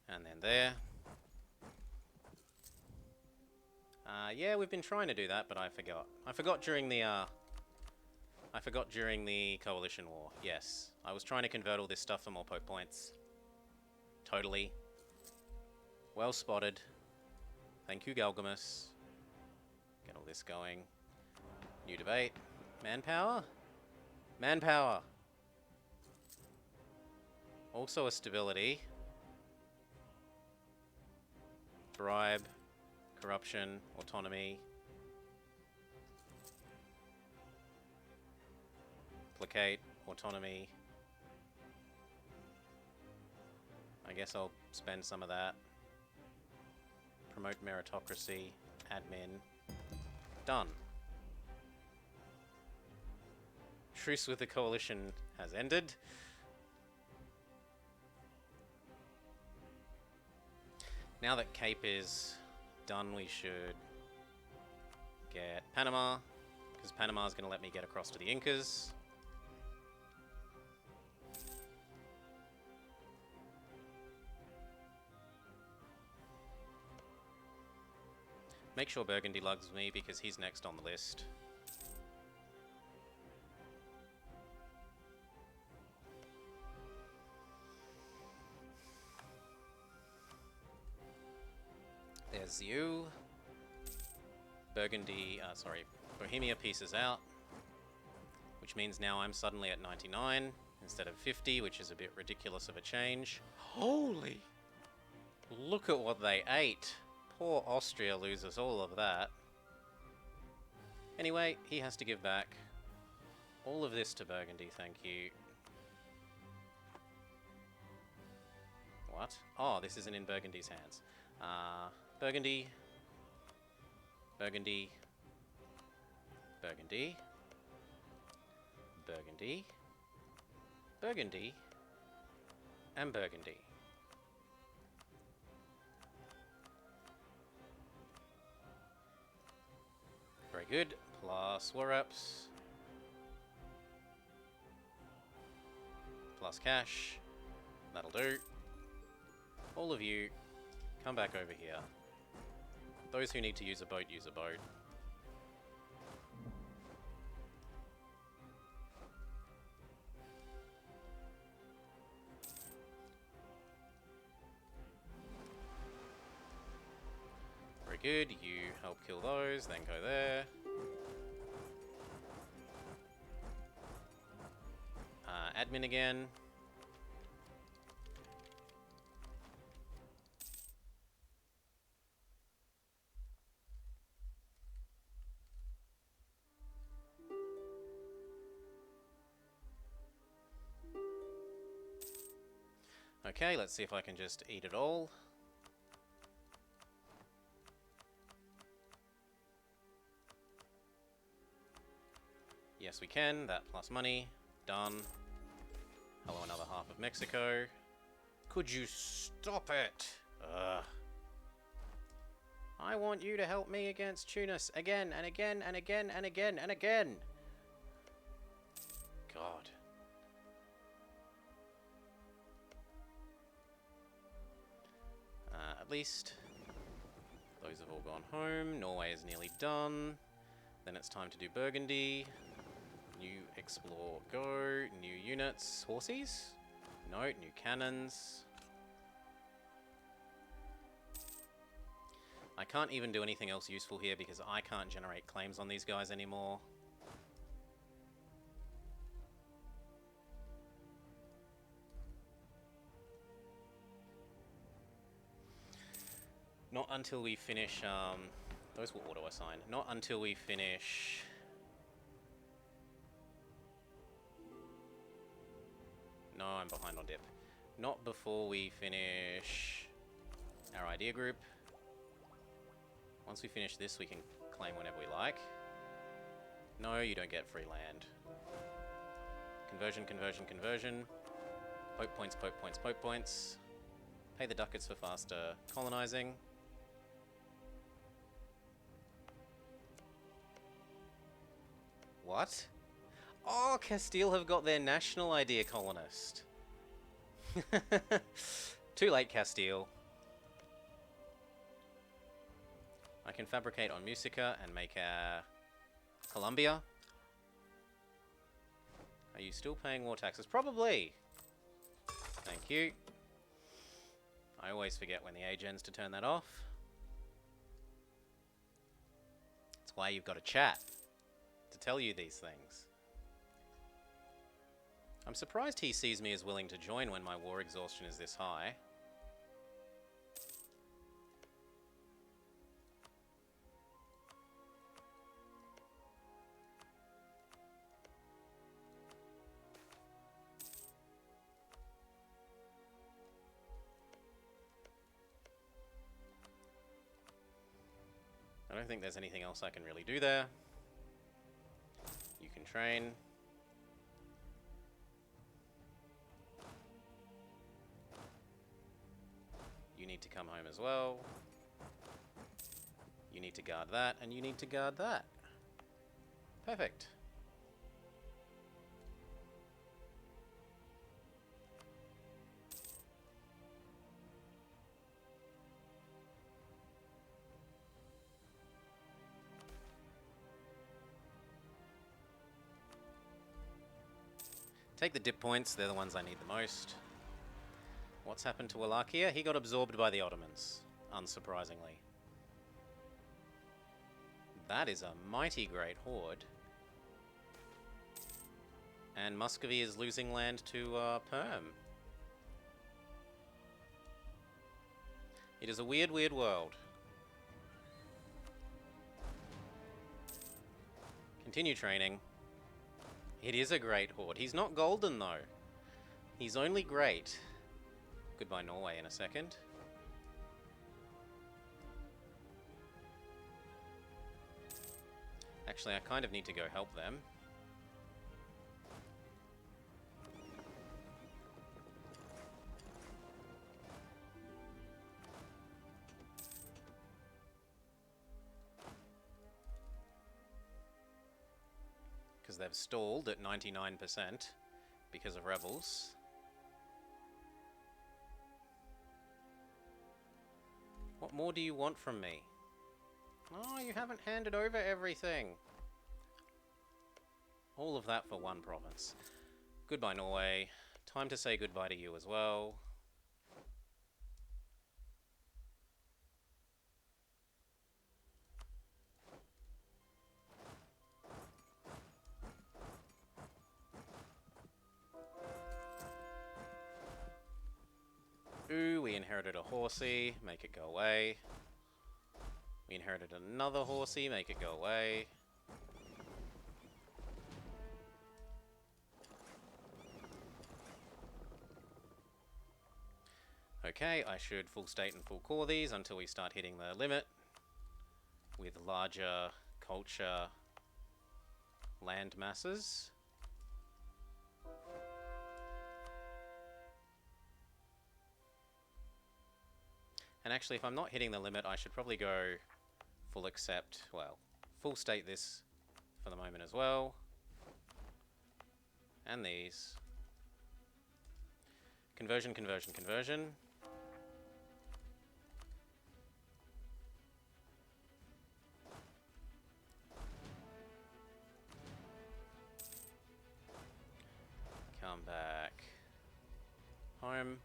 And then there. Yeah, we've been trying to do that, but I forgot. I forgot during the Coalition War, yes. I was trying to convert all this stuff for more Pope points. Totally. Well spotted. Thank you, Galgamus. Get all this going. New debate. Manpower? Manpower! Also a stability. Bribe. Corruption. Autonomy. Placate. Autonomy. I guess I'll spend some of that. Promote meritocracy. Admin. Done. Truce with the coalition has ended. Now that Cape is done, we should get Panama, because Panama is going to let me get across to the Incas. Make sure Burgundy lugs me because he's next on the list. There's you. Bohemia pieces out. which means now I'm suddenly at 99 instead of 50, which is a bit ridiculous of a change. Holy! Look at what they ate. Poor Austria loses all of that. Anyway, he has to give back all of this to Burgundy, thank you. What? Oh, this isn't in Burgundy's hands. Burgundy. Burgundy. Burgundy. Burgundy. Burgundy. And Burgundy. Very good. Plus war reps. Plus cash. That'll do. All of you, come back over here. Those who need to use a boat, use a boat. Very good. You help kill those, then go there. Admin again. Okay, let's see if I can just eat it all. Yes, we can. That plus money. Done. Hello, another half of Mexico. Could you stop it? Ugh. I want you to help me against Tunis again and again and again and again and again. God. At least those have all gone home. Norway is nearly done. Then it's time to do Burgundy. New explore, go. New units. Horsies? No, new cannons. I can't even do anything else useful here because I can't generate claims on these guys anymore. Not until we finish, those will auto-assign. Not until we finish... No, I'm behind on dip. Not before we finish our idea group. Once we finish this, we can claim whenever we like. No, you don't get free land. Conversion, conversion, conversion. Pope points, pope points, pope points. Pay the ducats for faster colonizing. What? Oh, Castile have got their national idea colonist. Too late, Castile. I can fabricate on Musica and make a Colombia. Are you still paying war taxes? Probably. Thank you. I always forget when the age ends to turn that off. That's why you've got a chat to tell you these things. I'm surprised he sees me as willing to join when my war exhaustion is this high. I don't think there's anything else I can really do there. You can train. You need to come home as well. You need to guard that, and you need to guard that. Perfect. Take the dip points, they're the ones I need the most. What's happened to Wallachia? He got absorbed by the Ottomans, unsurprisingly. That is a mighty great horde. And Muscovy is losing land to Perm. It is a weird, weird world. Continue training. It is a great horde. He's not golden though. He's only great. Goodbye Norway in a second. Actually, I kind of need to go help them. Because they've stalled at 99% because of rebels. What more do you want from me? Oh, you haven't handed over everything. All of that for one province. Goodbye, Norway. Time to say goodbye to you as well. Ooh, we inherited a horsey. Make it go away. We inherited another horsey. Make it go away. Okay, I should full state and full core these until we start hitting the limit with larger culture land masses. And actually, if I'm not hitting the limit, I should probably go full accept, well, full state this for the moment as well. And these. Conversion, conversion, conversion. Come back home.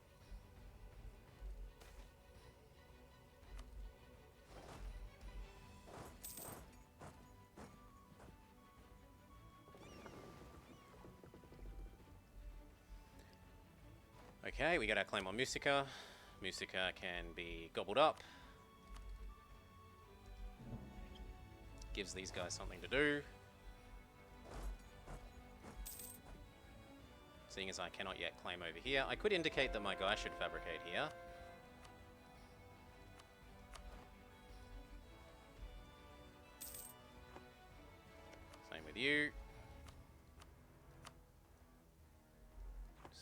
Okay, we got our claim on Musica. Musica can be gobbled up. Gives these guys something to do. Seeing as I cannot yet claim over here, I could indicate that my guy should fabricate here. Same with you.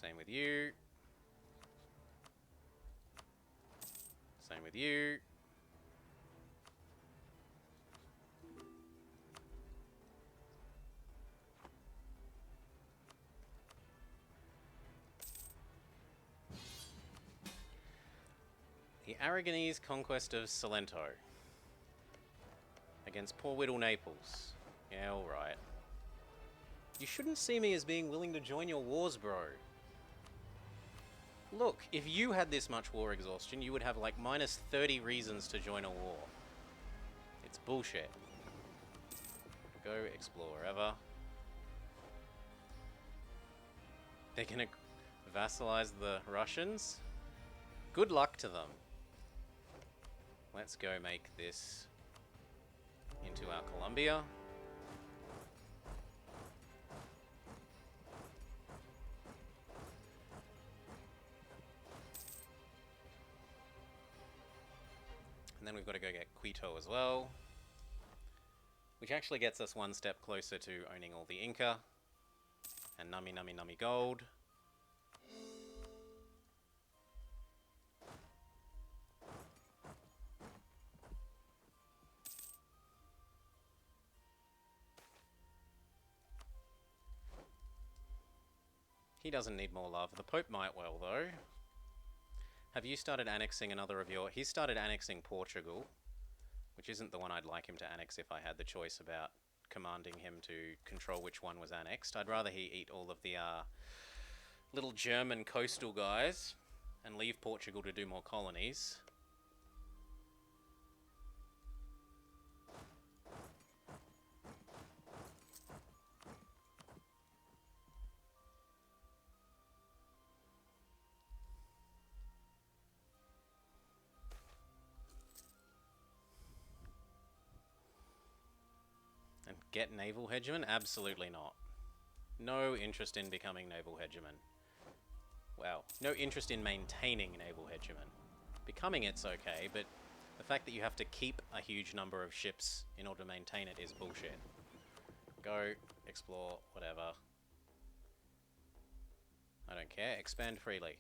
Same with you. Same with you. The Aragonese conquest of Salento. Against poor Whittle Naples. Yeah, alright. You shouldn't see me as being willing to join your wars, bro. Look, if you had this much war exhaustion, you would have like minus 30 reasons to join a war. It's bullshit. Go explore wherever. They're gonna vassalize the Russians? Good luck to them. Let's go make this into our Columbia. And then we've got to go get Quito as well, which actually gets us one step closer to owning all the Inca and nummy nummy nummy gold. He doesn't need more love. The Pope might well, though. Have you started annexing another of your... He's started annexing Portugal, which isn't the one I'd like him to annex if I had the choice about commanding him to control which one was annexed. I'd rather he eat all of the little German coastal guys and leave Portugal to do more colonies. Get naval hegemon? Absolutely not. No interest in becoming naval hegemon. Well, no interest in maintaining naval hegemon. Becoming it's okay, but the fact that you have to keep a huge number of ships in order to maintain it is bullshit. Go, explore, whatever. I don't care. Expand freely.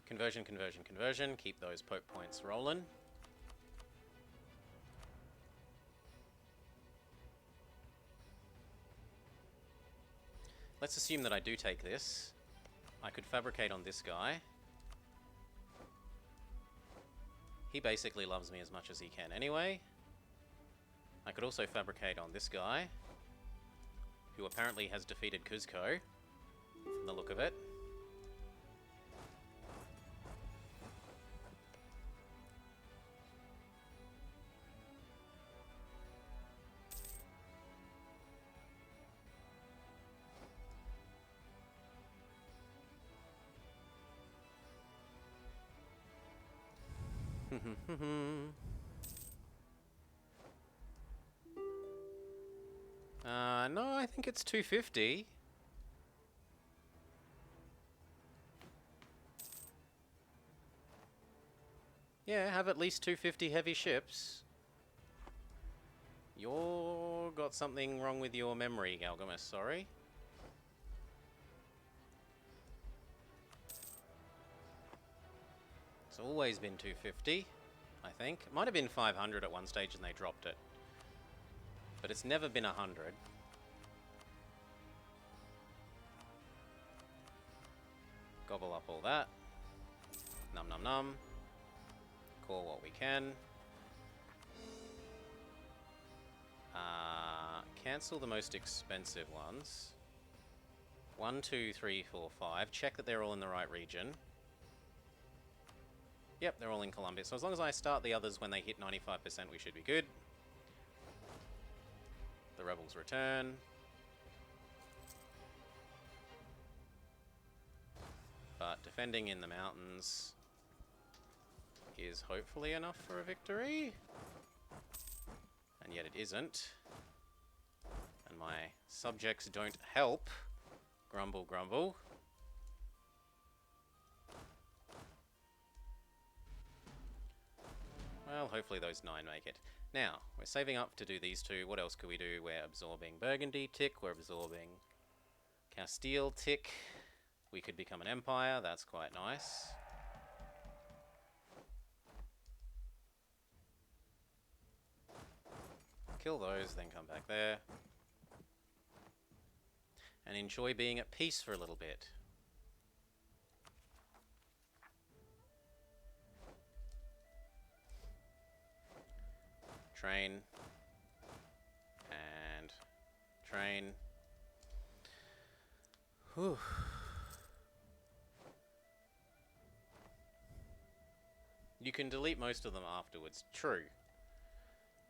Conversion, conversion, conversion. Keep those poke points rolling. Let's assume that I do take this. I could fabricate on this guy. He basically loves me as much as he can anyway. I could also fabricate on this guy, who apparently has defeated Kuzco, from the look of it. No, I think it's 250. Yeah, have at least 250 heavy ships. You're got something wrong with your memory, Galgamus, sorry. It's always been 250, I think. It might have been 500 at one stage and they dropped it. But it's never been 100. Gobble up all that. Num num num. Core what we can. Cancel the most expensive ones. 1, 2, 3, 4, 5. Check that they're all in the right region. Yep, they're all in Colombia. So as long as I start the others when they hit 95%, we should be good. The rebels return. But defending in the mountains is hopefully enough for a victory. And yet it isn't. And my subjects don't help. Grumble, grumble. Well, hopefully those 9 make it. Now, we're saving up to do these two. What else could we do? We're absorbing Burgundy tick. We're absorbing Castile tick. We could become an empire. That's quite nice. Kill those, then come back there. And enjoy being at peace for a little bit. Train. And train. Whew. You can delete most of them afterwards, true.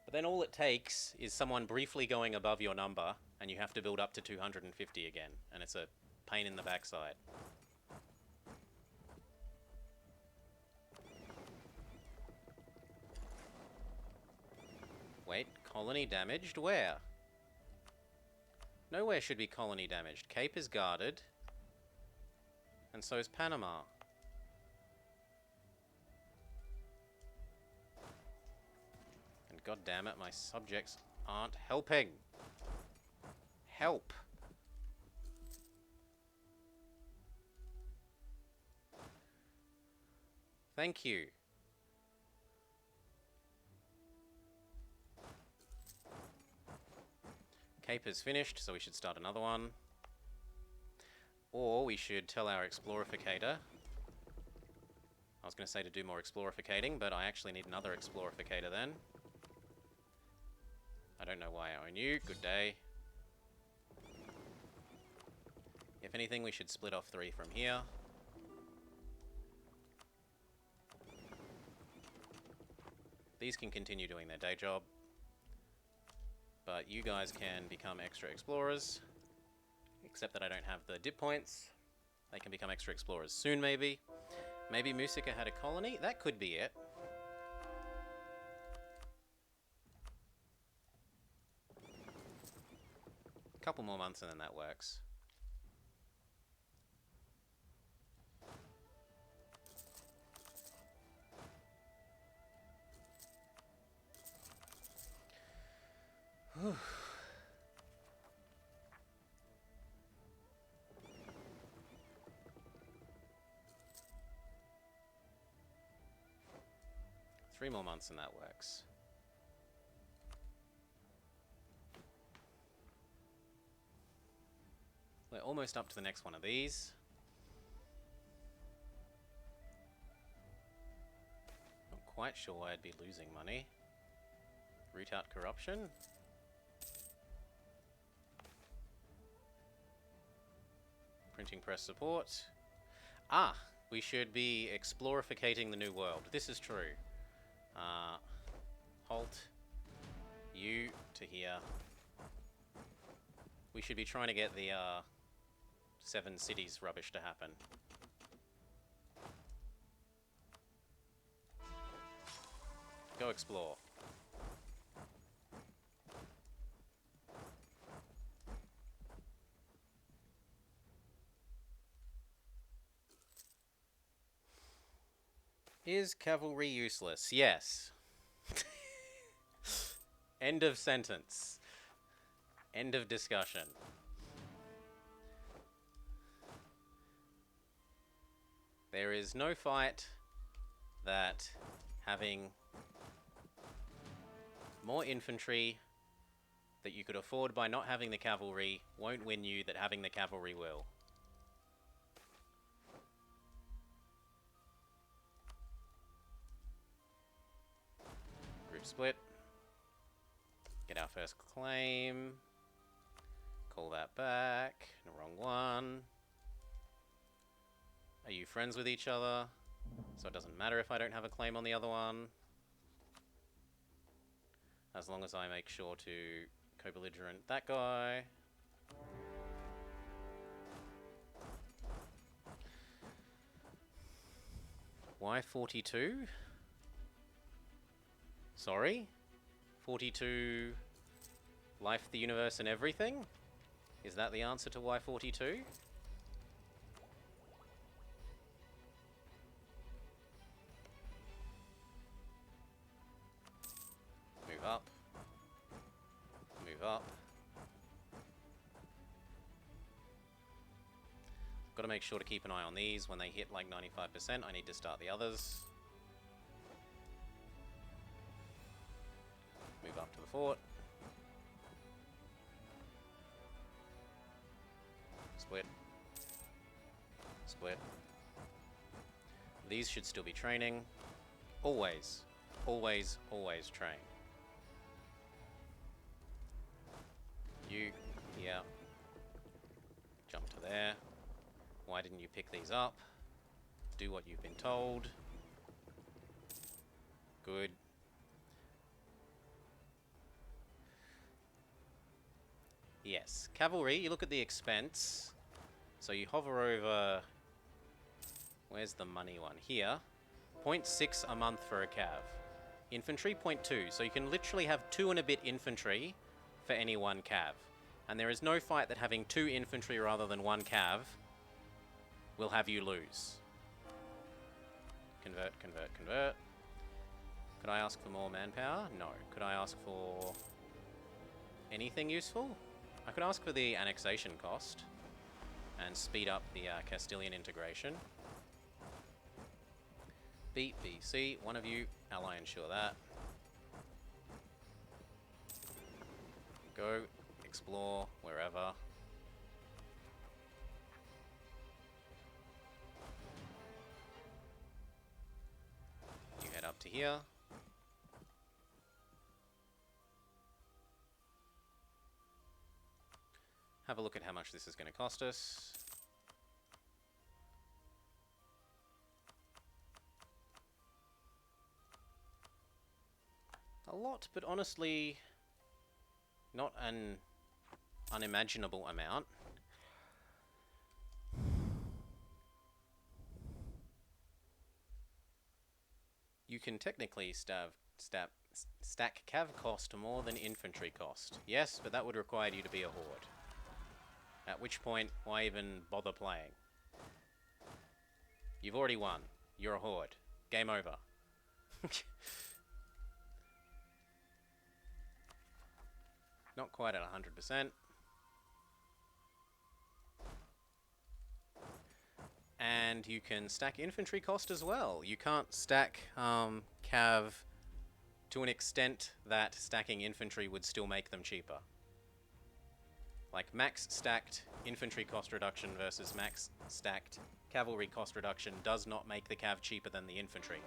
But then all it takes is someone briefly going above your number, and you have to build up to 250 again, and it's a pain in the backside. Wait, colony damaged? Where? Nowhere should be colony damaged. Cape is guarded, and so is Panama. And god damn it, my subjects aren't helping. Help. Thank you. Cape is finished, so we should start another one. Or we should tell our explorificator. I was going to say to do more explorificating, but I actually need another explorificator then. I don't know why I own you. Good day. If anything, we should split off 3 from here. These can continue doing their day job. But you guys can become extra explorers. Except that I don't have the dip points. They can become extra explorers soon, maybe. Maybe Musica had a colony? That could be it. A couple more months and then that works. Whew. Three more months and that works. We're almost up to the next one of these. Not quite sure why I'd be losing money. Root out corruption. Printing press support. Ah, we should be explorificating the new world. This is true. Halt. You to here. We should be trying to get the 7 cities rubbish to happen. Go explore. Is cavalry useless? Yes. End of sentence. End of discussion. There is no fight that having more infantry that you could afford by not having the cavalry won't win you that having the cavalry will. Group split. Get our first claim. Call that back. No, wrong one. Are you friends with each other? So it doesn't matter if I don't have a claim on the other one. As long as I make sure to co-belligerent that guy. Why 42? Sorry? 42 life, the universe, and everything? Is that the answer to why 42? Move up. Move up. Got to make sure to keep an eye on these. When they hit like 95%, I need to start the others. Move up to the fort. Split. Split. These should still be training. Always, always, always train. You, here. Jump to there. Why didn't you pick these up? Do what you've been told. Good. Yes, cavalry, you look at the expense. So you hover over... Where's the money one? Here. 0.6 a month for a cav. Infantry, 0.2. So you can literally have 2 and a bit infantry for any one cav. And there is no fight that having 2 infantry rather than 1 cav will have you lose. Convert, convert, convert. Could I ask for more manpower? No. Could I ask for anything useful? I could ask for the annexation cost and speed up the Castilian integration. Beat BC, one of you, ally ensure that. Go explore wherever. You head up to here. Have a look at how much this is going to cost us. A lot, but honestly, not an unimaginable amount. You can technically stack cav cost more than infantry cost. Yes, but that would require you to be a horde. At which point, why even bother playing? You've already won. You're a horde. Game over. Not quite at 100%. And you can stack infantry cost as well. You can't stack cav to an extent that stacking infantry would still make them cheaper. Like max stacked infantry cost reduction versus max stacked cavalry cost reduction does not make the cav cheaper than the infantry.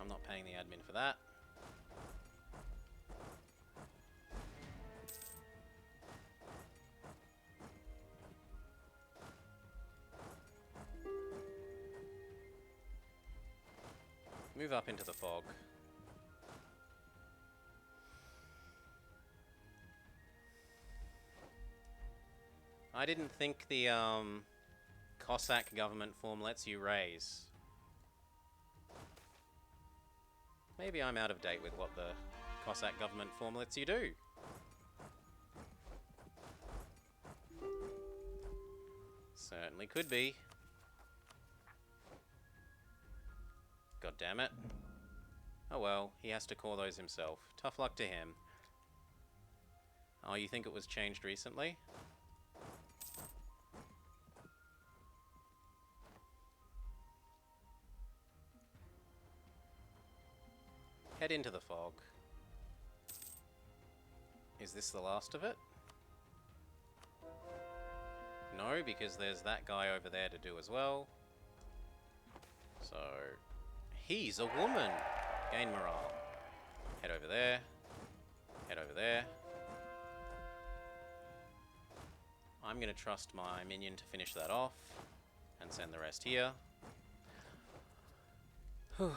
I'm not paying the admin for that. Move up into the fog. I didn't think the Cossack government form lets you raise. Maybe I'm out of date with what the Cossack government form lets you do. Certainly could be. God damn it. Oh well, he has to call those himself. Tough luck to him. Oh, you think it was changed recently? Head into the fog. Is this the last of it? No, because there's that guy over there to do as well. So, he's a woman! Gain morale. Head over there. Head over there. I'm going to trust my minion to finish that off and send the rest here. Whew.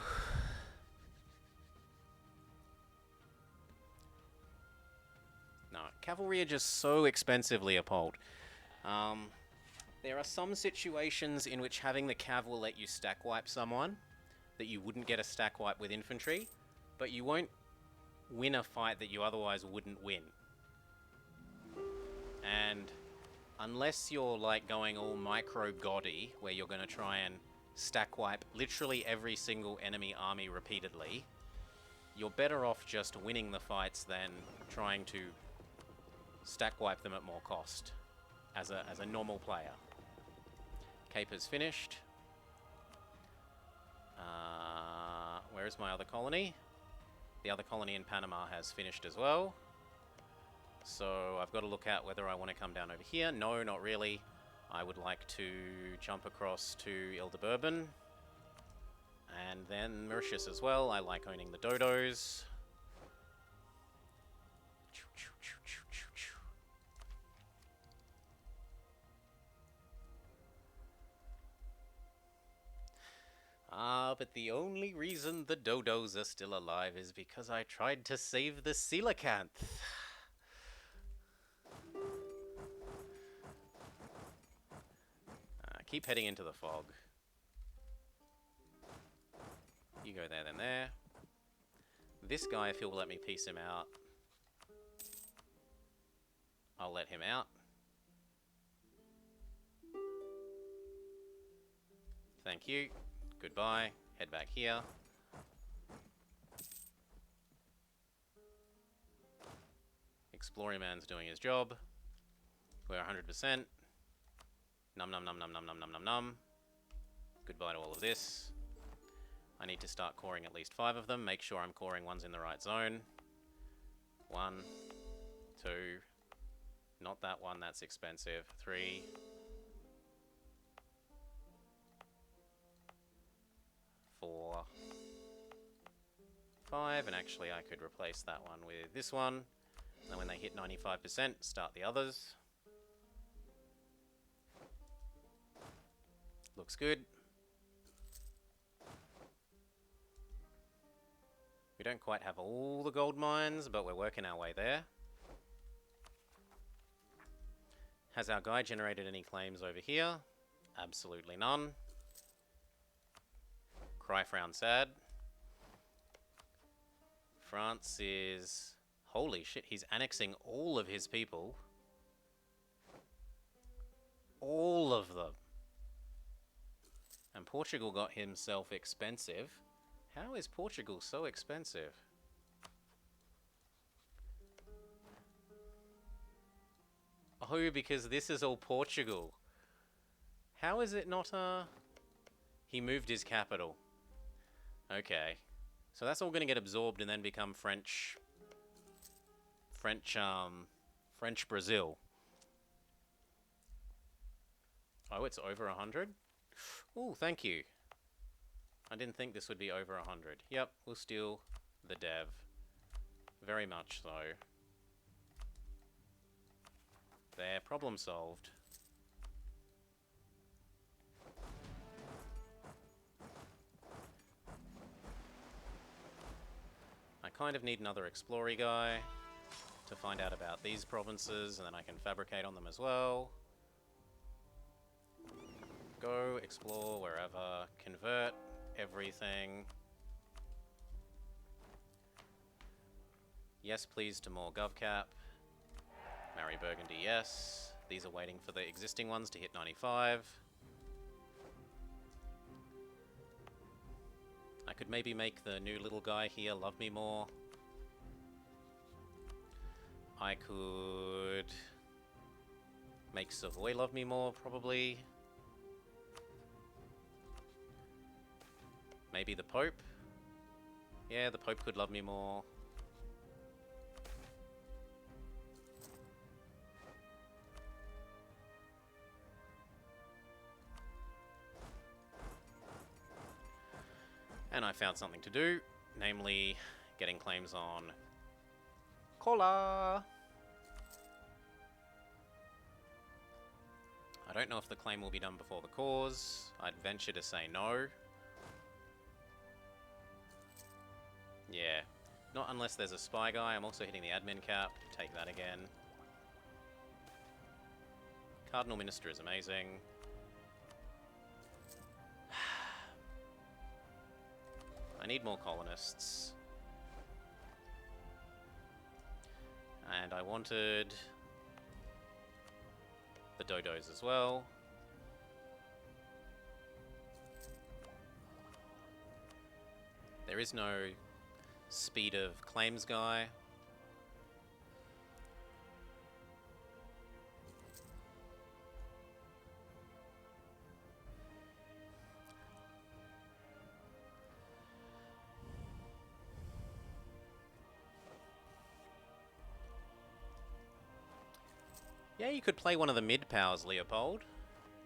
No, cavalry are just so expensively appalled. There are some situations in which having the cav will let you stack wipe someone that you wouldn't get a stack wipe with infantry, but you won't win a fight that you otherwise wouldn't win. And unless you're like going all micro goddy, where you're going to try and stack wipe literally every single enemy army repeatedly, you're better off just winning the fights than trying to stack wipe them at more cost as a normal player. Caper's finished. Where is my other colony? The other colony in Panama has finished as well. So I've got to look at whether I want to come down over here. No, not really. I would like to jump across to Ile de Bourbon. And then Mauritius as well. I like owning the dodos. But the only reason the dodos are still alive is because I tried to save the coelacanth. Keep heading into the fog. You go there, then there. This guy, if he'll let me piece him out, I'll let him out. Thank you. Goodbye. Head back here. Exploring man's doing his job. We're 100%. Num num num num num num num num num. Goodbye to all of this. I need to start coring at least 5 of them. Make sure I'm coring ones in the right zone. 1, 2. Not that one, that's expensive. 3. 4. 5, and actually I could replace that one with this one. And when they hit 95%, start the others. Looks good. don't quite have all the gold mines, but we're working our way there. Has our guy generated any claims over here? Absolutely none. Cry, frown, sad. France is... Holy shit, he's annexing all of his people. All of them. And Portugal got himself expensive. How is Portugal so expensive? Oh, because this is all Portugal. How is it not He moved his capital. Okay. So that's all going to get absorbed and then become French Brazil. Oh, it's over 100? Ooh, thank you. I didn't think this would be over 100. Yep, we'll steal the dev. Very much so. There, problem solved. I kind of need another explorer guy to find out about these provinces, and then I can fabricate on them as well. Go, explore wherever, convert everything. Yes, please, to more GovCap. Marry Burgundy, yes. These are waiting for the existing ones to hit 95. I could maybe make the new little guy here love me more. I could make Savoy love me more, probably. Maybe the Pope. Yeah, the Pope could love me more. And I found something to do, namely getting claims on Cola. I don't know if the claim will be done before the cause. I'd venture to say no. Yeah, not unless there's a spy guy. I'm also hitting the admin cap. Take that again. Cardinal Minister is amazing. I need more colonists. And I wanted the dodos as well. There is no speed of claims guy. Yeah, you could play one of the mid powers, Leopold.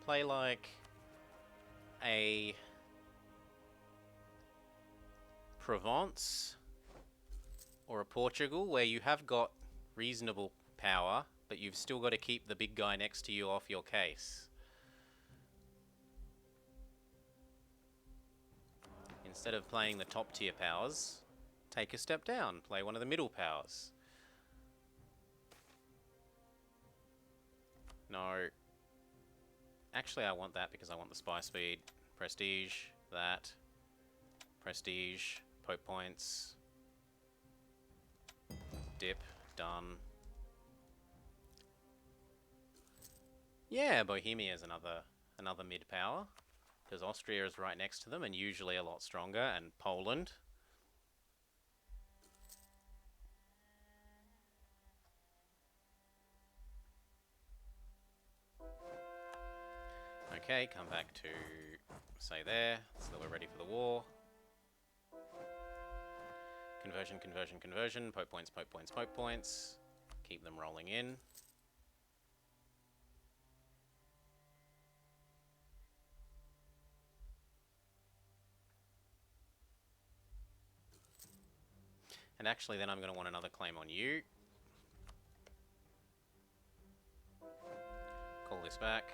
Play like a Provence or a Portugal where you have got reasonable power, but you've still got to keep the big guy next to you off your case. Instead of playing the top tier powers, take a step down, play one of the middle powers. No. Actually, I want that because I want the spy speed. Prestige, that. Prestige, Pope points. Dip, done. Yeah, Bohemia is another mid power. Because Austria is right next to them and usually a lot stronger, and Poland. Okay, come back to, say there, so that we're ready for the war. Conversion, conversion, conversion, Pope points, Pope points, Pope points. Keep them rolling in. And actually then I'm going to want another claim on you. Call this back.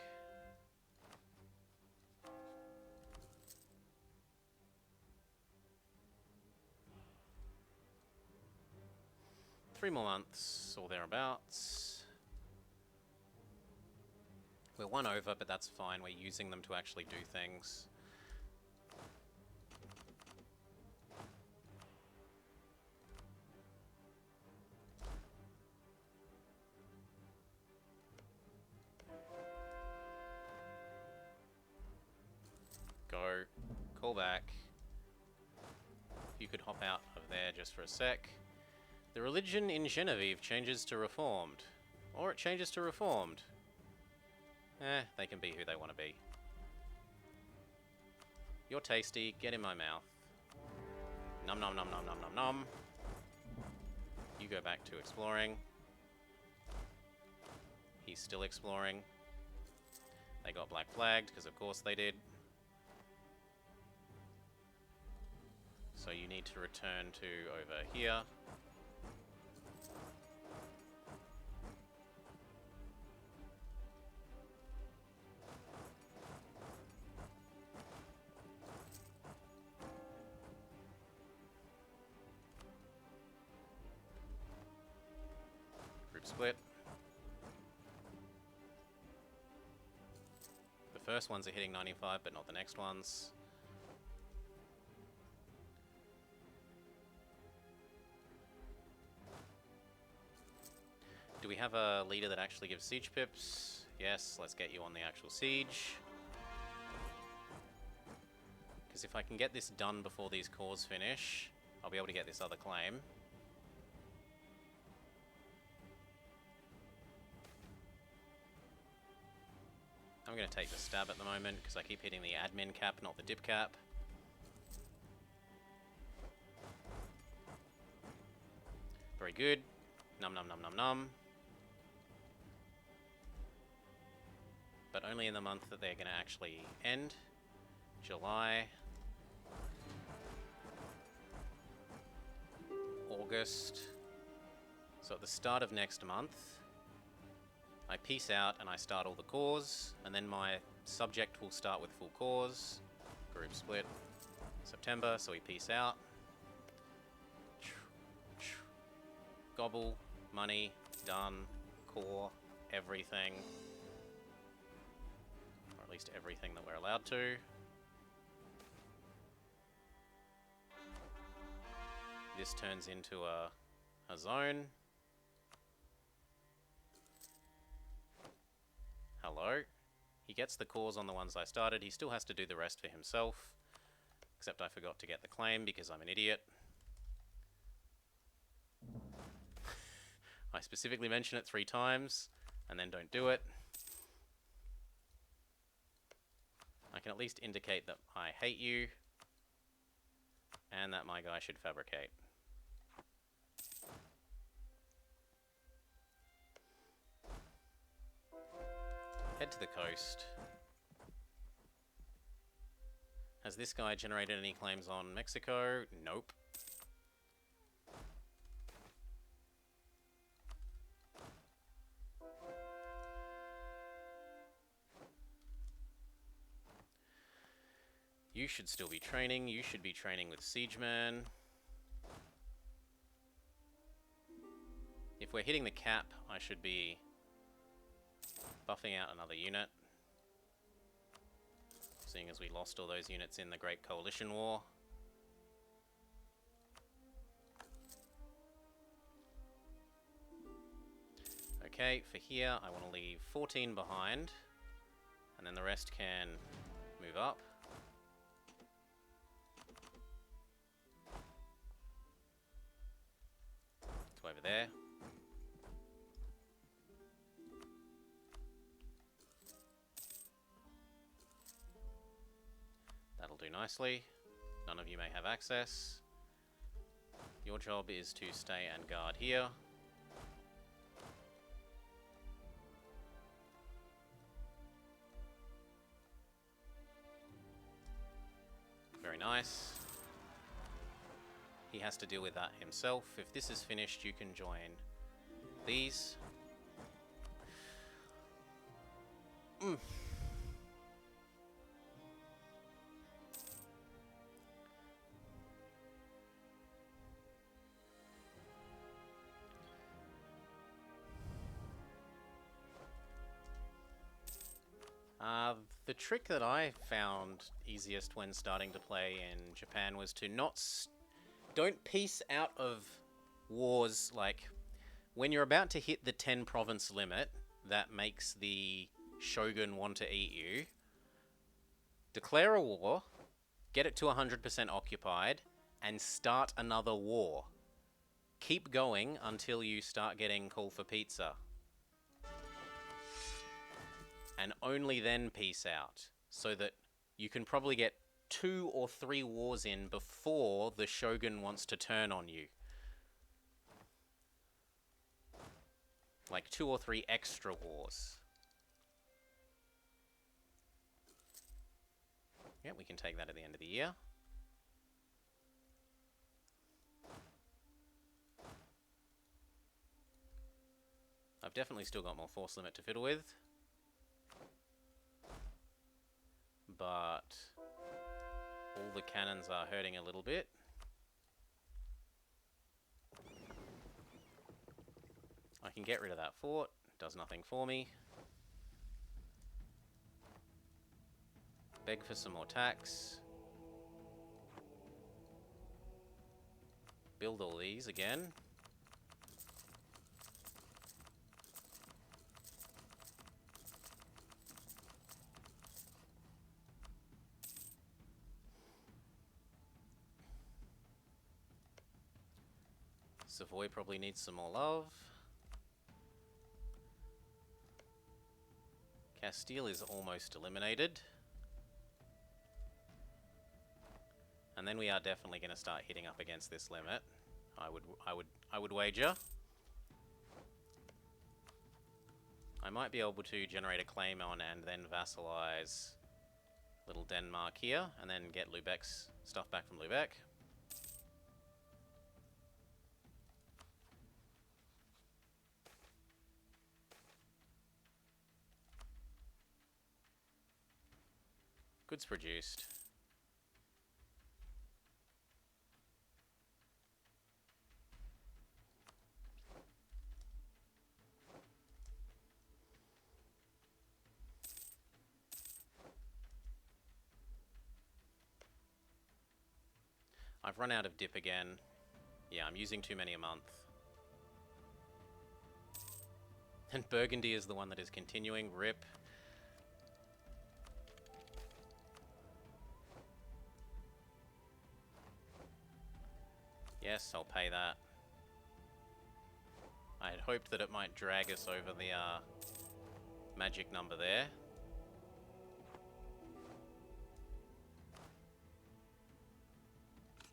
3 more months, or thereabouts. We're 1 over, but that's fine. We're using them to actually do things. Go. Call back. You could hop out of there just for a sec. The religion in Genevieve changes to Reformed. Or it changes to Reformed. They can be who they want to be. You're tasty. Get in my mouth. Nom nom nom nom nom nom nom. You go back to exploring. He's still exploring. They got black flagged, because of course they did. So you need to return to over here. Group split. The first ones are hitting 95, but not the next ones. Do we have a leader that actually gives siege pips? Yes, let's get you on the actual siege. Because if I can get this done before these cores finish, I'll be able to get this other claim. I'm going to take the stab at the moment, because I keep hitting the admin cap, not the dip cap. Very good. Num num num num num. But only in the month that they're going to actually end. July. August. So at the start of next month, I peace out and I start all the cores, and then my subject will start with full cores. Group split. September, so we peace out. Gobble, money, done, core, everything. Or at least everything that we're allowed to. This turns into a zone. Hello. He gets the cores on the ones I started. He still has to do the rest for himself. Except I forgot to get the claim because I'm an idiot. I specifically mention it 3 times and then don't do it. I can at least indicate that I hate you and that my guy should fabricate. Head to the coast. Has this guy generated any claims on Mexico? Nope. You should still be training. You should be training with Siegeman. If we're hitting the cap, I should be buffing out another unit, seeing as we lost all those units in the Great Coalition War. Okay, for here I want to leave 14 behind, and then the rest can move up. To over there. That'll do nicely. None of you may have access. Your job is to stay and guard here. Very nice. He has to deal with that himself. If this is finished, you can join these. The trick that I found easiest when starting to play in Japan was to don't piece out of wars. Like, when you're about to hit the 10 province limit that makes the shogun want to eat you, declare a war, get it to 100% occupied, and start another war. Keep going until you start getting call for pizza. And only then peace out, so that you can probably get 2 or 3 wars in before the shogun wants to turn on you. Like 2 or 3 extra wars. Yeah, we can take that at the end of the year. I've definitely still got more force limit to fiddle with. But all the cannons are hurting a little bit. I can get rid of that fort. Does nothing for me. Beg for some more tax. Build all these again. Savoy probably needs some more love. Castile is almost eliminated. And then we are definitely going to start hitting up against this limit. I would wager. I might be able to generate a claim on and then vassalize little Denmark here, and then get Lübeck's stuff back from Lübeck. Goods produced. I've run out of dip again. Yeah, I'm using too many a month. And Burgundy is the one that is continuing. RIP. Yes, I'll pay that. I had hoped that it might drag us over the magic number there.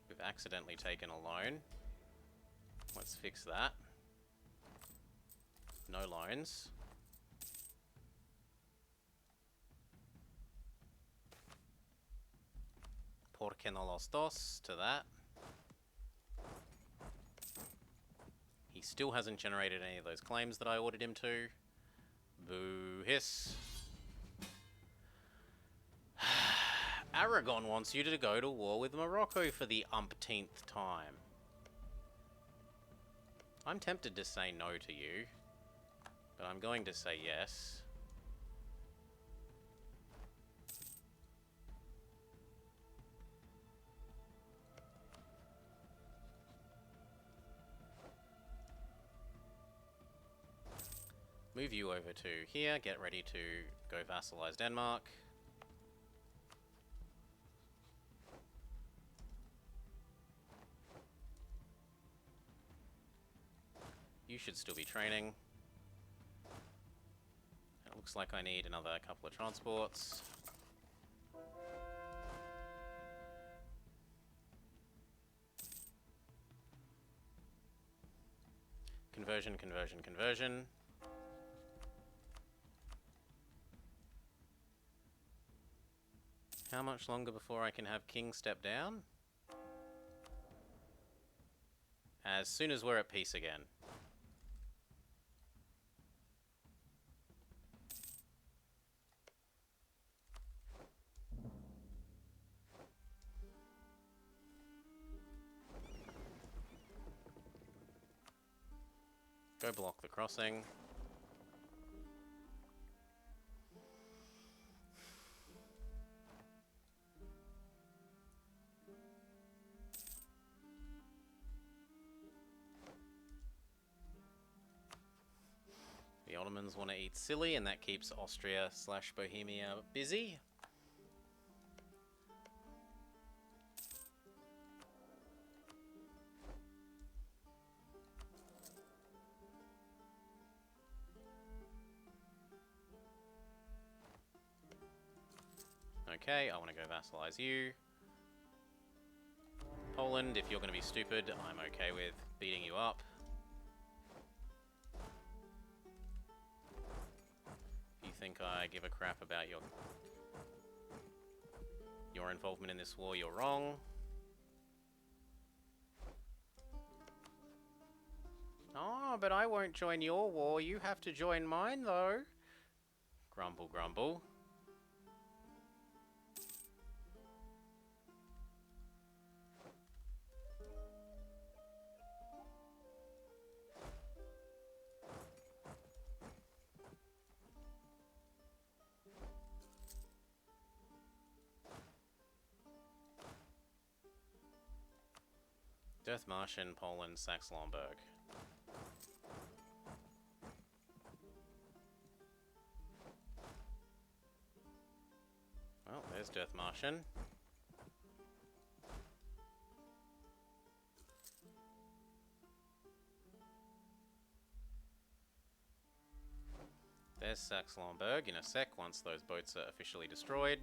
We've accidentally taken a loan. Let's fix that. No loans. Porque no los dos to that. He still hasn't generated any of those claims that I ordered him to. Boo hiss. Aragon wants you to go to war with Morocco for the umpteenth time. I'm tempted to say no to you, but I'm going to say yes. Move you over to here, get ready to go vassalize Denmark. You should still be training. It looks like I need another couple of transports. Conversion, conversion, conversion. How much longer before I can have King step down? As soon as we're at peace again. Go block the crossing. Ottomans want to eat silly, and that keeps Austria/Bohemia busy. Okay, I want to go vassalize you. Poland, if you're going to be stupid, I'm okay with beating you up. If you think I give a crap about your involvement in this war, you're wrong. Oh, but I won't join your war. You have to join mine, though. Grumble, grumble. Martian, Poland, Saxe-Lauenburg. Well, there's Martian. There's Saxe-Lauenburg in a sec once those boats are officially destroyed.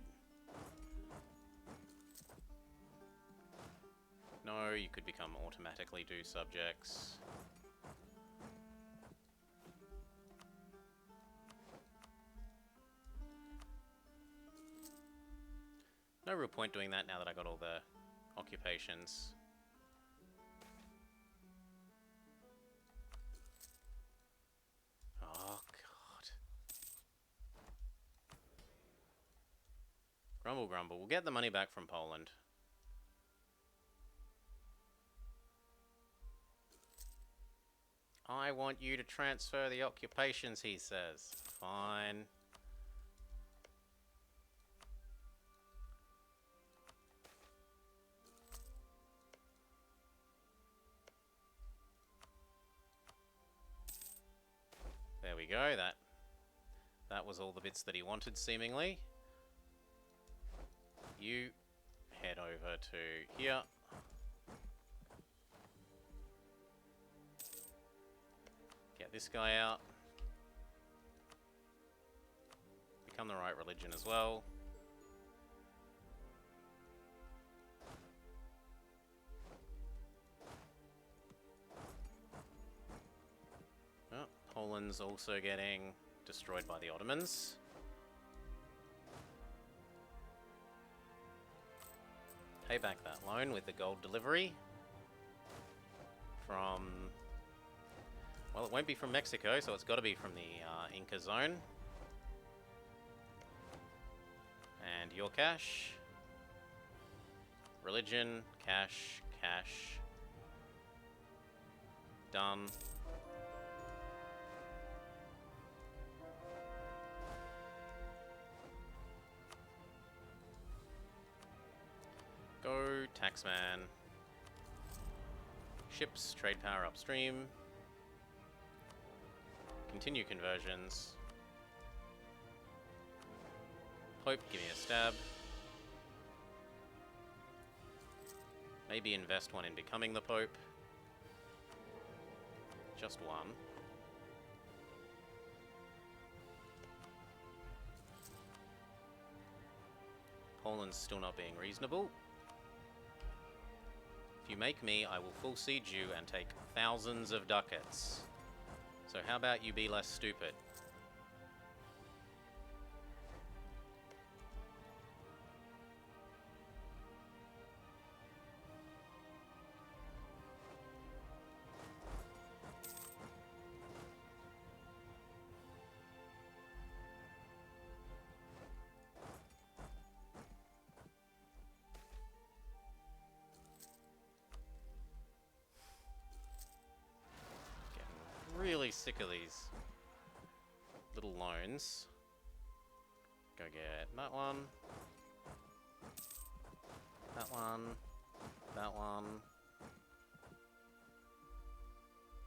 No, you could become automatically do subjects. No real point doing that now that I got all the occupations. Oh, God. Grumble, grumble. We'll get the money back from Poland. I want you to transfer the occupations, he says. Fine. There we go. That was all the bits that he wanted, seemingly. You head over to here. Get this guy out. Become the right religion as well. Oh, Poland's also getting destroyed by the Ottomans. Pay back that loan with the gold delivery from... Well, it won't be from Mexico, so it's got to be from the Inca zone. And your cash. Religion, cash, cash. Done. Go, taxman. Ships, trade power upstream. Continue conversions. Pope, give me a stab. Maybe invest one in becoming the Pope. Just one. Poland's still not being reasonable. If you make me, I will full siege you and take thousands of ducats. So how about you be less stupid? Really sick of these little loans. Go get that one. That one. That one.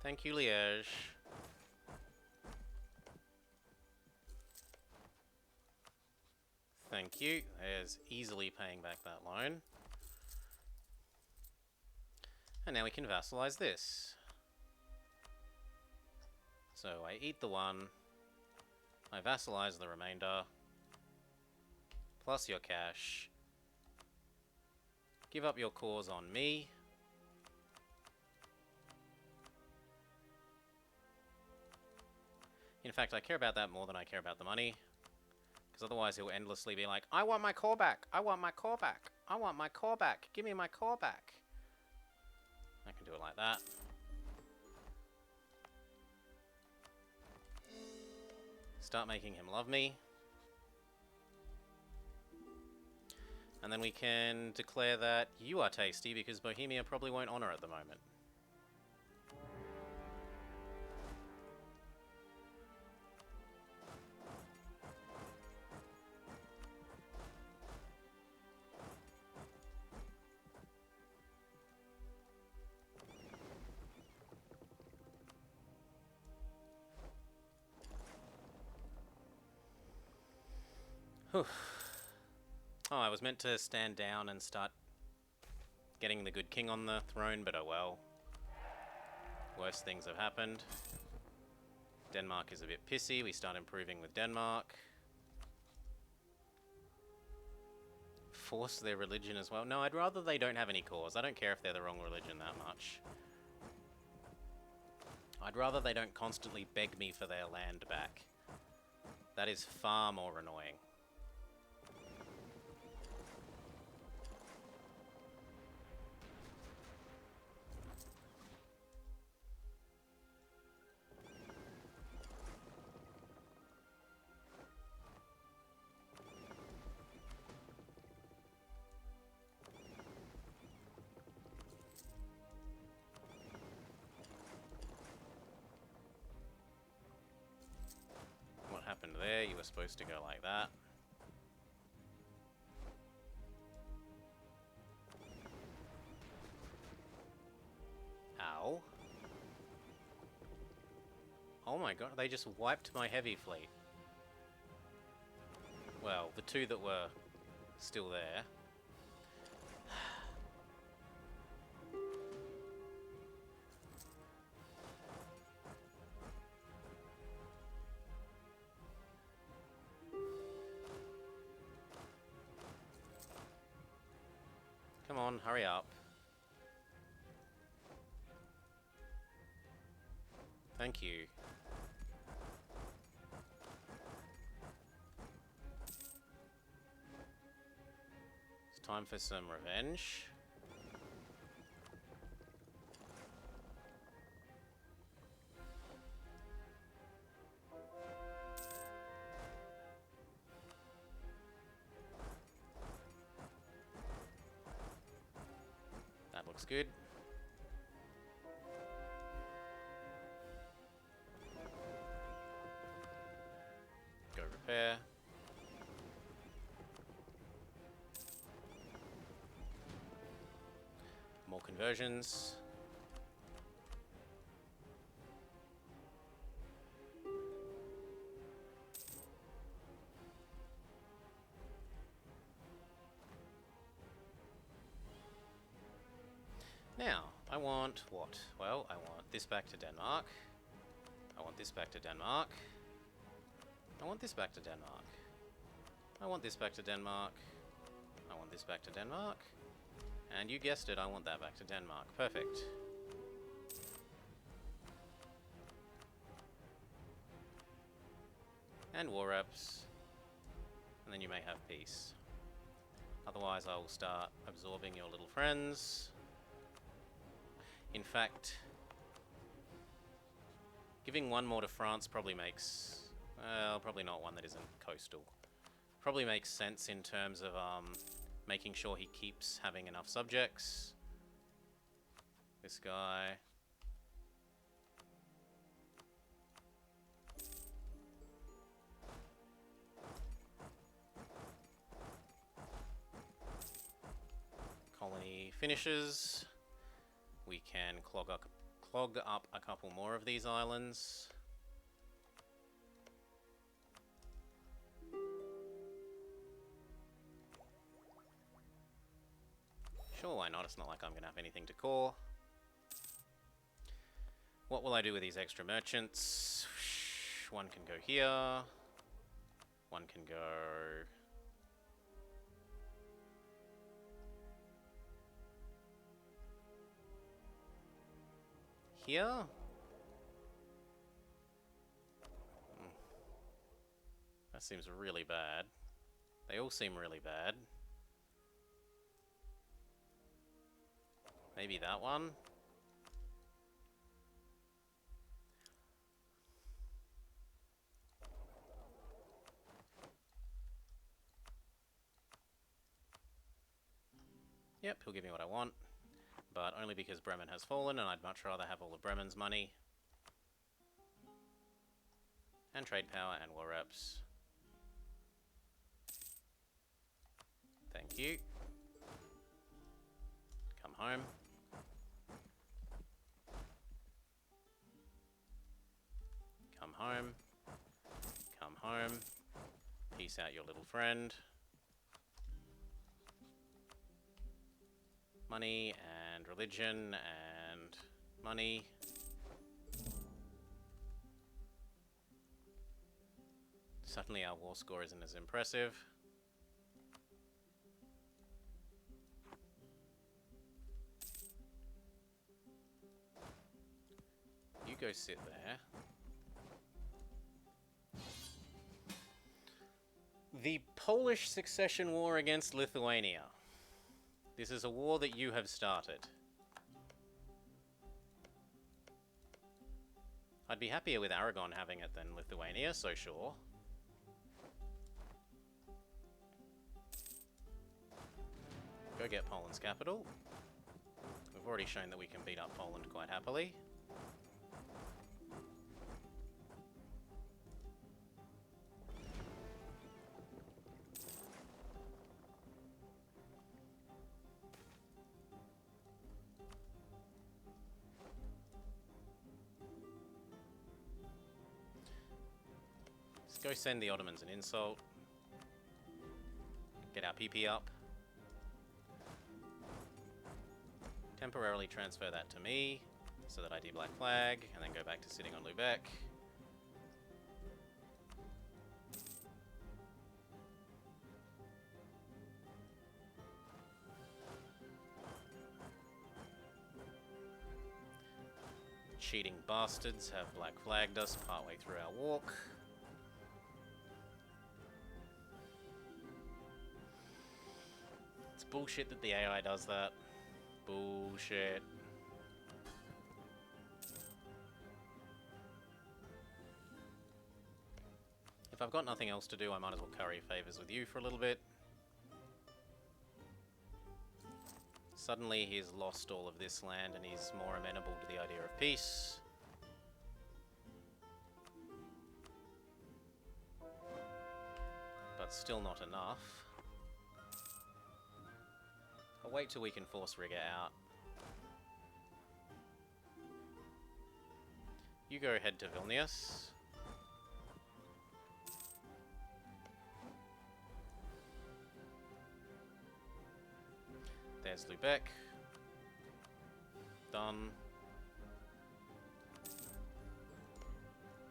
Thank you, Liège. Thank you. There's easily paying back that loan. And now we can vassalize this. So I eat the one, I vassalize the remainder, plus your cash. Give up your cause on me. In fact, I care about that more than I care about the money. Because otherwise he'll endlessly be like, I want my core back! I want my core back! I want my core back! Give me my core back! I can do it like that. Start making him love me. And then we can declare that you are tasty because Bohemia probably won't honor at the moment. Whew. Oh, I was meant to stand down and start getting the good king on the throne, but oh well. Worse things have happened. Denmark is a bit pissy. We start improving with Denmark. Force their religion as well. No, I'd rather they don't have any cause. I don't care if they're the wrong religion that much. I'd rather they don't constantly beg me for their land back. That is far more annoying. What happened there? You were supposed to go like that. Ow. Oh my god, they just wiped my heavy fleet. Well, the two that were still there. Come on, hurry up. Thank you. It's time for some revenge. That looks good. Go repair. More conversions. Now, I want what? Well, I want this back to Denmark. I want this back to Denmark. I want this back to Denmark. I want this back to Denmark. I want this back to Denmark. And you guessed it, I want that back to Denmark. Perfect. And war reps. And then you may have peace. Otherwise, I will start absorbing your little friends. In fact, giving one more to France probably makes... well, probably not one that isn't coastal. Probably makes sense in terms of making sure he keeps having enough subjects. This guy. Colony finishes. We can clog up a couple more of these islands. why not? It's not like I'm going to have anything to core. What will I do with these extra merchants? One can go here. One can go... here? That seems really bad. They all seem really bad. Maybe that one? Yep, he'll give me what I want. But only because Bremen has fallen, and I'd much rather have all of Bremen's money. And trade power and war reps. Thank you. Come home. Come home. Come home. Peace out, your little friend. Money and religion and money. Suddenly our war score isn't as impressive. You go sit there. The Polish succession war against Lithuania. This is a war that you have started. I'd be happier with Aragon having it than Lithuania, so sure. Go get Poland's capital. We've already shown that we can beat up Poland quite happily. Let's go send the Ottomans an insult. Get our PP up. Temporarily transfer that to me, so that I de-black flag, and then go back to sitting on Lubeck. Cheating bastards have black flagged us partway through our walk. It's bullshit that the AI does that. Bullshit. If I've got nothing else to do, I might as well curry favors with you for a little bit. Suddenly he's lost all of this land and he's more amenable to the idea of peace. But still not enough. I'll wait till we can force Riga out. You go ahead to Vilnius. There's Lubeck. Done.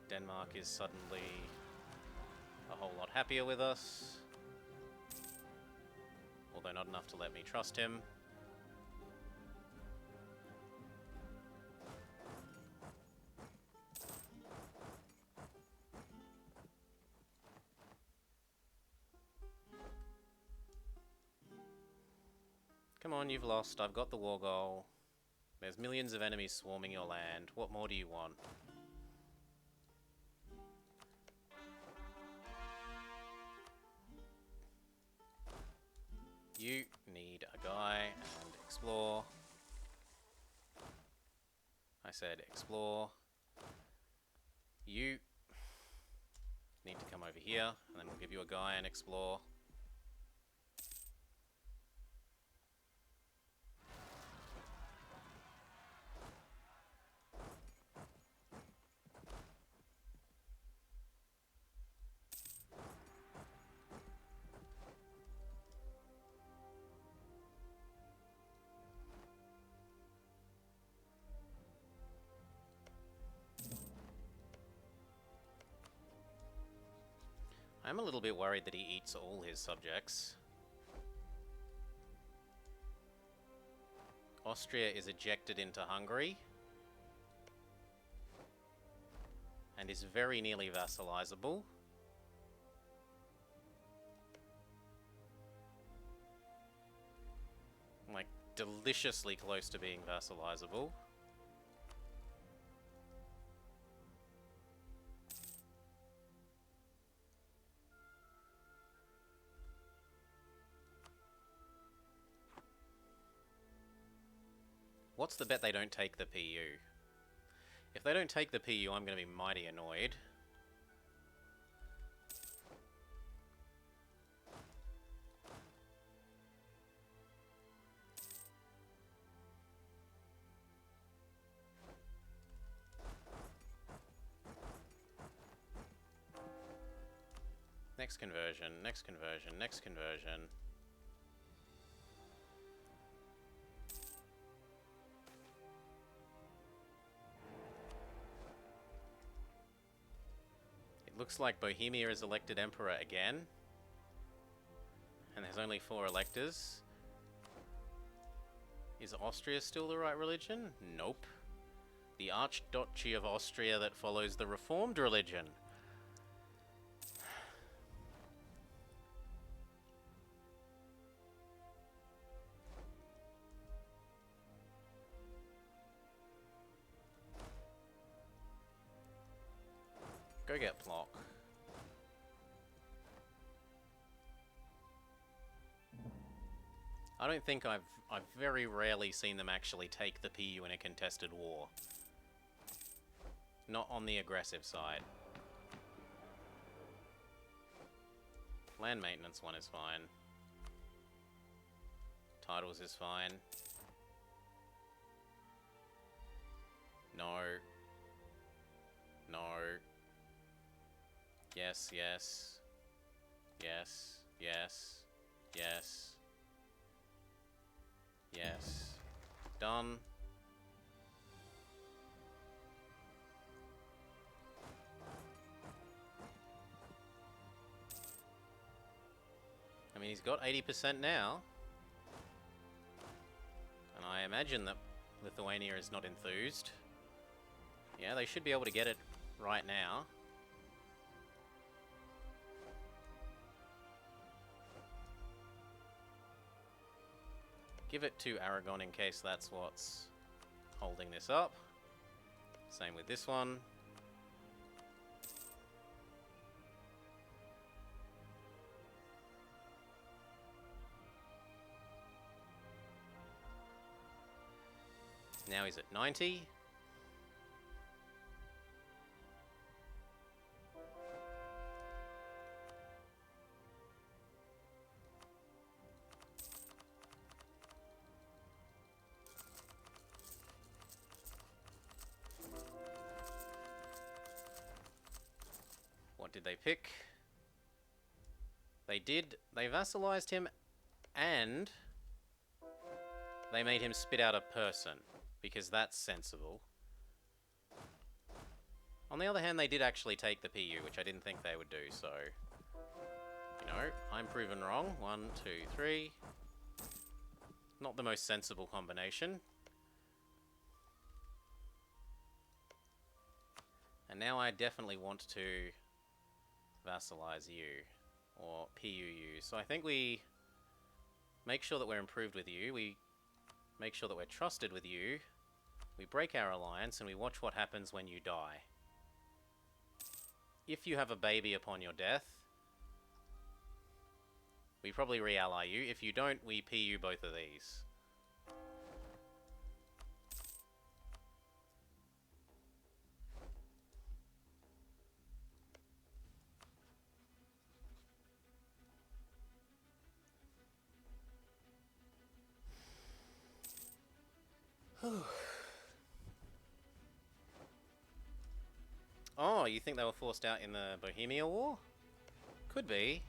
Denmark is suddenly a whole lot happier with us. Although not enough to let me trust him. Come on, you've lost. I've got the war goal. There's millions of enemies swarming your land. What more do you want? You need a guy and explore. I said explore. You need to come over here, and then we'll give you a guy and explore. I'm a little bit worried that he eats all his subjects. Austria is ejected into Hungary. And is very nearly vassalizable. Like, deliciously close to being vassalizable. What's the bet they don't take the PU? If they don't take the PU, I'm going to be mighty annoyed. Next conversion, next conversion, next conversion. It looks like Bohemia is elected emperor again. And there's only 4 electors. Is Austria still the right religion? Nope. The Archduchy of Austria that follows the Reformed religion. Go get Plock. I don't think I've very rarely seen them actually take the PU in a contested war. Not on the aggressive side. Land maintenance one is fine. Titles is fine. No. No. Yes, yes. Yes, yes, yes. Yes. Done. I mean, he's got 80% now. And I imagine that Lithuania is not enthused. Yeah, they should be able to get it right now. Give it to Aragon in case that's what's holding this up. Same with this one. Now he's at 90. What did they pick? They did. They vassalized him and they made him spit out a person because that's sensible. On the other hand, they did actually take the PU, which I didn't think they would do, so... You know, I'm proven wrong. 1, 2, 3. Not the most sensible combination. And now I definitely want to vassalize you, or PUU. So I think we make sure that we're improved with you, we make sure that we're trusted with you, we break our alliance, and we watch what happens when you die. If you have a baby upon your death, we probably re-ally you. If you don't, we PU both of these. Oh, you think they were forced out in the Bohemia War? Could be.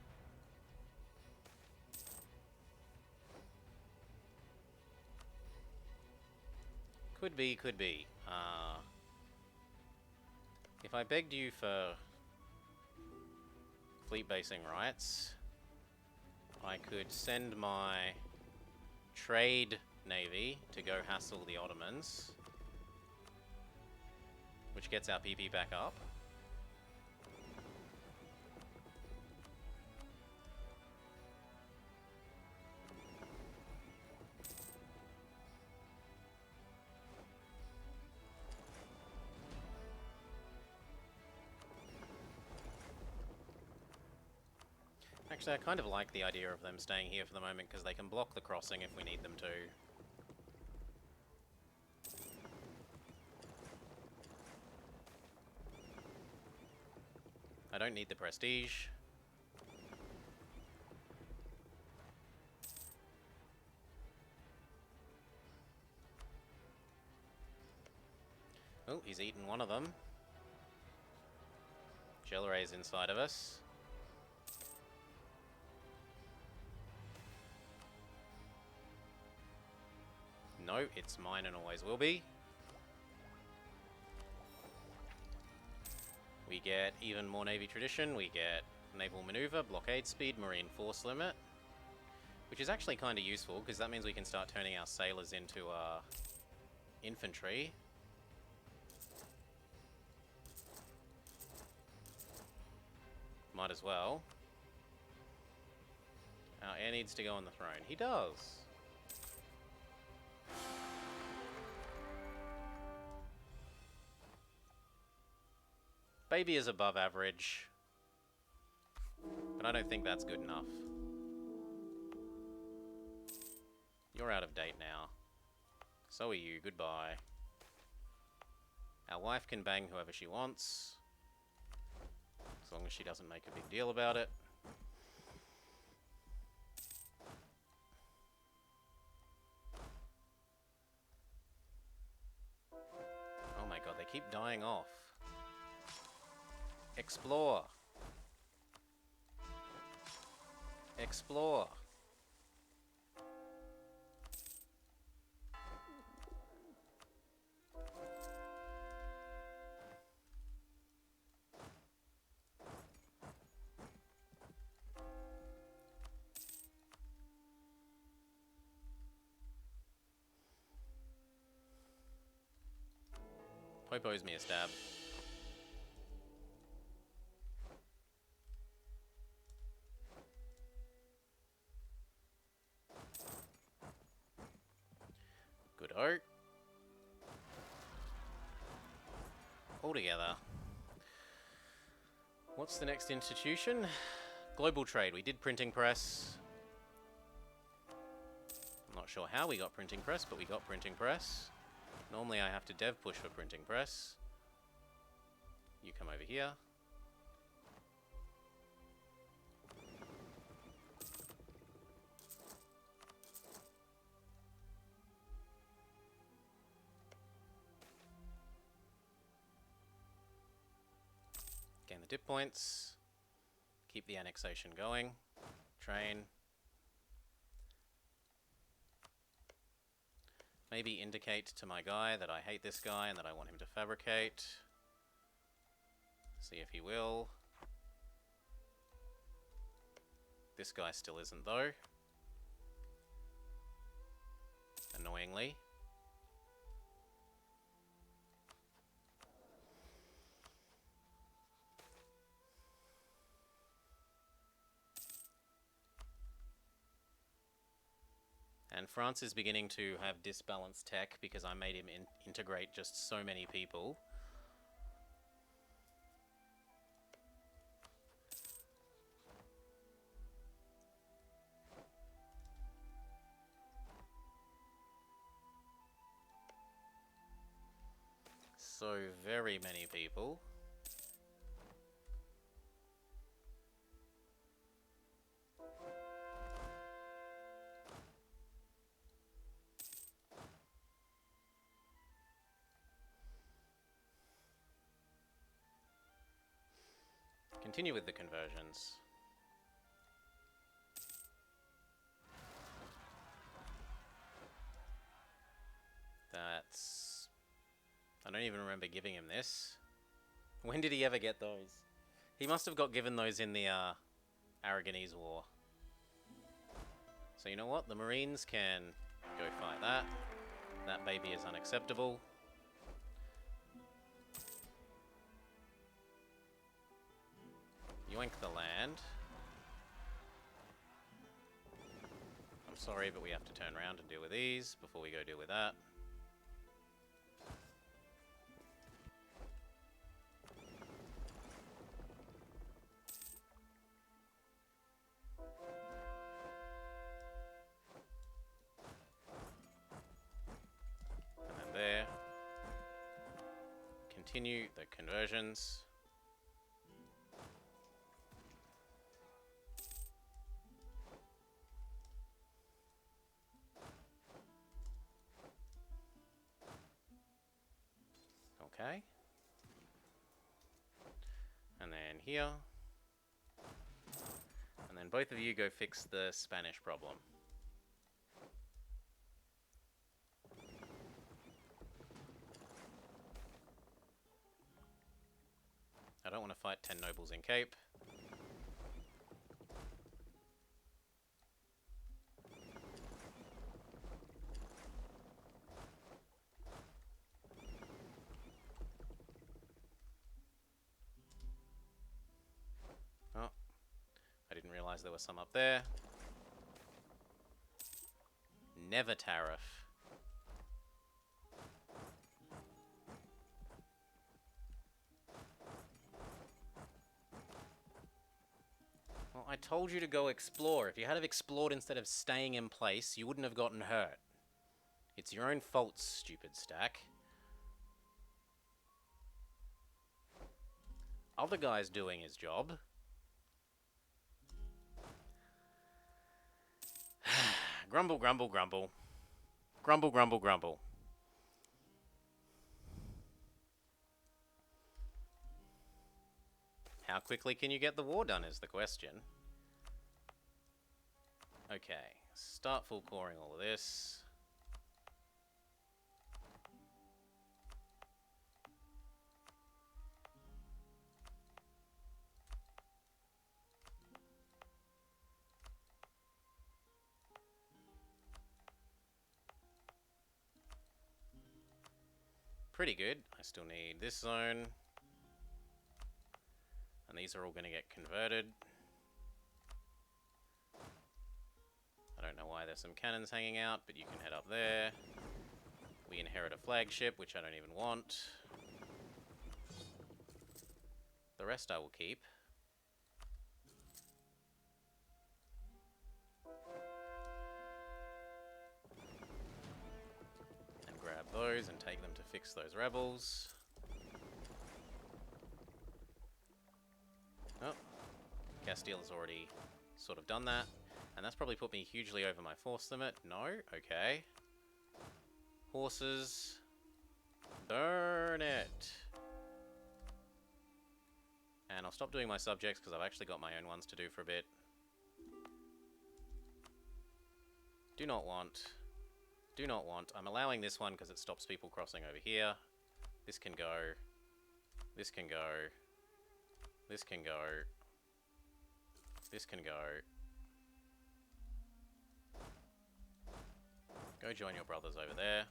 Could be, could be. If I begged you for fleet basing rights, I could send my trade navy to go hassle the Ottomans, which gets our PP back up. Actually, I kind of like the idea of them staying here for the moment because they can block the crossing if we need them to. I don't need the prestige. Oh, he's eaten one of them. Gelray's inside of us. No, it's mine and always will be. We get even more Navy tradition. We get naval maneuver, blockade speed, marine force limit, which is actually kind of useful because that means we can start turning our sailors into infantry. Might as well. Our heir needs to go on the throne. He does. Baby is above average, but I don't think that's good enough. You're out of date now. So are you. Goodbye. Our wife can bang whoever she wants, as long as she doesn't make a big deal about it. Oh my god, they keep dying off. Explore. Explore. Pope owes me a stab. Good art. All together. What's the next institution? Global trade. We did printing press. I'm not sure how we got printing press, but we got printing press. Normally I have to dev push for printing press. You come over here. Gain the dip points. Keep the annexation going. Train. Maybe indicate to my guy that I hate this guy and that I want him to fabricate. See if he will. This guy still isn't though. Annoyingly. And France is beginning to have disbalanced tech because I made him integrate just so many people. So very many people. Continue with the conversions. That's... I don't even remember giving him this. When did he ever get those? He must have got given those in the Aragonese War. So you know what? The Marines can go fight that. That baby is unacceptable. Yoink the land. I'm sorry, but we have to turn around and deal with these before we go deal with that. And then there. Continue the conversions. Okay. And then here. And then both of you go fix the Spanish problem. I don't want to fight 10 nobles in Cape. Oh, I didn't realize there was some up there. Never tariff. Well, I told you to go explore. If you had have explored instead of staying in place, you wouldn't have gotten hurt. It's your own fault, stupid stack. Other guy's doing his job. Grumble, grumble, grumble. Grumble, grumble, grumble. How quickly can you get the war done is the question. Okay, start full coring all of this. Pretty good. I still need this zone. And these are all going to get converted. I don't know why there's some cannons hanging out, but you can head up there. We inherit a flagship, which I don't even want. The rest I will keep. And grab those and take them to fix those rebels. Oh, Castile's already sort of done that. And that's probably put me hugely over my force limit. No? Okay. Horses. Burn it. And I'll stop doing my subjects because I've actually got my own ones to do for a bit. Do not want. Do not want. I'm allowing this one because it stops people crossing over here. This can go. This can go. This can go. This can go. Go join your brothers over there.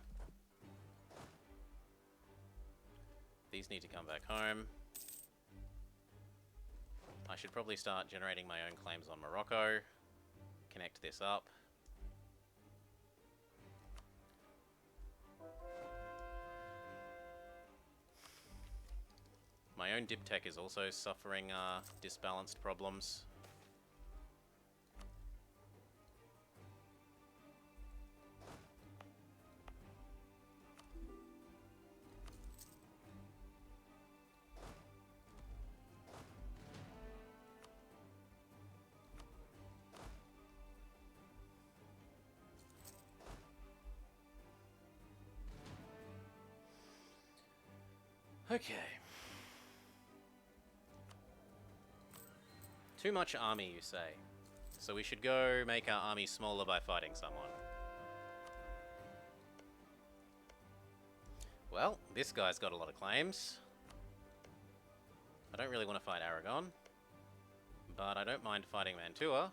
These need to come back home. I should probably start generating my own claims on Morocco. Connect this up. My own diptech is also suffering disbalanced problems. Okay. Too much army, you say. So we should go make our army smaller by fighting someone. Well, this guy's got a lot of claims. I don't really want to fight Aragon. But I don't mind fighting Mantua.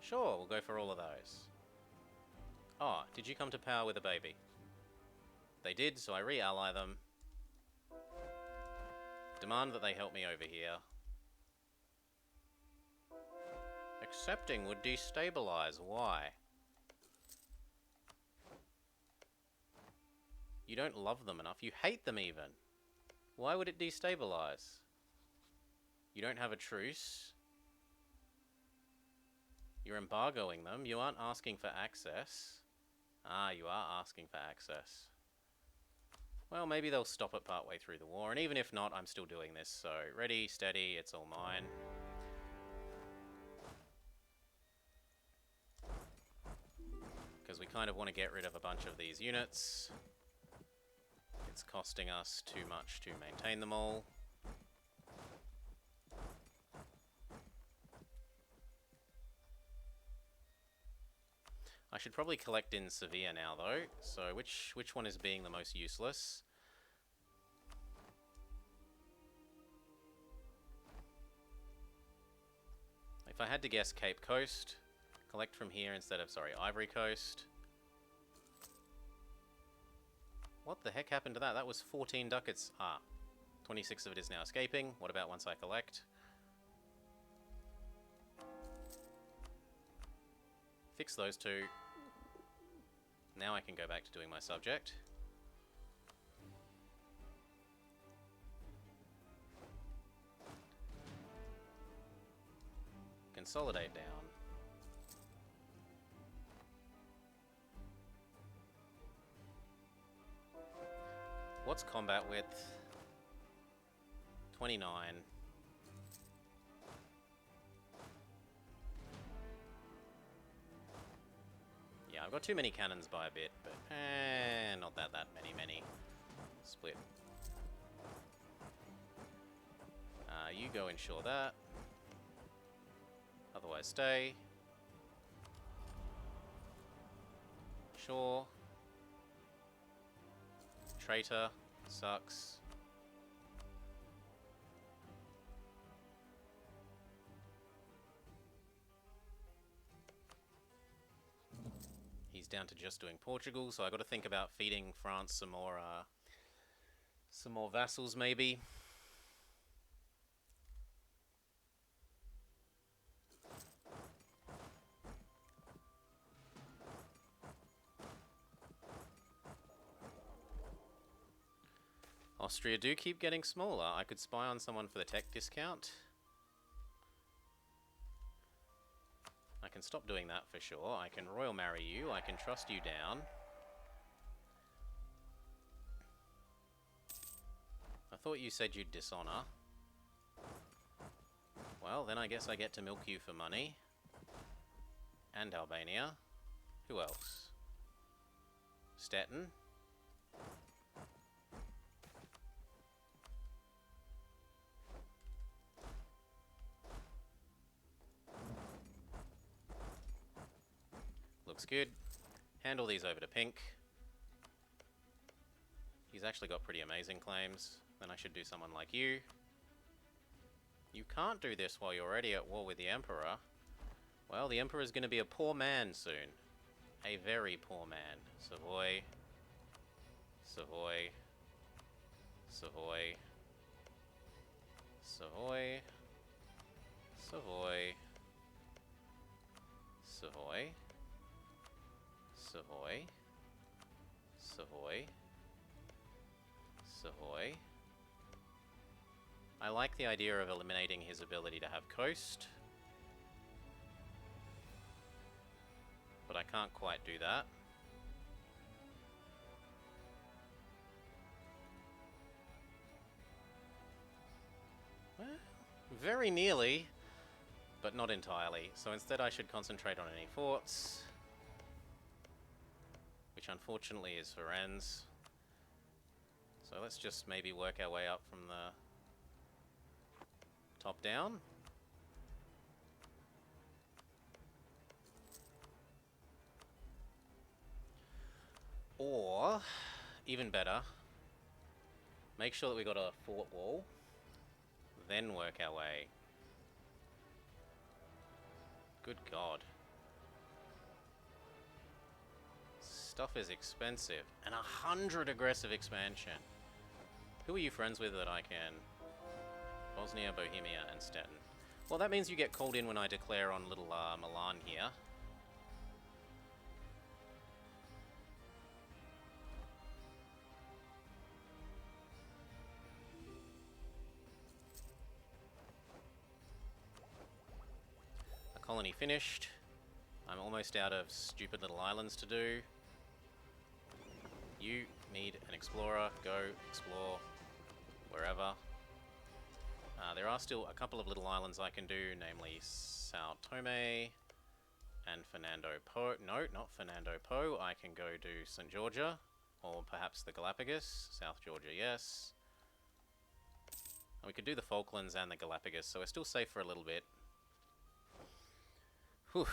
Sure, we'll go for all of those. Oh, did you come to power with a baby? They did, so I re-ally them. Demand that they help me over here. Accepting would destabilize. Why? You don't love them enough. You hate them even. Why would it destabilize? You don't have a truce. You're embargoing them. You aren't asking for access. Ah, you are asking for access. Well, maybe they'll stop it partway through the war, and even if not, I'm still doing this, so ready, steady, it's all mine. Because we kind of want to get rid of a bunch of these units. It's costing us too much to maintain them all. I should probably collect in Sevilla now, though. So which one is being the most useless? If I had to guess, Cape Coast. Collect from here instead of, sorry, Ivory Coast. What the heck happened to that? That was 14 ducats. Ah, 26 of it is now escaping. What about once I collect? Fix those two. Now I can go back to doing my subject. Consolidate down. What's combat width? 29. Yeah, I've got too many cannons by a bit, but not that many. Split. You go ensure that. Otherwise stay. Sure. Traitor. Sucks. He's down to just doing Portugal, so I got to think about feeding France some more vassals, maybe. Austria do keep getting smaller. I could spy on someone for the tech discount. I can stop doing that for sure. I can royal marry you. I can trust you down. I thought you said you'd dishonor. Well, then I guess I get to milk you for money. And Albania. Who else? Stettin. Looks good. Handle these over to pink. He's actually got pretty amazing claims. Then I should do someone like you. You can't do this while you're already at war with the Emperor. Well, the Emperor's going to be a poor man soon. A very poor man. Savoy. Savoy. Savoy. Savoy. Savoy. Savoy. Savoy. Savoy. Savoy. I like the idea of eliminating his ability to have coast. But I can't quite do that. Well, very nearly, but not entirely. So instead I should concentrate on any forts. Which unfortunately is Firenze. So let's just maybe work our way up from the top down. Or, even better, make sure that we got a fort wall then work our way. Good God. Stuff is expensive. And 100 aggressive expansion. Who are you friends with that I can? Bosnia, Bohemia, and Stettin. Well, that means you get called in when I declare on little Milan here. A colony finished. I'm almost out of stupid little islands to do. You need an explorer. Go explore wherever. There are still a couple of little islands I can do, namely Sao Tome and Fernando Po. No, not Fernando Po. I can go do St. Georgia, or perhaps the Galapagos. South Georgia, yes. And we could do the Falklands and the Galapagos, so we're still safe for a little bit. Whew.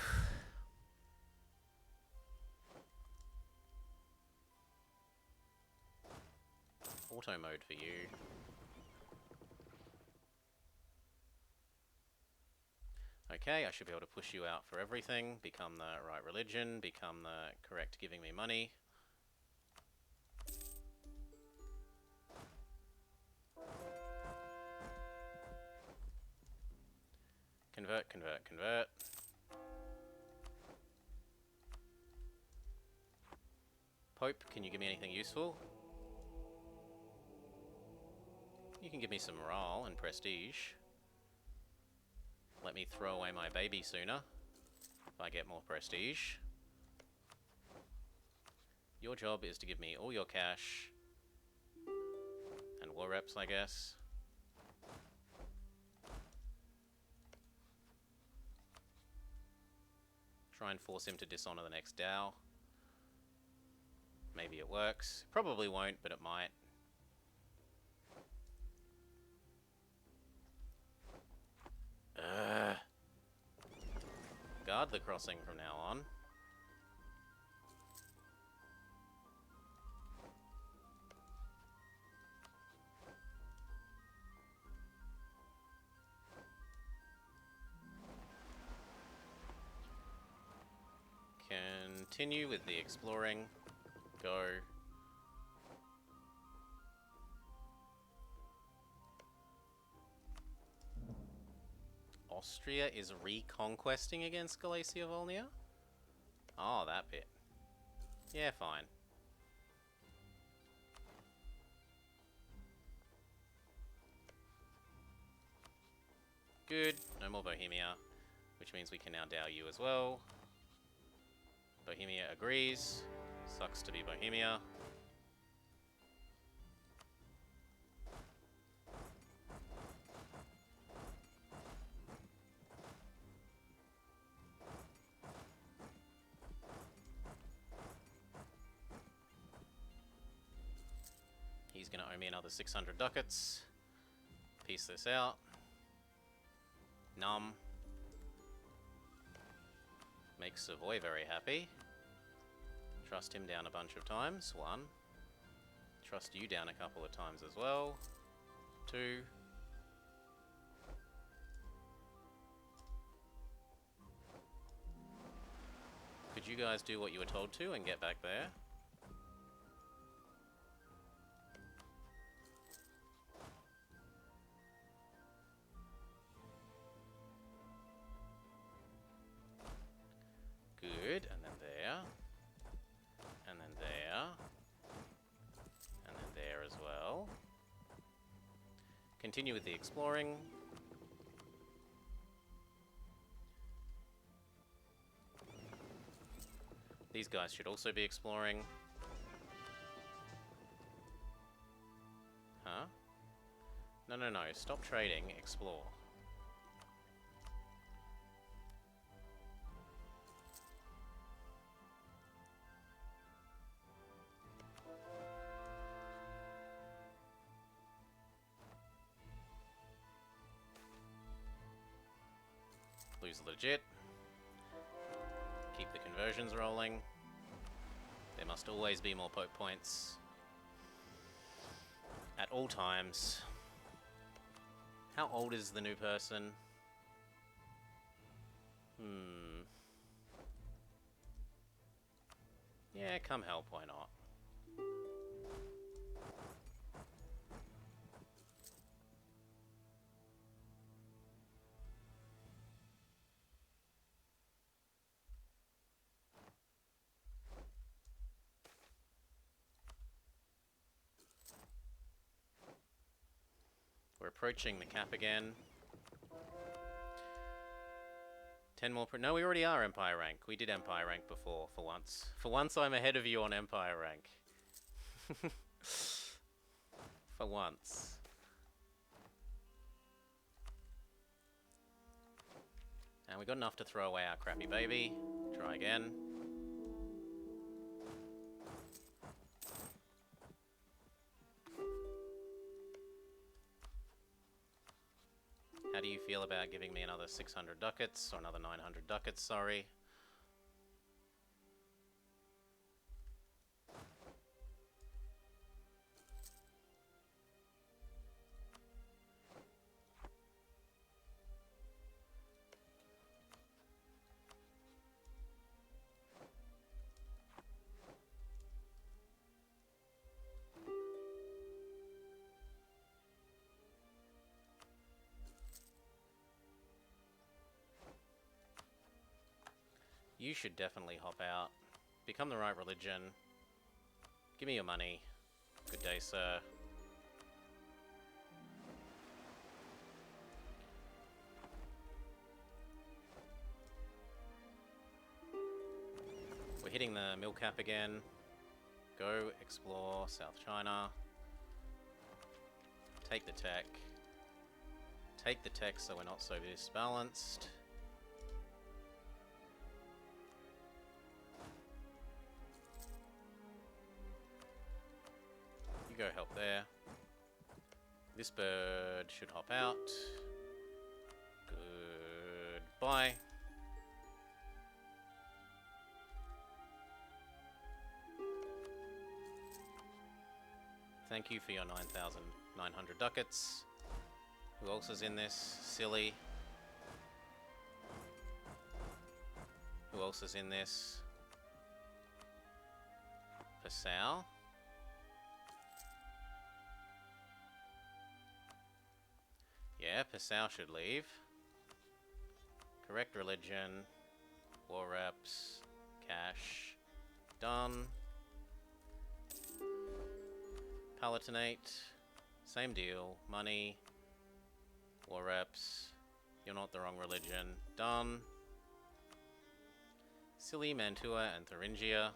Auto mode for you. Okay, I should be able to push you out for everything, become the right religion, become the correct giving me money. Convert, convert, convert. Pope, can you give me anything useful? You can give me some morale and prestige. Let me throw away my baby sooner, if I get more prestige. Your job is to give me all your cash. And war reps, I guess. Try and force him to dishonor the next Dow. Maybe it works. Probably won't, but it might. Guard the crossing from now on. Continue with the exploring. Go. Austria is reconquesting against Galicia Volnia? Oh, that bit. Yeah, fine. Good. No more Bohemia, which means we can now dow you as well. Bohemia agrees. Sucks to be Bohemia. He's going to owe me another 600 ducats. Piece this out. Numb. Makes Savoy very happy. Trust him down a bunch of times. 1. Trust you down a couple of times as well. 2. Could you guys do what you were told to and get back there? Good, and then there. And then there. And then there as well. Continue with the exploring. These guys should also be exploring. Huh? No, no, no. Stop trading. Explore. Lose legit. Keep the conversions rolling. There must always be more Pope points. At all times. How old is the new person? Yeah, come help, why not? We're approaching the cap again. 10 more... No, we already are Empire rank. We did Empire rank before, for once. For once, I'm ahead of you on Empire rank. For once. And we got enough to throw away our crappy baby. Try again. How do you feel about giving me another 600 ducats, or another 900 ducats, sorry? You should definitely hop out. Become the right religion. Give me your money. Good day, sir. We're hitting the mill cap again. Go explore South China. Take the tech. Take the tech so we're not so disbalanced. You go help there. This bird should hop out. Goodbye. Thank you for your 9,900 ducats. Who else is in this? Silly. Who else is in this? Passau. Yeah, Passau should leave. Correct religion. War reps. Cash. Done. Palatinate. Same deal. Money. War reps. You're not the wrong religion. Done. Silly, Mantua, and Thuringia.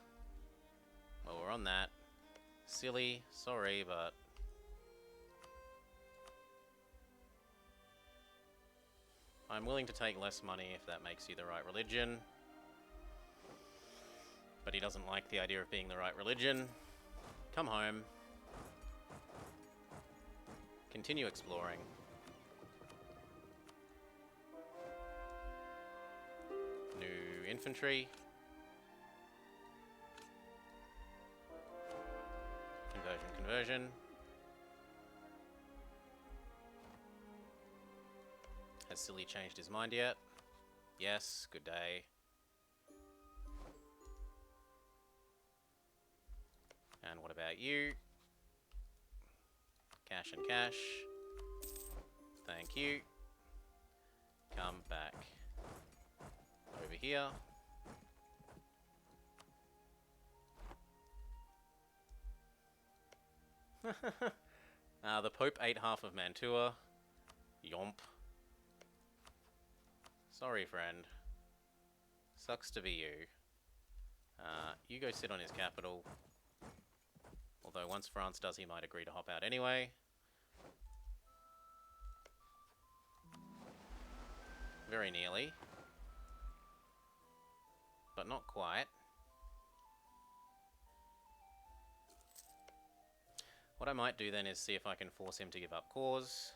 Well, we're on that. Silly, sorry, but... I'm willing to take less money if that makes you the right religion. But he doesn't like the idea of being the right religion. Come home. Continue exploring. New infantry. Conversion. Has Silly changed his mind yet? Yes, good day. And what about you? Cash and cash. Thank you. Come back over here. The Pope ate half of Mantua. Yomp. Sorry, friend. Sucks to be you. You go sit on his capital. Although once France does, he might agree to hop out anyway. Very nearly. But not quite. What I might do then is see if I can force him to give up cause.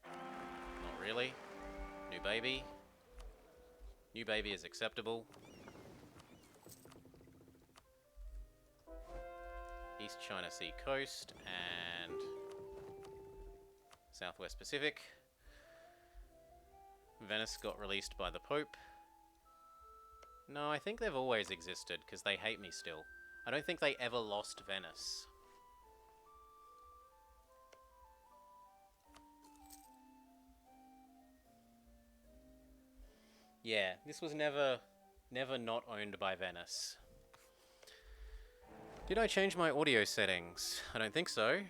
Not really. New baby. New baby is acceptable. East China Sea coast and Southwest Pacific. Venice got released by the Pope. No, I think they've always existed, because they hate me still. I don't think they ever lost Venice. Yeah, this was never not owned by Venice. Did I change my audio settings? I don't think so.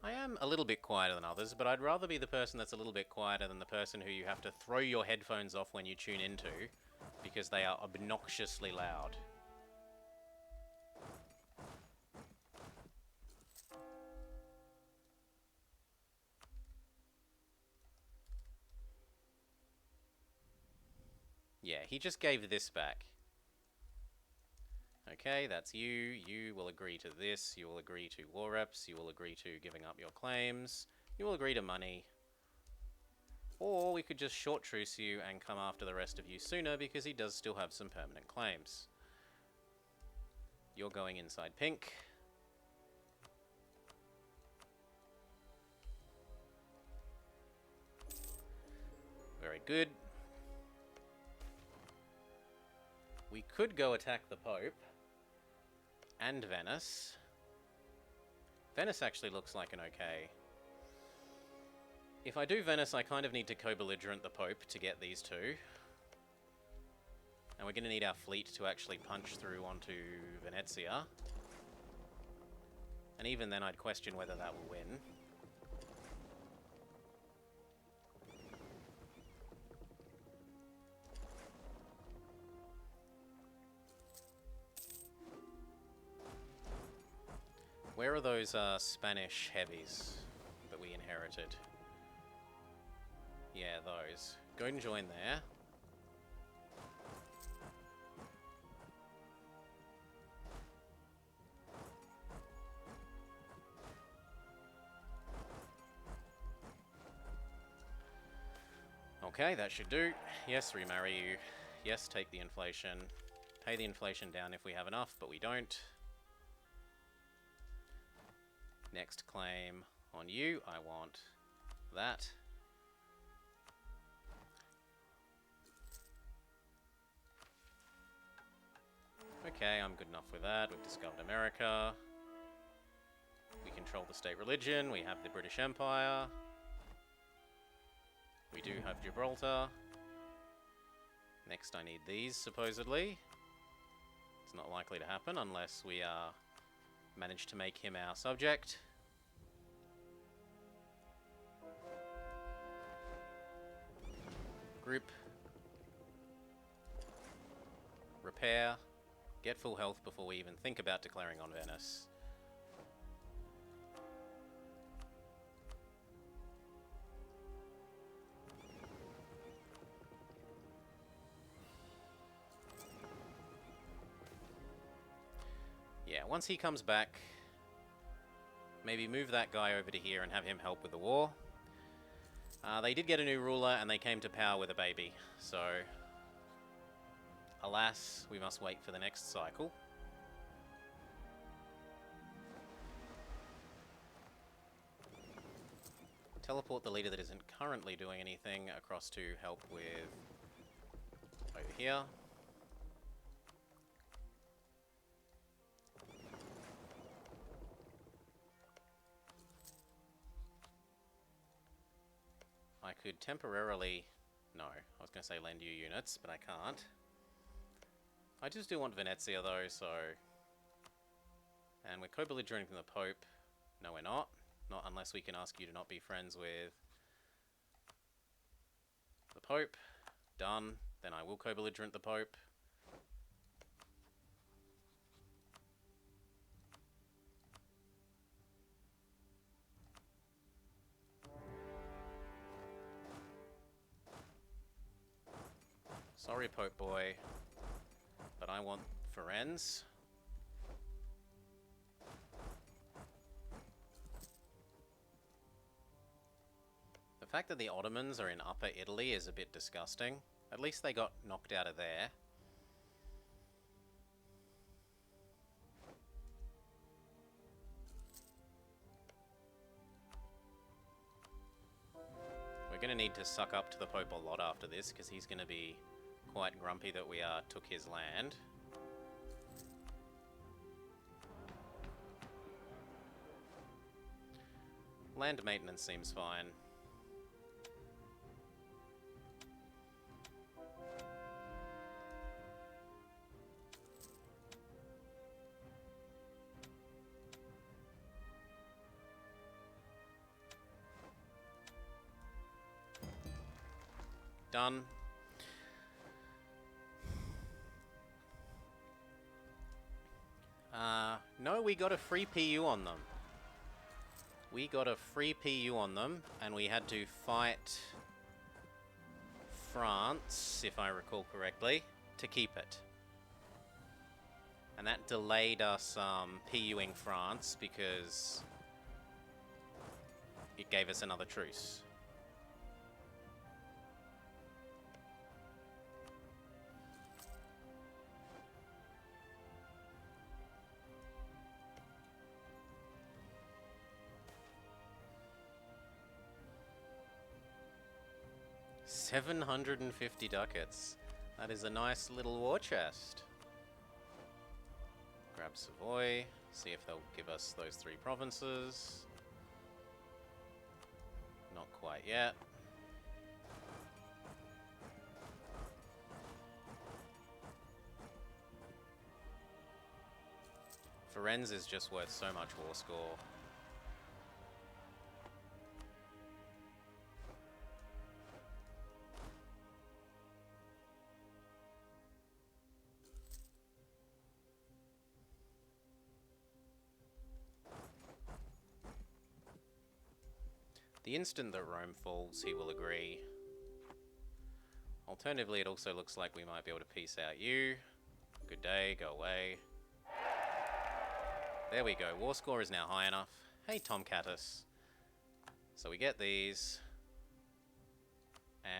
I am a little bit quieter than others, but I'd rather be the person that's a little bit quieter than the person who you have to throw your headphones off when you tune into, because they are obnoxiously loud. Yeah, he just gave this back. Okay, that's you. You will agree to this. You will agree to war reps. You will agree to giving up your claims. You will agree to money. Or we could just short truce you and come after the rest of you sooner, because he does still have some permanent claims. You're going inside pink. Very good. We could go attack the Pope and Venice. Venice actually looks like an okay. If I do Venice, I kind of need to co-belligerent the Pope to get these two. And we're going to need our fleet to actually punch through onto Venezia. And even then, I'd question whether that will win. Where are those Spanish heavies that we inherited? Yeah, those. Go and join there. Okay, that should do. Yes, remarry you. Yes, take the inflation. Pay the inflation down if we have enough, but we don't. Next claim on you, I want that. Okay, I'm good enough with that. We've discovered America. We control the state religion. We have the British Empire. We do have Gibraltar. Next I need these, supposedly. It's not likely to happen unless we manage to make him our subject. Group. Repair. Get full health before we even think about declaring on Venice. Yeah, once he comes back, maybe move that guy over to here and have him help with the war. They did get a new ruler and they came to power with a baby, so alas, we must wait for the next cycle. Teleport the leader that isn't currently doing anything across to help with over here. I could temporarily... No, I was going to say lend you units, but I can't. I just do want Venezia though, so... And we're co-belligerent from the Pope. No, we're not. Not unless we can ask you to not be friends with the Pope. Done. Then I will co-belligerent the Pope. Sorry, Pope boy, but I want Firenze. The fact that the Ottomans are in Upper Italy is a bit disgusting. At least they got knocked out of there. to need to suck up to the Pope a lot after this, because he's going to be quite grumpy that we took his land. Land maintenance seems fine. Done. No, we got a free PU on them. We got a free PU on them, and we had to fight France, if I recall correctly, to keep it. And that delayed us PUing France because it gave us another truce. $750 ducats. That is a nice little war chest. Grab Savoy, see if they'll give us those 3 provinces. Not quite yet. Firenze is just worth so much war score. The instant that Rome falls, he will agree. Alternatively, it also looks like we might be able to peace out you. Good day, go away. There we go, war score is now high enough. Hey, Tom Catus. So we get these.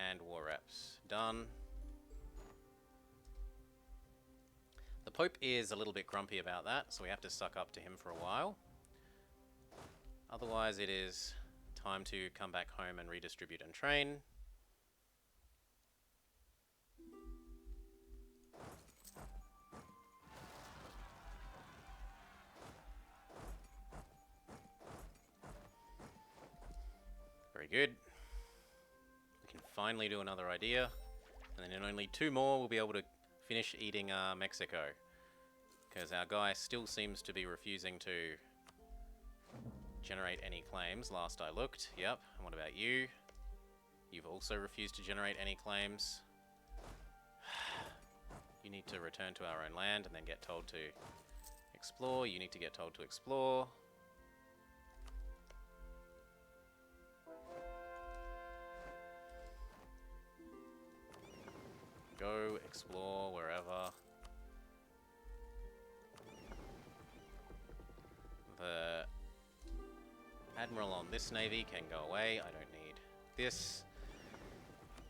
And war reps. Done. The Pope is a little bit grumpy about that, so we have to suck up to him for a while. Otherwise, it is time to come back home and redistribute and train. Very good. We can finally do another idea, and then in only 2 more we'll be able to finish eating Mexico, because our guy still seems to be refusing to generate any claims. Last I looked. Yep. And what about you? You've also refused to generate any claims. You need to return to our own land and then get told to explore. You need to get told to explore. Go explore wherever. The Admiral on this navy can go away. I don't need this.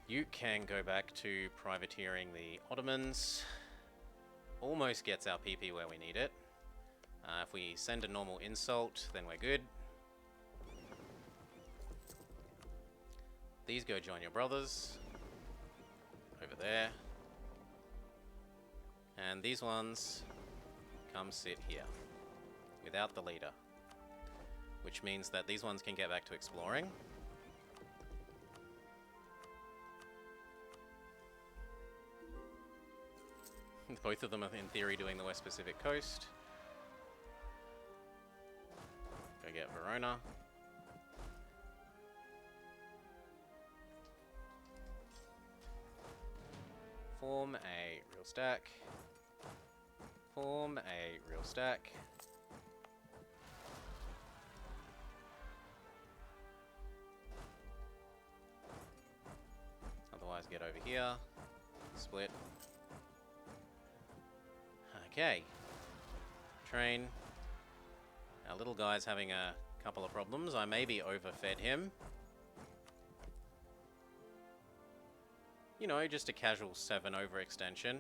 You can go back to privateering the Ottomans. Almost gets our PP where we need it. If we send a normal insult, then we're good. These go join your brothers. Over there. And these ones come sit here. Without the leader. Which means that these ones can get back to exploring. Both of them are in theory doing the West Pacific coast. Go get Verona. Form a real stack. Form a real stack. Otherwise, get over here. Split. Okay. Train. Our little guy's having a couple of problems. I maybe overfed him. You know, just a casual 7 overextension.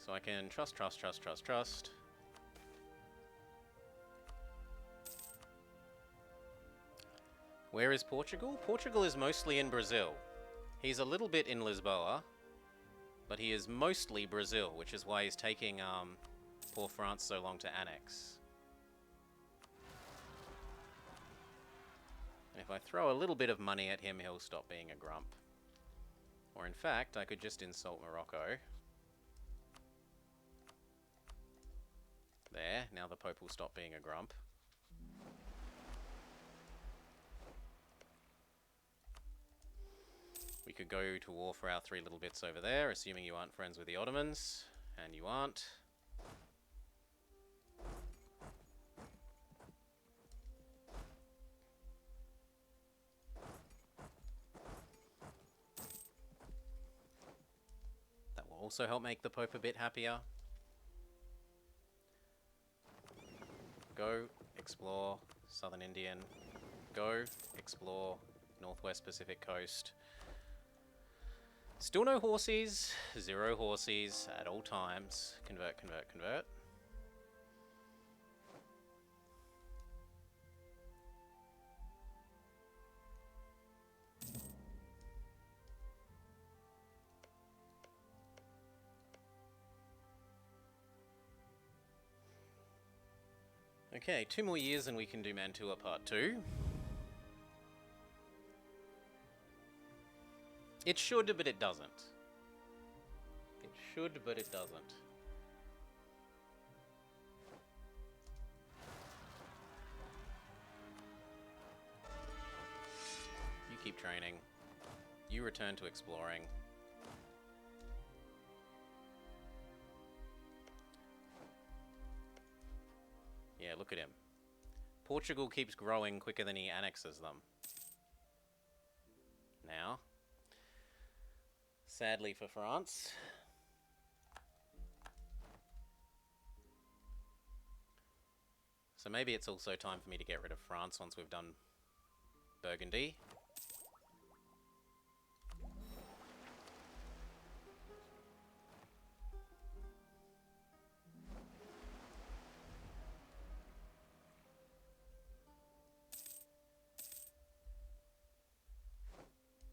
So I can trust. Where is Portugal? Portugal is mostly in Brazil. He's a little bit in Lisboa, but he is mostly Brazil, which is why he's taking poor France so long to annex. And if I throw a little bit of money at him, he'll stop being a grump. Or in fact, I could just insult Morocco. There, now the Pope will stop being a grump. We could go to war for our 3 little bits over there, assuming you aren't friends with the Ottomans. And you aren't. That will also help make the Pope a bit happier. Go explore Southern Indian. Go explore Northwest Pacific Coast. Still no horsies, 0 horsies at all times. Convert, convert, convert. Okay, 2 more years and we can do Mantua Part 2. It should, but it doesn't. It should, but it doesn't. You keep training. You return to exploring. Yeah, look at him. Portugal keeps growing quicker than he annexes them. Now, sadly for France, so maybe it's also time for me to get rid of France once we've done Burgundy.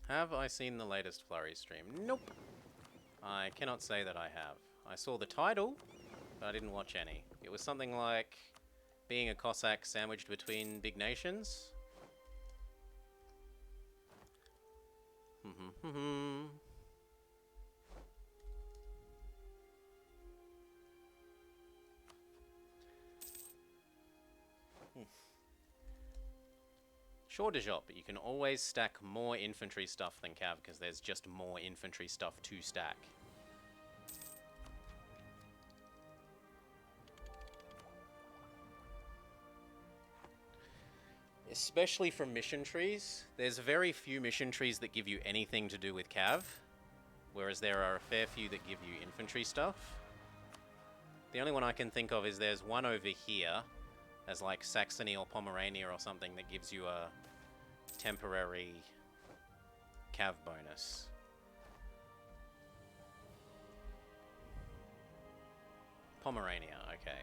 Have I seen the latest Flurry stream? Nope. I cannot say that I have. I saw the title, but I didn't watch any. It was something like being a Cossack sandwiched between big nations. Sure de job, but you can always stack more infantry stuff than Cav, because there's just more infantry stuff to stack. Especially from mission trees. There's very few mission trees that give you anything to do with Cav, whereas there are a fair few that give you infantry stuff. The only one I can think of is there's one over here, as like Saxony or Pomerania or something, that gives you a temporary Cav bonus. Pomerania, okay.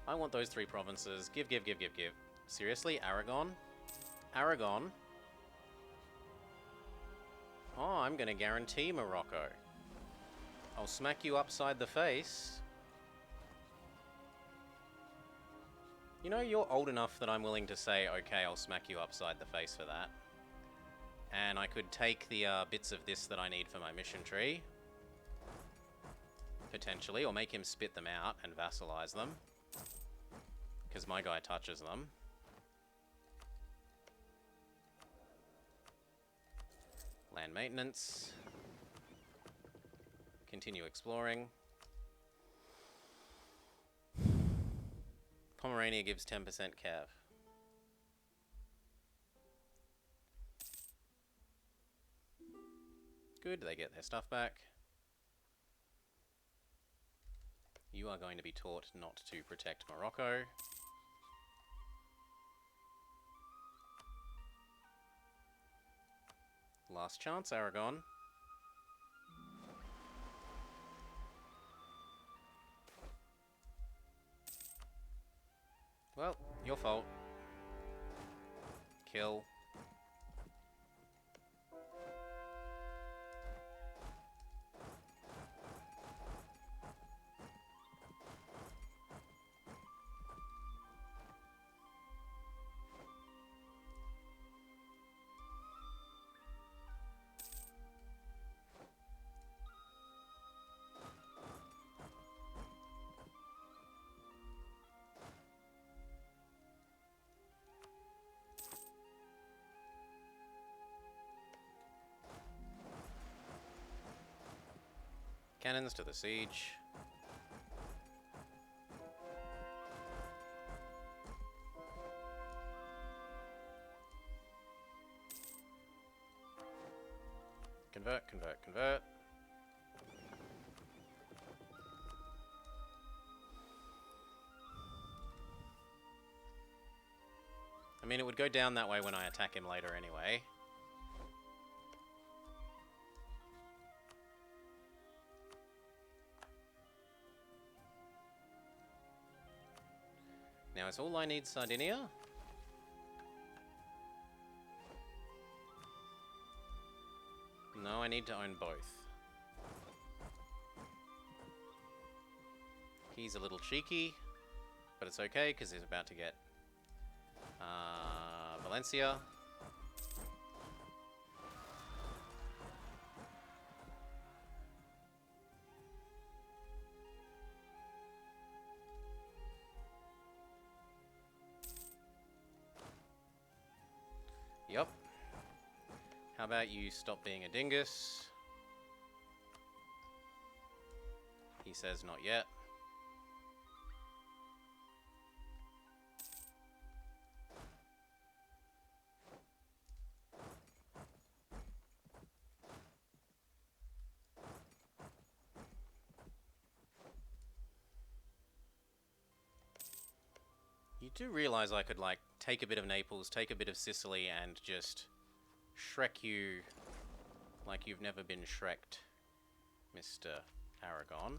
I want those 3 provinces. Give, give, give, give, give. Seriously, Aragon? Aragon? Oh, I'm gonna guarantee Morocco. I'll smack you upside the face. You know, you're old enough that I'm willing to say, okay, I'll smack you upside the face for that. And I could take the bits of this that I need for my mission tree. Potentially, or make him spit them out and vassalize them. Because my guy touches them. Land maintenance. Continue exploring. Pomerania gives 10% Cav. Good, they get their stuff back. You are going to be taught not to protect Morocco. Last chance, Aragon. Well, your fault. Kill. Cannons to the siege. Convert, convert, convert. I mean, it would go down that way when I attack him later anyway. Now, is all I need Sardinia? No, I need to own both. He's a little cheeky, but it's okay because he's about to get Valencia. Yup. How about you stop being a dingus? He says not yet. You do realise I could, like, take a bit of Naples, take a bit of Sicily, and just Shrek you like you've never been Shreked, Mr. Aragon.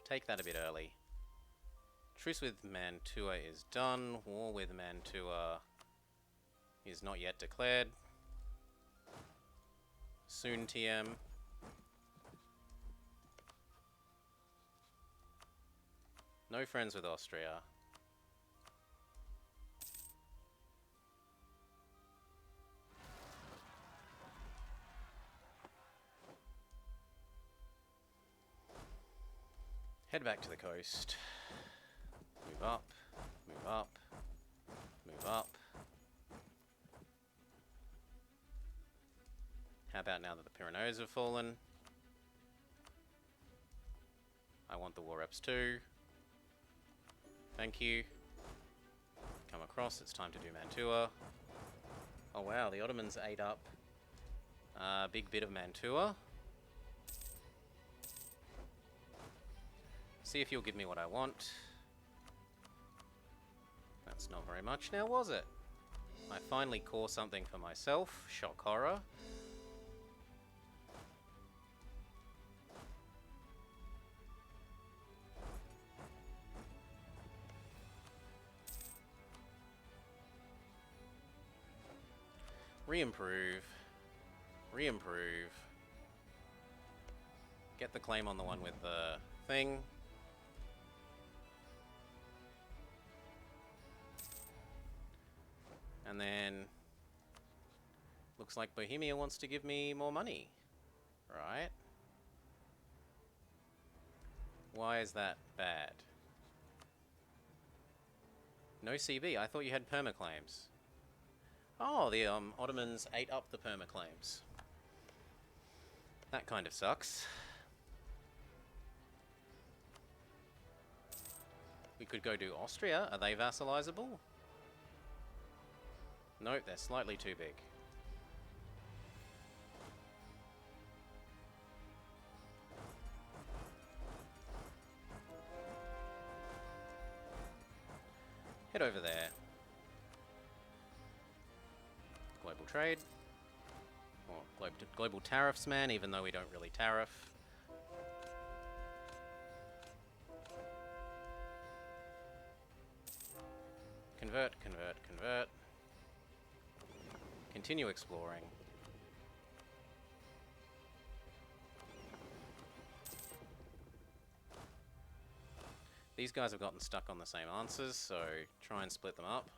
Take that a bit early. Truce with Mantua is done. War with Mantua is not yet declared. Soon TM. No friends with Austria. Head back to the coast. Move up, move up, move up. How about now that the Pyrenees have fallen? I want the war reps too. Thank you. Come across, it's time to do Mantua. Oh wow, the Ottomans ate up a big bit of Mantua. See if you'll give me what I want. That's not very much now, was it? I finally core something for myself. Shock horror. Re-improve. Re-improve. Get the claim on the one with the thing. And then, looks like Bohemia wants to give me more money, right? Why is that bad? No CB, I thought you had permaclaims. Oh, the Ottomans ate up the permaclaims. That kind of sucks. We could go to Austria, are they vassalizable? Nope, they're slightly too big. Head over there. Global trade. Or global tariffs, man, even though we don't really tariff. Convert, convert, convert. Continue exploring. These guys have gotten stuck on the same answers, so try and split them up.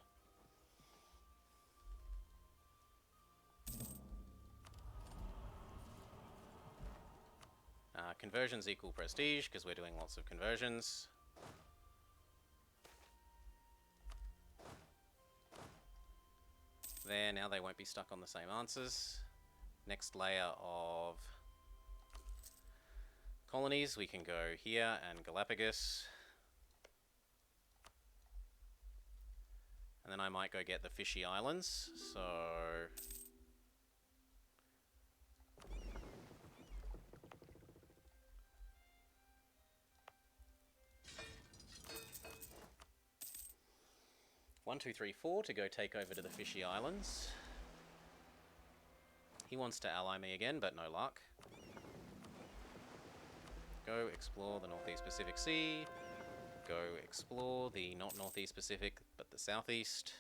Conversions equal prestige, because we're doing lots of conversions. There, now they won't be stuck on the same answers. Next layer of colonies, we can go here and Galapagos. And then I might go get the Fishy Islands, so... One, two, three, four to go take over to the Fishy Islands. He wants to ally me again, but no luck. Go explore the Northeast Pacific Sea. Go explore the not Northeast Pacific, but the Southeast.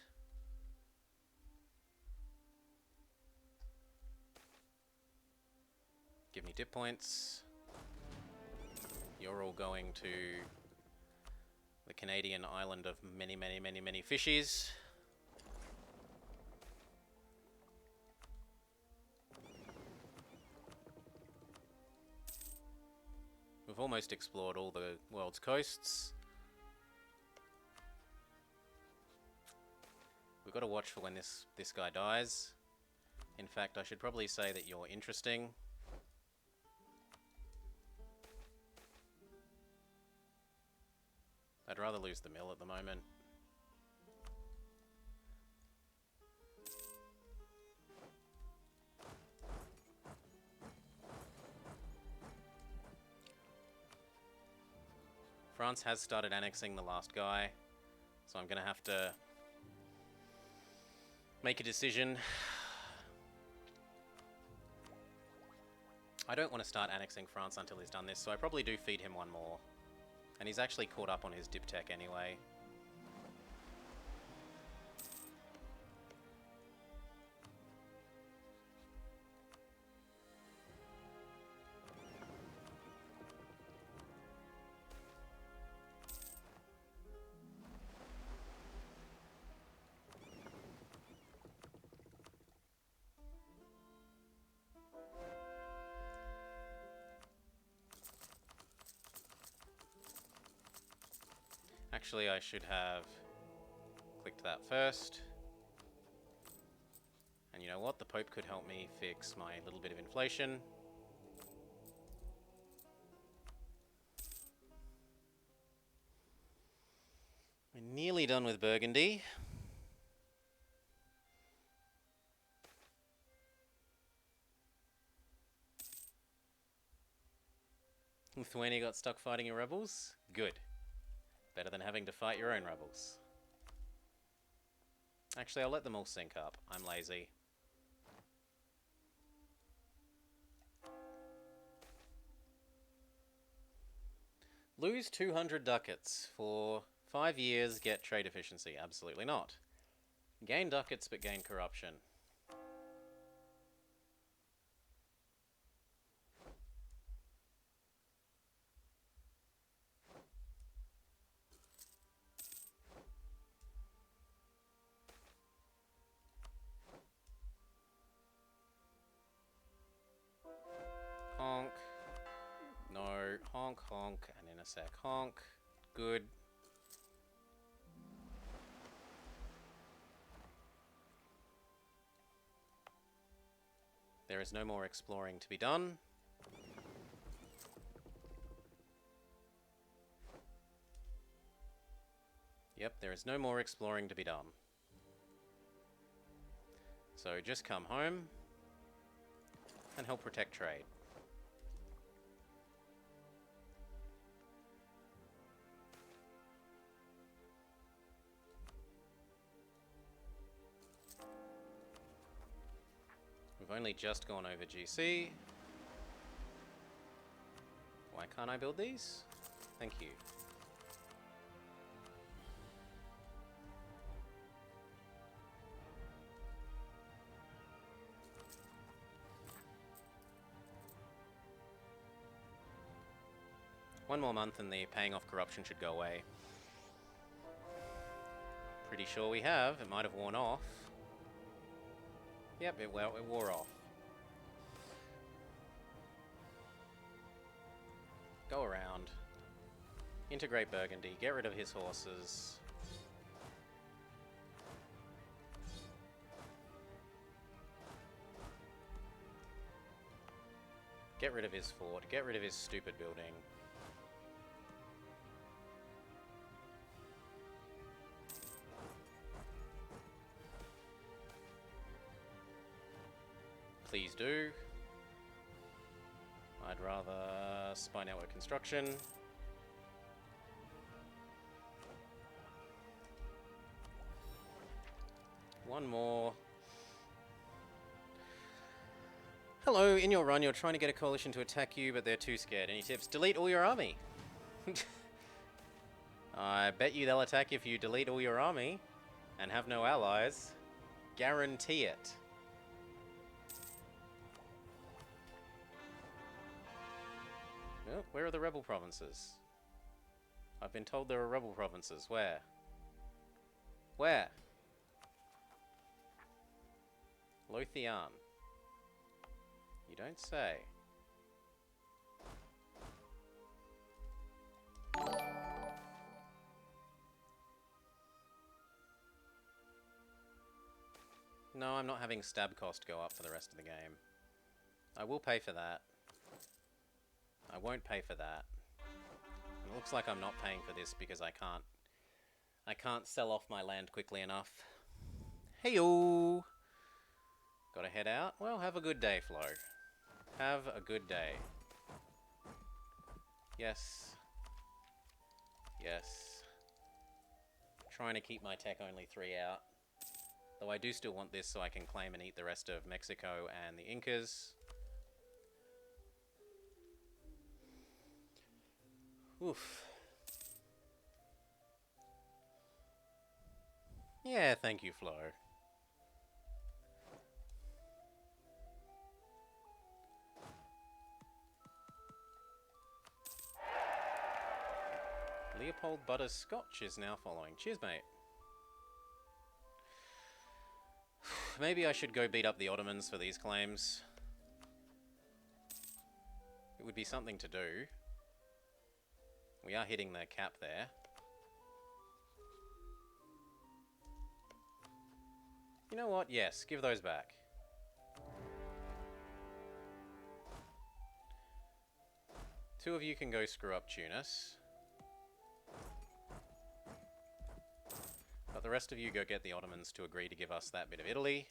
Give me dip points. You're all going to the Canadian island of many, many, many, many fishies. We've almost explored all the world's coasts. We've got to watch for when this guy dies. In fact, I should probably say that you're interesting. I'd rather lose the mill at the moment. France has started annexing the last guy, so I'm going to have to make a decision. I don't want to start annexing France until he's done this, so I probably do feed him one more. And he's actually caught up on his diptech anyway. Actually, I should have clicked that first. And you know what? The Pope could help me fix my little bit of inflation. We're nearly done with Burgundy. Lithuania got stuck fighting your rebels? Good. Better than having to fight your own rebels. Actually, I'll let them all sync up. I'm lazy. Lose 200 ducats for 5 years, get trade efficiency. Absolutely not. Gain ducats, but gain corruption. Honk. No. Honk, honk, and in a sec. Honk. Good. There is no more exploring to be done. Yep, there is no more exploring to be done. So just come home and help protect trade. We've only just gone over GC. Why can't I build these? Thank you. One more month and the paying off corruption should go away. Pretty sure we have. It might have worn off. Yep, it wore off. Go around. Integrate Burgundy. Get rid of his horses. Get rid of his fort. Get rid of his stupid building. Please do. I'd rather spy network construction. One more. Hello, in your run you're trying to get a coalition to attack you, but they're too scared. Any tips? Delete all your army. I bet you they'll attack if you delete all your army and have no allies. Guarantee it. Oh, where are the rebel provinces? I've been told there are rebel provinces. Where? Where? Lothian. You don't say. No, I'm not having stab cost go up for the rest of the game. I will pay for that. I won't pay for that. And it looks like I'm not paying for this because I can't sell off my land quickly enough. Heyo! Gotta head out? Well, have a good day, Flo. Have a good day. Yes. Yes. Trying to keep my tech only 3 out. Though I do still want this so I can claim and eat the rest of Mexico and the Incas. Oof. Yeah, thank you, Flo. Leopold Butterscotch is now following. Cheers, mate. Maybe I should go beat up the Ottomans for these claims. It would be something to do. We are hitting the cap there. You know what? Yes, give those back. Two of you can go screw up Tunis. But the rest of you go get the Ottomans to agree to give us that bit of Italy.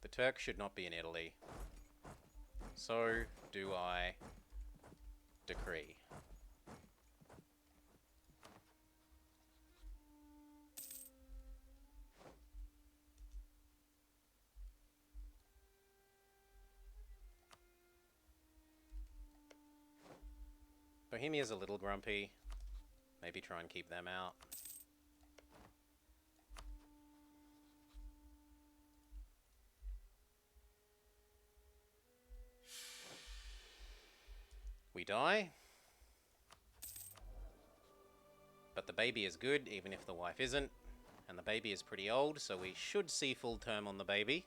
The Turks should not be in Italy. So do I decree. Bohemia's a little grumpy. Maybe try and keep them out. We die. But the baby is good, even if the wife isn't. And the baby is pretty old, so we should see full term on the baby.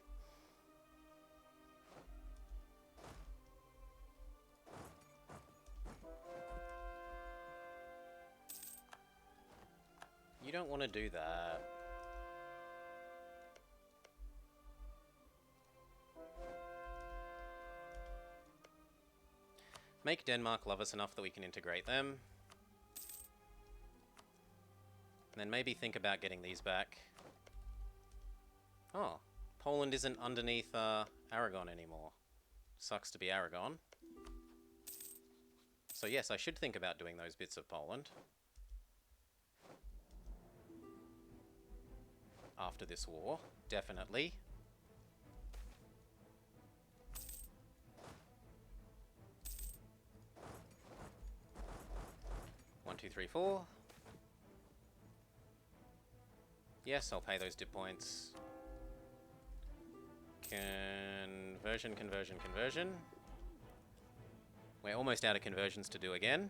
You don't want to do that. Make Denmark love us enough that we can integrate them. And then maybe think about getting these back. Oh, Poland isn't underneath Aragon anymore. Sucks to be Aragon. So yes, I should think about doing those bits of Poland. After this war, definitely. One, two, three, four. Yes, I'll pay those dip points. Conversion, conversion, conversion. We're almost out of conversions to do again.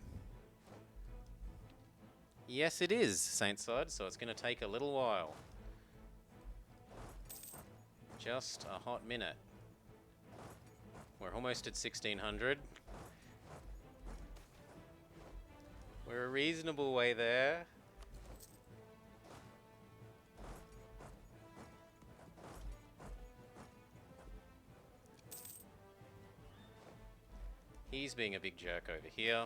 Yes, it is, Saint Side, so it's going to take a little while. Just a hot minute. We're almost at 1600. We're a reasonable way there. He's being a big jerk over here.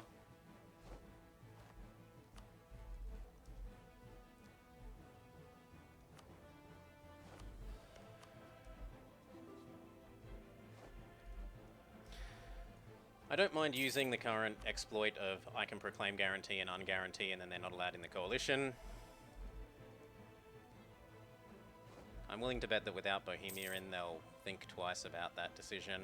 I don't mind using the current exploit of I can proclaim guarantee and unguarantee and then they're not allowed in the coalition. I'm willing to bet that without Bohemia in, they'll think twice about that decision.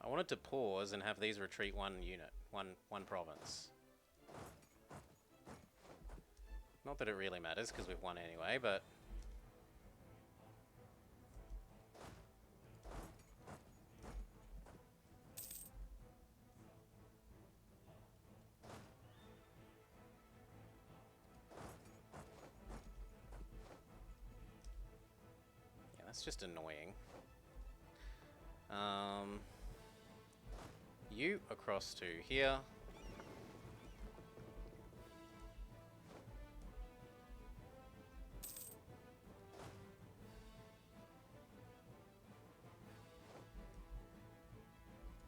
I wanted to pause and have these retreat one unit, one province. Not that it really matters, because we've won anyway, but... yeah, that's just annoying. You across to here.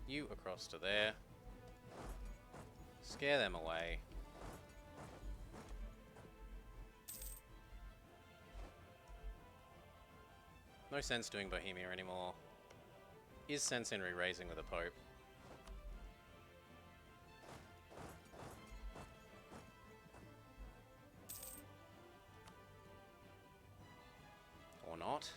You across to there. Scare them away. No sense doing Bohemia anymore. Is sense in re-raising with a Pope? Or not?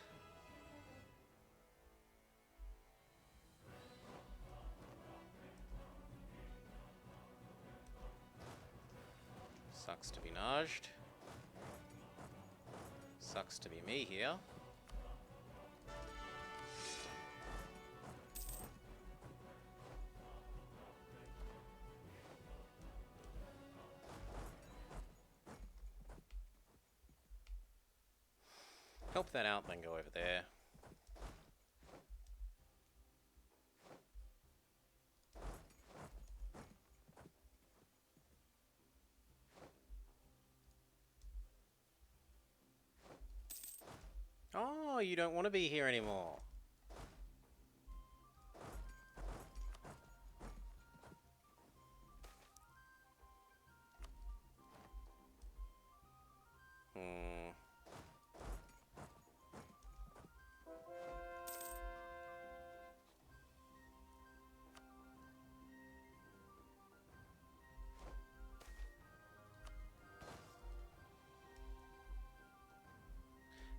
Sucks to be Najed. Sucks to be me here. Help that out, then go over there. Oh, you don't want to be here anymore.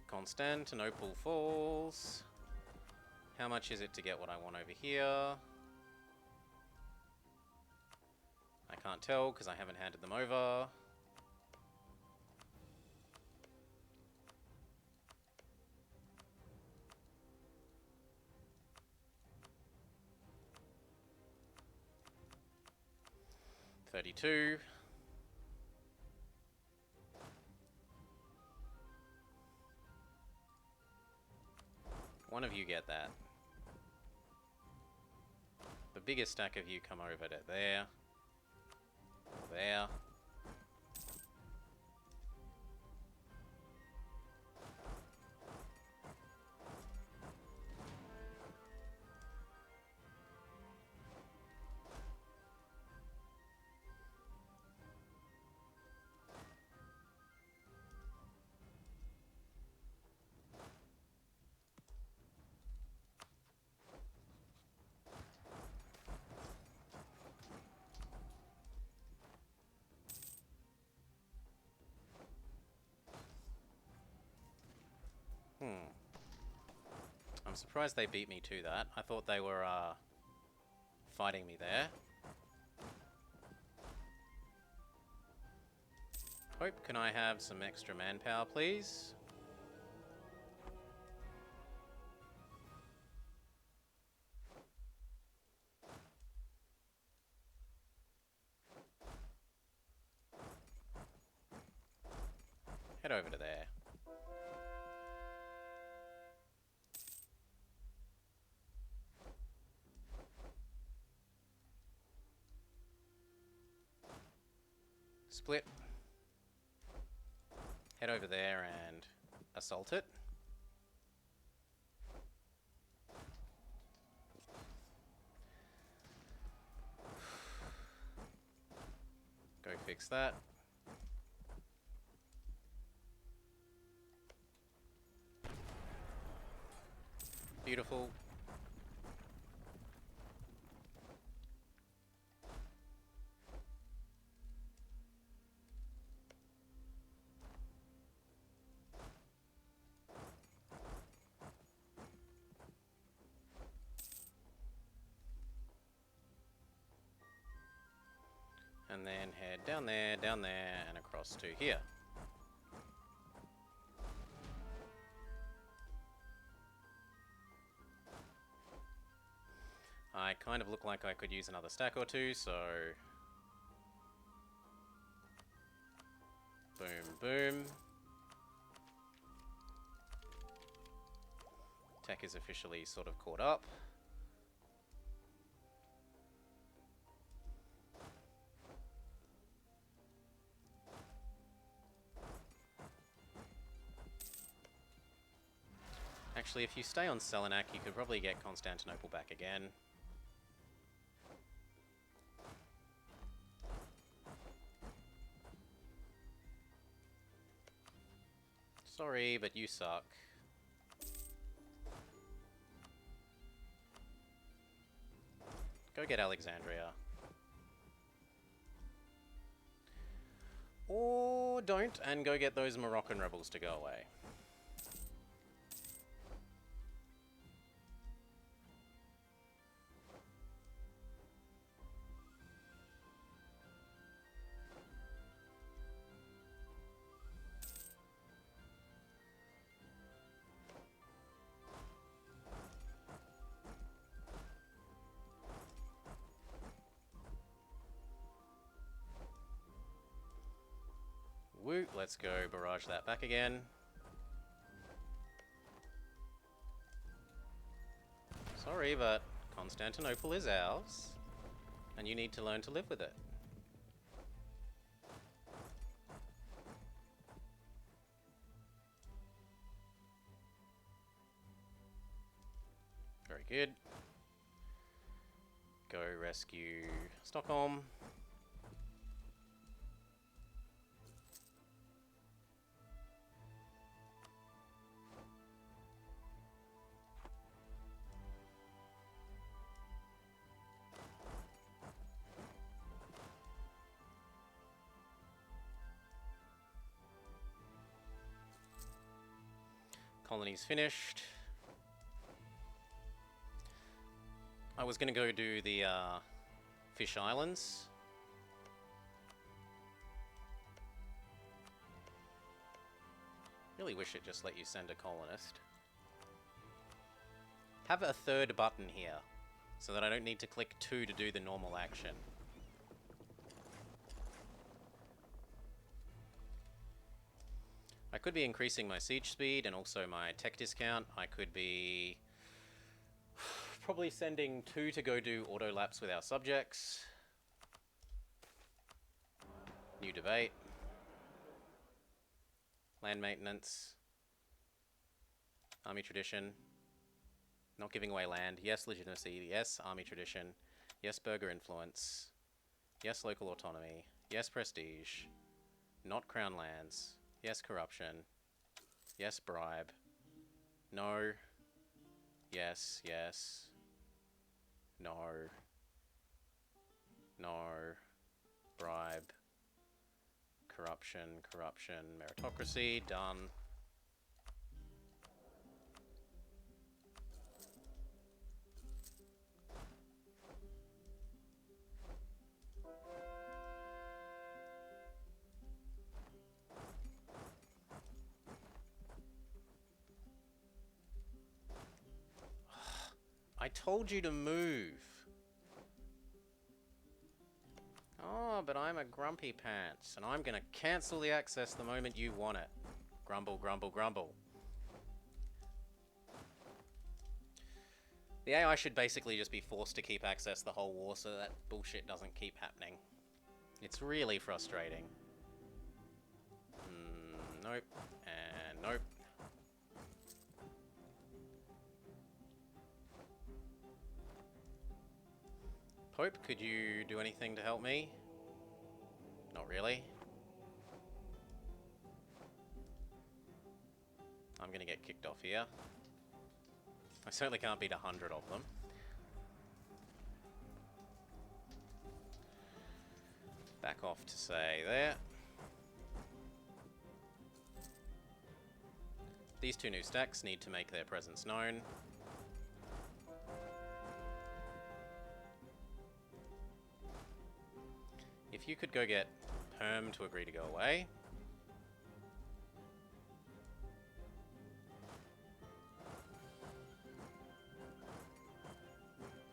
Constantinople falls. How much is it to get what I want over here? I can't tell because I haven't handed them over. $32. One of you get that. The biggest stack of you come over to there. Or there. I'm surprised they beat me to that. I thought they were fighting me there. Hope, can I have some extra manpower, please? Head over to there. Split. Head over there and assault it. Go fix that. Beautiful. And then head down there, and across to here. I kind of look like I could use another stack or two, so... Boom, boom. Tech is officially sort of caught up. Actually, if you stay on Selenak, you could probably get Constantinople back again. Sorry, but you suck. Go get Alexandria. Or don't, and go get those Moroccan rebels to go away. Woot, let's go barrage that back again. Sorry, but Constantinople is ours, and you need to learn to live with it. Very good. Go rescue Stockholm. Colony's finished. I was going to go do the Fish Islands. Really wish it just let you send a colonist. Have a third button here, so that I don't need to click 2 to do the normal action. I could be increasing my siege speed and also my tech discount. I could be probably sending 2 to go do auto laps with our subjects. New debate. Land maintenance. Army tradition. Not giving away land. Yes, legitimacy. Yes, army tradition. Yes, burger influence. Yes, local autonomy. Yes, prestige. Not crown lands. Yes, corruption. Yes, bribe. No. Yes, yes. No. No. Bribe. Corruption, corruption, meritocracy, done. I told you to move. Oh, but I'm a grumpy pants, and I'm gonna cancel the access the moment you want it. Grumble, grumble, grumble. The AI should basically just be forced to keep access the whole war so that bullshit doesn't keep happening. It's really frustrating. Nope. And nope. Pope, could you do anything to help me? Not really. I'm gonna get kicked off here. I certainly can't beat 100 of them. Back off to say there. These two new stacks need to make their presence known. If you could go get Perm to agree to go away.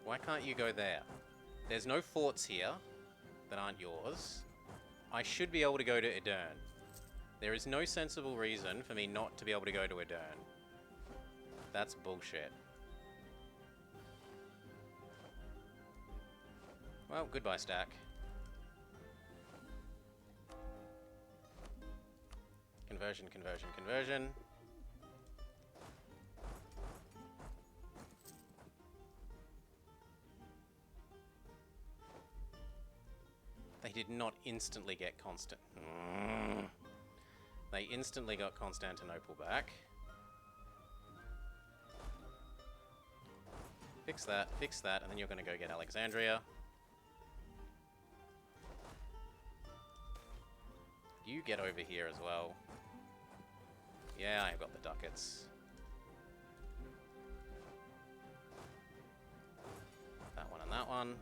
Why can't you go there? There's no forts here that aren't yours. I should be able to go to Edern. There is no sensible reason for me not to be able to go to Edern. That's bullshit. Well, goodbye, stack. Conversion, conversion, conversion. They did not instantly get Constant. They instantly got Constantinople back. Fix that, and then you're going to go get Alexandria. You get over here as well. Yeah, I've got the ducats. That one and that one.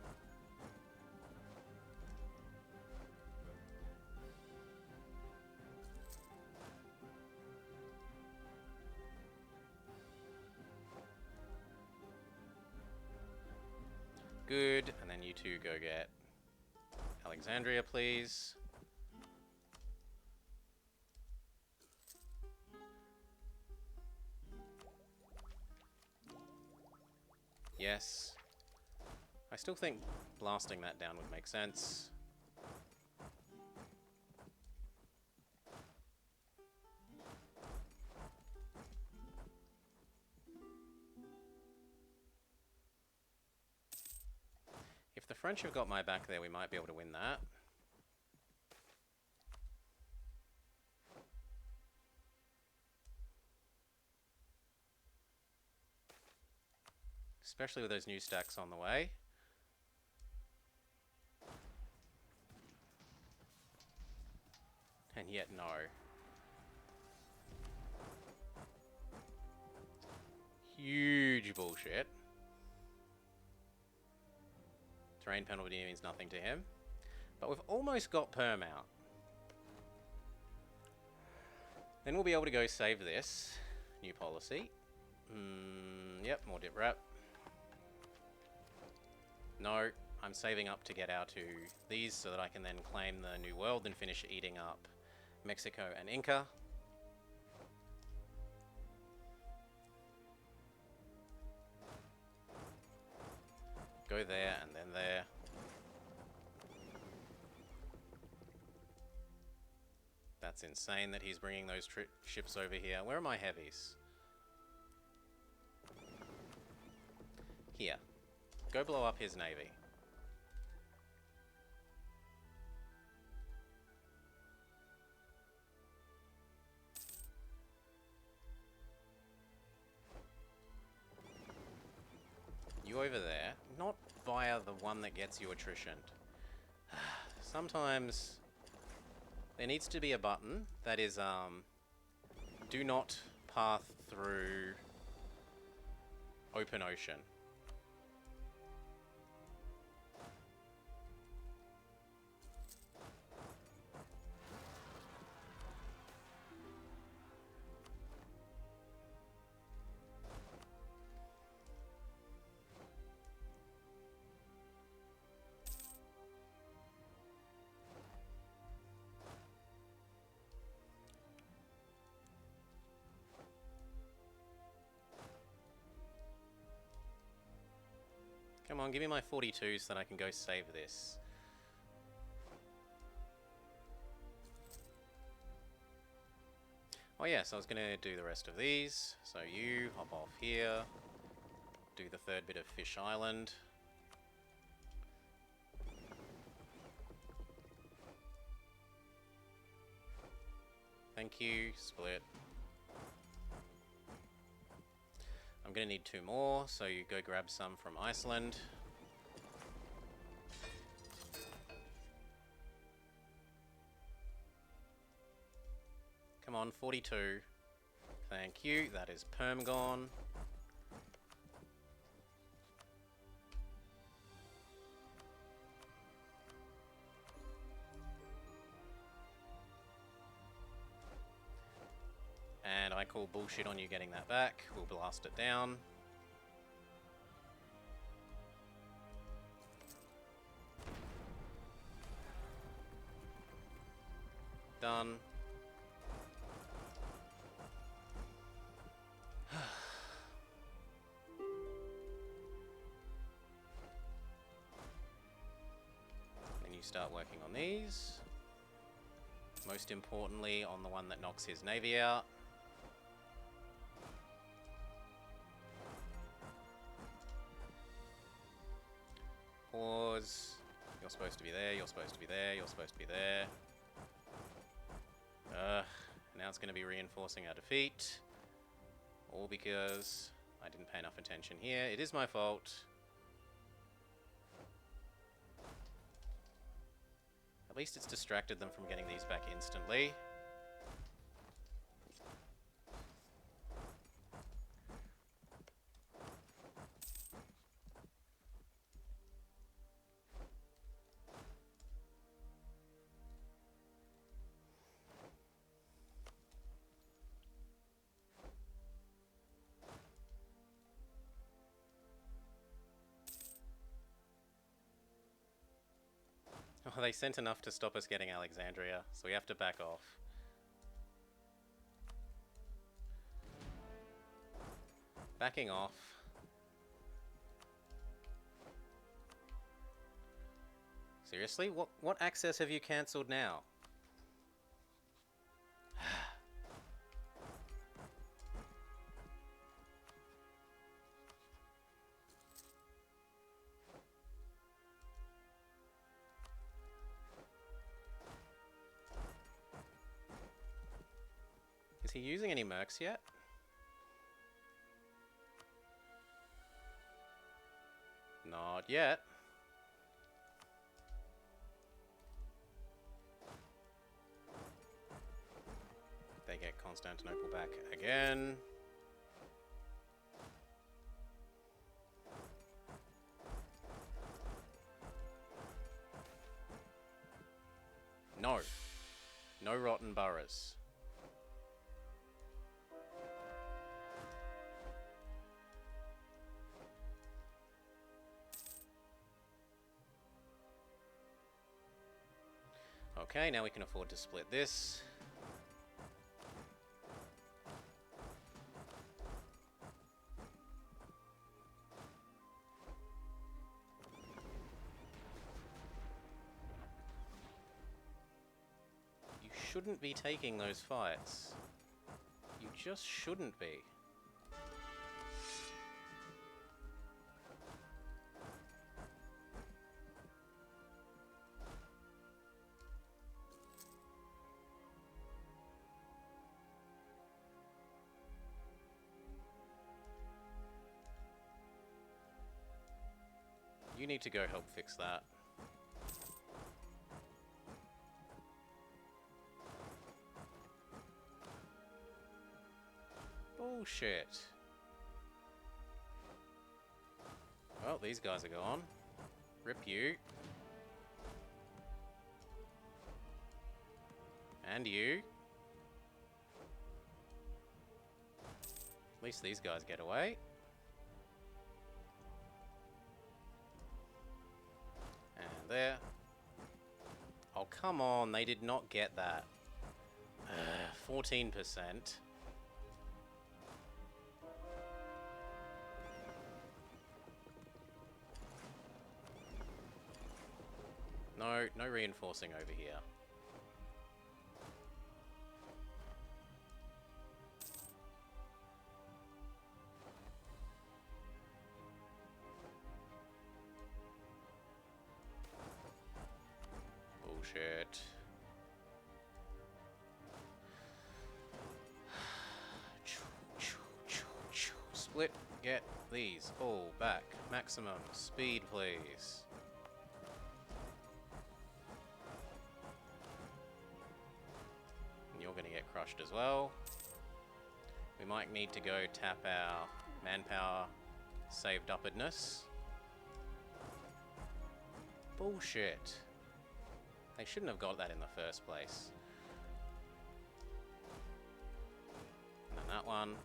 Good, and then you two go get Alexandria, please. Yes. I still think blasting that down would make sense. If the French have got my back there, we might be able to win that. Especially with those new stacks on the way. And yet no. Huge bullshit. Terrain penalty means nothing to him. But we've almost got Perm out. Then we'll be able to go save this. New policy. Yep, more dip wrap. No, I'm saving up to get out to these so that I can then claim the New World and finish eating up Mexico and Inca. Go there and then there. That's insane that he's bringing those ships over here. Where are my heavies? Here. Go blow up his navy. You over there. Not via the one that gets you attritioned. Sometimes there needs to be a button that is, do not path through open ocean. Come on, give me my 42 so that I can go save this. Oh yes, I was going to do the rest of these. So you hop off here. Do the third bit of Fish Island. Thank you, split. I'm going to need 2 more, so you go grab some from Iceland. Come on, 42. Thank you, that is perm gone. And I call bullshit on you getting that back. We'll blast it down. Done. Then you start working on these. Most importantly, on the one that knocks his navy out. Pause. You're supposed to be there, you're supposed to be there, you're supposed to be there. Now it's going to be reinforcing our defeat. All because I didn't pay enough attention here. It is my fault. At least it's distracted them from getting these back instantly. Oh, they sent enough to stop us getting Alexandria, so we have to back off. Backing off. Seriously? What access have you cancelled now? Is he using any mercs yet? Not yet. They get Constantinople back again. No. No rotten boroughs. Okay, now we can afford to split this. You shouldn't be taking those fights. You just shouldn't be. You need to go help fix that. Bullshit. Well, these guys are gone. Rip you. And you. At least these guys get away. There. Oh, come on. They did not get that. 14%. no reinforcing over here. Bullshit. Split, get these all back. Maximum speed, please. And you're going to get crushed as well. We might need to go tap our manpower saved upness. Bullshit. They shouldn't have got that in the first place. And then that one.